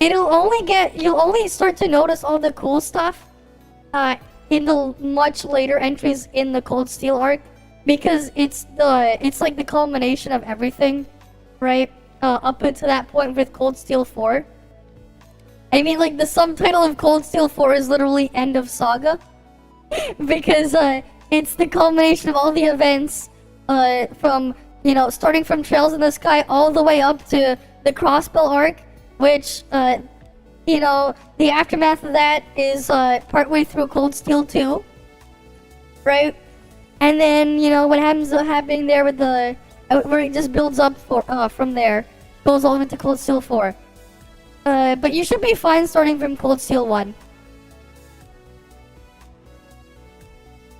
You'll only start to notice all the cool stuff in the much later entries in the Cold Steel arc, because it's like the culmination of everything, right? Up until that point with Cold Steel 4. I mean, like the subtitle of Cold Steel 4 is literally End of Saga, because it's the culmination of all the events from starting from Trails in the Sky all the way up to the Crossbell arc. Which, the aftermath of that is partway through Cold Steel 2, right? And then, what happens happening there with the where it just builds up from there, goes all the way to Cold Steel 4. But you should be fine starting from Cold Steel 1.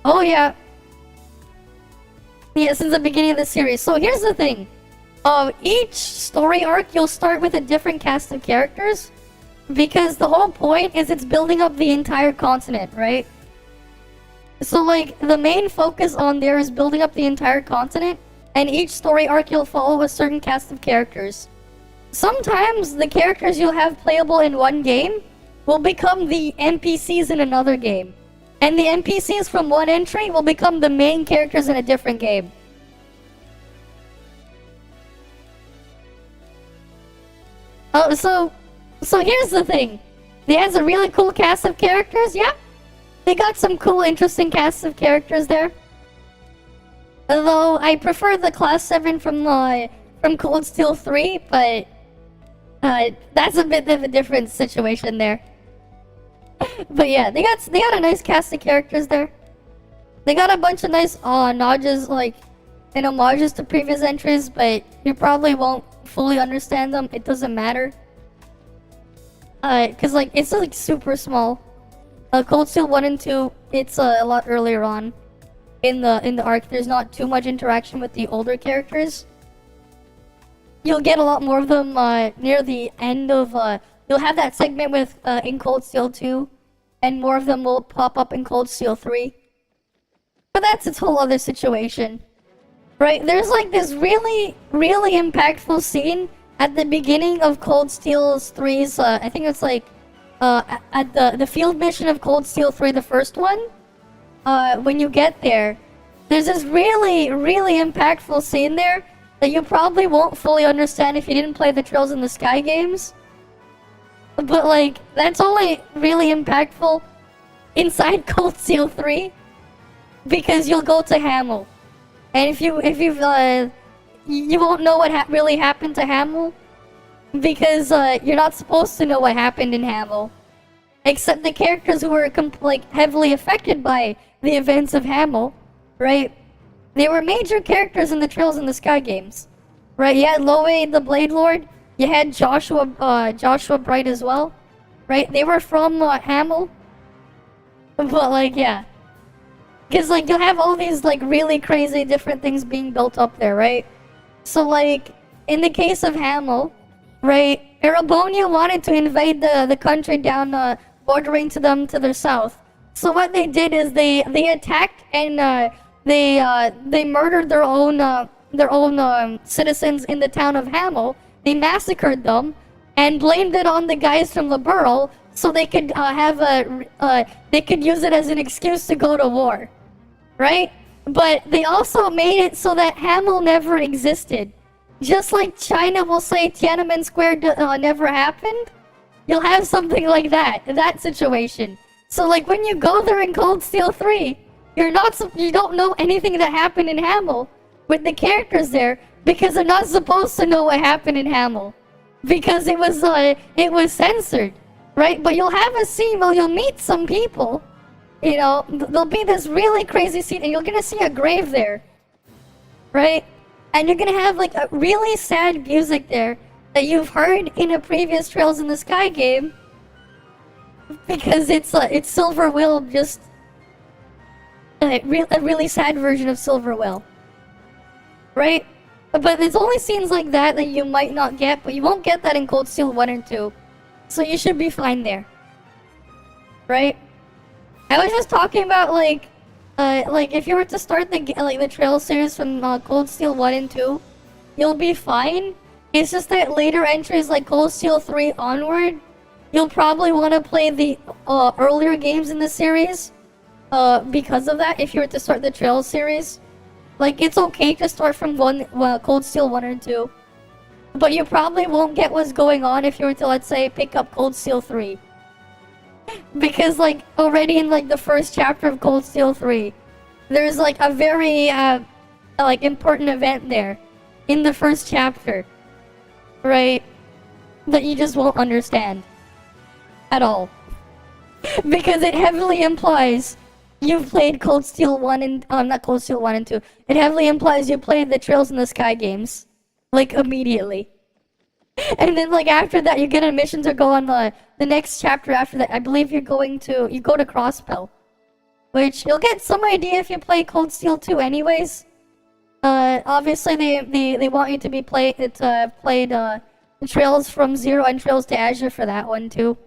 Oh yeah. Yeah, since the beginning of the series. So here's the thing. Each story arc, you'll start with a different cast of characters, because the whole point is it's building up the entire continent, right? So, like, the main focus on there is building up the entire continent, and each story arc you'll follow a certain cast of characters. Sometimes the characters you'll have playable in one game will become the NPCs in another game, and the NPCs from one entry will become the main characters in a different game. So here's the thing. It has a really cool cast of characters, yeah. They got some cool, interesting casts of characters there. Although I prefer the Class 7 from Cold Steel 3, but that's a bit of a different situation there. But yeah, they got a nice cast of characters there. They got a bunch of nice nods, like, and homages to previous entries, but you probably won't fully understand them. It doesn't matter. Cause like it's like super small. Cold Steel 1 and 2, it's a lot earlier on in the arc. There's not too much interaction with the older characters. You'll get a lot more of them near the end of you'll have that segment with in Cold Steel 2, and more of them will pop up in Cold Steel 3. But that's its whole other situation. Right? There's like this really, really impactful scene at the beginning of Cold Steel 3's, I think it's like, at the field mission of Cold Steel 3, the first one. When you get there, there's this really, really impactful scene there that you probably won't fully understand if you didn't play the Trails in the Sky games. But like, that's only really impactful inside Cold Steel 3, because you'll go to Hamel. And if you won't know what really happened to Hamel, because you're not supposed to know what happened in Hamel, except the characters who were like heavily affected by the events of Hamel, right? They were major characters in the Trails in the Sky games, right? You had Loe the Blade Lord, you had Joshua Bright as well, right? They were from Hamel, but like yeah. Because, like, you'll have all these, like, really crazy different things being built up there, right? So, like, in the case of Hamel, right, Erebonia wanted to invade the country down, bordering to them to their south. So what they did is they attacked and, they murdered their own citizens in the town of Hamel. They massacred them and blamed it on the guys from the Burl so they could, they could use it as an excuse to go to war. Right? But they also made it so that Hamel never existed. Just like China will say Tiananmen Square never happened, you'll have something like that situation. So like when you go there in Cold Steel 3, you don't know anything that happened in Hamel with the characters there, because they're not supposed to know what happened in Hamel, because it was censored, right? But you'll have a scene where you'll meet some people. You know, there'll be this really crazy scene, and you're gonna see a grave there, right? And you're gonna have like a really sad music there that you've heard in a previous Trails in the Sky game, because it's Silver Will, just a really sad version of Silver Will, right? But there's only scenes like that that you might not get, but you won't get that in Cold Steel 1 and 2, so you should be fine there, right? I was just talking about like if you were to start the Trail series from Cold Steel 1 and 2, you'll be fine. It's just that later entries like Cold Steel 3 onward, you'll probably want to play the earlier games in the series because of that. If you were to start the Trail series, like it's okay to start from Cold Steel 1 and 2, but you probably won't get what's going on if you were to, let's say, pick up Cold Steel 3. Because like already in like the first chapter of Cold Steel 3, there's like a very like important event there in the first chapter, right? That you just won't understand at all. Because it heavily implies you've played Cold Steel 1 and not Cold Steel 1 and 2. It heavily implies you played the Trails in the Sky games like immediately. And then like after that you get a mission to go on the next chapter after that. I believe you go to Crosspell, which you'll get some idea if you play Cold Steel 2 anyways. Obviously they want you to be played Trails from Zero and Trails to Azure for that one too.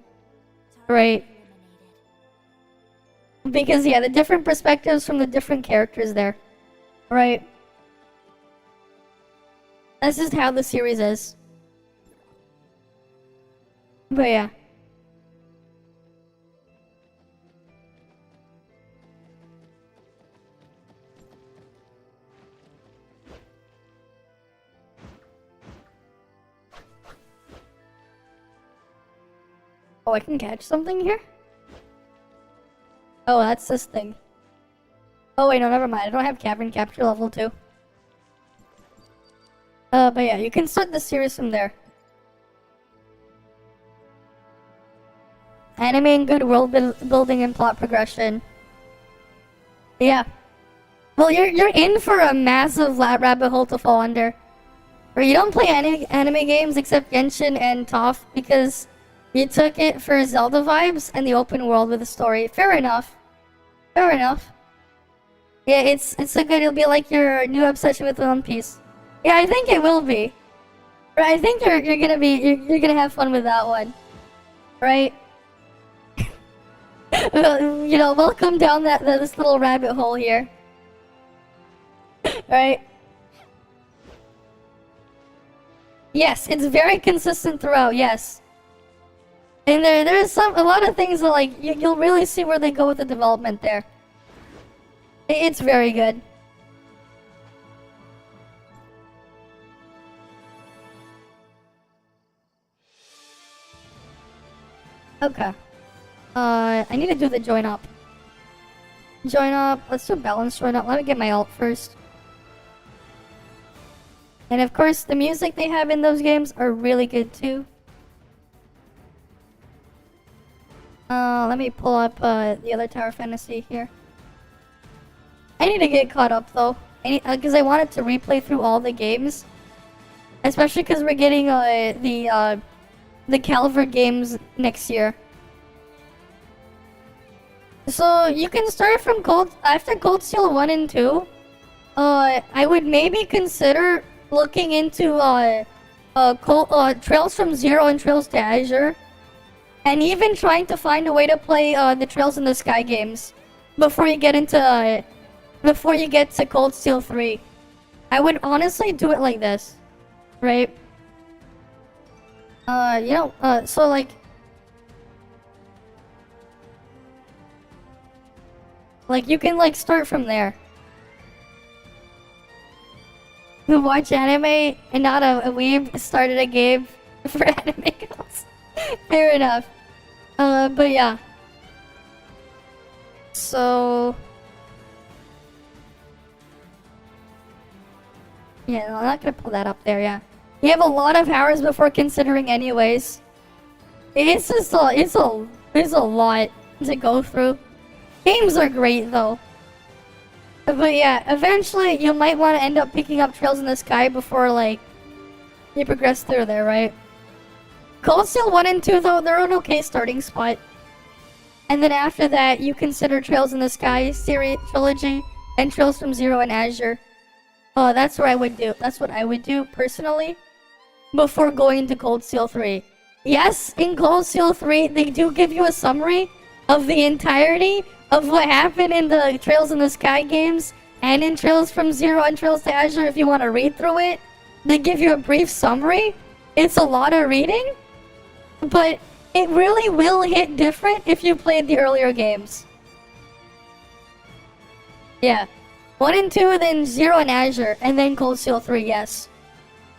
Right. Because yeah, the different perspectives from the different characters there. Right. That's just how the series is. But yeah. Oh, I can catch something here? Oh, that's this thing. Oh wait, no, never mind. I don't have cavern capture level 2. But yeah, you can start the series from there. Anime and good world building and plot progression. Yeah. Well, you're in for a massive rabbit hole to fall under. Or you don't play any anime games except Genshin and ToF because You took it for Zelda vibes and the open world with the story. Fair enough. Fair enough. Yeah, it's so good. It'll be like your new obsession with One Piece. Yeah, I think it will be. Right, I think you're gonna have fun with that one. Right? You know, welcome down this little rabbit hole here. Right? Yes, it's very consistent throughout. Yes, and there's a lot of things that like you'll really see where they go with the development there. It's very good. Okay. I need to do the join up. Join up. Let's do balance join up. Let me get my ult first. And of course, the music they have in those games are really good too. Let me pull up the other Tower Fantasy here. I need to get caught up though, because I wanted to replay through all the games, especially because we're getting the Calvert games next year. So you can start from after Gold Steel 1 and 2. I would maybe consider looking into Trails from Zero and Trails to Azure, and even trying to find a way to play the Trails in the Sky games before you get into Cold Steel 3. I would honestly do it like this, right? So like you can start from there. Who watch anime and not a weeb started a game for anime girls. Fair enough. But yeah. So yeah, no, I'm not gonna pull that up there. Yeah, you have a lot of hours before considering, anyways. It's just it's a lot to go through. Games are great though. But yeah, eventually you might want to end up picking up Trails in the Sky before you progress through there, right? Cold Steel 1 and 2 though, they're an okay starting spot. And then after that, you consider Trails in the Sky series trilogy and Trails from Zero and Azure. Oh, that's what I would do. That's what I would do personally before going into Cold Steel 3. Yes, in Cold Steel 3, they do give you a summary of the entirety of what happened in the Trails in the Sky games and in Trails from Zero and Trails to Azure. If you want to read through it, they give you a brief summary. It's a lot of reading, but it really will hit different if you played the earlier games. Yeah. 1 and 2, then 0 and Azure, and then Cold Steel 3, yes.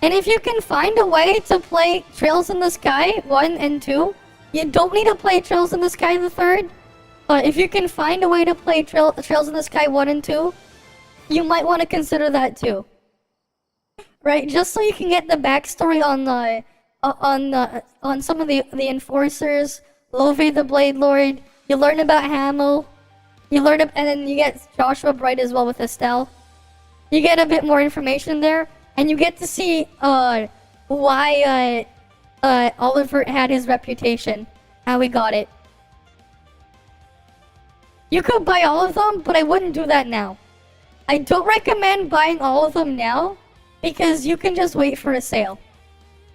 And if you can find a way to play Trails in the Sky 1 and 2, you don't need to play Trails in the Sky the 3rd. If you can find a way to play Trails in the Sky 1 and 2, you might want to consider that too. Right, just so you can get the backstory on some of the enforcers, Love the Blade Lord. You learn about Hamel. And then you get Joshua Bright as well with Estelle. You get a bit more information there, and you get to see why Oliver had his reputation, how he got it. You could buy all of them, but I wouldn't do that now. I don't recommend buying all of them now, because you can just wait for a sale.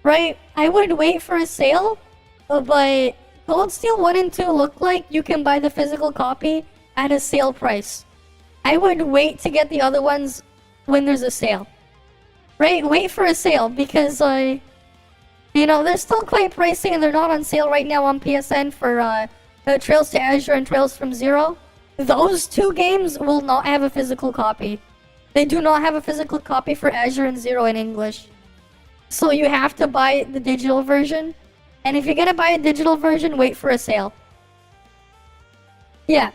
Right? I would wait for a sale, but Gold Steel 1 and 2 look like you can buy the physical copy at a sale price. I would wait to get the other ones when there's a sale. Right? Wait for a sale, because they're still quite pricey and they're not on sale right now on PSN for Trails to Azure and Trails from Zero. Those two games will not have a physical copy. They do not have a physical copy for Azure and Zero in English. So you have to buy the digital version. And if you're gonna buy a digital version, wait for a sale. Yeah.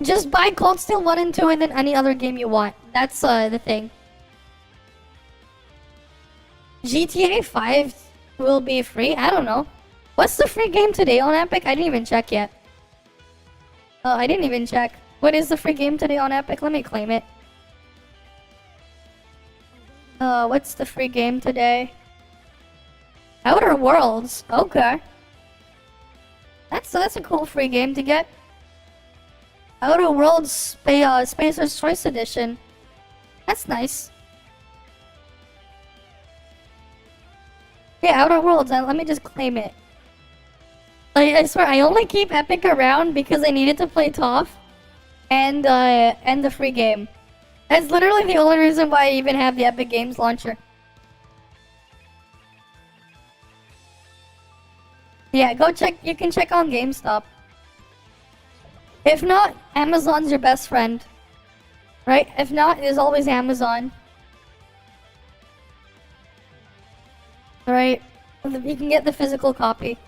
Just buy Cold Steel 1 and 2 and then any other game you want. That's the thing. GTA 5 will be free? I don't know. What's the free game today on Epic? I didn't even check yet. Oh, I didn't even check. What is the free game today on Epic? Let me claim it. What's the free game today? Outer Worlds. Okay. That's a cool free game to get. Outer Worlds Spacer's Choice Edition. That's nice. Yeah, Outer Worlds. Let me just claim it. I swear, I only keep Epic around because I needed to play ToF and the free game. That's literally the only reason why I even have the Epic Games launcher. Yeah, go check. You can check on GameStop. If not, Amazon's your best friend. Right? If not, there's always Amazon. Right? You can get the physical copy.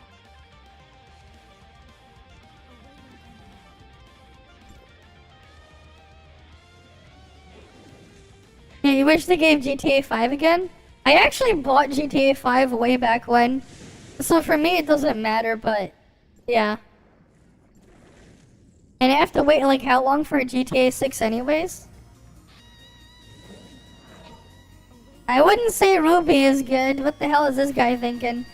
Yeah, you wish they gave GTA 5 again? I actually bought GTA 5 way back when. So for me, it doesn't matter, but yeah. And I have to wait like how long for a GTA 6 anyways? I wouldn't say Ruby is good. What the hell is this guy thinking?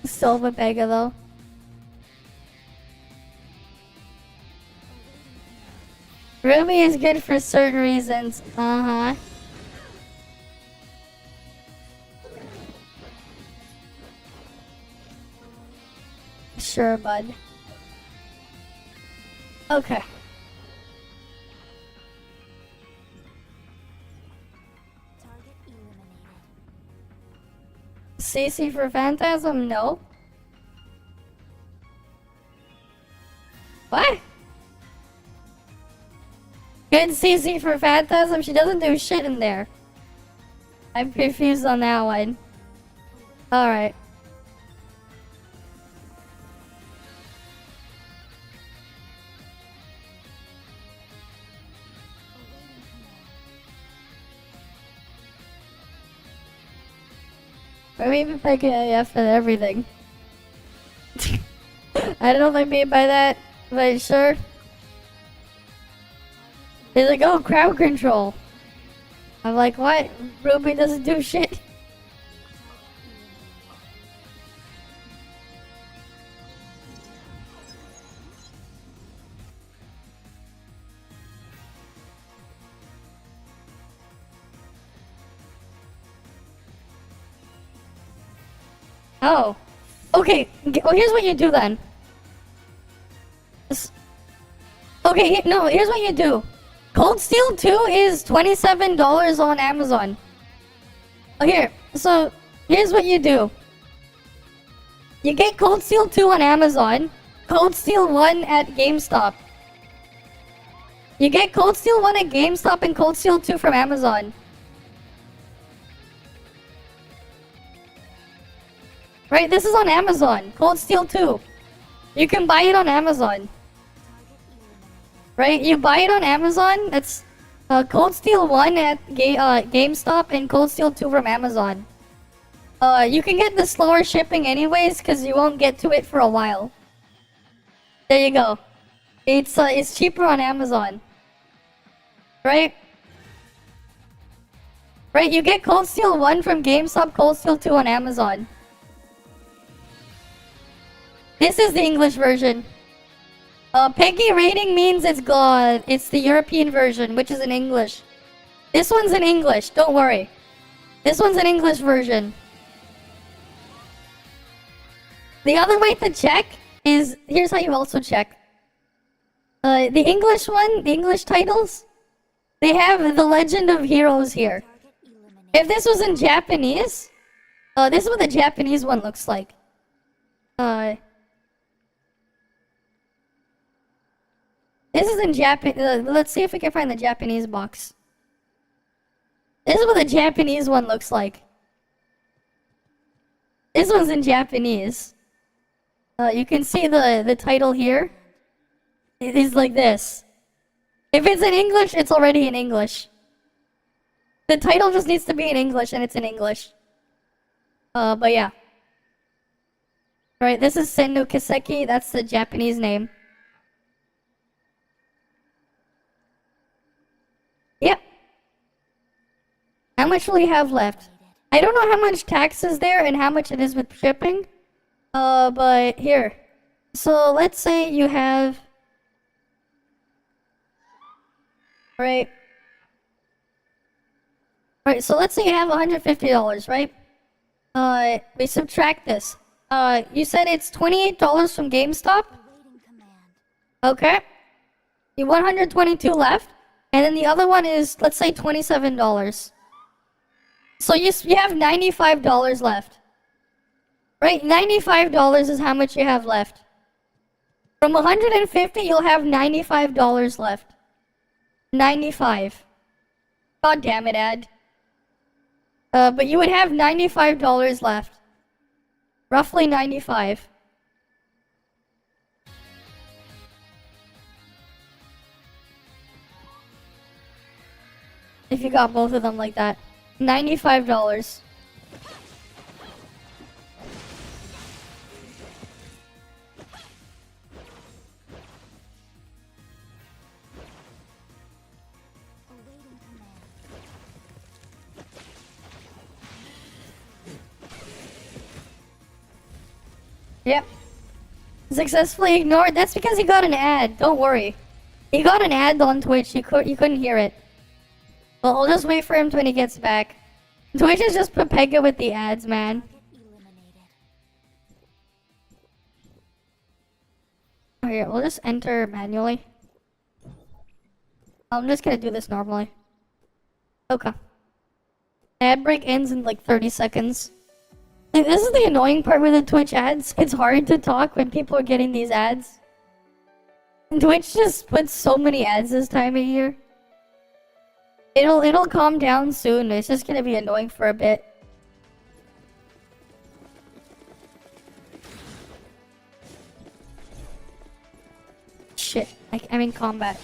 Silva Vega though. Ruby is good for certain reasons. Uh-huh. Sure, bud. Okay. Target eliminated. CC for Phantasm? No. What? Good CC for Phantasm? She doesn't do shit in there. I'm confused on that one. Alright. Or maybe if I get AF and everything. I don't know what I mean by that, but sure. He's like, oh, crowd control. I'm like, what? Ruby doesn't do shit. Oh. Okay, well, here's what you do then. Okay, no, here's what you do. Cold Steel 2 is $27 on Amazon. Oh, here, so here's what you do. You get Cold Steel 2 on Amazon, Cold Steel 1 at GameStop. You get Cold Steel 1 at GameStop and Cold Steel 2 from Amazon. Right, this is on Amazon. Cold Steel 2. You can buy it on Amazon. Right, you buy it on Amazon. It's Cold Steel 1 at GameStop and Cold Steel 2 from Amazon. You can get the slower shipping anyways, because you won't get to it for a while. There you go. It's cheaper on Amazon. Right? Right, you get Cold Steel 1 from GameStop, Cold Steel 2 on Amazon. This is the English version. Peggy rating means it's the European version, which is in English. This one's in English, don't worry. This one's an English version. The other way to check is, here's how you also check. The English one, the English titles, they have the Legend of Heroes here. If this was in Japanese, this is what the Japanese one looks like. This is in Japan. Let's see if we can find the Japanese box. This is what the Japanese one looks like. This one's in Japanese. You can see the title here. It is like this. If it's in English, it's already in English. The title just needs to be in English, and it's in English. But yeah. Alright, this is Senno Kiseki. That's the Japanese name. Yep. How much will you have left? I don't know how much tax is there and how much it is with shipping. But here. So let's say you have... Right. Alright, so let's say you have $150, right? We subtract this. You said it's $28 from GameStop? Awaiting command. Okay. You 122 left. And then the other one is, let's say, $27. So you have $95 left. Right? $95 is how much you have left. From 150, you'll have $95 left. 95. God damn it, Ad. But you would have $95 left. Roughly 95. If you got both of them like that. $95. Awaiting command. Yep. Successfully ignored. That's because he got an ad. Don't worry. He got an ad on Twitch. You couldn't hear it. Well, we'll just wait for him when he gets back. Twitch is just Pepega with the ads, man. Target eliminated. Alright, we'll just enter manually. I'm just gonna do this normally. Okay. Ad break ends in like 30 seconds. Like, this is the annoying part with the Twitch ads. It's hard to talk when people are getting these ads. And Twitch just puts so many ads this time of year. It'll calm down soon. It's just gonna be annoying for a bit. Shit, I'm in combat.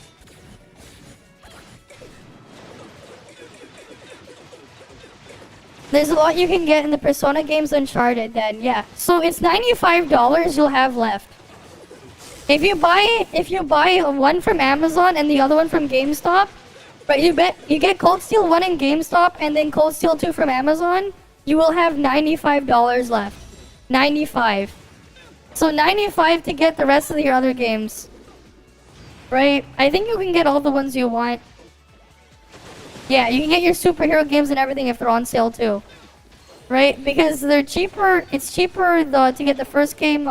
There's a lot you can get in the Persona games Uncharted then, yeah. So it's $95 you'll have left. If you buy one from Amazon and the other one from GameStop, but you get Cold Steel 1 in GameStop and then Cold Steel 2 from Amazon, you will have $95 left. 95. So 95 to get the rest of your other games. Right? I think you can get all the ones you want. Yeah, you can get your superhero games and everything if they're on sale too. Right? Because they're cheaper. It's cheaper to get the first game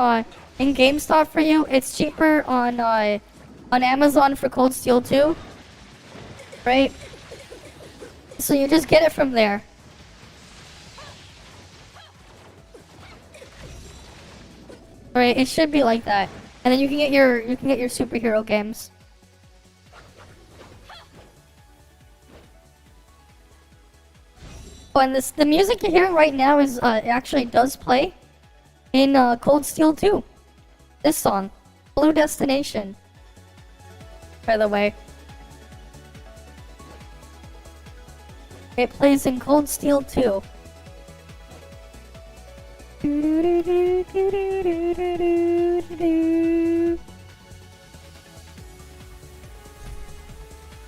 in GameStop for you. It's cheaper on Amazon for Cold Steel 2. Right? So you just get it from there. Right, it should be like that. And then you can get your superhero games. Oh, and the music you're hearing right now is it actually does play in Cold Steel 2. This song, Blue Destination. By the way. It plays in Cold Steel 2.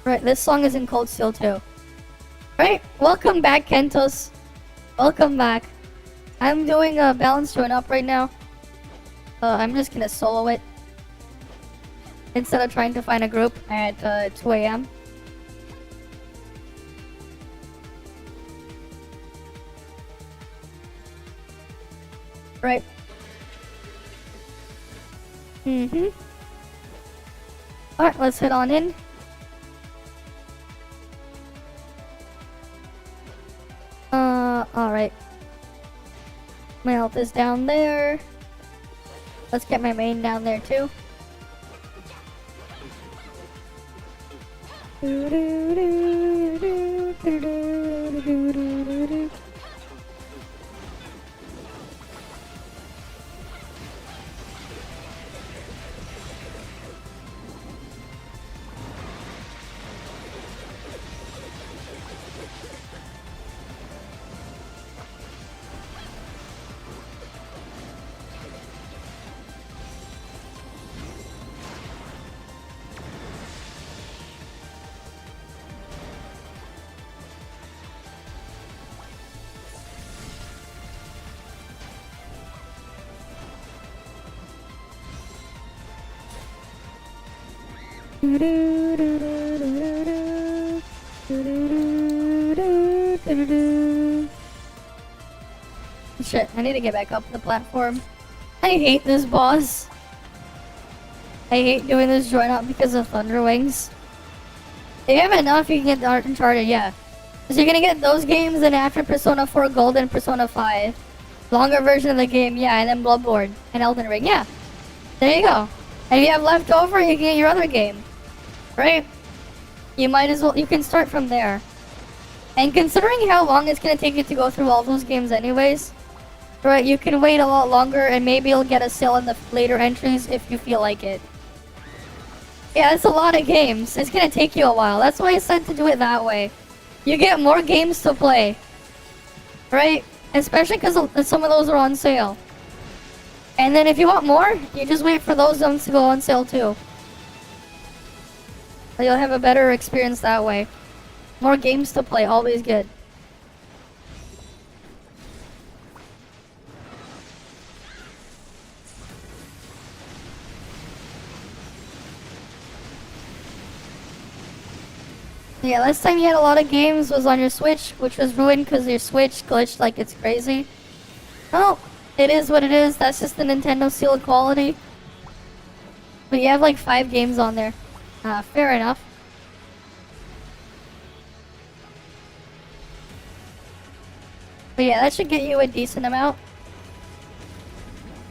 Right, this song is in Cold Steel 2. Right, welcome back, Kentos. Welcome back. I'm doing a balance join up right now. I'm just gonna solo it instead of trying to find a group at 2 a.m. Right. Alright, let's head on in. Alright. My health is down there. Let's get my main down there too. Shit, I need to get back up the platform. I hate this boss. I hate doing this join up because of Thunder Wings. If you have enough, you can get the Uncharted, yeah. So you're gonna get those games, and after Persona 4 Gold and Persona 5. Longer version of the game, yeah, and then Bloodborne and Elden Ring, yeah. There you go. And if you have leftover, you can get your other game. Right? You might as well, you can start from there. And considering how long it's gonna take you to go through all those games anyways, right, you can wait a lot longer and maybe you'll get a sale in the later entries if you feel like it. Yeah, it's a lot of games. It's gonna take you a while. That's why I said to do it that way. You get more games to play. Right? Especially because some of those are on sale. And then if you want more, you just wait for those ones to go on sale too. So you'll have a better experience that way. More games to play, always good. Yeah, last time you had a lot of games was on your Switch, which was ruined because your Switch glitched like it's crazy. Well, it is what it is. That's just the Nintendo seal of quality. But you have like 5 games on there. Fair enough. But yeah, that should get you a decent amount.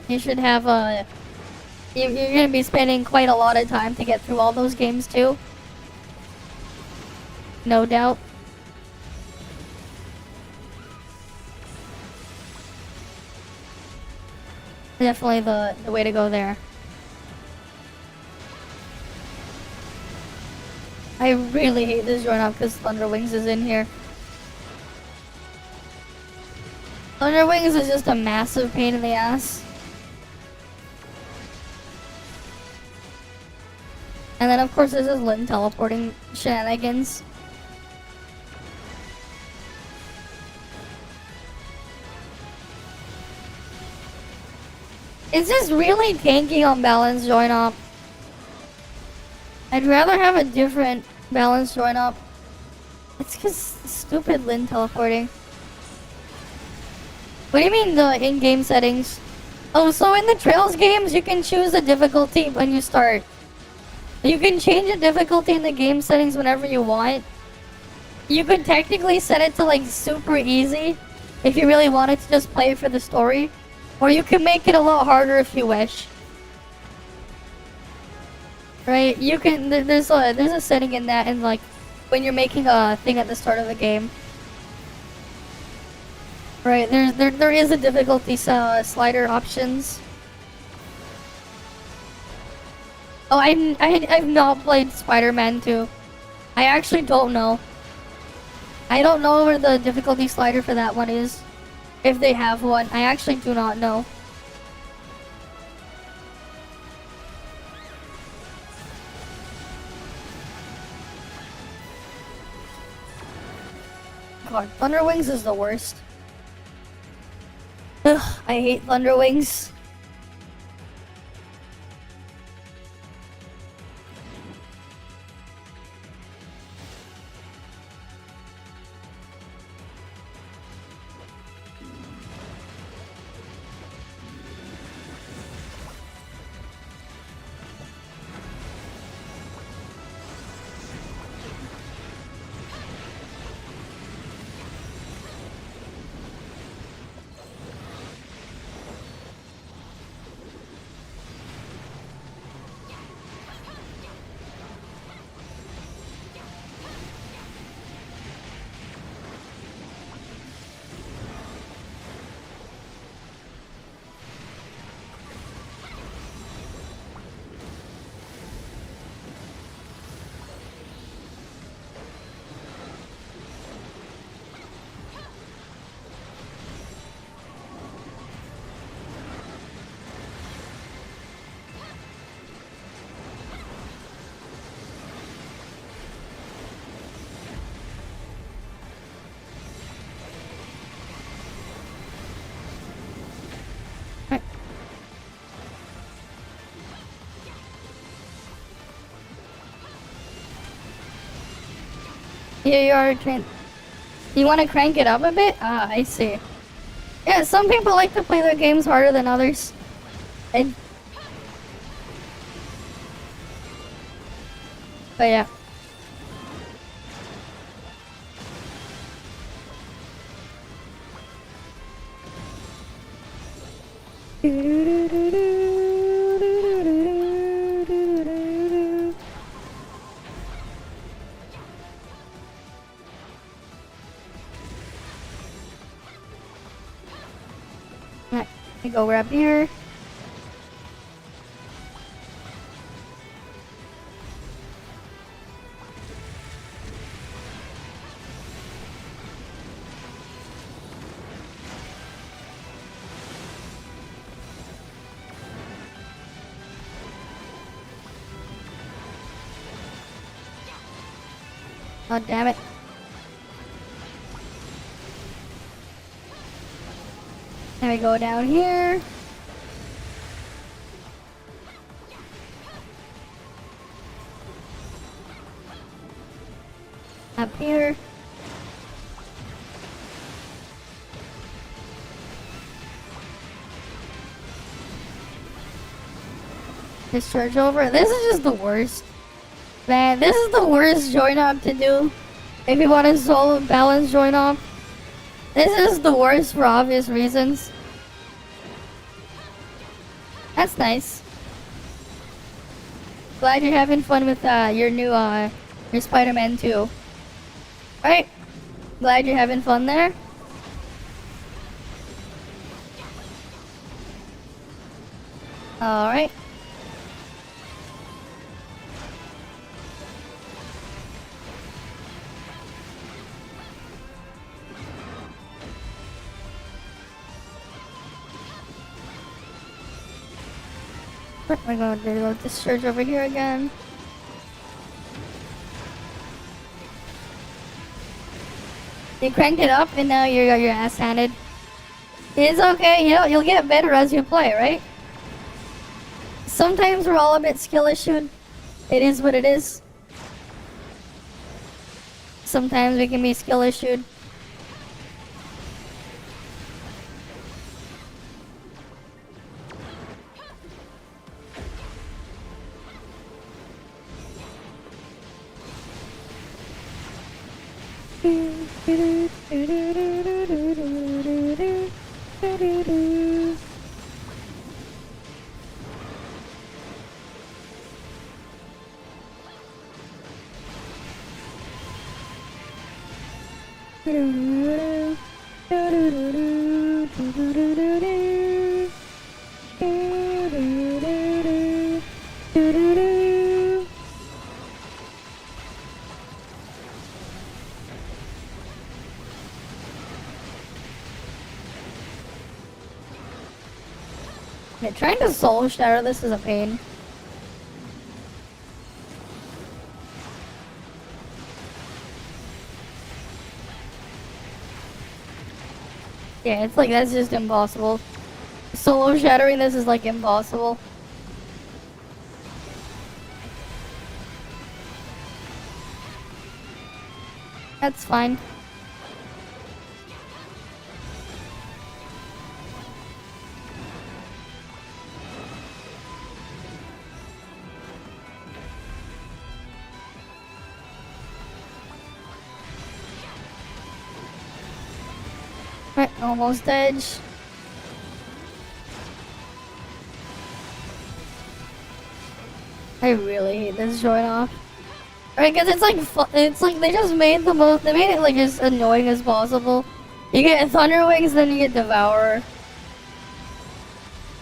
You should have you're gonna be spending quite a lot of time to get through all those games too. No doubt. Definitely the way to go there. I really hate this join up because Thunder Wings is in here. Thunder Wings is just a massive pain in the ass. And then of course there's this Lin teleporting shenanigans. It's just really tanky on balance join up. I'd rather have a different balance join up. It's cause stupid Lin teleporting. What do you mean the in-game settings? Oh, so in the Trails games, you can choose the difficulty when you start. You can change the difficulty in the game settings whenever you want. You could technically set it to like super easy if you really wanted to just play it for the story. Or you can make it a lot harder if you wish. Right? You can, there's a setting in that, and like when you're making a thing at the start of the game. Right, there is a difficulty slider options. Oh, I've not played Spider-Man 2. I actually don't know. I don't know where the difficulty slider for that one is. If they have one, I actually do not know. God, Thunder Wings is the worst. Ugh, I hate Thunder Wings. Here you are, you want to crank it up a bit? Ah, I see. Yeah, some people like to play their games harder than others. And... But yeah. Alright, let me go grab here. Oh, damn it. Then we go down here. Up here. Discharge over. This is just the worst. Man, this is the worst join up to do. If you want to solo balance join up. This is the worst for obvious reasons. That's nice. Glad you're having fun with your new your Spider-Man 2. Right? Glad you're having fun there. Alright. We're going to do this church over here again. You cranked it up and now you got your ass handed. It's okay, you know, you'll get better as you play, right? Sometimes we're all a bit skill issued. It is what it is. Sometimes we can be skill issued. Yeah, trying to soul shatter this is a pain. Yeah, it's like that's just impossible. Solo shattering this is like impossible. That's fine. Right, almost edge. I really hate this join off. Right, because it's like they just made they made it like as annoying as possible. You get Thunder Wings, then you get Devourer.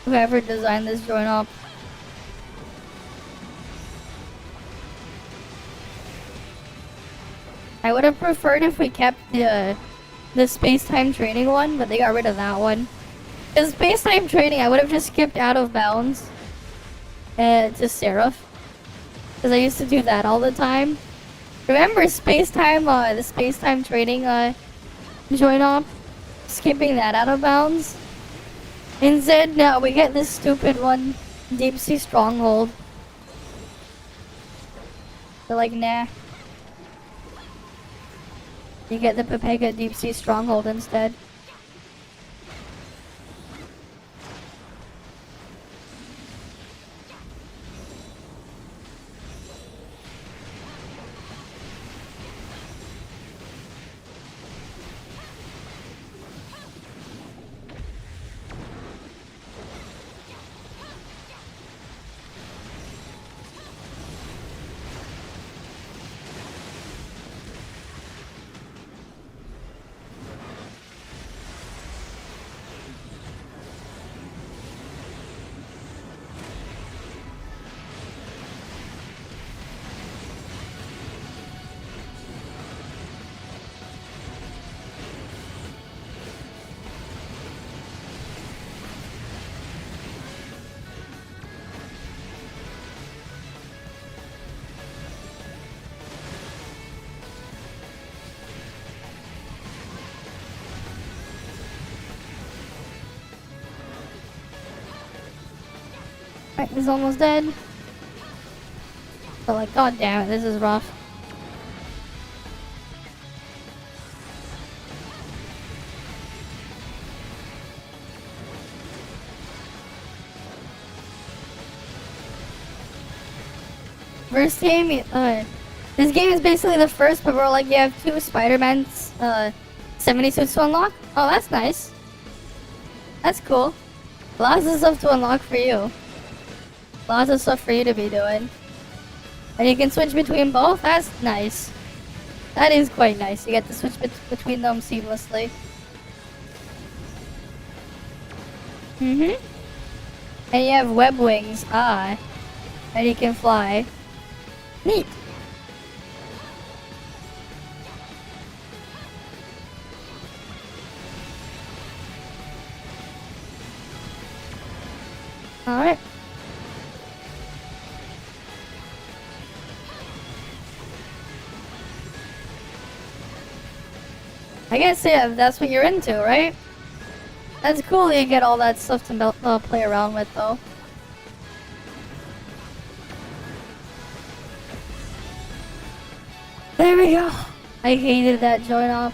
Whoever designed this join off. I would have preferred if we kept the space-time training one, but they got rid of that one. Because space-time training, I would have just skipped out of bounds to Seraph. Because I used to do that all the time. Remember space-time, the space-time training join op? Skipping that out of bounds? Instead, no, we get this stupid one, Deep Sea Stronghold. They're like, nah. You get the Pepega Deep Sea Stronghold instead. Alright, he's almost dead. But like, god damn it, this is rough. First game, this game is basically the first, but we're like, you have 2 Spider-Man's, 70 suits to unlock. Oh, that's nice. That's cool. Lots of stuff to unlock for you. Lots of stuff for you to be doing. And you can switch between both? That's nice. That is quite nice. You get to switch between them seamlessly. And you have web wings. Ah. And you can fly. Neat. Alright. I guess, yeah, that's what you're into, right? That's cool you get all that stuff to play around with, though. There we go. I hated that join up.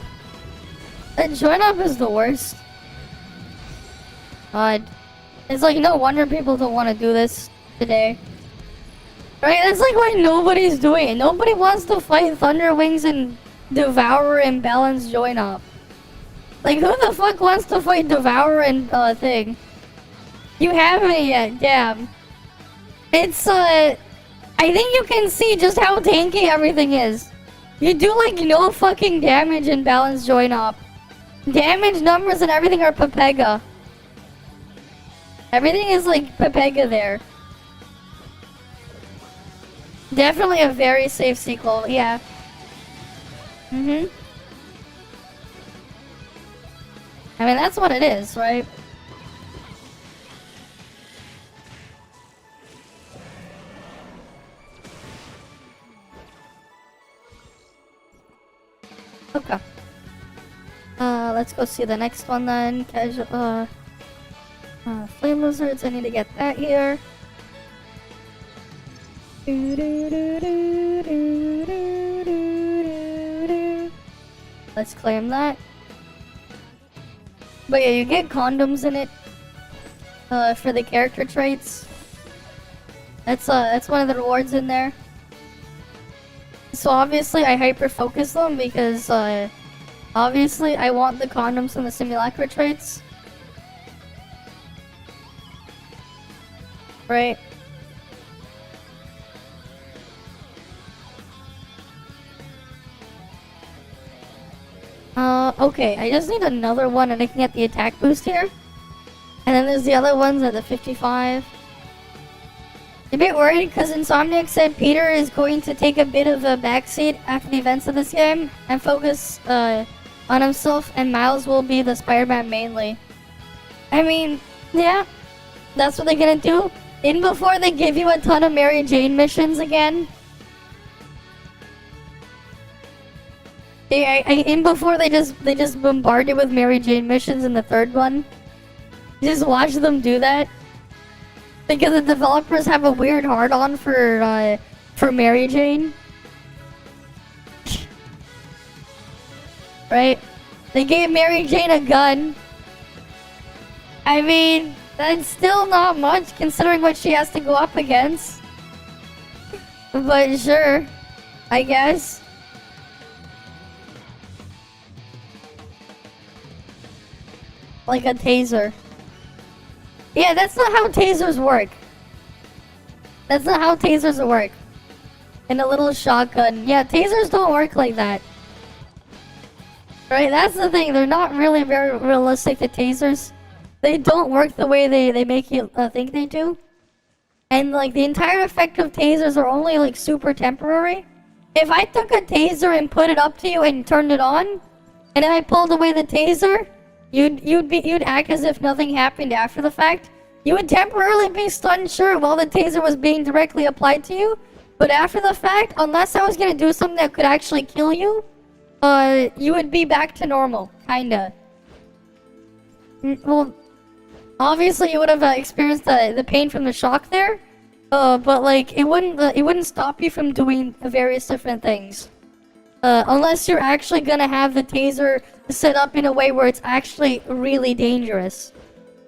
That join up is the worst. God. It's like, no wonder people don't want to do this today. Right? That's like why nobody's doing it. Nobody wants to fight Thunderwings and Devour and Balance join up. Like, who the fuck wants to fight Devour and thing? You haven't yet, damn. It's I think you can see just how tanky everything is. You do like no fucking damage in Balance join up. Damage numbers and everything are Pepega. Everything is like Pepega there. Definitely a very safe sequel, yeah. I mean, that's what it is, right? Okay. Let's go see the next one then. Casual, flame lizards, I need to get that here. Let's claim that. But yeah, you get condoms in it for the character traits. That's one of the rewards in there. So obviously I hyper focus them because obviously I want the condoms and the simulacra traits. Right? Okay, I just need another one and I can get the attack boost here. And then there's the other ones at the 55. A bit worried because Insomniac said Peter is going to take a bit of a backseat after the events of this game and focus on himself, and Miles will be the Spider-Man mainly. I mean, yeah, that's what they're gonna do. In before they give you a ton of Mary Jane missions again. Yeah, in before they just bombard you with Mary Jane missions in the third one. Just watch them do that. Because the developers have a weird hard-on for Mary Jane. right? They gave Mary Jane a gun. I mean, that's still not much considering what she has to go up against. But sure, I guess. Like a taser. Yeah, that's not how tasers work. That's not how tasers work. And a little shotgun. Yeah, tasers don't work like that. Right, that's the thing. They're not really very realistic, the tasers. They don't work the way they make you think they do. And like the entire effect of tasers are only like super temporary. If I took a taser and put it up to you and turned it on, and then I pulled away the taser, you'd act as if nothing happened after the fact. You would temporarily be stunned, sure, while the taser was being directly applied to you. But after the fact, unless I was gonna do something that could actually kill you, you would be back to normal, kinda. Well, obviously you would have experienced the pain from the shock there, but like it wouldn't stop you from doing various different things, unless you're actually gonna have the taser set up in a way where it's actually really dangerous.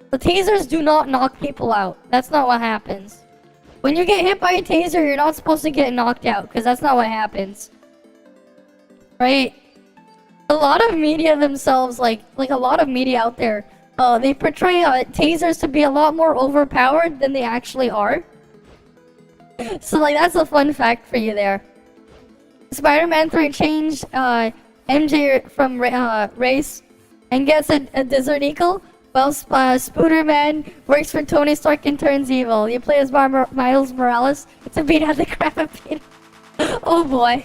The tasers do not knock people out. That's not what happens. When you get hit by a taser, you're not supposed to get knocked out, because that's not what happens. Right? A lot of media themselves, like a lot of media out there, they portray tasers to be a lot more overpowered than they actually are. So like that's a fun fact for you there. Spider-Man 3 changed MJ from race and gets a Desert Eagle, while Spooderman works for Tony Stark and turns evil. You play as Miles Morales to beat out the crap out of Peter. Oh boy.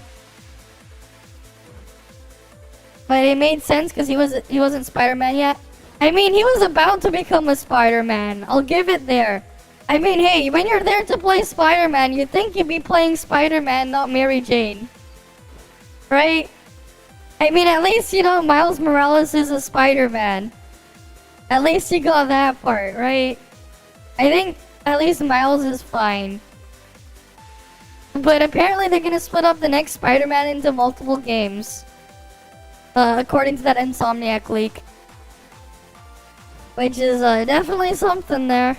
But it made sense because he wasn't Spider-Man yet. I mean, he was about to become a Spider-Man. I'll give it there. I mean, hey, when you're there to play Spider-Man, you'd think you'd be playing Spider-Man, not Mary Jane. Right? I mean, at least, you know, Miles Morales is a Spider-Man. At least you got that part, right? I think at least Miles is fine. But apparently they're gonna split up the next Spider-Man into multiple games. According to that Insomniac leak. Which is definitely something there.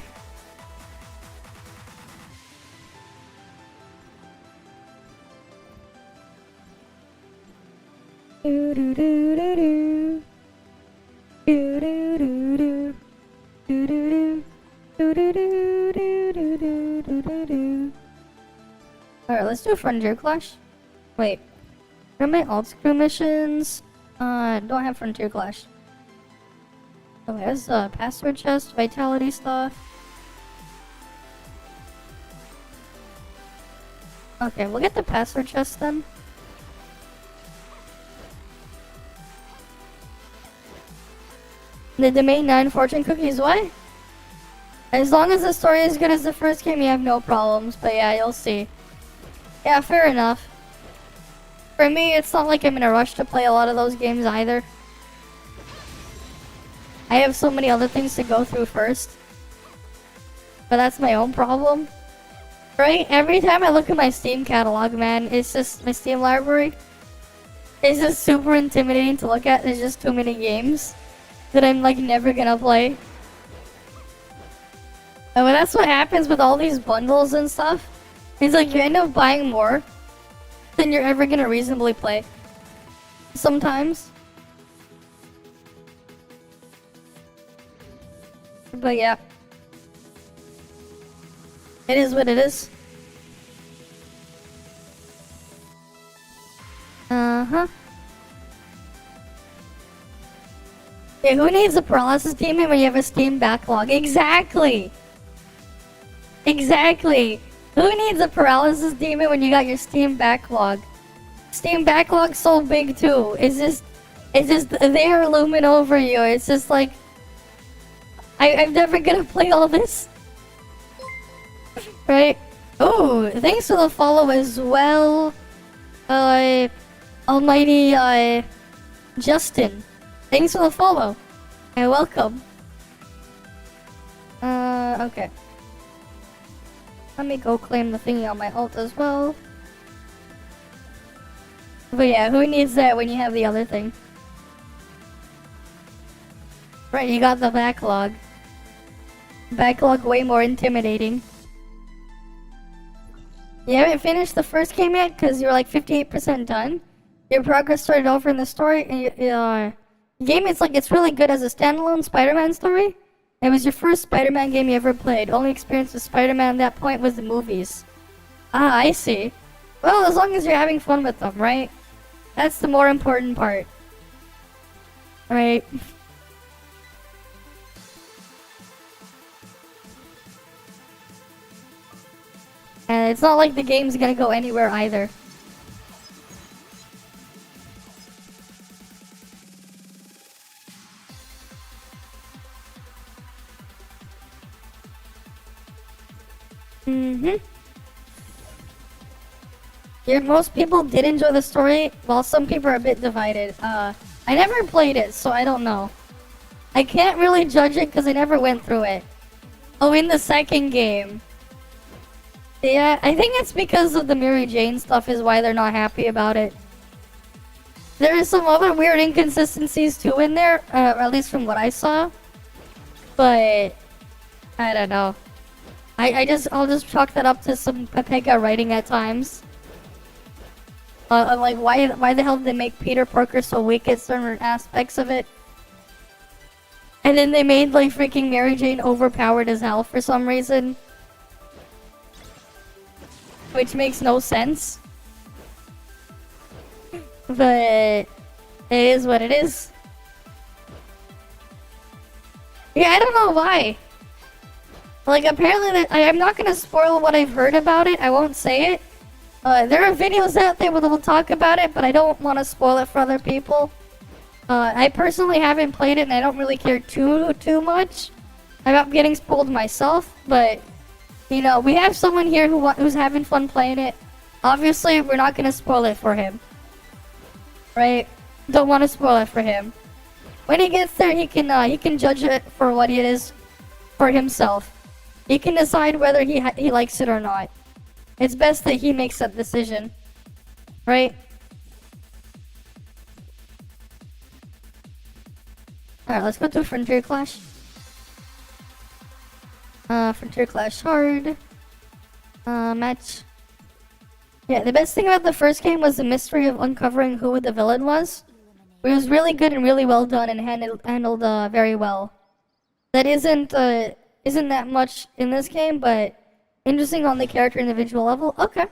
Alright, let's do Frontier Clash. Wait. What are my alt screw missions? Don't have Frontier Clash. Oh, there's password chest, vitality stuff. Okay, we'll get the password chest then. The domain 9 fortune cookies, what? As long as the story is good as the first game, you have no problems. But yeah, you'll see. Yeah, fair enough. For me, it's not like I'm in a rush to play a lot of those games either. I have so many other things to go through first. But that's my own problem. Right? Every time I look at my Steam catalog, man, it's just my Steam library. It's just super intimidating to look at. There's just too many games that I'm like never gonna play. But that's what happens with all these bundles and stuff. It's like you end up buying more than you're ever gonna reasonably play. Sometimes. But yeah. It is what it is. Uh-huh. Yeah, who needs a paralysis demon when you have a Steam backlog? Exactly! Exactly! Who needs a paralysis demon when you got your Steam backlog? Steam backlog's so big too. It's just there looming over you. It's just like I'm never gonna play all this. Right? Oh, thanks for the follow as well. Almighty Justin. Thanks for the follow. And welcome. Okay. Let me go claim the thingy on my alt as well. But yeah, who needs that when you have the other thing? Right, you got the backlog. Backlog way more intimidating. You haven't finished the first game yet because you're like 58% done. Your progress started over in the story. And the game is like, it's really good as a standalone Spider-Man story. It was your first Spider-Man game you ever played. Only experience with Spider-Man at that point was the movies. Ah, I see. Well, as long as you're having fun with them, right? That's the more important part. Right? And it's not like the game's gonna go anywhere either. Yeah, most people did enjoy the story, while some people are a bit divided. I never played it, so I don't know. I can't really judge it because I never went through it. Oh, in the second game. Yeah, I think it's because of the Mary Jane stuff is why they're not happy about it. There is some other weird inconsistencies too in there, at least from what I saw. But I don't know. I'll just chalk that up to some Pepega writing at times. Like why the hell did they make Peter Parker so weak at certain aspects of it? And then they made like freaking Mary Jane overpowered as hell for some reason. Which makes no sense. But it is what it is. Yeah, I don't know why. Like, apparently, I'm not gonna spoil what I've heard about it. I won't say it. There are videos out there where they'll talk about it, but I don't want to spoil it for other people. I personally haven't played it, and I don't really care too much about getting spoiled myself. But you know, we have someone here who's having fun playing it. Obviously, we're not gonna spoil it for him, right? Don't want to spoil it for him. When he gets there, he can judge it for what it is for himself. He can decide whether he likes it or not. It's best that he makes that decision, right? Alright, let's go to Frontier Clash. Frontier Clash hard. Match. Yeah, the best thing about the first game was the mystery of uncovering who the villain was. It was really good and really well done and handled very well. That isn't that much in this game, but interesting on the character individual level. Okay.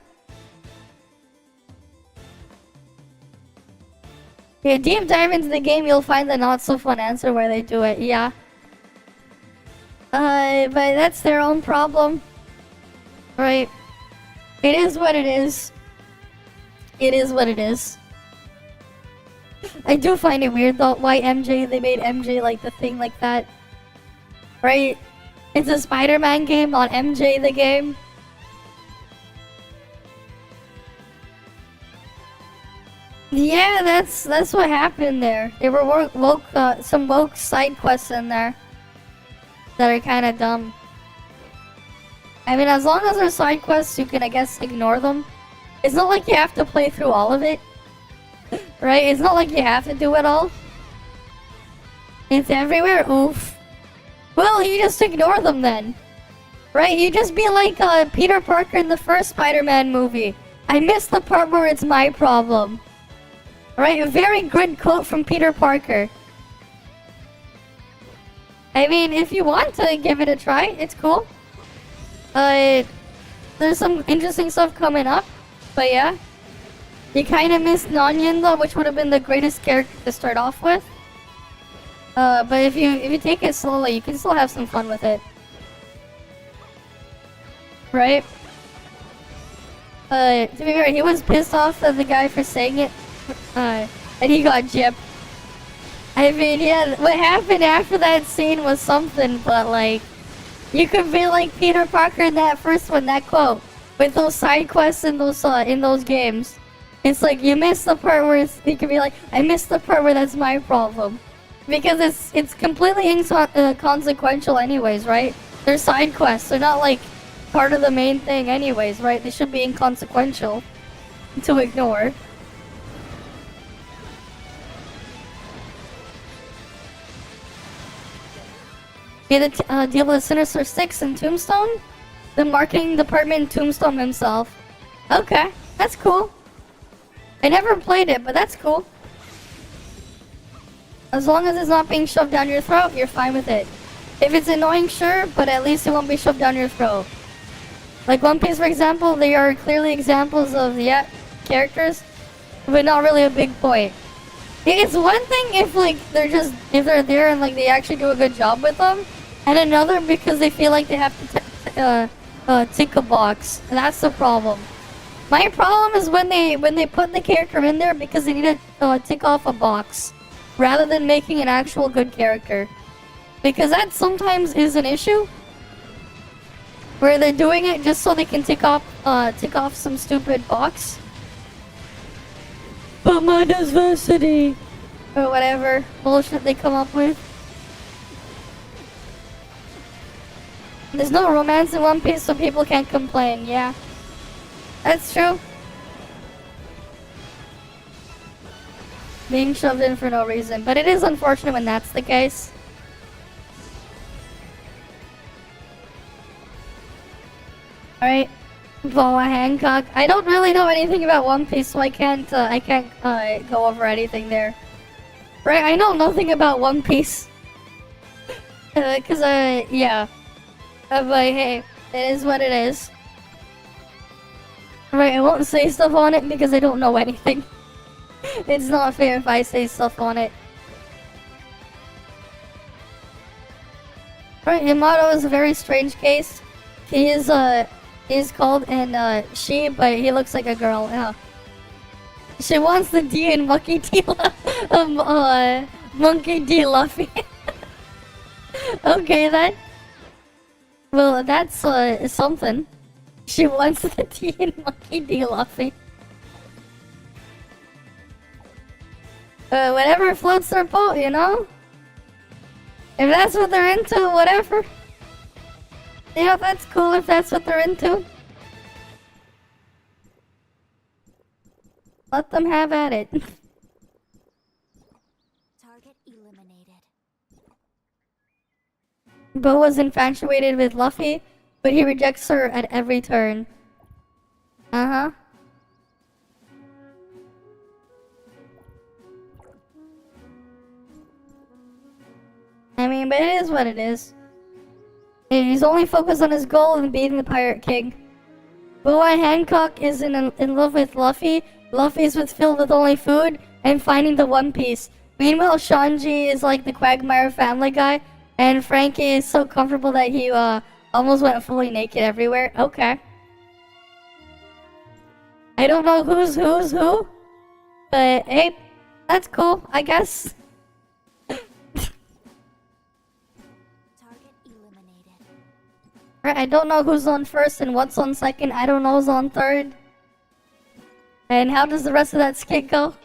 Yeah, deep dive into the game, you'll find the not so fun answer where they do it. Yeah. But that's their own problem. Right. It is what it is. It is what it is. I do find it weird though why they made MJ like the thing like that. Right? It's a Spider-Man game, not MJ the game. Yeah, that's what happened there. There were some woke side quests in there that are kind of dumb. I mean, as long as they're side quests, you can, I guess, ignore them. It's not like you have to play through all of it. Right? It's not like you have to do it all. It's everywhere? Oof. Well, you just ignore them then. Right? You just be like Peter Parker in the first Spider-Man movie. I missed the part where it's my problem. Right? A very good quote from Peter Parker. I mean, if you want to give it a try, it's cool. There's some interesting stuff coming up. But yeah. You kind of missed Nonyan though, which would have been the greatest character to start off with. But if you take it slowly, you can still have some fun with it. Right? To be fair, he was pissed off at the guy for saying it. And he got gypped. I mean, yeah, what happened after that scene was something, but like, you could be like Peter Parker in that first one, that quote, with those side quests in those games. It's like, you missed the part where you could be like, I missed the part where that's my problem. Because it's completely inconsequential anyways, right? They're side quests, they're not like part of the main thing anyways, right? They should be inconsequential to ignore. He had to deal with Sinister Six and Tombstone? The marketing department, Tombstone himself. Okay, that's cool. I never played it, but that's cool. As long as it's not being shoved down your throat, you're fine with it. If it's annoying, sure, but at least it won't be shoved down your throat. Like One Piece, for example, they are clearly examples of, yeah, characters, but not really a big point. It's one thing if, like, if they're there and, like, they actually do a good job with them, and another because they feel like they have to tick a box. That's the problem. My problem is when they put the character in there because they need to tick off a box, rather than making an actual good character. Because that sometimes is an issue, where they're doing it just so they can tick off some stupid box. But my diversity, or whatever bullshit they come up with. There's no romance in One Piece, so people can't complain. Yeah, that's true. Being shoved in for no reason, but it is unfortunate when that's the case. Alright, Boa Hancock. I don't really know anything about One Piece, so I can't go over anything there. Right, I know nothing about One Piece. Yeah. But hey, it is what it is. Right, I won't say stuff on it because I don't know anything. It's not fair if I say stuff on it. Right, Yamato is a very strange case. He's called an she, but he looks like a girl. Yeah. She wants the D in Monkey D. Monkey D. Luffy. Okay then. Well, that's something. She wants the D in Monkey D. Luffy. Whatever floats their boat, you know? If that's what they're into, whatever. Yeah, that's cool if that's what they're into. Let them have at it. Target eliminated. Bo was infatuated with Luffy, but he rejects her at every turn. Uh-huh. I mean, but it is what it is. He's only focused on his goal of beating the Pirate King. Boa Hancock is in love with Luffy. Luffy's filled with only food and finding the One Piece. Meanwhile, Shanji is like the Quagmire Family Guy, and Frankie is so comfortable that he almost went fully naked everywhere. Okay. I don't know who's who, but hey, that's cool, I guess. Right, I don't know who's on first and what's on second. I don't know who's on third. And how does the rest of that skit go?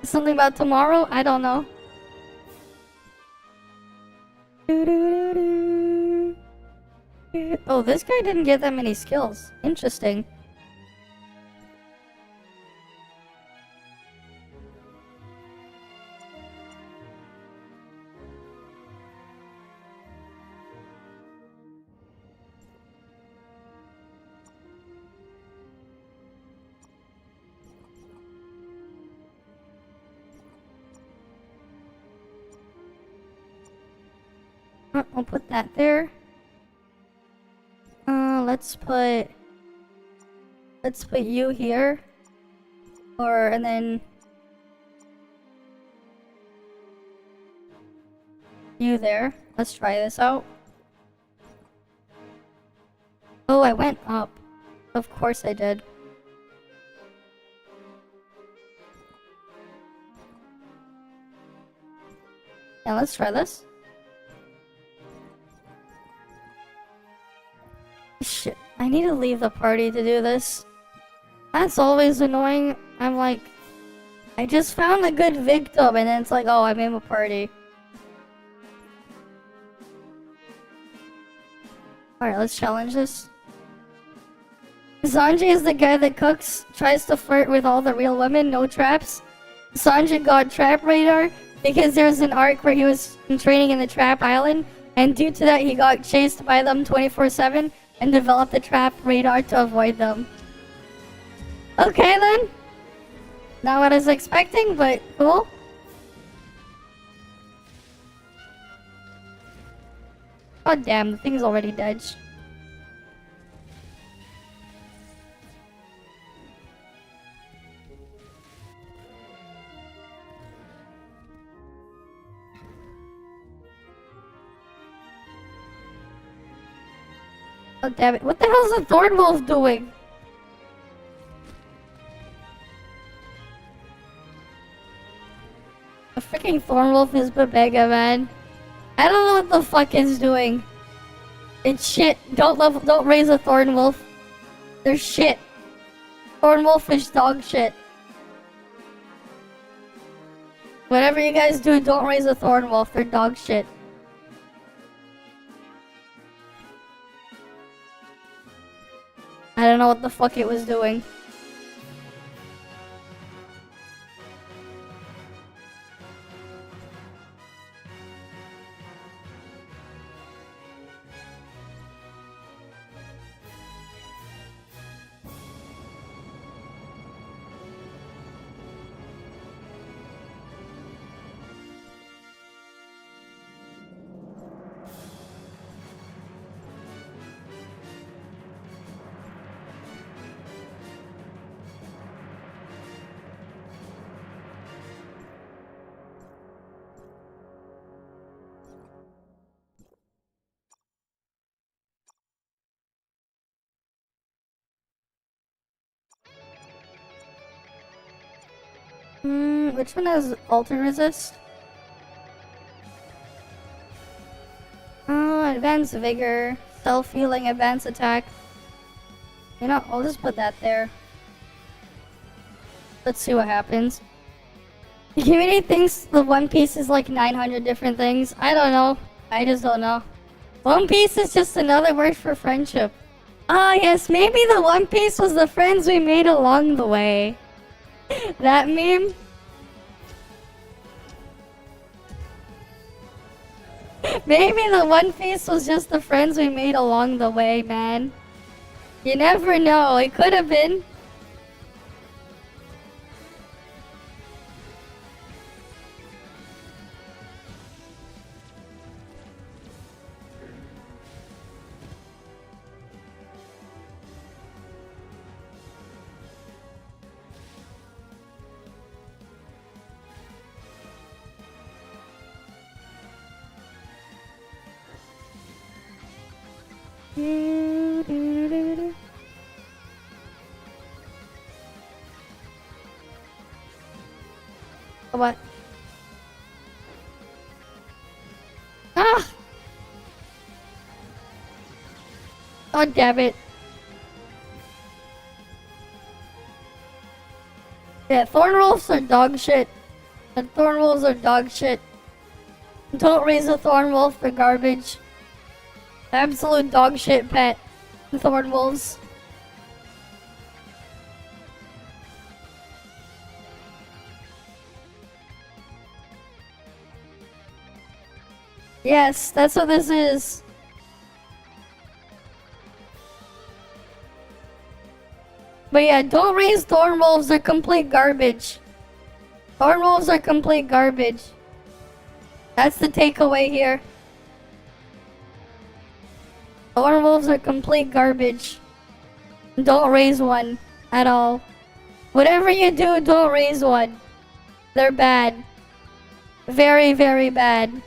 Something about tomorrow? I don't know. Oh, this guy didn't get that many skills. Interesting. I'll put that there. Let's put you here. And then you there. Let's try this out. Oh, I went up. Of course I did. Yeah, let's try this. Shit, I need to leave the party to do this. That's always annoying. I'm like, I just found a good Vtuber and then it's like, oh, I'm in a party. Alright, let's challenge this. Sanji is the guy that cooks, tries to flirt with all the real women, no traps. Sanji got trap radar because there was an arc where he was training in the trap island, and due to that he got chased by them 24/7 and developed the trap radar to avoid them. Okay then. Not what I was expecting, but cool. God damn, the thing's already dead. Oh damn it, what the hell is a thorn wolf doing? A freaking thorn wolf is Babega, man. I don't know what the fuck it's doing. It's shit. Don't raise a thorn wolf. They're shit. Thorn wolf is dog shit. Whatever you guys do, don't raise a thorn wolf. They're dog shit. I don't know what the fuck it was doing. Which one has alter resist? Oh, advanced vigor, self-healing, advanced attack. You know, I'll just put that there. Let's see what happens. The community thinks the One Piece is like 900 different things. I don't know. I just don't know. One Piece is just another word for friendship. Ah, yes, maybe the One Piece was the friends we made along the way. That meme? Maybe the One Piece was just the friends we made along the way, man. You never know, it could have been. What? Ah! Oh, damn it. Yeah, thorn wolves are dog shit. And thorn wolves are dog shit. Don't raise a thorn wolf, they're garbage. Absolute dog shit pet. Thorn wolves. Yes, that's what this is. But yeah, don't raise thorn wolves, they're complete garbage. Thorn wolves are complete garbage. That's the takeaway here. Thorn wolves are complete garbage. Don't raise one at all. Whatever you do, don't raise one. They're bad. Very, very bad.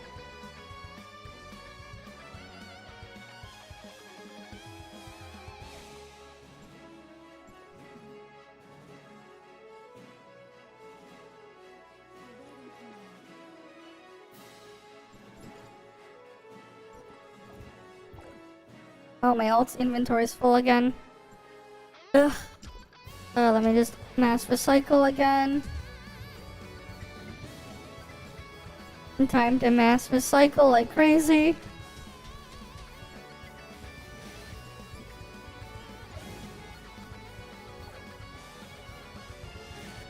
Oh, my alt's inventory is full again. Ugh. Let me just mass recycle again. Time to mass recycle like crazy.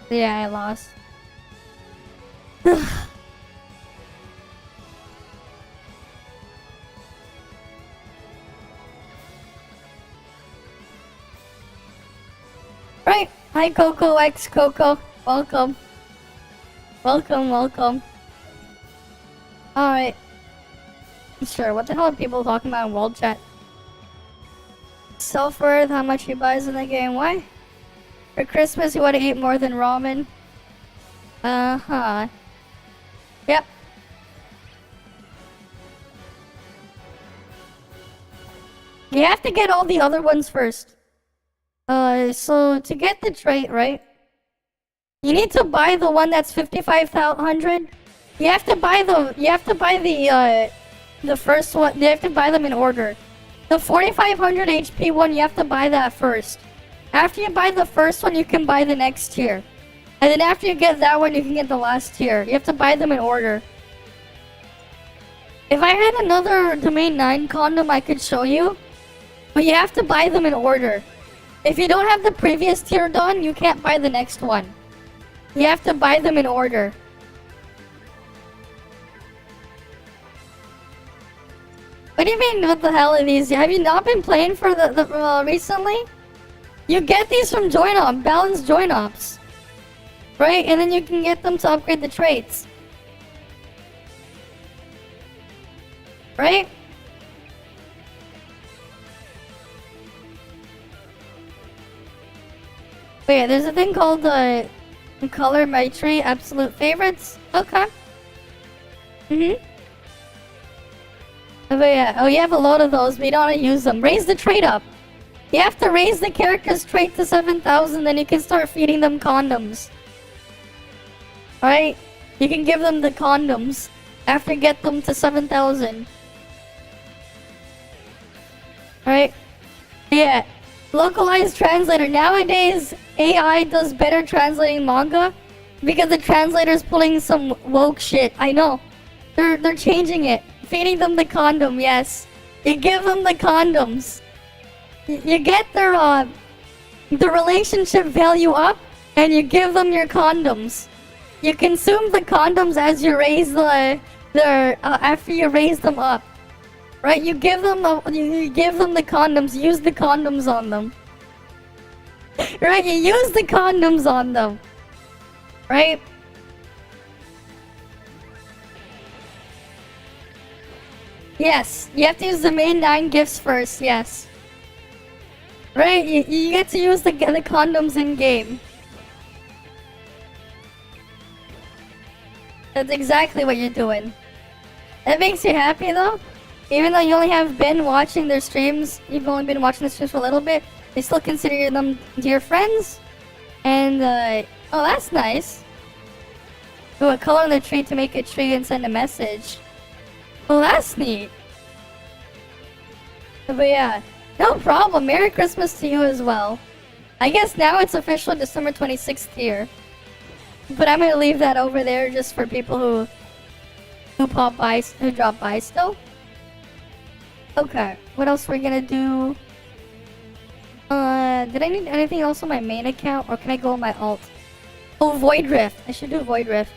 Yeah, I lost. Right. Hi, Coco X Coco. Welcome. Welcome, welcome. Alright. Sure, what the hell are people talking about in world chat? Self-worth, how much he buys in the game. Why? For Christmas, you want to eat more than ramen? Uh-huh. Yep. You have to get all the other ones first. So to get the trait, right? You need to buy the one that's 5,500. You have to buy the first one. You have to buy them in order. The 4,500 HP one, you have to buy that first. After you buy the first one, you can buy the next tier. And then after you get that one, you can get the last tier. You have to buy them in order. If I had another Domain 9 condom, I could show you. But you have to buy them in order. If you don't have the previous tier done, you can't buy the next one. You have to buy them in order. What do you mean, what the hell are these? Have you not been playing for the recently? You get these from join op, balanced join ops. Right? And then you can get them to upgrade the traits. Right? Wait, there's a thing called color my tree absolute favorites. Okay. But yeah, oh, you have a load of those, but you don't want to use them. Raise the trait up. You have to raise the character's trait to 7,000, then you can start feeding them condoms. Alright? You can give them the condoms after you get them to 7,000. Alright? Yeah. Localized translator. Nowadays, AI does better translating manga because the translator's pulling some woke shit. I know. They're changing it. Feeding them the condom, yes. You give them the condoms. You get their the relationship value up, and you give them your condoms. You consume the condoms as you raise after you raise them up. Right? You give them the condoms. Use the condoms on them. Right? You use the condoms on them. Right? Yes, you have to use the main 9 gifts first, yes. Right, you get to use the condoms in-game. That's exactly what you're doing. That makes you happy though? Even though you only have been watching their streams, you've only been watching the streams for a little bit, they still consider them dear friends? And, oh, that's nice. Oh, a color on the tree to make a tree and send a message. Well, that's neat. But yeah, no problem. Merry Christmas to you as well. I guess now it's official December 26th here. But I'm gonna leave that over there just for people who drop by still. Okay, what else we're gonna do? Did I need anything else on my main account, or can I go on my alt? Oh, Void Rift. I should do Void Rift.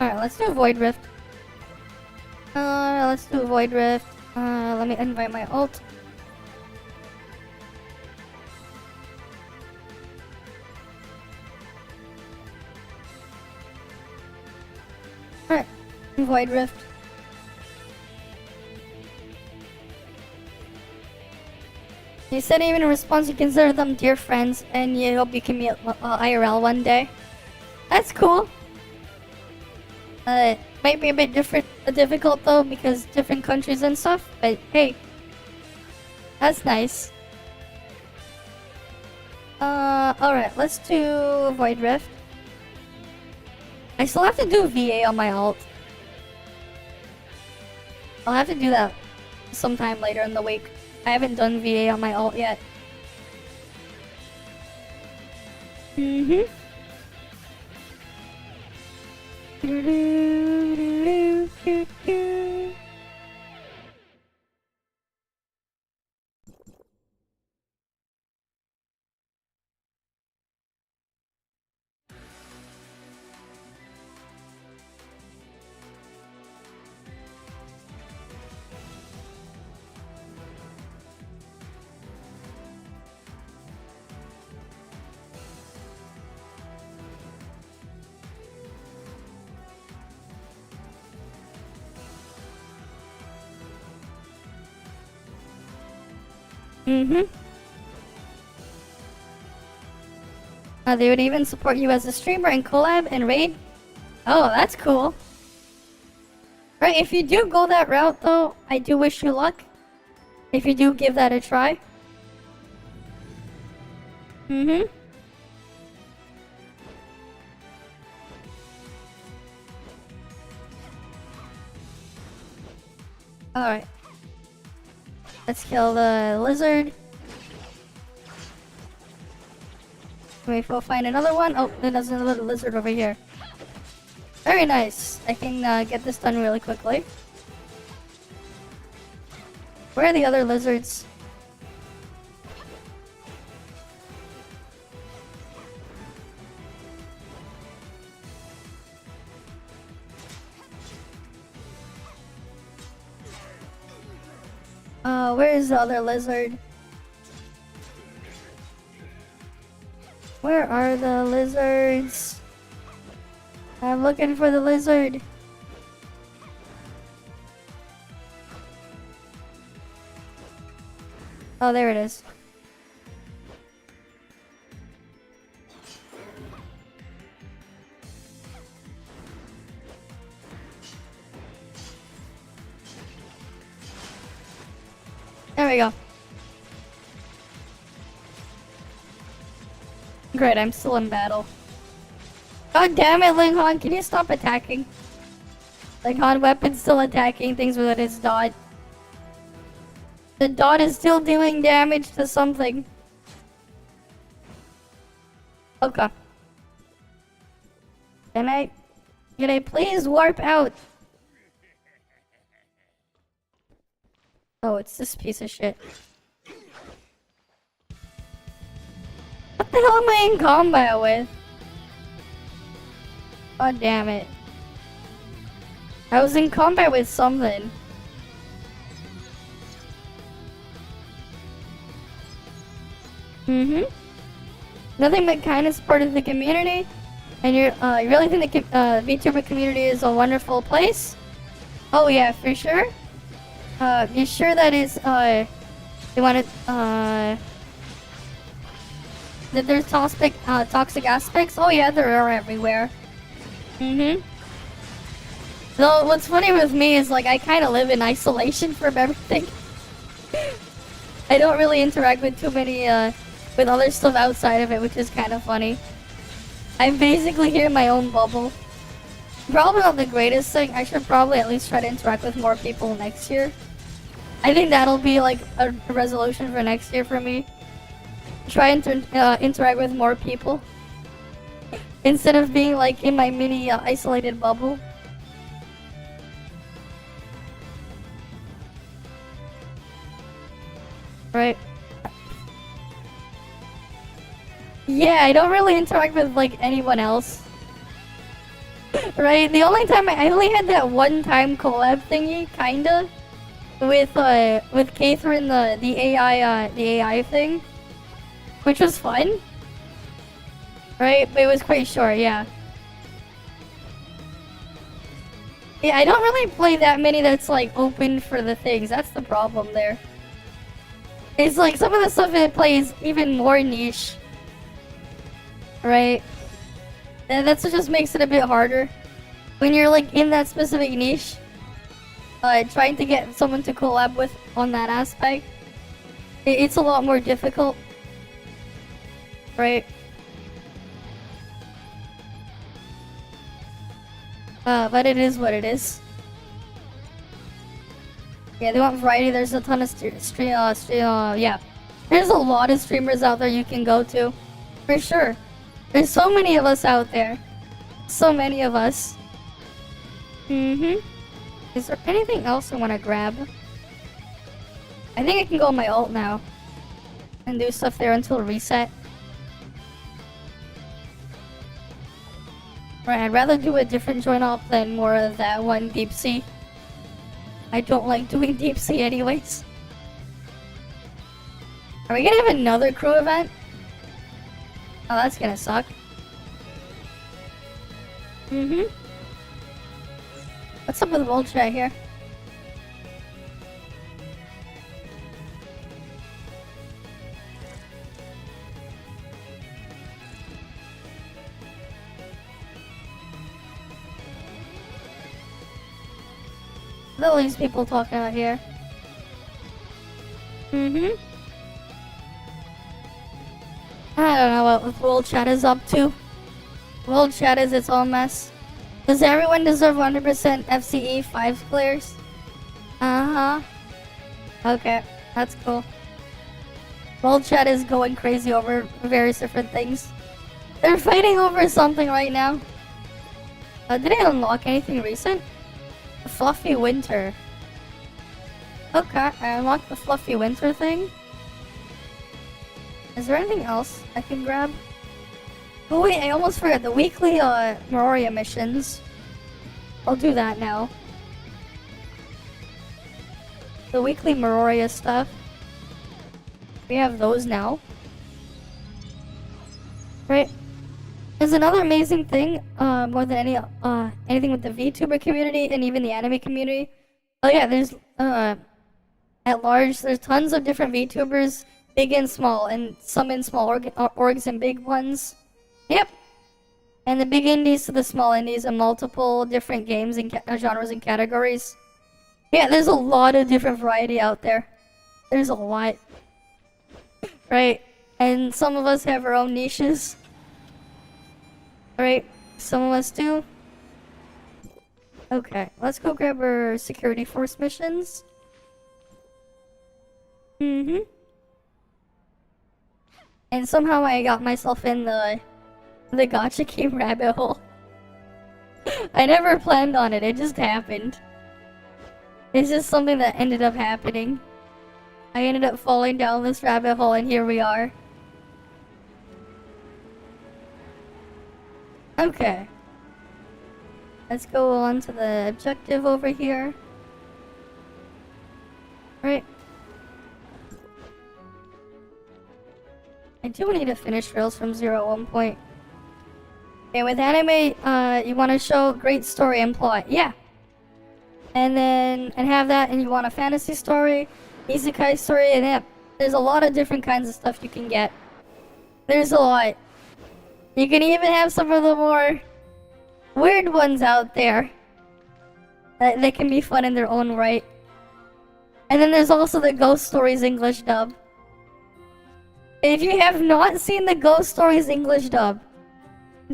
Alright, let's do Void Rift. Let's do Void Rift. Let me invite my alt. Alright, Void Rift. You said even in response you consider them dear friends and you hope you can meet IRL one day. That's cool. Might be a bit difficult though because different countries and stuff, but hey, that's nice. Alright, let's do Void Rift. I still have to do VA on my alt. I'll have to do that sometime later in the week. I haven't done VA on my alt yet. Mm-hmm. They would even support you as a streamer and collab and raid. Oh, that's cool. Right, if you do go that route though, I do wish you luck. If you do give that a try. Mm-hmm. Alright. Let's kill the lizard. Wait, we'll find another one. Oh, there's another lizard over here. Very nice. I can get this done really quickly. Where are the other lizards? Where is the other lizard? Where are the lizards? I'm looking for the lizard. Oh, there it is. There we go. Great, I'm still in battle. God damn it, Linghan, can you stop attacking? Linghan weapon's still attacking things with its dot. The dot is still doing damage to something. Okay. Can I please warp out? Oh, it's this piece of shit. What the hell am I in combat with? God damn it. I was in combat with something. Mm-hmm. Nothing but kindness part of the community. And you really think the Vtuber community is a wonderful place? Oh yeah, for sure. You sure that is, they want to, that there's toxic aspects? Oh yeah, there are everywhere. Mm-hmm. Though, what's funny with me is, like, I kind of live in isolation from everything. I don't really interact with too many, with other stuff outside of it, which is kind of funny. I'm basically here in my own bubble. Probably not the greatest thing. I should probably at least try to interact with more people next year. I think that'll be like a resolution for next year for me. Try and interact with more people. Instead of being like in my mini isolated bubble. Right. Yeah, I don't really interact with like anyone else. Right? The only time I only had that one time collab thingy, kinda, with Catherine, the AI thing, which was fun. Right? But it was quite short, yeah. Yeah, I don't really play that many that's like open for the things. That's the problem there. It's like some of the stuff it plays even more niche. Right? And that's what just makes it a bit harder. When you're like in that specific niche, trying to get someone to collab with on that aspect, it's a lot more difficult. Right? But it is what it is. Yeah, they want variety. There's a ton of yeah. There's a lot of streamers out there you can go to. For sure. There's so many of us out there. So many of us. Mm-hmm. Is there anything else I want to grab? I think I can go on my ult now. And do stuff there until reset. Right, I'd rather do a different join op than more of that one deep sea. I don't like doing deep sea anyways. Are we gonna have another crew event? Oh, that's gonna suck. Mm-hmm. What's up with the world chat here? all these people talking out here? I don't know what World Chat is up to. World Chat is its own mess. Does everyone deserve 100% FCE 5 clears? Uh-huh. Okay, that's cool. World Chat is going crazy over various different things. They're fighting over something right now. Did I unlock anything recent? The Fluffy Winter. Okay, I unlocked the Fluffy Winter thing. Is there anything else I can grab? Oh wait, I almost forgot the weekly Meroria missions. I'll do that now. The weekly Meroria stuff. We have those now. Right. There's another amazing thing, more than anything with the Vtuber community and even the anime community. Oh yeah, there's at large, there's tons of different VTubers, big and small, and some in small orgs and big ones. Yep. And the big indies to the small indies and multiple different games and genres and categories. Yeah, there's a lot of different variety out there. There's a lot. Right? And some of us have our own niches. Right? Some of us do. Okay, let's go grab our security force missions. And somehow I got myself in the gacha game rabbit hole. I never planned on it, it just happened. It's just something that ended up happening. I ended up falling down this rabbit hole and here we are. Okay. Let's go on to the objective over here. Right. I do need to finish Rails from 0 at one point. Okay, with anime, you want to show great story and plot. Yeah. And have that, and you want a fantasy story, isekai story, and yeah. There's a lot of different kinds of stuff you can get. There's a lot. You can even have some of the more weird ones out there. That can be fun in their own right. And then there's also the Ghost Stories English dub. If you have not seen the Ghost Stories English dub,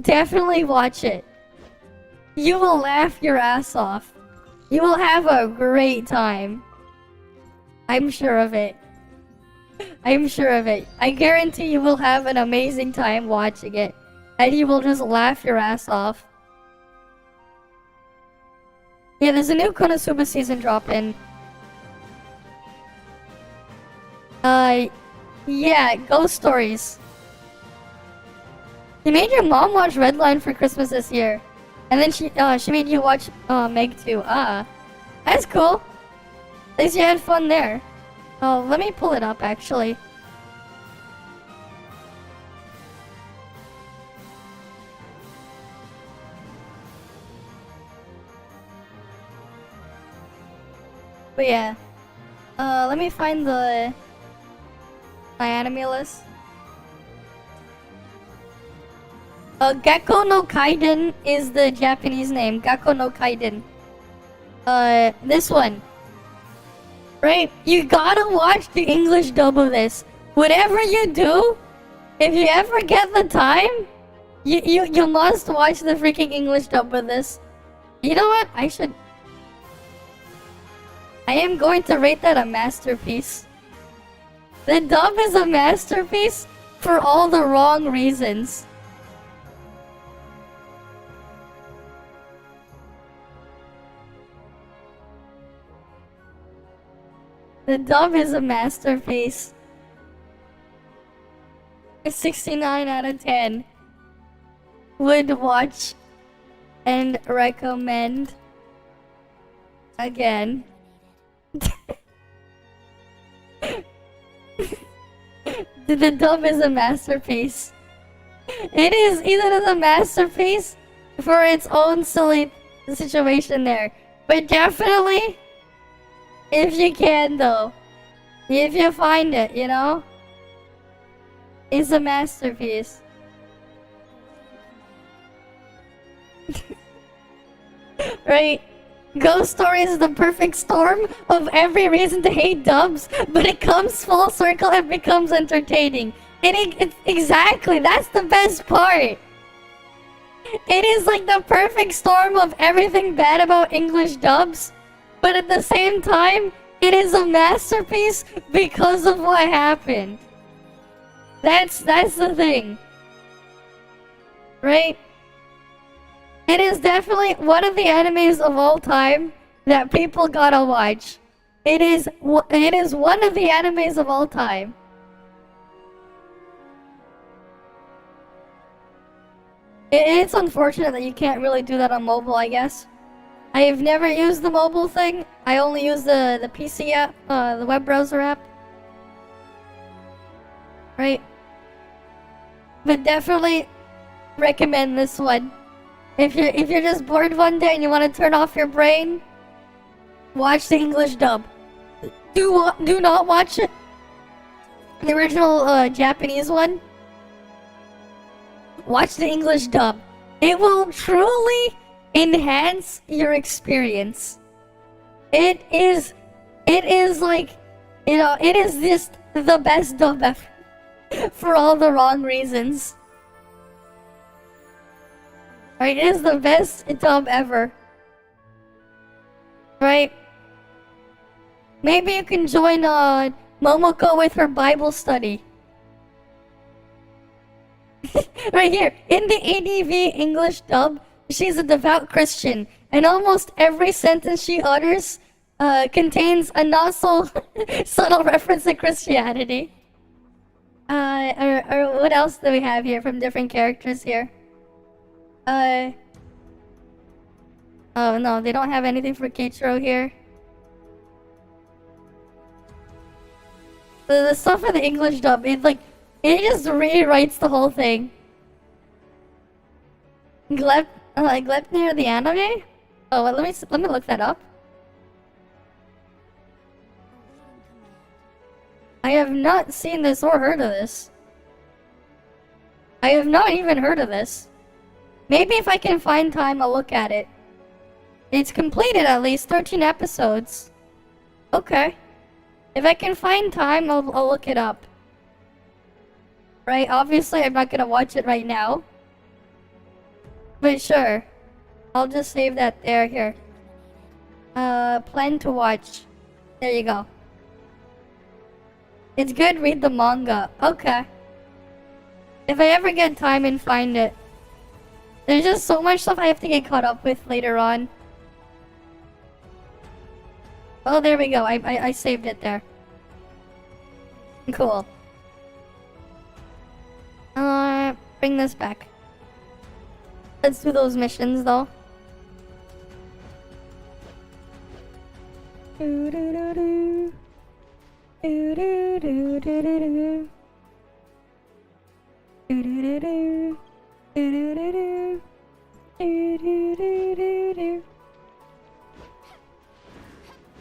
definitely watch it. You will laugh your ass off. You will have a great time. I'm sure of it. I'm sure of it. I guarantee you will have an amazing time watching it. And you will just laugh your ass off. Yeah, there's a new Konosuba season drop-in. Yeah, Ghost Stories. You made your mom watch Redline for Christmas this year. And then she made you watch Meg too. That's cool. At least you had fun there. Oh, let me pull it up actually. But yeah. Let me find my anime list. Gekko no Kaiden is the Japanese name. Gekko no Kaiden. This one. Right? You gotta watch the English dub of this. Whatever you do, if you ever get the time, you must watch the freaking English dub of this. You know what? I am going to rate that a masterpiece. The dub is a masterpiece for all the wrong reasons. The dub is a masterpiece. 69 out of 10. Would watch and recommend again. The dub is a masterpiece. It is even a masterpiece for its own silly situation there. But definitely, if you can though, if you find it, you know, it's a masterpiece. Right? Ghost Story is the perfect storm of every reason to hate dubs, but it comes full circle and becomes entertaining. Exactly, that's the best part. It is like the perfect storm of everything bad about English dubs, but at the same time, it is a masterpiece because of what happened. That's the thing. Right? It is definitely one of the animes of all time that people gotta watch. It is one of the animes of all time. It's unfortunate that you can't really do that on mobile, I guess. I have never used the mobile thing. I only use the PC app, the web browser app. Right? But definitely recommend this one. If you're just bored one day and you want to turn off your brain, watch the English dub. Do not watch it. The original Japanese one. Watch the English dub. It will truly enhance your experience. It is like, you know, it is just the best dub ever. For all the wrong reasons. Right, it is the best dub ever. Right? Maybe you can join Momoko with her Bible study. Right here, in the ADV English dub, she's a devout Christian, and almost every sentence she utters contains a not so subtle reference to Christianity. Or what else do we have here from different characters here? Oh no, they don't have anything for Keiichiro here. The stuff in the English dub, it just rewrites the whole thing. Glepnir the anime? Oh, well, let me look that up. I have not seen this or heard of this. I have not even heard of this. Maybe if I can find time, I'll look at it. It's completed at least 13 episodes. Okay. If I can find time, I'll look it up. Right, obviously I'm not gonna watch it right now. But sure. I'll just save that there, here. Plan to watch. There you go. It's good, read the manga. Okay. If I ever get time and find it. There's just so much stuff I have to get caught up with later on. Oh, there we go. I saved it there. Cool. Bring this back. Let's do those missions, though.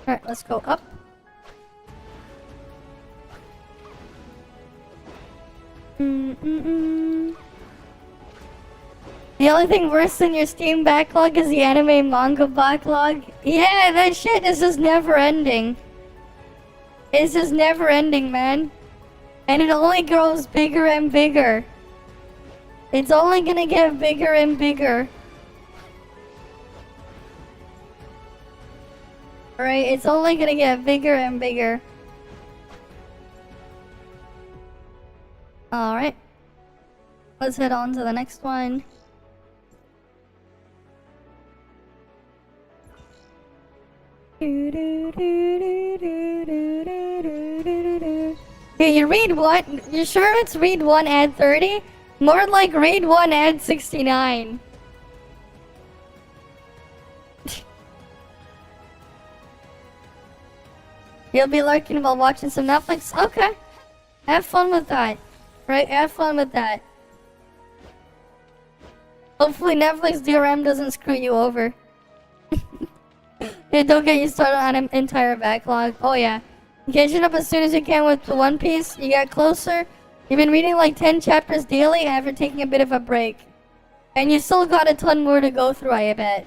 Alright, let's go up. The only thing worse than your Steam backlog is the anime manga backlog. Yeah, that shit is just never ending. It's just never ending, man. And it only grows bigger and bigger. It's only gonna get bigger and bigger. Alright, it's only gonna get bigger and bigger. Alright. Let's head on to the next one. Yeah, you read what? You sure it's read 1 ad 30? More like read 1 ad 69. You'll be lurking while watching some Netflix? Okay. Have fun with that. Right? Have fun with that. Hopefully Netflix DRM doesn't screw you over. Yeah, don't get you started on an entire backlog. Oh yeah. Catching up as soon as you can with the One Piece. You got closer. You've been reading like 10 chapters daily after taking a bit of a break. And you still got a ton more to go through, I bet.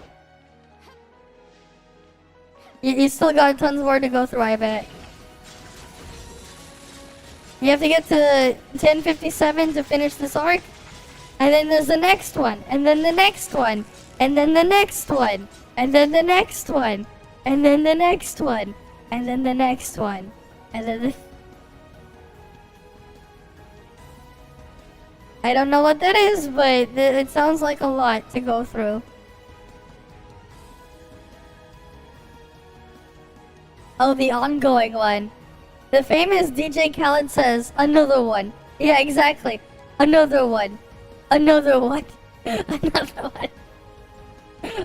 You still got tons more to go through, I bet. You have to get to 1057 to finish this arc. And then there's the next one. And then the next one. And then the next one. And then the next one. And then the next one. And then the next one. And then the... I don't know what that is, but it sounds like a lot to go through. Oh, the ongoing one. The famous DJ Khaled says, another one. Yeah, exactly. Another one. Another one. Another one.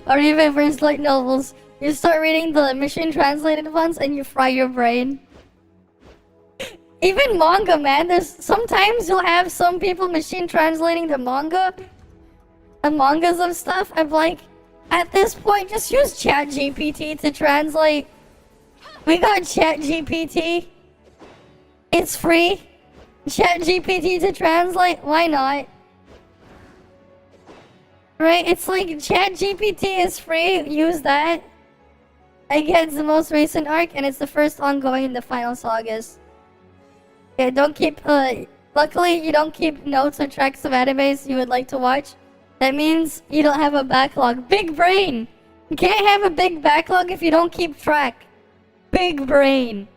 Or even verse light novels. You start reading the machine translated ones and you fry your brain. Even manga, man. There's sometimes you'll have some people machine translating the manga. The mangas of stuff. I'm like, at this point, just use ChatGPT to translate. We got ChatGPT. It's free. ChatGPT to translate. Why not? Right? It's like ChatGPT is free. Use that. Again, it's the most recent arc, and it's the first ongoing in the final sagas. Yeah, don't keep. Luckily, you don't keep notes or tracks of animes you would like to watch. That means you don't have a backlog. Big brain. You can't have a big backlog if you don't keep track. Big brain.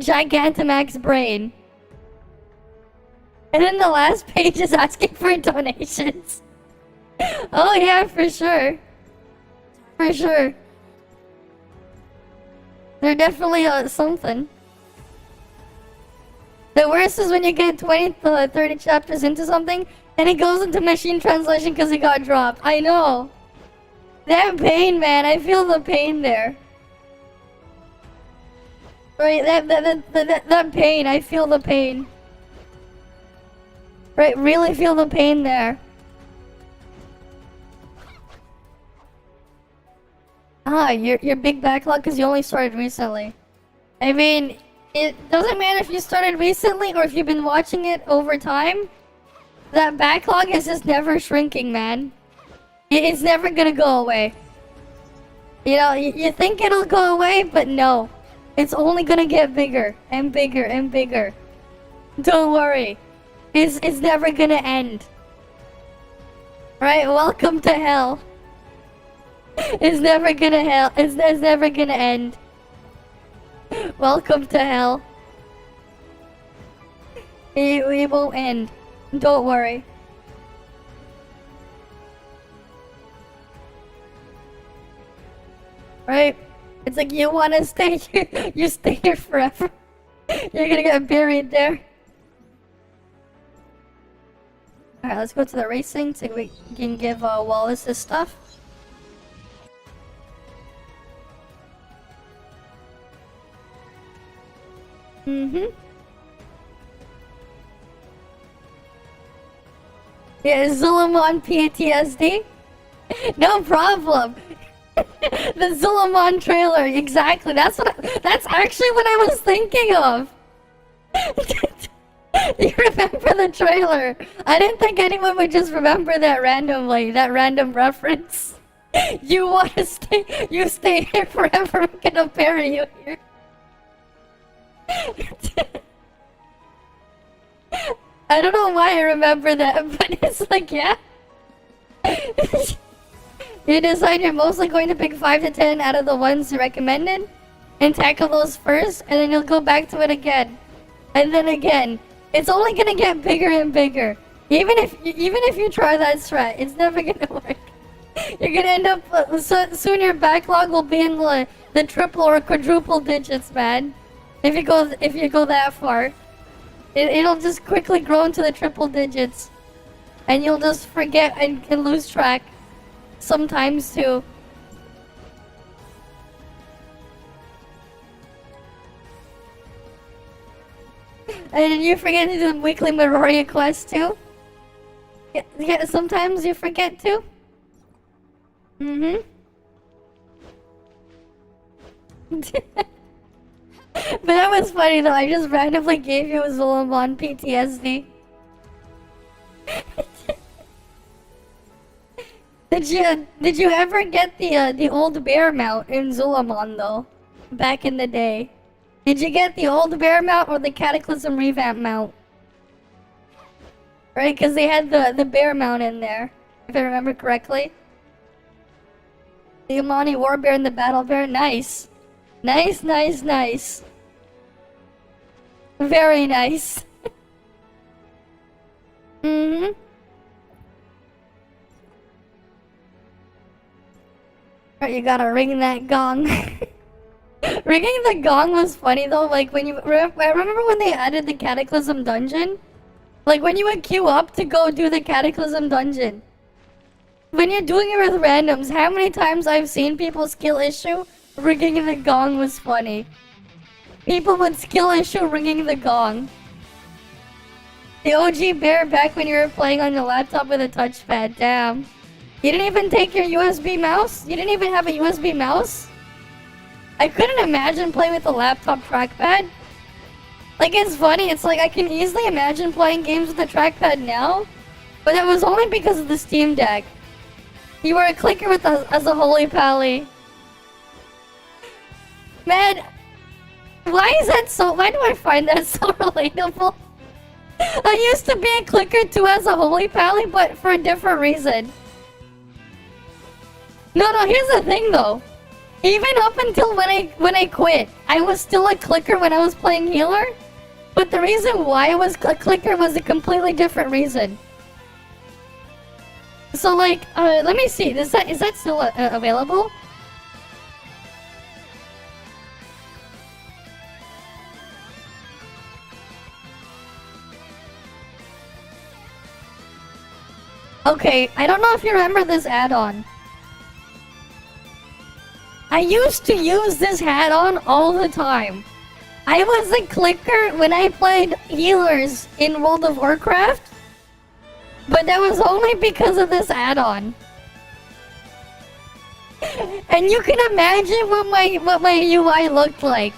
Gigantamax brain. And then the last page is asking for donations. Oh yeah, for sure. For sure. They're definitely something. The worst is when you get 20 to 30 chapters into something and it goes into machine translation because it got dropped. I know. That pain, man. I feel the pain there. Right, that pain. I feel the pain. Right, really feel the pain there. Ah, your big backlog because you only started recently. I mean, it doesn't matter if you started recently or if you've been watching it over time. That backlog is just never shrinking, man. It's never gonna go away. You know, you think it'll go away, but no. It's only gonna get bigger and bigger and bigger. Don't worry. It's never gonna end. Right? Welcome to hell. It's never gonna it's never gonna end. Welcome to hell. It won't end. Don't worry. Right? It's like you wanna stay here. You stay here forever. You're gonna get buried there. Alright, let's go to the racing so we can give Wallace his stuff. Yeah, Zulamon PTSD? No problem. The Zulamon trailer, exactly. That's actually what I was thinking of. You remember the trailer? I didn't think anyone would just remember that randomly, that random reference. You wanna stay, you stay here forever, I'm gonna bury you here. I don't know why I remember that, but it's like, yeah. You decide you're mostly going to pick 5 to 10 out of the ones recommended, and tackle those first, and then you'll go back to it again. And then again. It's only gonna get bigger and bigger. Even if you try that strat, it's never gonna work. You're gonna end up, soon your backlog will be in the triple or quadruple digits, man. If you go that far. It'll just quickly grow into the triple digits. And you'll just forget and lose track. Sometimes too. And you forget to do the weekly Midoriya quest too? Yeah, sometimes you forget too? But that was funny though, I just randomly gave you a Zulamon PTSD. Did you ever get the old bear mount in Zulamon though? back in the day. Did you get the old bear mount or the Cataclysm revamp mount? Right, because they had the bear mount in there, if I remember correctly. The Amani Warbear and the Battle Bear, nice. Nice, nice, nice. Very nice. Mm-hmm. Right, you gotta ring that gong. Ringing the gong was funny though, like when you... I remember when they added the Cataclysm dungeon? Like when you would queue up to go do the Cataclysm dungeon. When you're doing it with randoms, how many times I've seen people skill issue, ringing the gong was funny. People would skill issue ringing the gong. The OG bear back when you were playing on your laptop with a touchpad, damn. You didn't even take your USB mouse? You didn't even have a USB mouse? I couldn't imagine playing with a laptop trackpad. Like, it's funny, it's like I can easily imagine playing games with a trackpad now, but that was only because of the Steam Deck. You were a clicker with us as a holy pally. Man, why do I find that so relatable? I used to be a clicker too as a holy pally, but for a different reason. No, here's the thing though. Even up until when I quit, I was still a clicker when I was playing healer. But the reason why I was a clicker was a completely different reason. So like, let me see. Is that still available? Okay, I don't know if you remember this add-on. I used to use this add-on all the time. I was a clicker when I played healers in World of Warcraft, but that was only because of this add-on. And you can imagine what my UI looked like.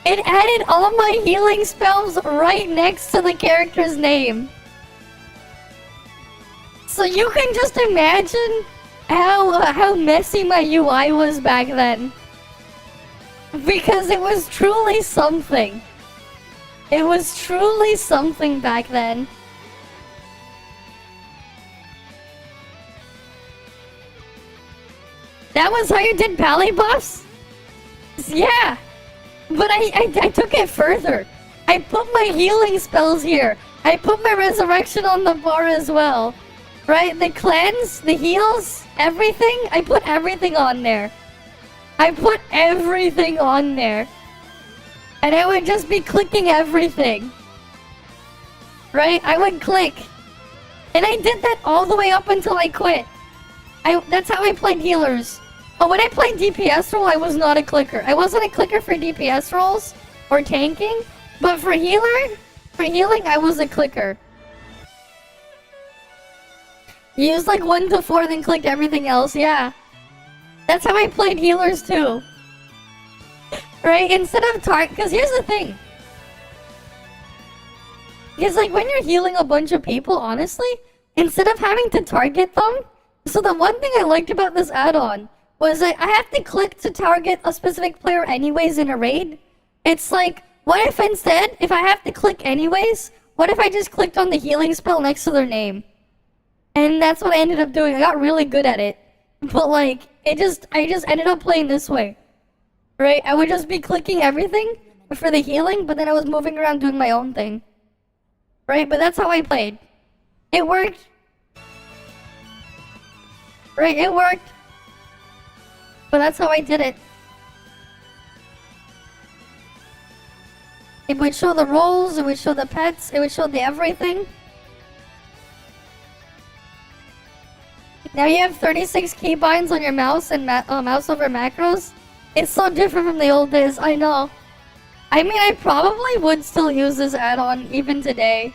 It added all my healing spells right next to the character's name. So you can just imagine how messy my UI was back then. Because it was truly something. It was truly something back then. That was how you did pally buffs? Yeah. But I took it further. I put my healing spells here. I put my resurrection on the bar as well. Right? The cleanse, the heals, everything. I put everything on there. I put everything on there. And I would just be clicking everything. Right? I would click. And I did that all the way up until I quit. That's how I played healers. Oh, when I played DPS role, I was not a clicker. I wasn't a clicker for DPS roles or tanking. But for healing, I was a clicker. You used like 1 to 4, then clicked everything else, yeah. That's how I played healers too. Right? Instead of because here's the thing. It's like when you're healing a bunch of people, honestly, instead of having to target them, so the one thing I liked about this add-on was that I have to click to target a specific player anyways in a raid. It's like, what if instead, if I have to click anyways, what if I just clicked on the healing spell next to their name? And that's what I ended up doing. I got really good at it. But like, I just ended up playing this way. Right? I would just be clicking everything for the healing, but then I was moving around doing my own thing. Right? But that's how I played. It worked. Right? It worked. But that's how I did it. It would show the roles, it would show the pets, it would show the everything. Now you have 36 keybinds on your mouse and mouse over macros. It's so different from the old days, I know. I mean, I probably would still use this add-on even today.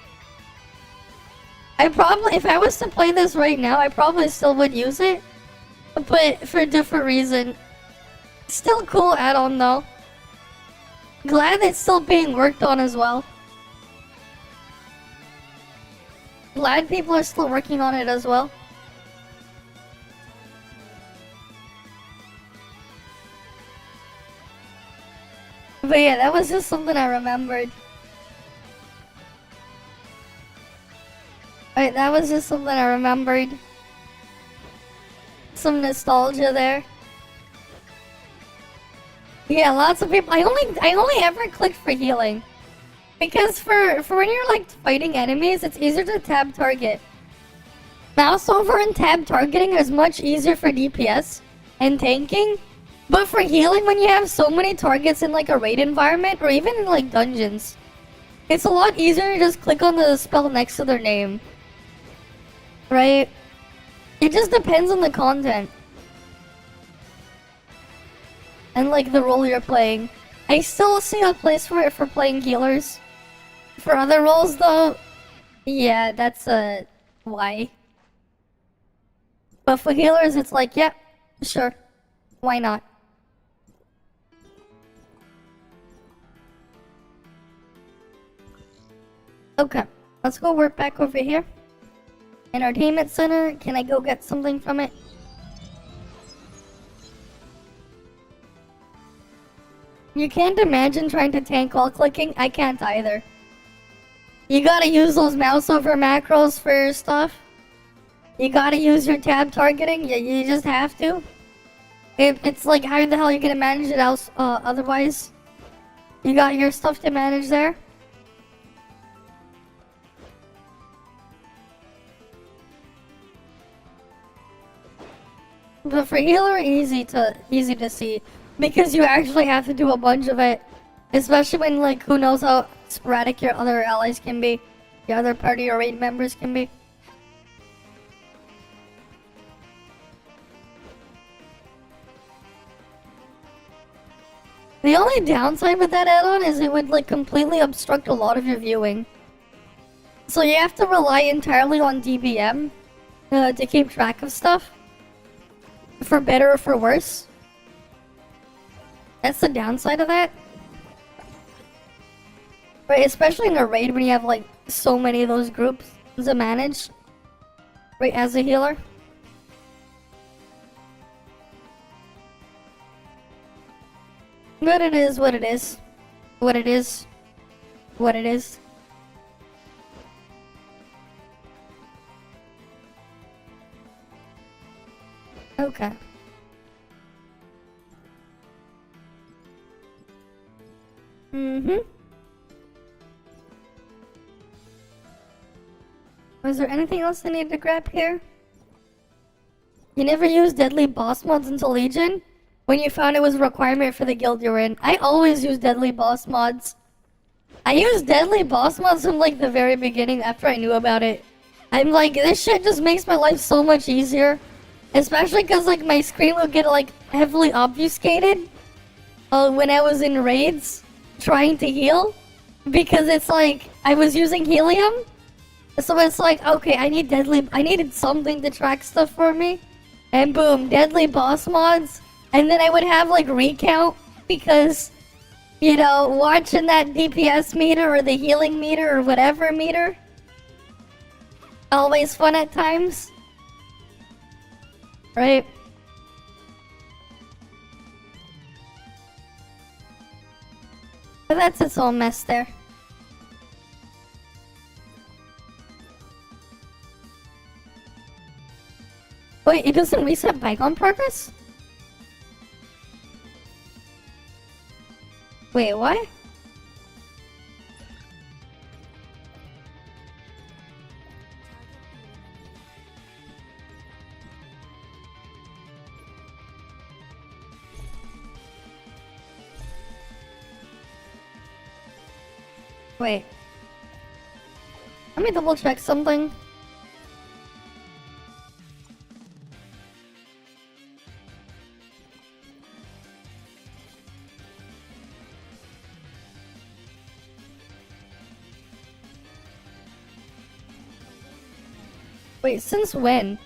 If I was to play this right now, I probably still would use it. But for a different reason. Still cool add-on though. Glad it's still being worked on as well. Glad people are still working on it as well. But yeah, that was just something I remembered. Right, that was just something I remembered. Some nostalgia there. Yeah, lots of people. I only ever clicked for healing, because for when you're like fighting enemies, it's easier to tab target. Mouse over and tab targeting is much easier for DPS and tanking, but for healing, when you have so many targets in like a raid environment or even in like dungeons, it's a lot easier to just click on the spell next to their name. Right? It just depends on the content. And like the role you're playing. I still see a place for it for playing healers. For other roles though, yeah, that's why. But for healers, it's like, yeah, sure. Why not? Okay, let's go work back over here. Entertainment center, can I go get something from it? You can't imagine trying to tank while clicking? I can't either. You gotta use those mouse over macros for your stuff. You gotta use your tab targeting, you just have to. It's like, how the hell are you gonna manage it else, otherwise? You got your stuff to manage there. But for healer, easy to see, because you actually have to do a bunch of it, especially when like who knows how sporadic your other allies can be, your other party or raid members can be. The only downside with that add-on is it would like completely obstruct a lot of your viewing. So you have to rely entirely on DBM to keep track of stuff. For better or for worse. That's the downside of that. Right, especially in a raid when you have like so many of those groups to manage. Right, as a healer. But it is what it is. What it is. What it is. Okay. Was there anything else I need to grab here? You never used deadly boss mods until Legion? When you found it was a requirement for the guild you're in. I always use deadly boss mods. I used deadly boss mods from like the very beginning after I knew about it. I'm like, this shit just makes my life so much easier. Especially because like my screen would get like heavily obfuscated when I was in raids trying to heal, because it's like I was using helium, so it's like, okay, I needed something to track stuff for me, and boom, deadly boss mods, and then I would have like recount, because you know, watching that DPS meter or the healing meter or whatever meter, always fun at times. Right? But that's its own mess there. Wait, it doesn't reset bygone progress? Wait, what? Wait. Let me double check something. Wait, since when?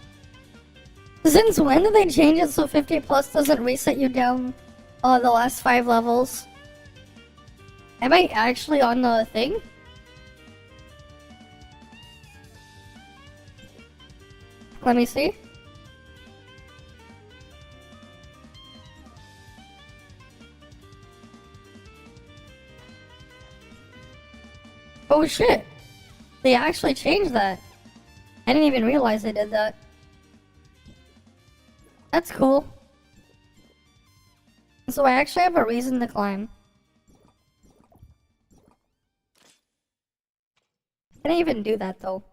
Since when did they change it so 50 plus doesn't reset you down the last 5 levels? Am I actually on the thing? Let me see. Oh shit! They actually changed that. I didn't even realize they did that. That's cool. So I actually have a reason to climb. Can I even do that though?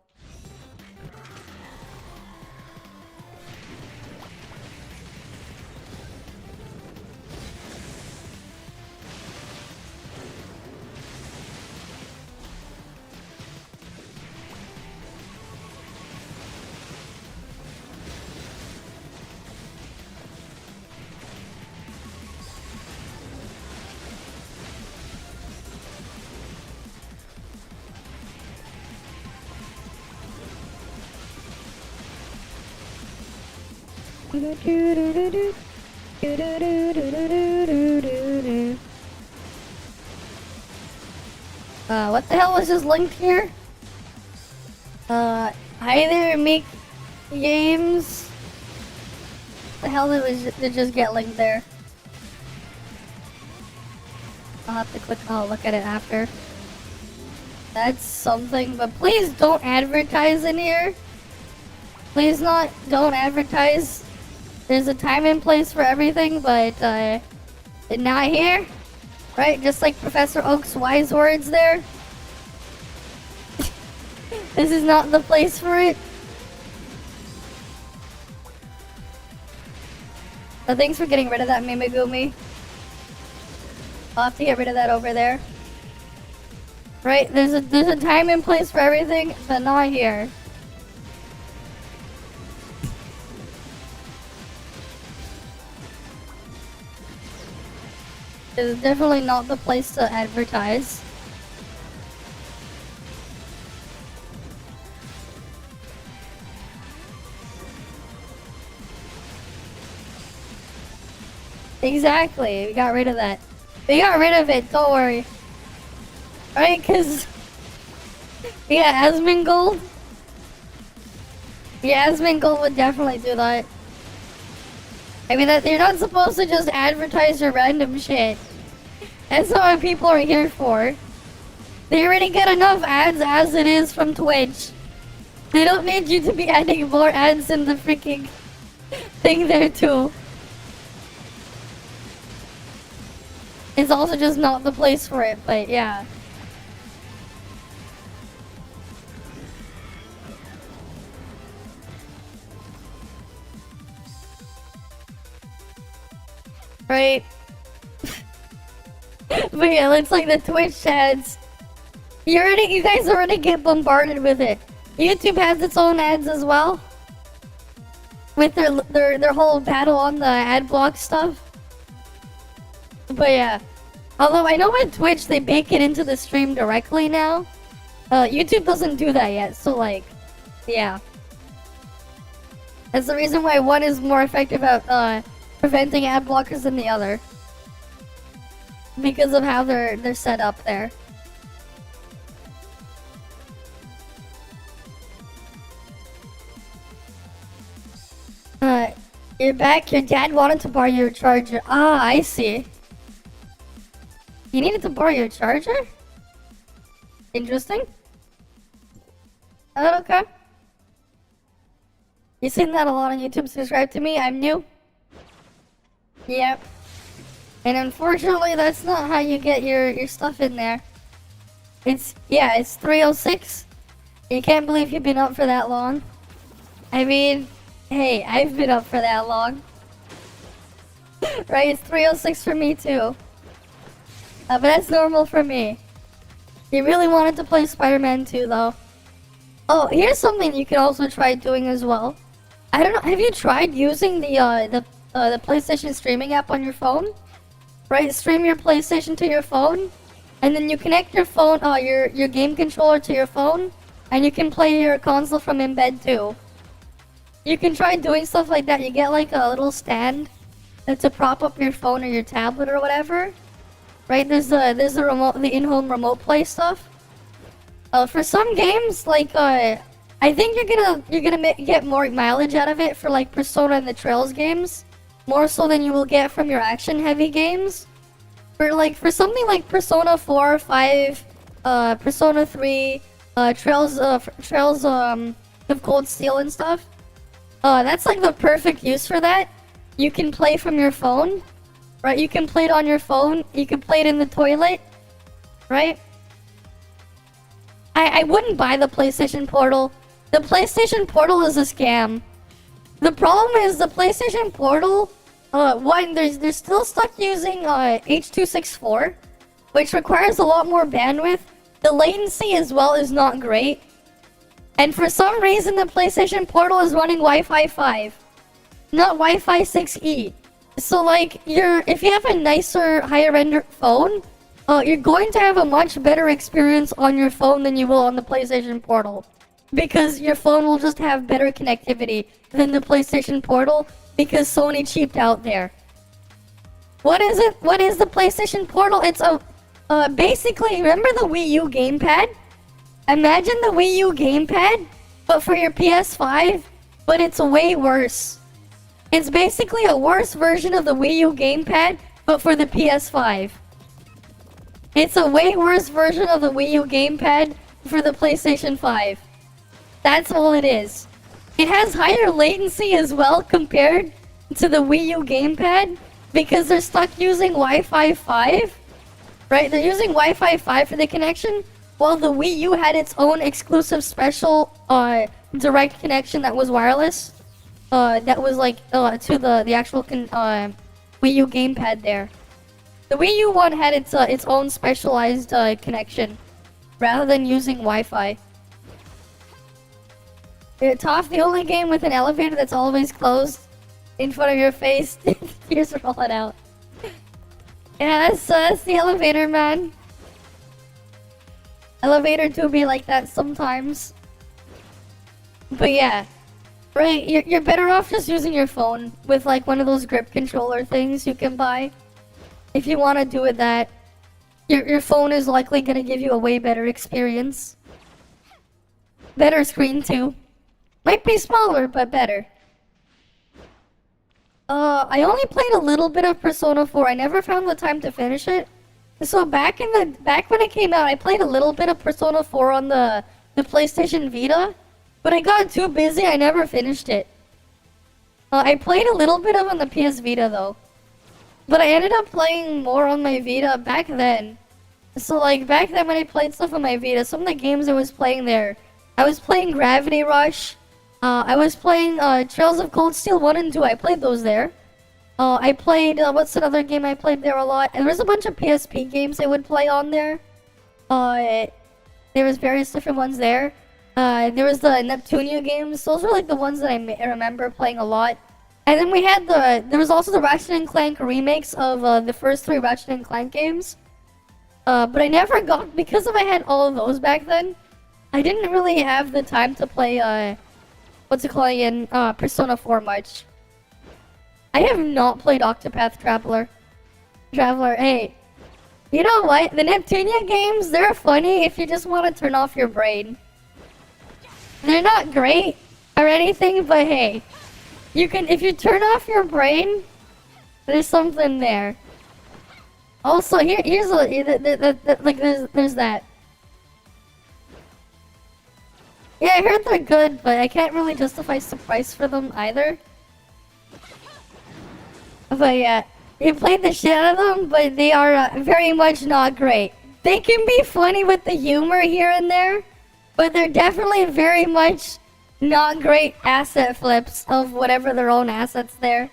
What the hell was this link here? Hi there, make games. What the hell did just get linked there? I'll have to click. I'll look at it after. That's something, but please don't advertise in here. Please don't advertise. There's a time and place for everything, but not here. Right? Just like Professor Oak's wise words there. This is not the place for it. Thanks for getting rid of that Mimigumi. I'll have to get rid of that over there. Right? There's a time and place for everything, but not here. This is definitely not the place to advertise. Exactly, we got rid of that. We got rid of it, don't worry. Right, cause yeah, Asmongold. Yeah, Asmongold would definitely do that. I mean, you're not supposed to just advertise your random shit. That's not what people are here for. They already get enough ads as it is from Twitch. They don't need you to be adding more ads in the freaking thing there too. It's also just not the place for it, but yeah. Right? But yeah, looks like the Twitch ads. You guys already get bombarded with it. YouTube has its own ads as well. With their whole battle on the ad block stuff. But yeah. Although I know with Twitch they bake it into the stream directly now. YouTube doesn't do that yet, so like, yeah. That's the reason why one is more effective at preventing ad blockers than the other. Because of how they're set up there. You're back. Your dad wanted to borrow your charger. Ah, I see. You needed to borrow your charger? Interesting. Oh, okay. You seen that a lot on YouTube? Subscribe to me. I'm new. Yep. And unfortunately, that's not how you get your stuff in there. It's 3:06. You can't believe you've been up for that long. I mean, hey, I've been up for that long. Right, it's 3:06 for me too. But that's normal for me. You really wanted to play Spider-Man 2 though. Oh, here's something you can also try doing as well. I don't know, have you tried using the PlayStation streaming app on your phone? Right, stream your PlayStation to your phone, and then you connect your phone, your game controller to your phone, and you can play your console from in bed too. You can try doing stuff like that. You get like a little stand to prop up your phone or your tablet or whatever. Right, there's the remote, the in-home remote play stuff. For some games, like I think you're gonna get more mileage out of it for like Persona and the Trails games. More so than you will get from your action-heavy games. For something like Persona 4, 5, Persona 3, Trails of Cold Steel and stuff. That's like the perfect use for that. You can play from your phone, right? You can play it on your phone. You can play it in the toilet, right? I wouldn't buy the PlayStation Portal. The PlayStation Portal is a scam. The problem is the PlayStation Portal, one, they're still stuck using H.264, which requires a lot more bandwidth. The latency as well is not great. And for some reason the PlayStation Portal is running Wi-Fi 5, not Wi-Fi 6E. So like, if you have a nicer, higher-end phone, you're going to have a much better experience on your phone than you will on the PlayStation Portal. Because your phone will just have better connectivity than the PlayStation Portal, because Sony cheaped out there. What is it? What is the PlayStation Portal? It's a, basically, remember the Wii U gamepad? Imagine the Wii U gamepad, but for your PS5, but it's way worse. It's basically a worse version of the Wii U gamepad, but for the PS5. It's a way worse version of the Wii U gamepad for the PlayStation 5. That's all it is. It has higher latency as well compared to the Wii U gamepad because they're stuck using Wi-Fi 5. Right? They're using Wi-Fi 5 for the connection, while the Wii U had its own exclusive special direct connection that was wireless. That was like to the actual Wii U gamepad there. The Wii U one had its own specialized connection, rather than using Wi-Fi. ToF, the only game with an elevator that's always closed in front of your face. Tears rolling out. Yeah, that's the elevator, man. Elevator do be like that sometimes. But yeah. Right, you're better off just using your phone with like one of those grip controller things you can buy. If you want to do it that, your phone is likely going to give you a way better experience. Better screen too. Might be smaller, but better. I only played a little bit of Persona 4. I never found the time to finish it. So back when it came out, I played a little bit of Persona 4 on the PlayStation Vita, but I got too busy. I never finished it. I played a little bit of on the PS Vita though, but I ended up playing more on my Vita back then. So like back then when I played stuff on my Vita, some of the games I was playing there, I was playing Gravity Rush. I was playing Trails of Cold Steel 1 and 2. I played those there. I played, what's another game I played there a lot? And there was a bunch of PSP games I would play on there. There was various different ones there. There was the Neptunia games. Those were like the ones that I remember playing a lot. And then we had there was also the Ratchet & Clank remakes of the first 3 Ratchet & Clank games. But I never got, because I had all of those back then, I didn't really have the time to play, what's it called again? Persona 4 much. I have not played Octopath Traveler. Hey. You know what? The Neptunia games, they're funny if you just want to turn off your brain. They're not great or anything, but hey. You can, if you turn off your brain, there's something there. Also, here's there's that. Yeah, I heard they're good, but I can't really justify the price for them either. But yeah, you played the shit out of them, but they are very much not great. They can be funny with the humor here and there, but they're definitely very much not great asset flips of whatever their own assets there.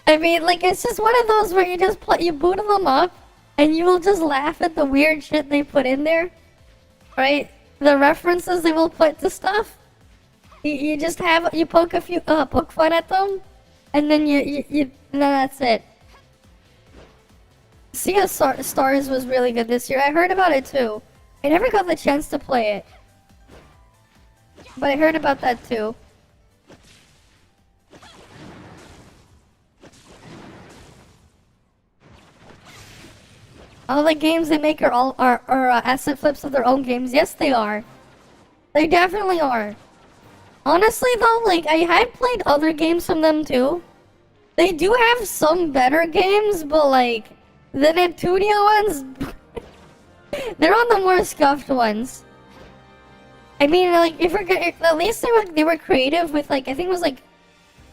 I mean, like, it's just one of those where you just you boot them up, and you will just laugh at the weird shit they put in there, right? The references they will put to stuff. You just have, you poke fun at them, and then and then that's it. Sea of Stars was really good this year. I heard about it too. I never got the chance to play it, but I heard about that too. All the games they make are asset flips of their own games. Yes, they are. They definitely are. Honestly though, like, I had played other games from them too. They do have some better games, but like, the Neptunia ones, They're on the more scuffed ones. I mean, like, if we're at least they were creative with, like, I think it was like,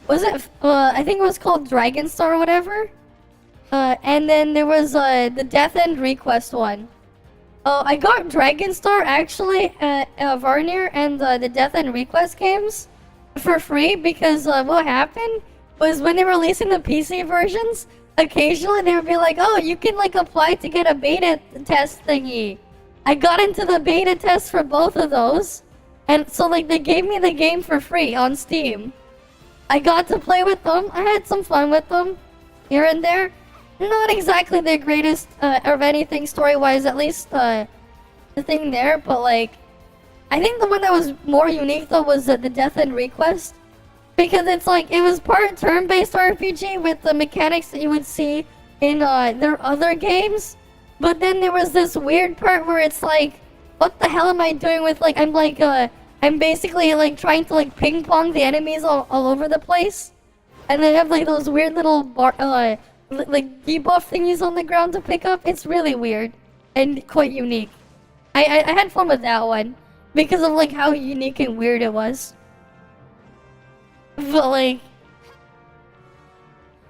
was it? I think it was called Dragon Star or whatever. And then there was the Death End Request one. Oh, I got Dragon Star actually, Varnier and the Death End Request games for free because what happened was when they were releasing the PC versions, occasionally they would be like, oh, you can like apply to get a beta test thingy. I got into the beta test for both of those, and so like they gave me the game for free on Steam. I got to play with them. I had some fun with them here and there. Not exactly the greatest of anything story-wise, at least the thing there, but like, I think the one that was more unique though was the Death End Request, because it's like, it was part turn-based RPG with the mechanics that you would see in their other games, but then there was this weird part where it's like, what the hell am I doing with like, I'm basically like trying to like ping-pong the enemies all over the place, and they have like those weird little like debuff thingies on the ground to pick up. It's really weird and quite unique. I had fun with that one because of like how unique and weird it was. But like,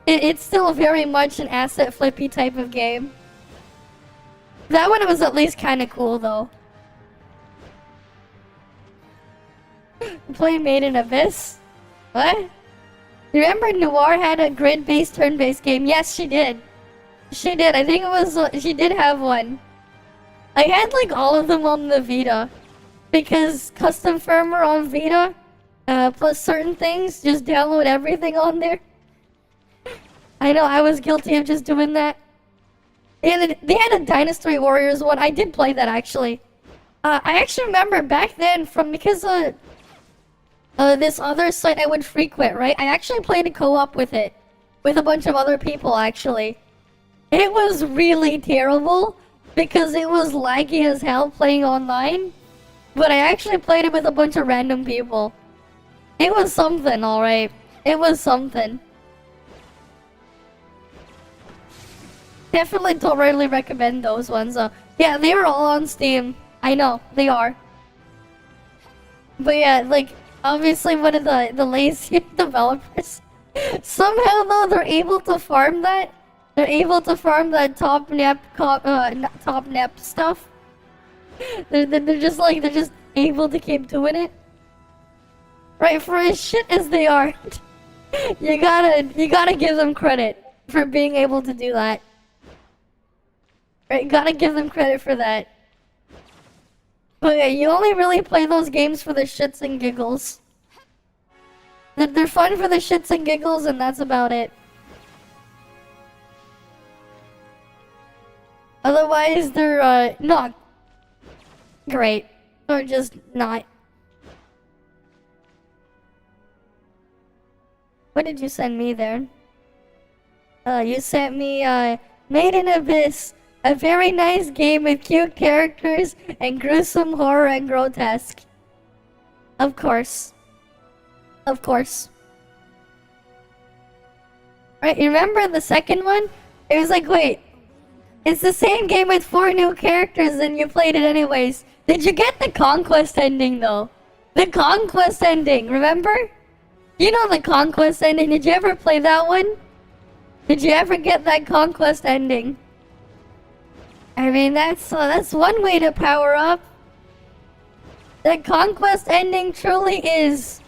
it's still very much an asset flippy type of game. That one was at least kind of cool though. Play Made in Abyss? What? Remember Noir had a grid-based, turn-based game? Yes, she did. She did. I think it was... she did have one. I had, like, all of them on the Vita. Because custom firmware on Vita, plus certain things, just download everything on there. I know, I was guilty of just doing that. They had a Dynasty Warriors one. I did play that, actually. I actually remember back then, because this other site I would frequent, right? I actually played a co-op with it. With a bunch of other people, actually. It was really terrible, because it was laggy as hell playing online. But I actually played it with a bunch of random people. It was something, alright. It was something. Definitely don't really recommend those ones, though. Yeah, they are all on Steam. I know, they are. But yeah, like... obviously one of the lazy developers. Somehow though, they're able to farm that. They're able to farm that top nep stuff. They're just like, they're just able to keep doing it. Right, for as shit as they are. you gotta give them credit for being able to do that. Right, gotta give them credit for that. But yeah, you only really play those games for the shits and giggles. They're fun for the shits and giggles, and that's about it. Otherwise, they're not great. Or just not. What did you send me there? You sent me, Made in Abyss. A very nice game with cute characters and gruesome horror and grotesque. Of course. Of course. Right, you remember the second one? It was like, wait. It's the same game with 4 new characters and you played it anyways. Did you get the Conquest ending though? The Conquest ending, remember? You know the Conquest ending. Did you ever play that one? Did you ever get that Conquest ending? I mean, that's one way to power up. The Conquest ending truly is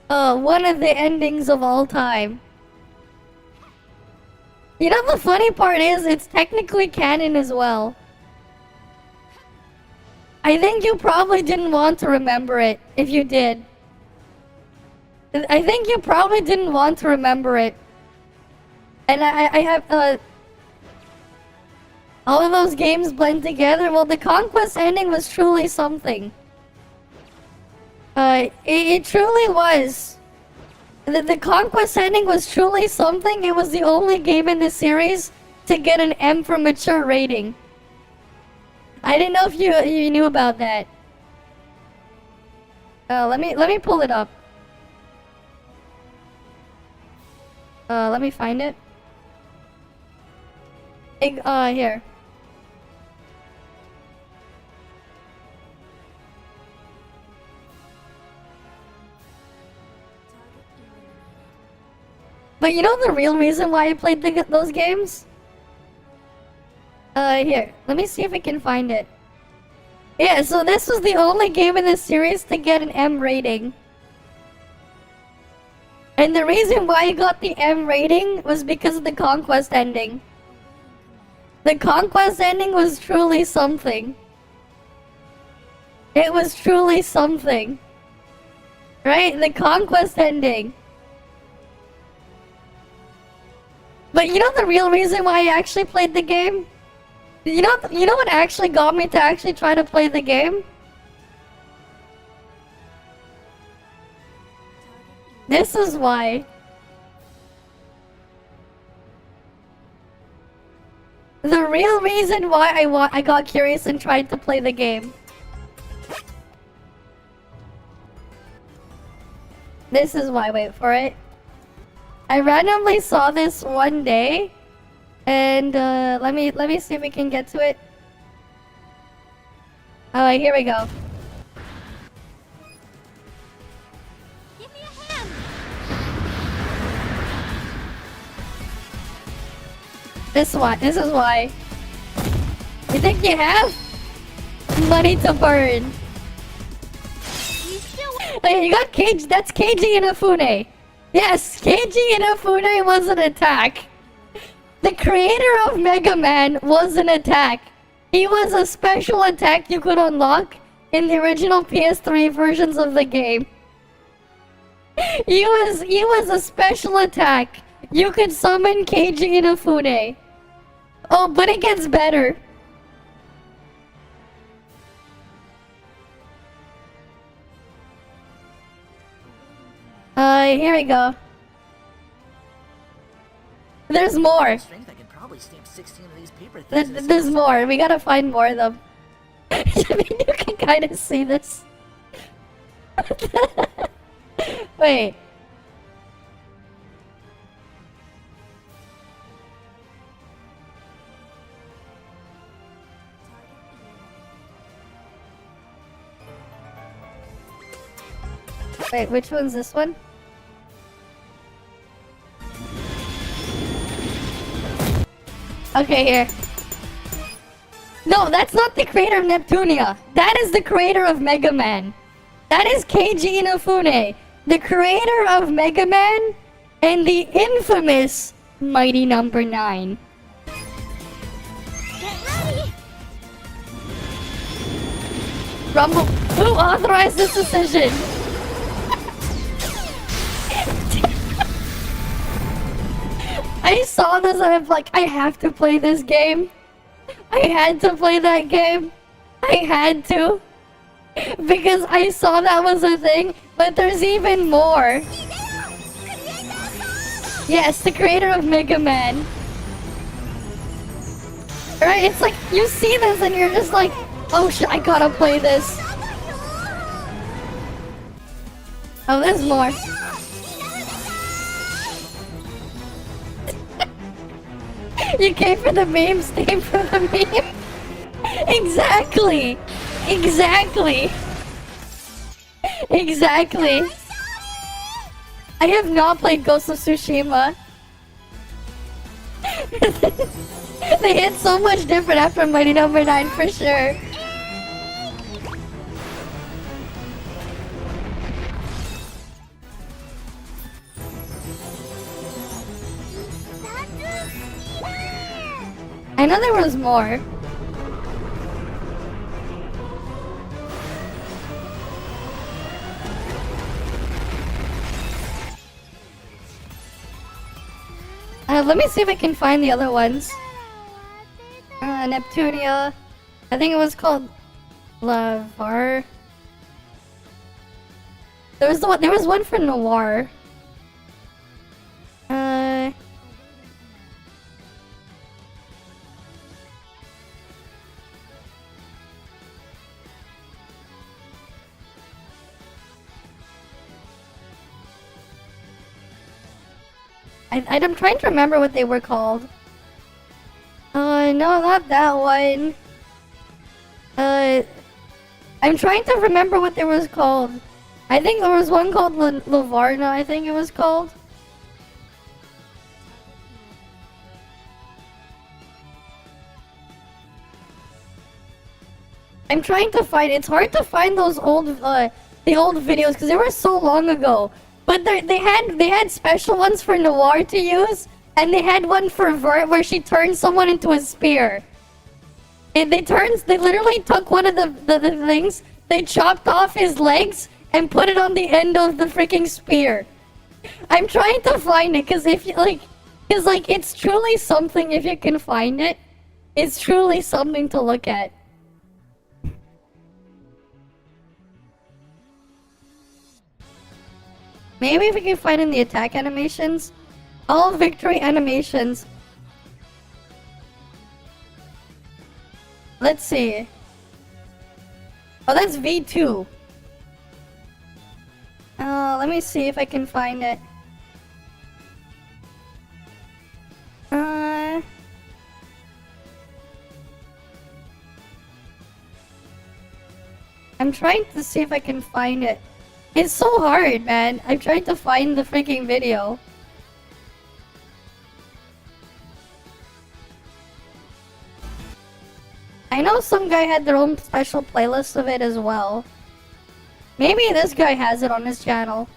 one of the endings of all time. You know, the funny part is, it's technically canon as well. I think you probably didn't want to remember it, if you did. I think you probably didn't want to remember it. And I have, all of those games blend together. Well, the Conquest ending was truly something. It truly was. The Conquest ending was truly something. It was the only game in the series to get an M for mature rating. I didn't know if you knew about that. Let me pull it up. Let me find it. Here. But you know the real reason why I played those games? Here, let me see if I can find it. Yeah, so this was the only game in this series to get an M rating. And the reason why I got the M rating was because of the Conquest ending. The Conquest ending was truly something. It was truly something. Right? The Conquest ending. But you know the real reason why I actually played the game? You know what actually got me to actually try to play the game? This is why. The real reason why I got curious and tried to play the game. This is why, wait for it. I randomly saw this one day. And let me see if we can get to it. Oh, here we go. Give me a hand. This is why. You think you have money to burn? You still Hey, you got Cage. That's Keiji Inafune. Yes, Keiji Inafune was an attack. The creator of Mega Man was an attack. He was a special attack you could unlock in the original PS3 versions of the game. He was a special attack. You could summon Keiji Inafune. Oh, but it gets better. Here we go. There's more. Strength, I could probably stamp 16 of these paper things. There's more. We gotta find more of them. I mean, you can kind of see this. Wait. Wait, which one's this one? Okay, here. No, that's not the creator of Neptunia. That is the creator of Mega Man. That is Keiji Inafune, the creator of Mega Man and the infamous Mighty Number 9. get ready. Rumble, who authorized this decision? I saw this and I'm like, I have to play this game. I had to play that game. I had to. Because I saw that was a thing, but there's even more. Yes, the creator of Mega Man. Right? It's like, you see this and you're just like, oh shit, I gotta play this. Oh, there's more. You came for the meme, stay for the meme. Exactly. Exactly. Exactly. I have not played Ghost of Tsushima. They hit so much different after Mighty Number 9 for sure. I know there was more. Let me see if I can find the other ones. Neptunia. I think it was called Lavar. There was one for Noir. I'm trying to remember what they were called. No, not that one. I'm trying to remember what they was called. I think there was one called Lavarna, I think it was called. I'm trying to find. It's hard to find those old, the old videos because they were so long ago. But they had special ones for Noir to use, and they had one for Vert where she turned someone into a spear. And they literally took one of the things, they chopped off his legs and put it on the end of the freaking spear. I'm trying to find it because if you it's truly something if you can find it. It's truly something to look at. Maybe if we can find in the attack animations. All victory animations. Let's see. Oh, that's V2. Let me see if I can find it. I'm trying to see if I can find it. It's so hard, man. I'm trying to find the freaking video. I know some guy had their own special playlist of it as well. Maybe this guy has it on his channel.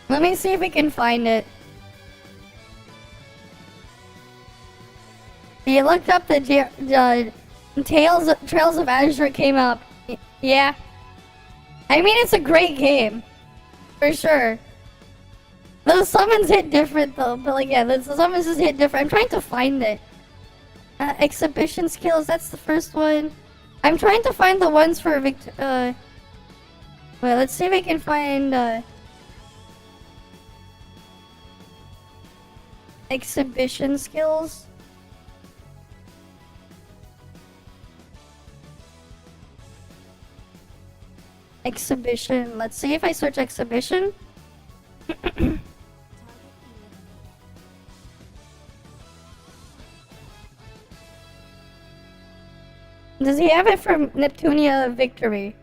Let me see if we can find it. You looked up the Trails of Azure came up. Yeah. I mean, it's a great game. For sure. Those summons hit different though, but like, yeah, the summons just hit different. I'm trying to find it. Exhibition skills, that's the first one. I'm trying to find the ones for wait, let's see if I can find, exhibition skills. Exhibition. Let's see if I search exhibition. Does he have it from Neptunia Victory?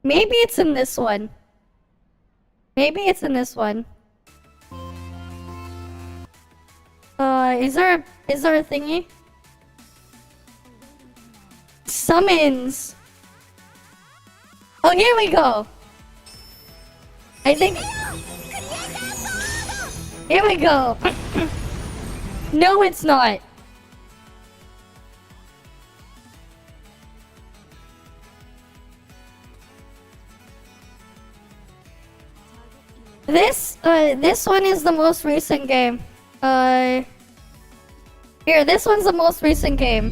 Maybe it's in this one. Maybe it's in this one. Is there a thingy? Summons! Oh, here we go! I think... Here we go! No, it's not. This one is the most recent game. Here, this one's the most recent game.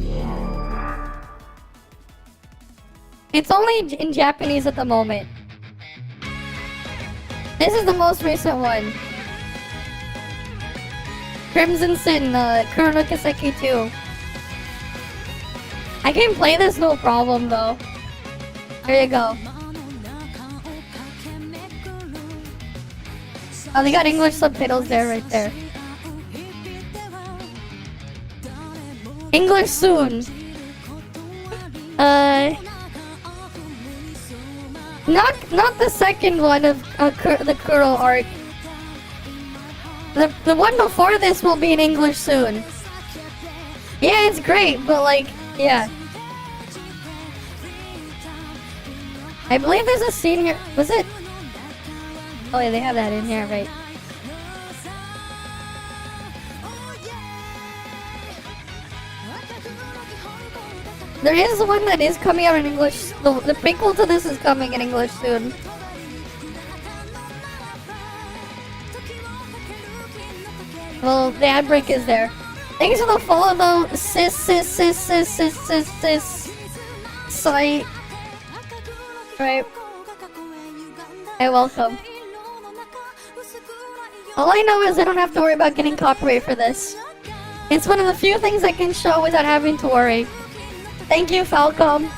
It's only in Japanese at the moment. This is the most recent one. Crimson Sin, Kurono Kiseki 2. I can play this no problem though. There you go. Oh, they got English subtitles there, right there. English soon. Not the second one of the Kuro arc. The one before this will be in English soon. Yeah, it's great, but like, yeah. I believe there's a scene here. Was it? Oh yeah, they have that in here, right? There is one that is coming out in English. The prequel to this is coming in English soon. Well, the ad break is there. Thanks for the follow though, sis. Site. Right. Hey, welcome. All I know is I don't have to worry about getting copyright for this. It's one of the few things I can show without having to worry. Thank you, Falcom.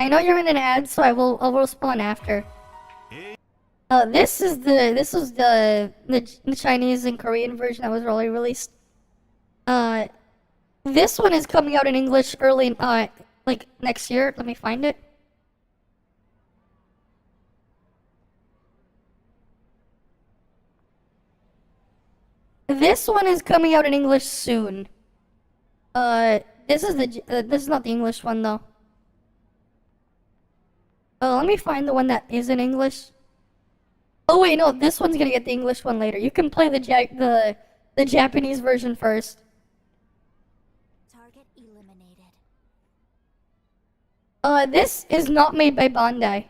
I know you're in an ad, so I'll respond after. This is the Chinese and Korean version that was already released. This one is coming out in English early, like next year. Let me find it. This one is coming out in English soon. This is not the English one though. Let me find the one that is in English. Oh wait, no, this one's gonna get the English one later. You can play the Japanese version first. Target eliminated. This is not made by Bandai.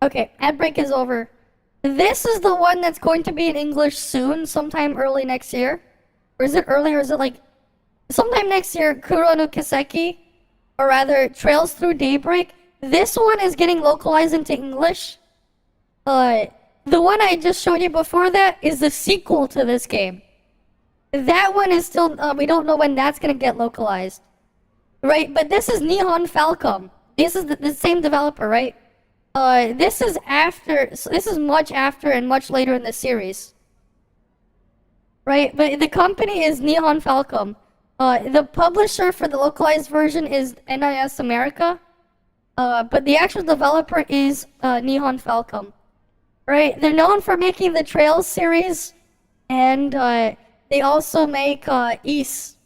Okay, ad break is over. This is the one that's going to be in English soon, sometime early next year. Or is it early, or is it like sometime next year? Kuro no Kiseki, or rather Trails Through Daybreak. This one is getting localized into English. The one I just showed you before that is the sequel to this game. That one is still, we don't know when that's gonna get localized. Right, but this is Nihon Falcom. This is the same developer, right? This is after, so this is much after and much later in the series. Right, but the company is Nihon Falcom. The publisher for the localized version is NIS America. But the actual developer is Nihon Falcom. Right, they're known for making the Trails series, and they also make Ys.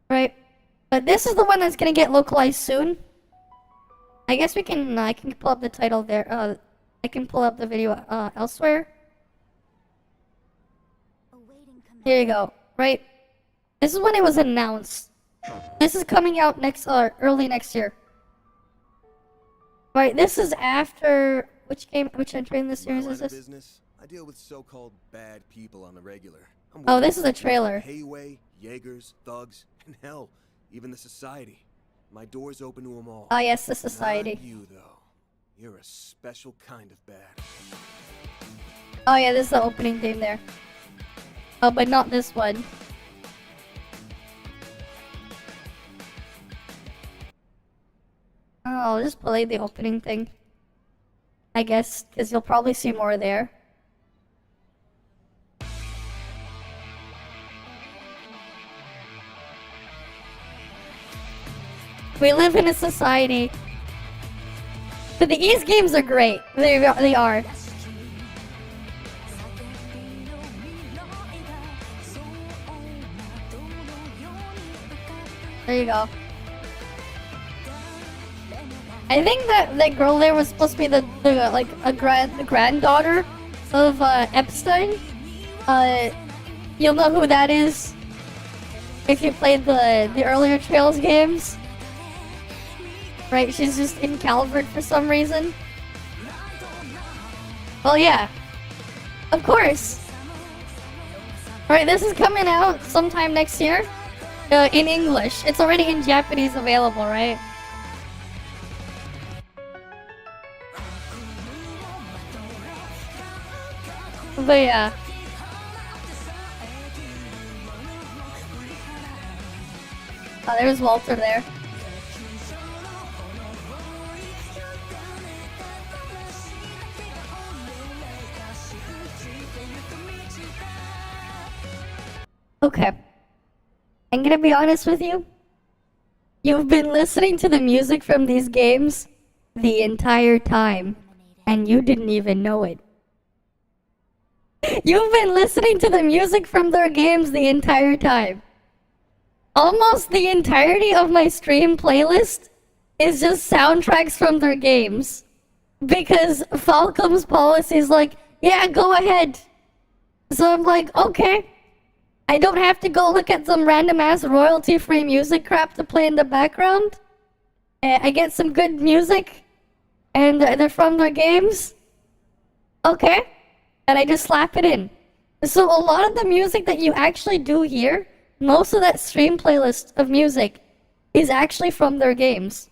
Right, but this is the one that's gonna get localized soon. I guess we can, I can pull up the title there. I can pull up the video elsewhere. Here you go, right? This is when it was announced. This is coming out next, early next year. Right, this is after, which entry in the series is this? Business, I deal with so-called bad people on the regular. Oh, this is a trailer. Hayway, Jaegers, thugs, and hell, even the society. My door's open to them all. Oh yes, the society. Not you though. You're a special kind of bad. Oh yeah, this is the opening theme there. Oh, but not this one. Oh, I'll just play the opening thing. I guess, because you'll probably see more there. We live in a society. But the Ys games are great. They are. There you go. I think that girl there was supposed to be the granddaughter of Epstein. You'll know who that is if you played the earlier Trails games. Right, she's just in Calvert for some reason. Well, yeah. Of course. Alright, this is coming out sometime next year. In English. It's already in Japanese available, right? But yeah. Oh, there's Walter there. Okay. I'm gonna be honest with you. You've been listening to the music from these games the entire time, and you didn't even know it. You've been listening to the music from their games the entire time. Almost the entirety of my stream playlist is just soundtracks from their games. Because Falcom's policy is like, yeah, go ahead. So I'm like, okay. I don't have to go look at some random ass royalty free music crap to play in the background. I get some good music, and they're from their games. Okay. And I just slap it in. So a lot of the music that you actually do hear, most of that stream playlist of music is actually from their games.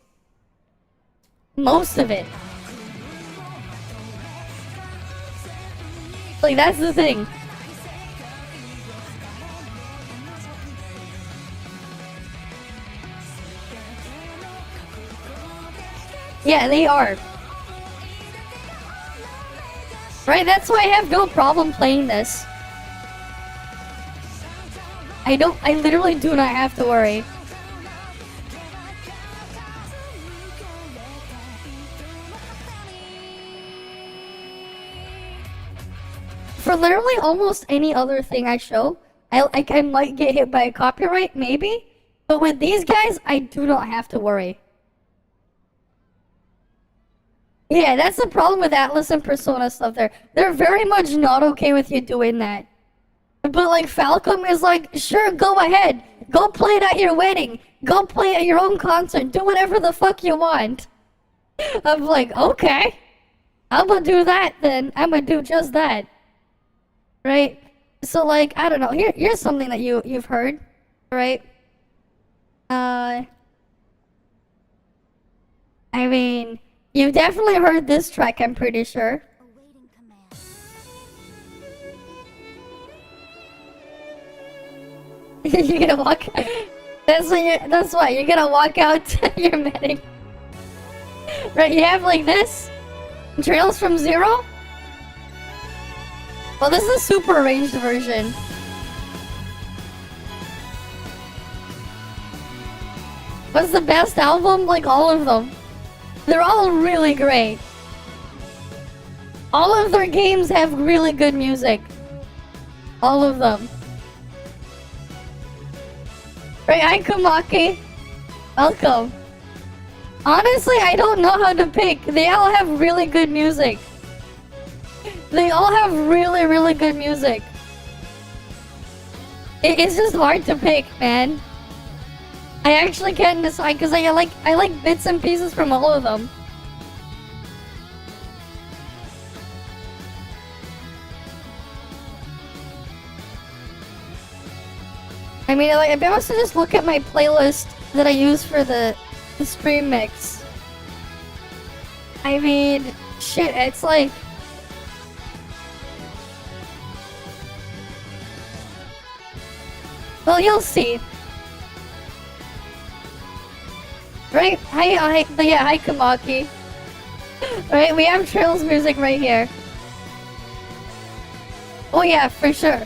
Most of it. Like, that's the thing. Yeah, they are. Right, that's why I have no problem playing this. I literally do not have to worry. For literally almost any other thing I show, I might get hit by a copyright, maybe. But with these guys, I do not have to worry. Yeah, that's the problem with Atlas and Persona stuff there. They're very much not okay with you doing that. But like Falcom is like, sure, go ahead. Go play it at your wedding. Go play at your own concert. Do whatever the fuck you want. I'm like, okay. I'm gonna do that then. I'm gonna do just that. Right? So like, I don't know. Here's something that you've heard. Right? I mean, you've definitely heard this track, I'm pretty sure. Awaiting command. You're gonna walk. That's why you're gonna walk out to your meeting. Right? You have like this. Trails from Zero. Well, this is a super arranged version. What's the best album? Like all of them. They're all really great. All of their games have really good music. All of them. Right, hi Kumaki. Welcome. Honestly, I don't know how to pick. They all have really good music. They all have really, really good music. It's just hard to pick, man. I actually can't decide because I like bits and pieces from all of them. I mean, like, I must just look at my playlist that I use for the stream mix. I mean, shit, it's like... Well, you'll see. Right? Hi, Kamaki. Right, we have Trails music right here. Oh yeah, for sure.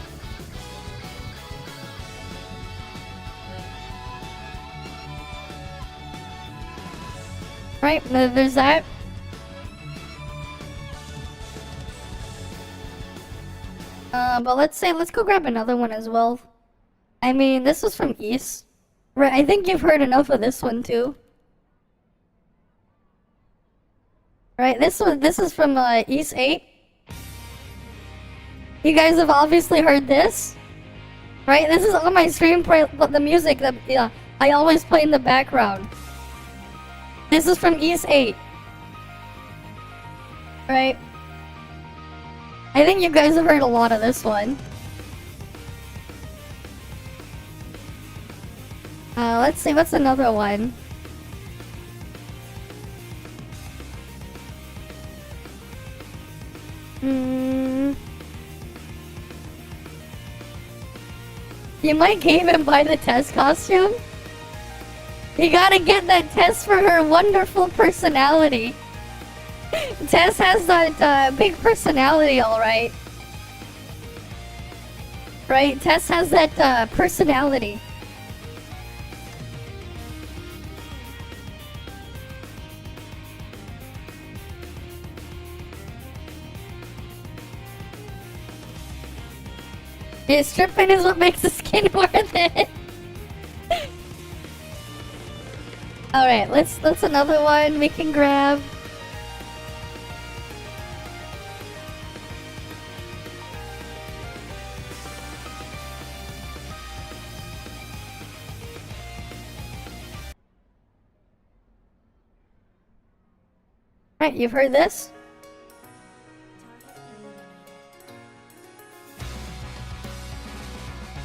Right, there's that. But let's go grab another one as well. I mean, this was from East. Right, I think you've heard enough of this one too. Right, this is from East 8. You guys have obviously heard this. Right, this is on my stream, but the music that I always play in the background. This is from East 8. Right? I think you guys have heard a lot of this one. Let's see, what's another one? You might game and buy the test costume? You gotta get that Tess for her wonderful personality. Tess has that big personality, alright. Right? Tess has that personality. Yeah, stripping is what makes the skin worth it. Alright, let's another one we can grab. Right, you've heard this?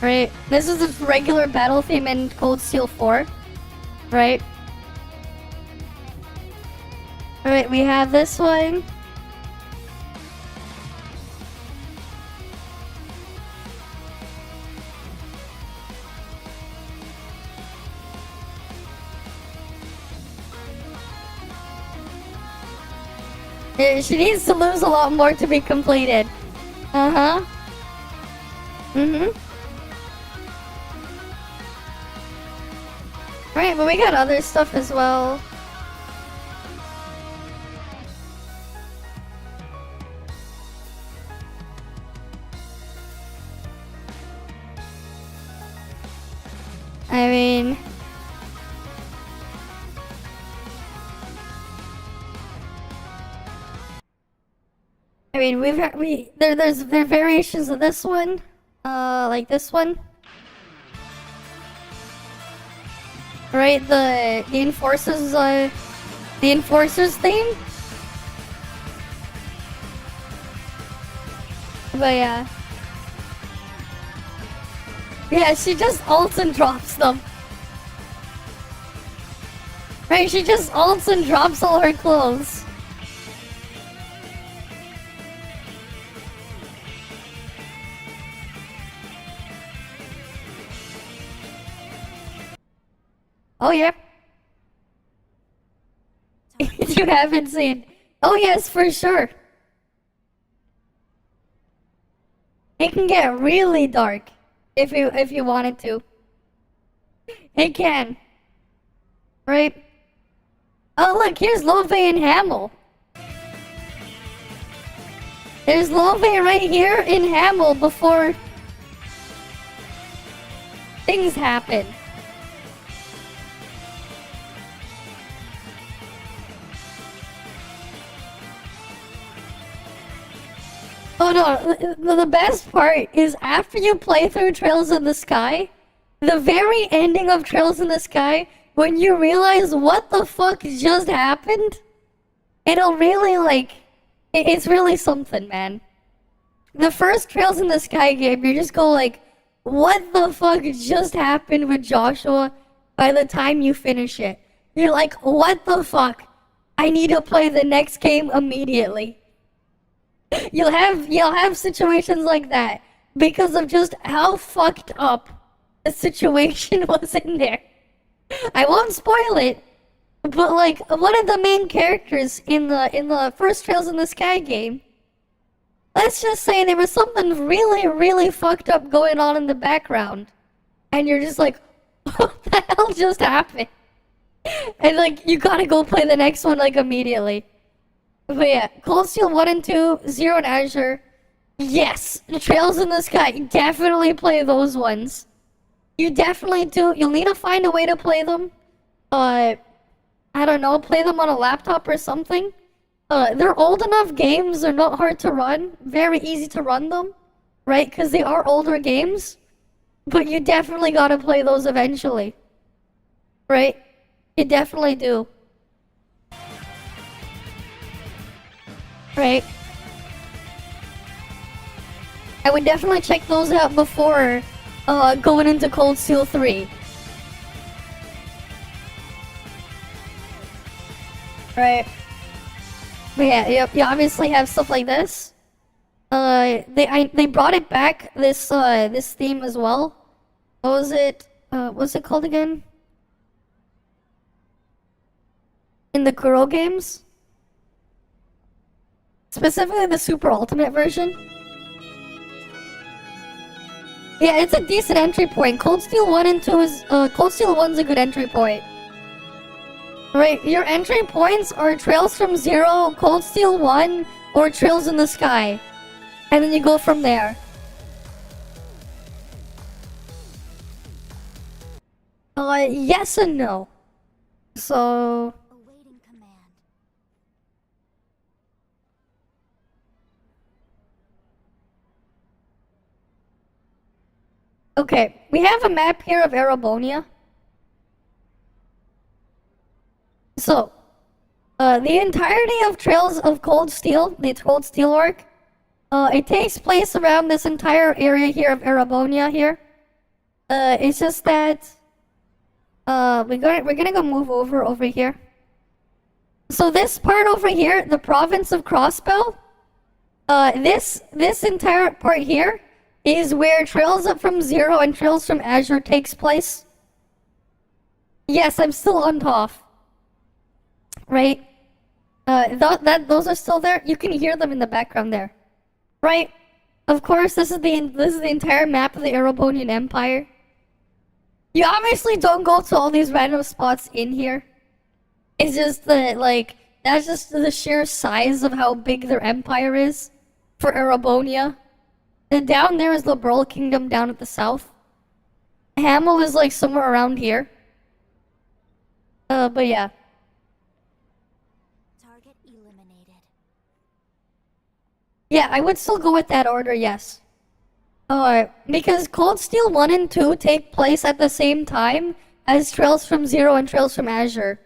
Right, this is a regular battle theme in Cold Steel 4. Right? Alright, we have this one. She needs to lose a lot more to be completed. Uh-huh. Mm-hmm. Right, but we got other stuff as well. I mean, there's variations of this one, like this one, right? The enforcers theme. But yeah, she just ults and drops them. Right, she just ults and drops all her clothes. Oh yeah. You haven't seen. Oh yes, for sure. It can get really dark if you wanted to. It can. Right? Oh look, here's Love and Hamel. There's Love right here in Hamel before things happen. Oh no, the best part is after you play through Trails in the Sky, the very ending of Trails in the Sky, when you realize what the fuck just happened, it'll really it's really something, man. The first Trails in the Sky game, you just go like, what the fuck just happened with Joshua by the time you finish it? You're like, what the fuck? I need to play the next game immediately. You'll have situations like that because of just how fucked up the situation was in there. I won't spoil it, but like one of the main characters in the first Trails in the Sky game, let's just say there was something really fucked up going on in the background, and you're just like, what the hell just happened? And like you gotta go play the next one like immediately. But yeah, Cold Steel 1 and 2, Zero and Azure. Yes, Trails in the Sky. Definitely play those ones. You definitely do. You'll need to find a way to play them. I don't know, play them on a laptop or something. They're old enough games. They're not hard to run. Very easy to run them. Right? Because they are older games. But you definitely gotta play those eventually. Right? You definitely do. Right. I would definitely check those out before going into Cold Steel 3. Right. But yeah, you obviously have stuff like this. They brought it back, this theme as well. What was it? What's it called again? In the Kuro games? Specifically the Super Ultimate version. Yeah, it's a decent entry point. Cold Steel 1 and 2 is... Cold Steel 1's a good entry point. Right, your entry points are Trails from Zero, Cold Steel 1, or Trails in the Sky. And then you go from there. Yes and no. So... Awaiting command. Okay, we have a map here of Erebonia. So, the entirety of Trails of Cold Steel, the Cold Steel arc, it takes place around this entire area here of Erebonia here. It's just that, we're gonna go move over here. So this part over here, the province of Crossbell, this entire part here is where Trails Up from Zero and Trails from Azure takes place. Yes, I'm still on ToF. Right? Those are still there. You can hear them in the background there, right? Of course, this is the entire map of the Erebonian Empire. You obviously don't go to all these random spots in here. It's just that, like, that's just the sheer size of how big their empire is for Erebonia. And down there is the Burl Kingdom down at the south. Hamel is like somewhere around here. But yeah. Target eliminated. Yeah, I would still go with that order, yes. Because Cold Steel 1 and 2 take place at the same time as Trails from Zero and Trails from Azure.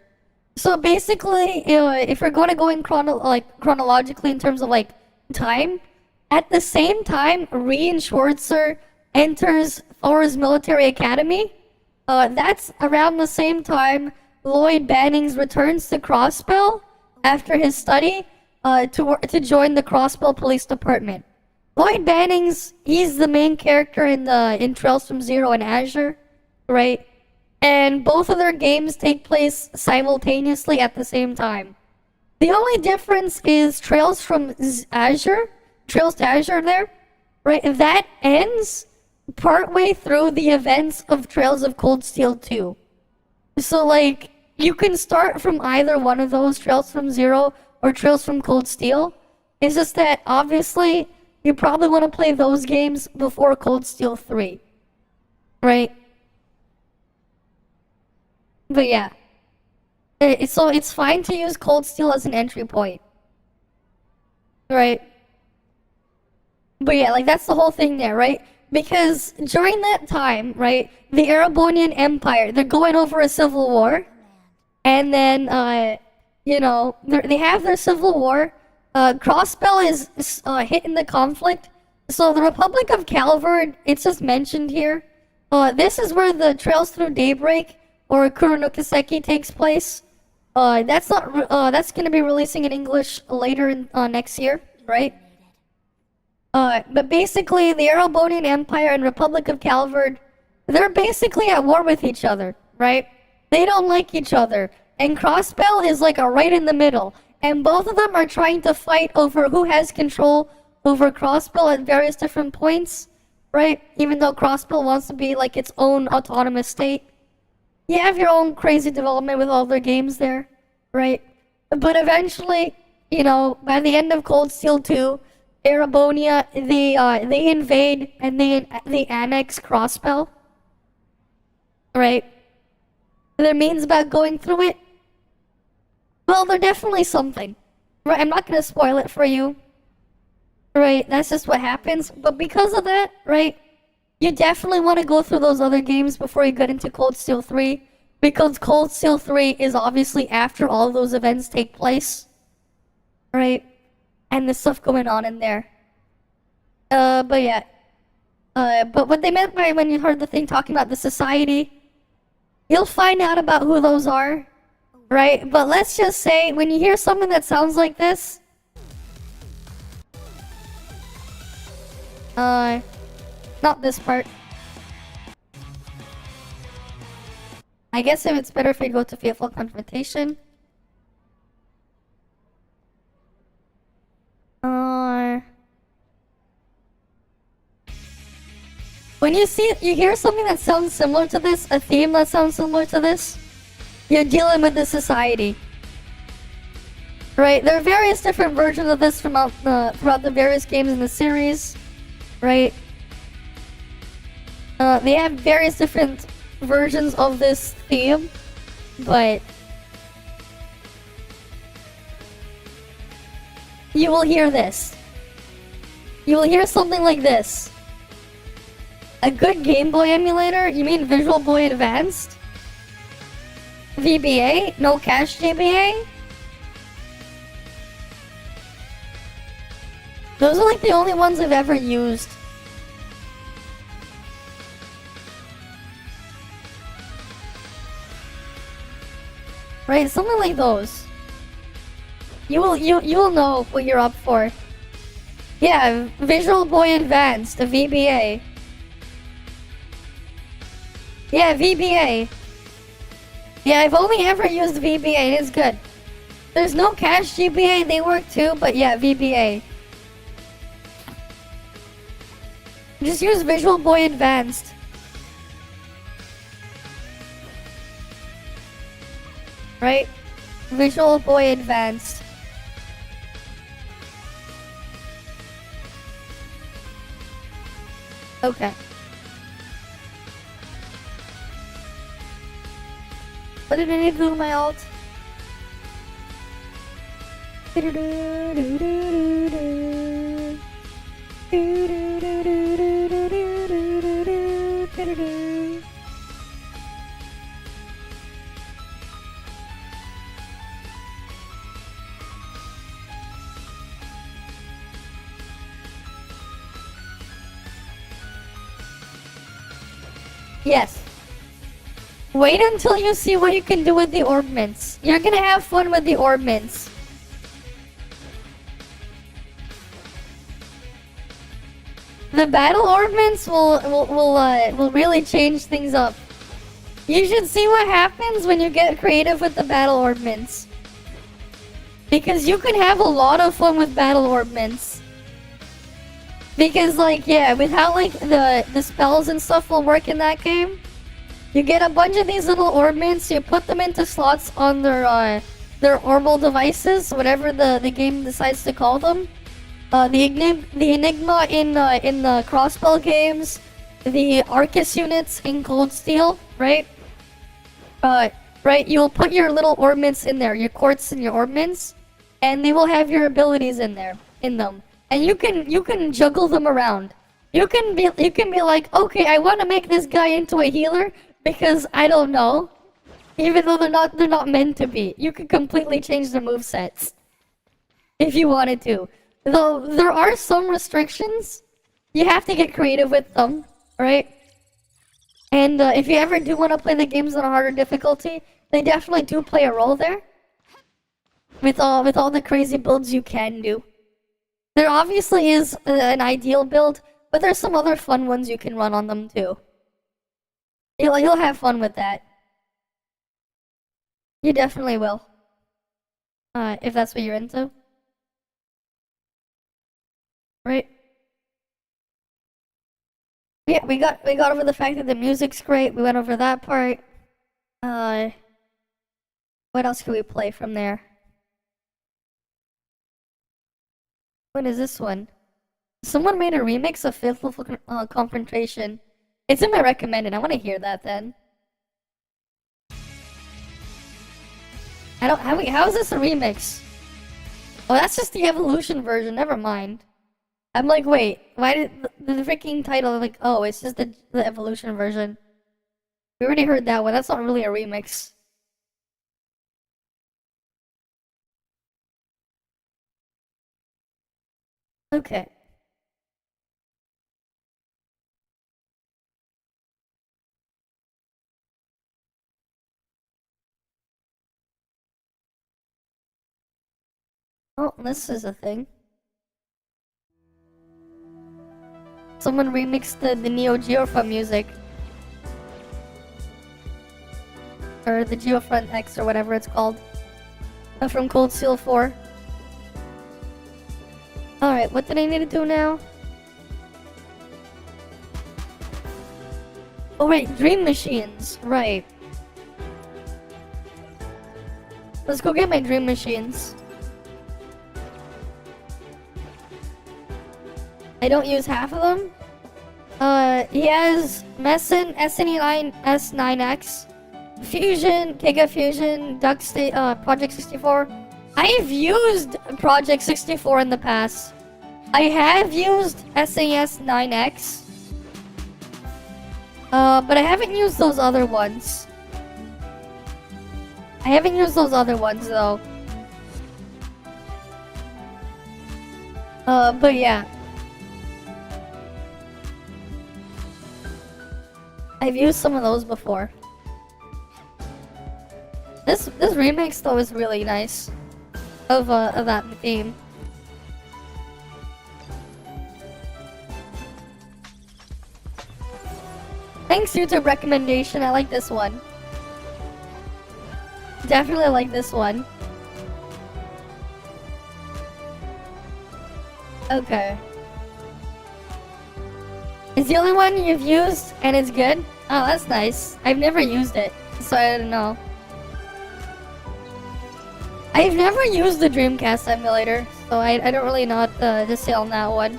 So basically, if we're going to go in chronologically in terms of like time, at the same time, Reinx Schwarzer enters Thor's military academy. That's around the same time Lloyd Bannings returns to Crossbell after his study to join the Crossbell Police Department. Lloyd Bannings, he's the main character in Trails from Zero and Azure, right? And both of their games take place simultaneously at the same time. The only difference is Trails from Azure, Trails to Azure there, right? That ends partway through the events of Trails of Cold Steel 2. So, like, you can start from either one of those, Trails from Zero or Trails from Cold Steel. It's just that, obviously, you probably want to play those games before Cold Steel 3. Right? But yeah. So it's fine to use Cold Steel as an entry point. Right? But yeah, like that's the whole thing there, right? Because during that time, right, the Erebonian Empire, they're going over a civil war. And then, you know, they have their civil war. Crossbell is hit in the conflict. So the Republic of Calvard, it's just mentioned here. This is where the Trails Through Daybreak or Kuronokaseki takes place. That's going to be releasing in English later in, next year, right? But basically, the Erebonian Empire and Republic of Calvard, they're basically at war with each other, right? They don't like each other. And Crossbell is like right in the middle. And both of them are trying to fight over who has control over Crossbell at various different points, right? Even though Crossbell wants to be like its own autonomous state. You have your own crazy development with all their games there, right? But eventually, you know, by the end of Cold Steel 2, Erebonia, they invade and they annex Crossbell, right? Their means about going through it, well, they're definitely something, right? I'm not gonna spoil it for you, right? That's just what happens. But because of that, right, you definitely want to go through those other games before you get into Cold Steel 3, because Cold Steel 3 is obviously after all those events take place, right? And the stuff going on in there. But yeah. But what they meant by when you heard the thing talking about the society, you'll find out about who those are, right? But let's just say, when you hear something that sounds like this, not this part. I guess if it's better if we go to Fearful Confrontation. When you hear something that sounds similar to this, a theme that sounds similar to this, you're dealing with the society. Right? There are various different versions of this throughout the various games in the series. Right? They have various different versions of this theme, but you will hear this. You will hear something like this. A good Game Boy emulator? You mean Visual Boy Advanced? VBA? No cache JBA? Those are like the only ones I've ever used. Right, something like those. You will know what you're up for. Yeah, Visual Boy Advanced, a VBA. Yeah, VBA. Yeah, I've only ever used VBA, and it's good. There's no cash GBA, they work too, but yeah, VBA. Just use Visual Boy Advanced. Right? Visual Boy Advanced. Okay. What did I need to do with my alt? Yes. Wait until you see what you can do with the orb mints. You're gonna have fun with the orb mints. The battle orb mints will really change things up. You should see what happens when you get creative with the battle orb mints. Because you can have a lot of fun with battle orb mints. Because like, yeah, with how like the spells and stuff will work in that game, you get a bunch of these little orb mints, you put them into slots on their orbal devices, whatever the game decides to call them. The Enigma in the Crossbell games, the Arcus units in Cold Steel, right? Right, you'll put your little orb mints in there, your quartz and your orb mints, and they will have your abilities in them. And you can juggle them around. You can be like, okay, I want to make this guy into a healer because I don't know. Even though they're not meant to be. You can completely change their movesets if you wanted to. Though there are some restrictions, you have to get creative with them, right? And if you ever do want to play the games on a harder difficulty, they definitely do play a role there. With all the crazy builds you can do. There obviously is an ideal build, but there's some other fun ones you can run on them too. You'll have fun with that. You definitely will. If that's what you're into. Right? Yeah, we got over the fact that the music's great. We went over that part. What else can we play from there? What is this one? Someone made a remix of Fifth Level Confrontation. It's in my recommended. I want to hear that then. How is this a remix? Oh, that's just the Evolution version. Never mind. I'm like, wait, why did the freaking title, like, oh, it's just the Evolution version. We already heard that one. That's not really a remix. Okay. Oh, this is a thing. Someone remixed the Neo Geo from music. Or the Geofront X or whatever it's called. From Cold Steel 4. Alright, what did I need to do now? Oh wait, Dream Machines. Right. Let's go get my Dream Machines. I don't use half of them. He has Messin, SNE9, S9X, Fusion, Giga Fusion, Project 64. I've used Project 64 in the past. I have used SNES 9X. But I haven't used those other ones. I haven't used those other ones though. But yeah. I've used some of those before. This remix though is really nice of that theme. Thanks YouTube recommendation. I like this one. Definitely like this one. Okay. It's the only one you've used and it's good? Oh, that's nice. I've never used it, so I don't know. I've never used the Dreamcast emulator, so I don't really know what to say on that one.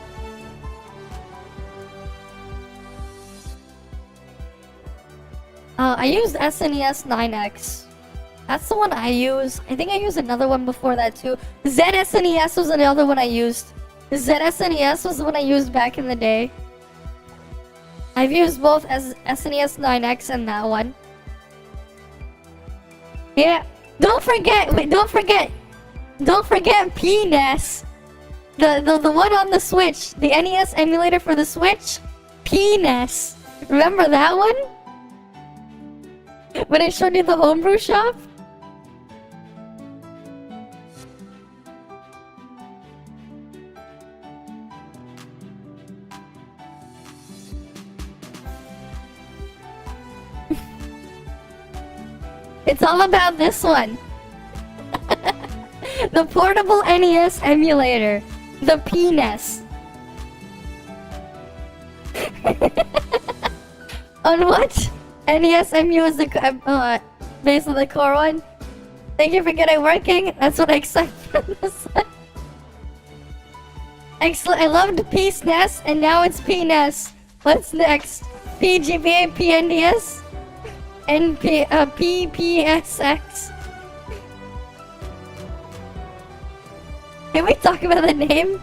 I used SNES 9X. That's the one I use. I think I used another one before that too. ZSNES was another one I used. ZSNES was the one I used back in the day. I've used both as SNES 9X and that one. Yeah. Don't forget PNES. The one on the Switch. The NES emulator for the Switch. PNES. Remember that one? When I showed you the homebrew shop? It's all about this one. The portable NES emulator. The PNES. On what? NES MU is the basically the core one. Thank you for getting working. That's what I expect from this one. Excellent. I loved PSNES and now it's PNES. What's next? PGBA, PNDS, and PPSX. Can we talk about the name?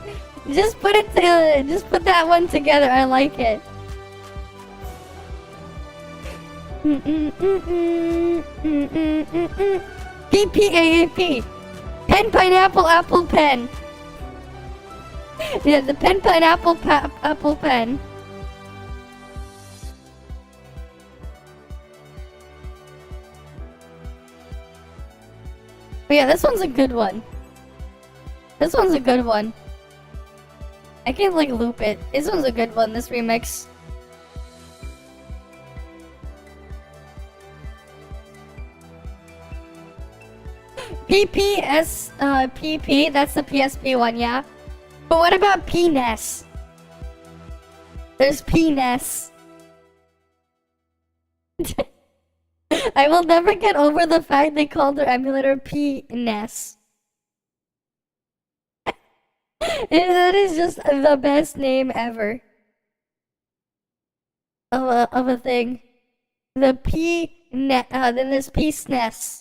Just put that one together. I like it. PPAAP. Pen pineapple apple pen. Yeah, the pen pineapple apple pen. But yeah, this one's a good one. This one's a good one. I can like loop it. This one's a good one, this remix. PP, that's the PSP one, yeah? But what about PNES? There's PNES. I will never get over the fact they called their emulator PNES. That is just the best name ever. Of a thing. The then there's PSNES.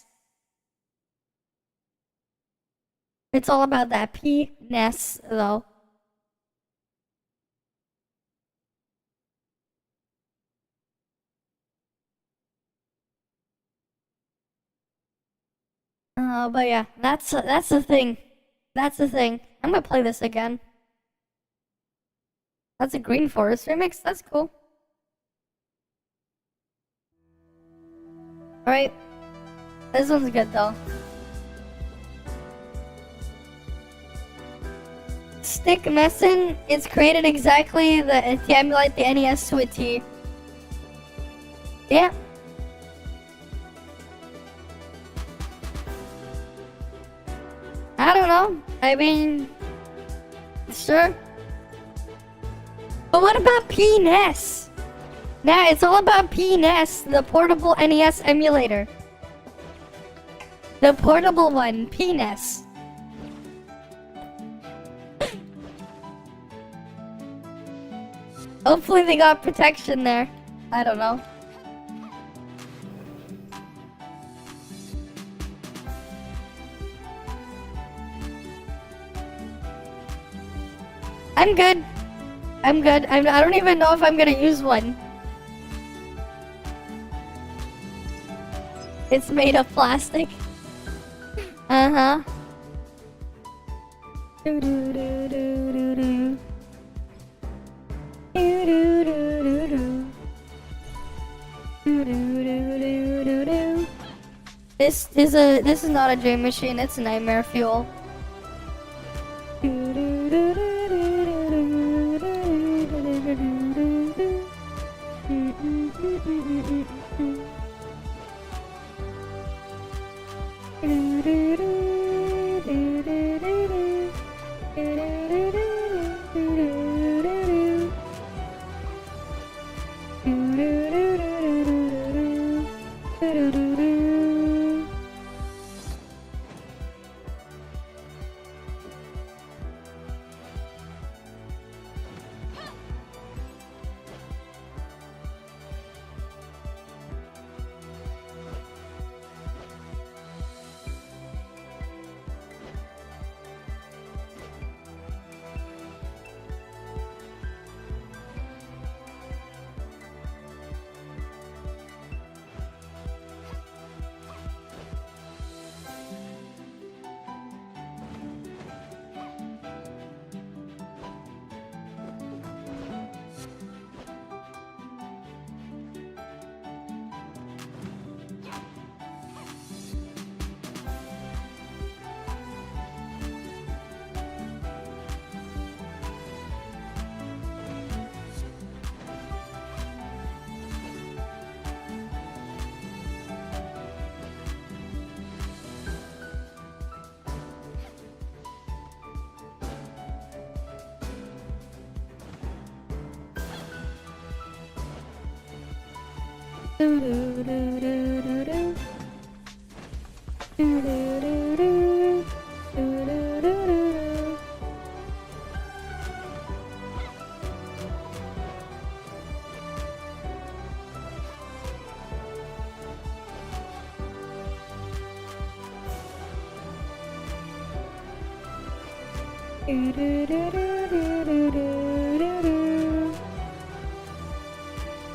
It's all about that PNES, though. But yeah, that's the thing. That's the thing. I'm gonna play this again. That's a Green Forest remix. That's cool. Alright. This one's good, though. Stick Messin is created exactly to emulate the NES to a T. Yeah. I don't know. I mean, sure. But what about PNES? Nah, it's all about PNES, the portable NES emulator. The portable one, PNES. Hopefully they got protection there. I don't know. I'm good. I'm good. I don't even know if I'm gonna use one. It's made of plastic. Uh-huh. This is not a dream machine, it's nightmare fuel.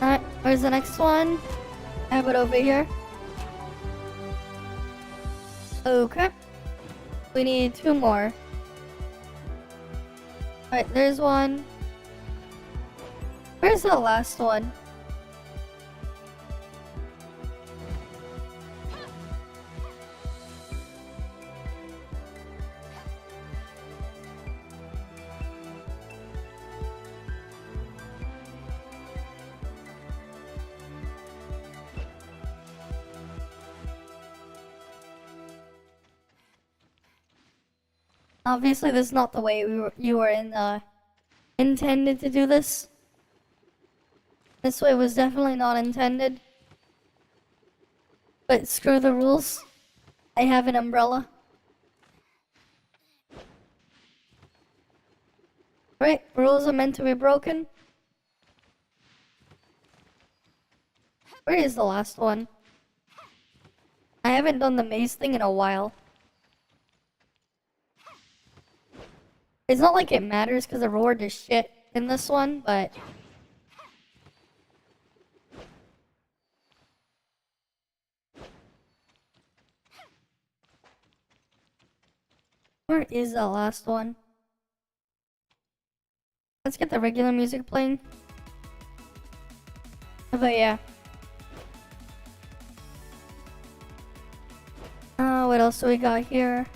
Alright, where's the next one? I have it over here. Okay. We need 2 more. Alright, there's one. Where's the last one? Obviously, this is not the way you were intended to do this. This way was definitely not intended. But screw the rules. I have an umbrella. Right, rules are meant to be broken. Where is the last one? I haven't done the maze thing in a while. It's not like it matters because the reward is shit in this one, but... Where is the last one? Let's get the regular music playing. But yeah. What else do we got here?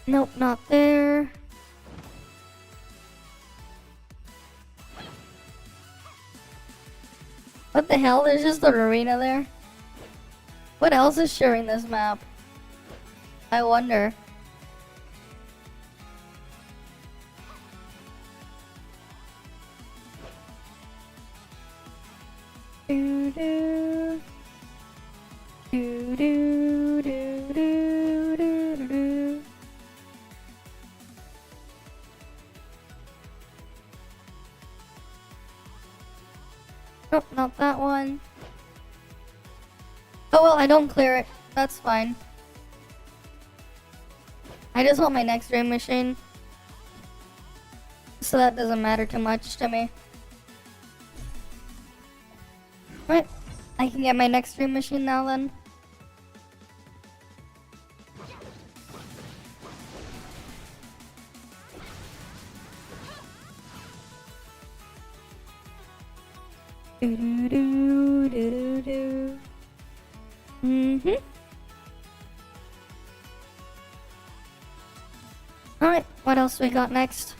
Nope, not there. What the hell? There's just an arena there. What else is sharing this map? I wonder. Do do do do do do do do. Oh, not that one. Oh well, I don't clear it. That's fine. I just want my next dream machine. So that doesn't matter too much to me. Right. I can get my next dream machine now then. Do do do do do. Alright, what else we got next?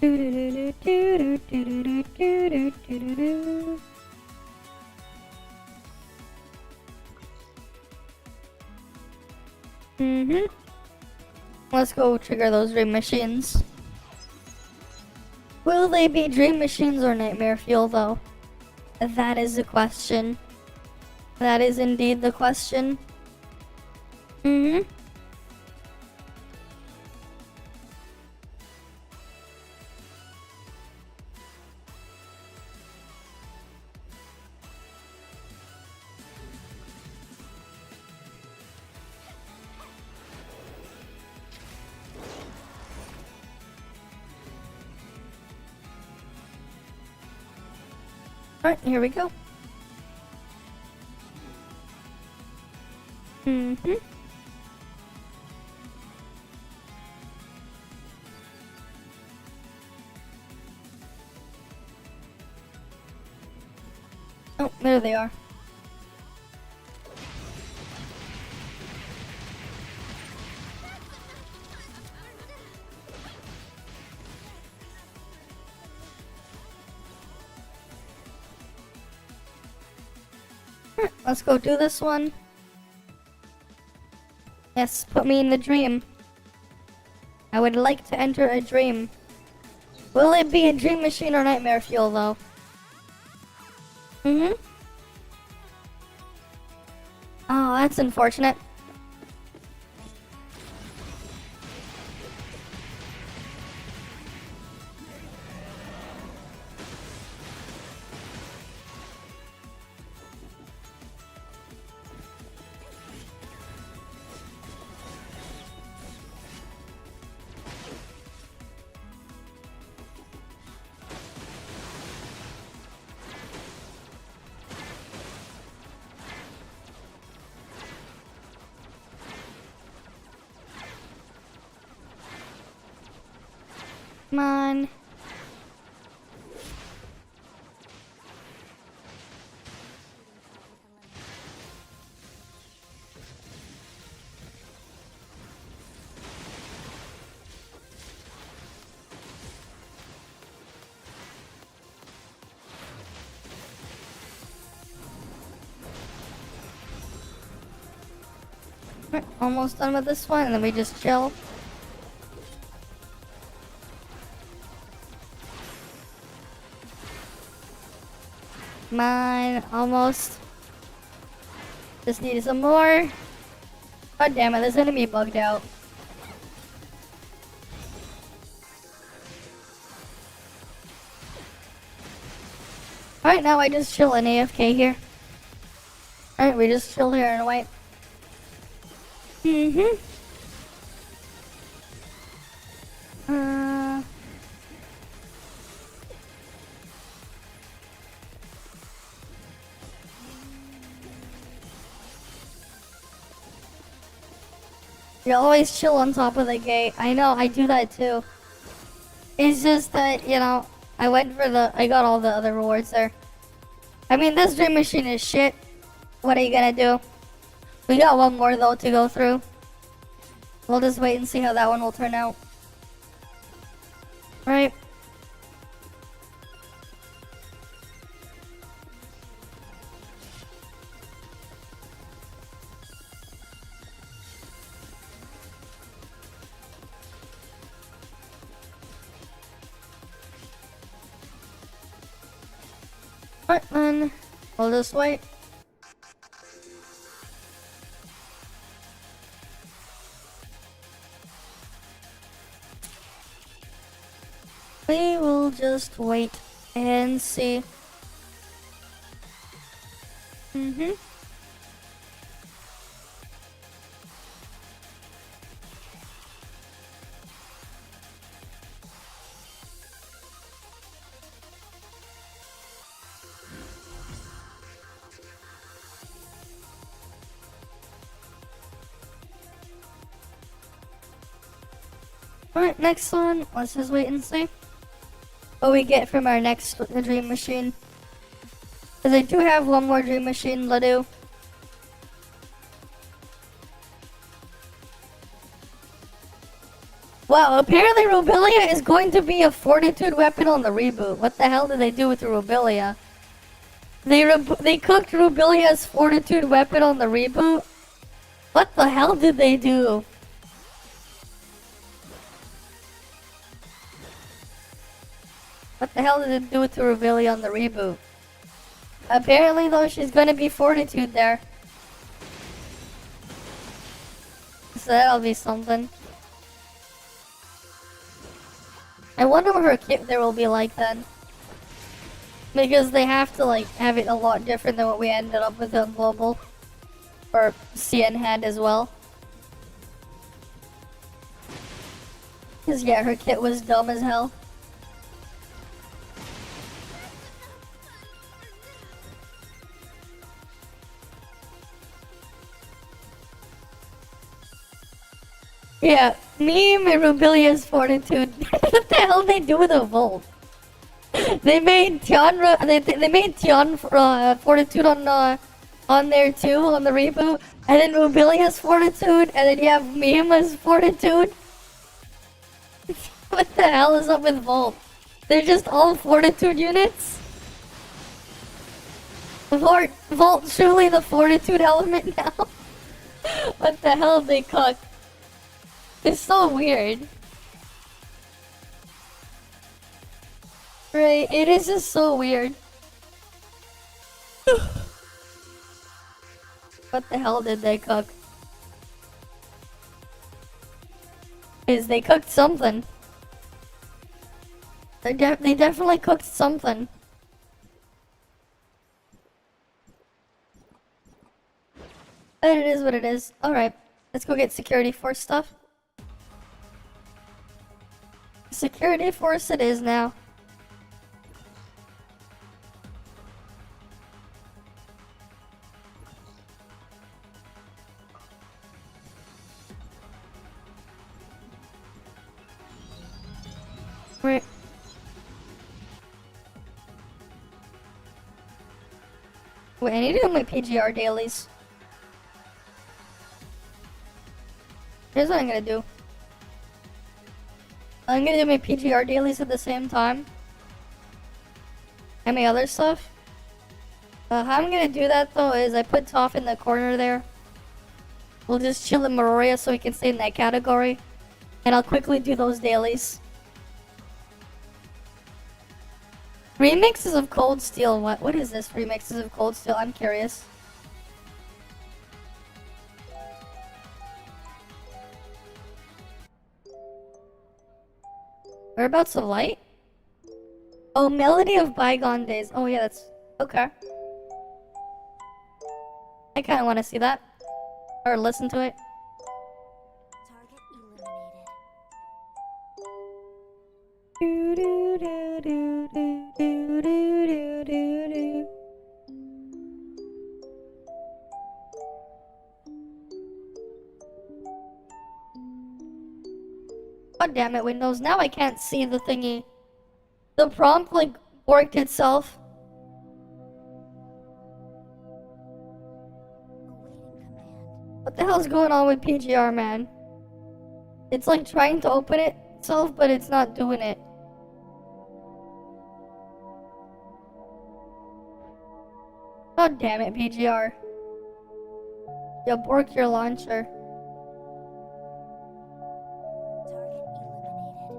Do do do do do do do do do do do. Let's go trigger those dream machines. Will they be dream machines or nightmare fuel though? That is the question. That is indeed the question. Alright, here we go. Oh, there they are. Let's go do this one. Yes, put me in the dream. I would like to enter a dream. Will it be a dream machine or nightmare fuel though? Mm-hmm. Oh, that's unfortunate. Come on. We're almost done with this one, and then we just chill. Come on, almost. Just need some more. God damn it, this enemy bugged out. Alright, now I just chill in AFK here. Alright, we just chill here and wait. Mm-hmm. You always chill on top of the gate. I know, I do that too. It's just that, you know, I got all the other rewards there. I mean, this dream machine is shit. What are you gonna do? We got one more though to go through. We'll just wait and see how that one will turn out. Right. Alright then, we'll just wait. We will just wait and see. Mm-hmm. Alright, next one. Let's just wait and see what we get from our next dream machine. Because I do have one more dream machine to do. Wow, apparently Rubilia is going to be a fortitude weapon on the reboot. What the hell did they do with the Rubilia? They cooked Rubilia's fortitude weapon on the reboot? What the hell did they do? What the hell did it do with the Rubilia on the reboot? Apparently though, she's gonna be fortitude there. So that'll be something. I wonder what her kit there will be like then. Because they have to like have it a lot different than what we ended up with on Global. Or CN had as well. Because yeah, her kit was dumb as hell. Yeah, meme and Rubilia's fortitude. What the hell did they do with a Volt? They made Tian, they made Tian fortitude on there too on the reboot, and then Rubilia's fortitude, and then you have Mima's fortitude. What the hell is up with Volt? They're just all fortitude units. Volt, surely the fortitude element now. What the hell they cook? It's so weird. Right, it is just so weird. What the hell did they cook? They cooked something. They definitely cooked something. But it is what it is. Alright, let's go get security force stuff. Security force it is now. Right. Wait, I need to do my PGR dailies. Here's what I'm gonna do. I'm gonna do my PGR dailies at the same time. And my other stuff. How I'm gonna do that though is I put ToF in the corner there. We'll just chill in Meroria so we can stay in that category. And I'll quickly do those dailies. Remixes of Cold Steel. What is this? Remixes of Cold Steel? I'm curious. Whereabouts of Light? Oh, Melody of Bygone Days. Oh yeah, that's okay. I kind of want to see that or listen to it. Target eliminated. Do do do do do do do do do. God damn it, Windows. Now I can't see the thingy. The prompt, like, worked itself. Awaiting command. What the hell's going on with PGR, man? It's like trying to open it itself, but it's not doing it. God damn it, PGR. You bork your launcher. Target eliminated.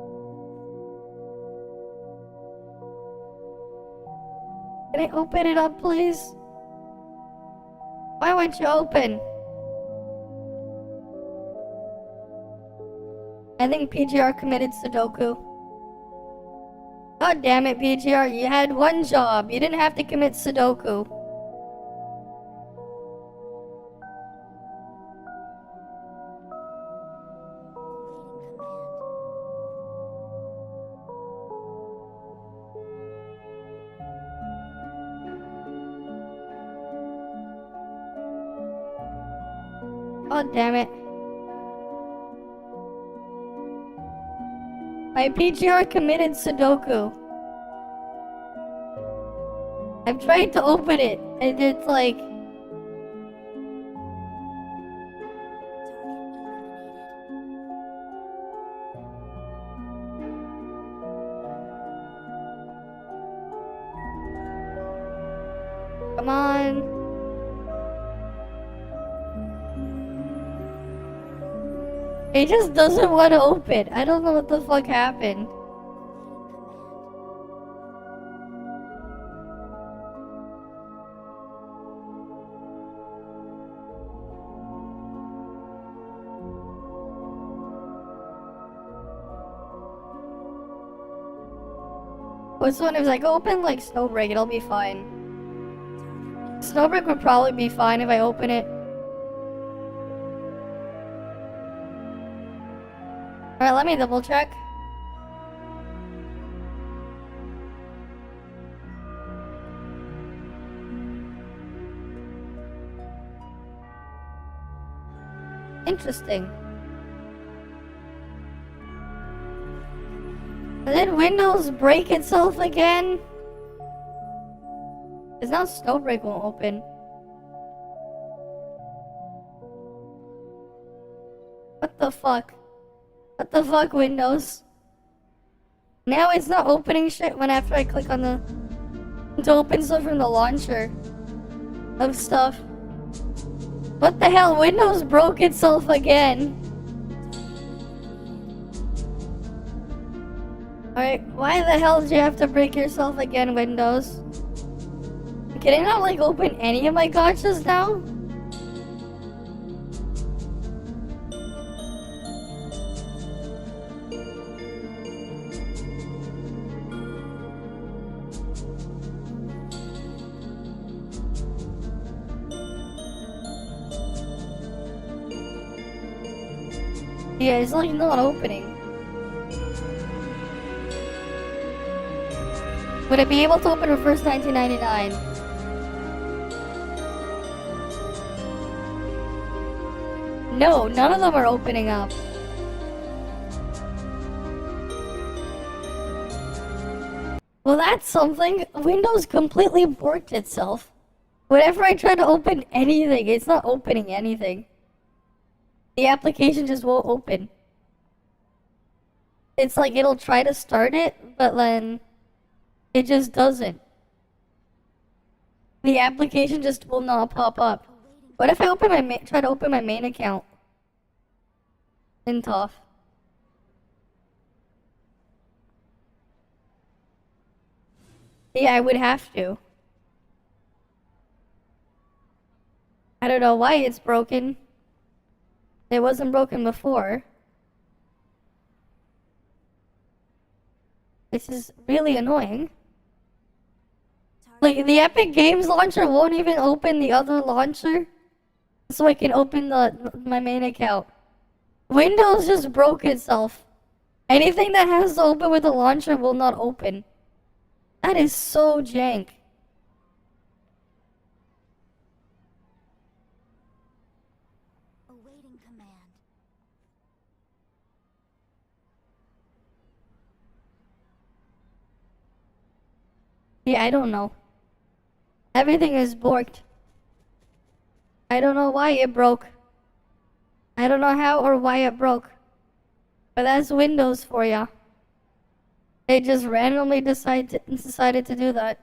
Can I open it up, please? Why won't you open? I think PGR committed Sudoku. God damn it, PGR. You had one job. You didn't have to commit Sudoku. Awaiting command. God damn it. My PGR committed Sudoku. I've tried to open it, and it's like... Target eliminated. Come on. It just doesn't want to open. I don't know what the fuck happened. What's one if I go open like Snowbreak, it'll be fine. Snowbreak would probably be fine if I open it. Alright, let me double check. Interesting. Did Windows break itself again? Because now Snowbreak won't open. What the fuck? What the fuck, Windows? Now it's not opening shit when after I click on the... to open stuff from the launcher of stuff. What the hell? Windows broke itself again. Alright, why the hell did you have to break yourself again, Windows? Can I not, like, open any of my gotchas now? Yeah, it's like not opening. Would I be able to open Reverse 1999? No, none of them are opening up. Well, that's something. Windows completely borked itself. Whenever I try to open anything, it's not opening anything. The application just won't open. It's like it'll try to start it, but then it just doesn't. The application just will not pop up. What if I open my try to open my main account in ToF? Yeah, I would have to. I don't know why it's broken. It wasn't broken before. This is really annoying. Like, the Epic Games launcher won't even open the other launcher, so I can open my main account. Windows just broke itself. Anything that has to open with the launcher will not open. That is so jank. Awaiting command. Yeah, I don't know. Everything is borked. I don't know why it broke. I don't know how or why it broke. But that's Windows for ya. They just randomly decided to do that.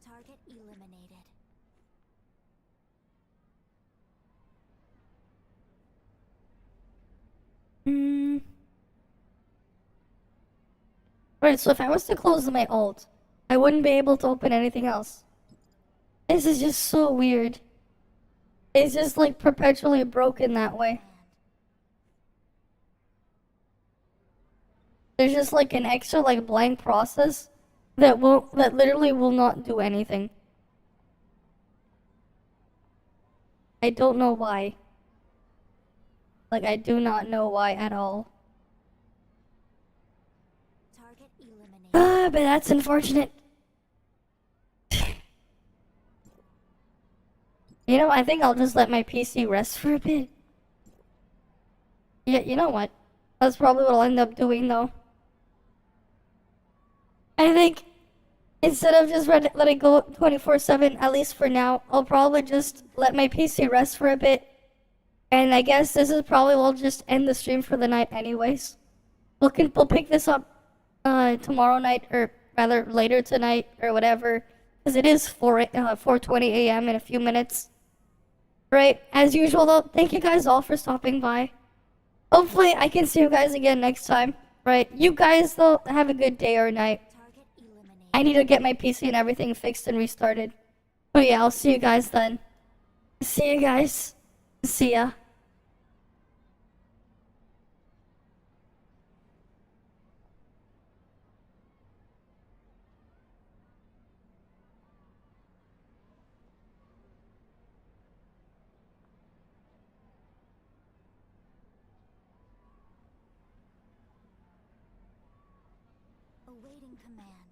Target eliminated. Right, so if I was to close my alt, I wouldn't be able to open anything else. This is just so weird. It's just like perpetually broken that way. There's just like an extra like blank process that literally will not do anything. I don't know why. Like, I do not know why at all. Target eliminated. Ah, but that's unfortunate. You know, I think I'll just let my PC rest for a bit. Yeah, you know what? That's probably what I'll end up doing though. I think instead of just letting go 24/7, at least for now, I'll probably just let my PC rest for a bit. And I guess this is probably we'll just end the stream for the night anyways. We'll pick this up tomorrow night, or rather later tonight or whatever, because it is 4:20 a.m. in a few minutes. Right, as usual though, thank you guys all for stopping by. Hopefully I can see you guys again next time. Right, you guys though, have a good day or night. Target eliminated. I need to get my PC and everything fixed and restarted. But yeah, I'll see you guys then. See you guys. See ya. Awaiting command.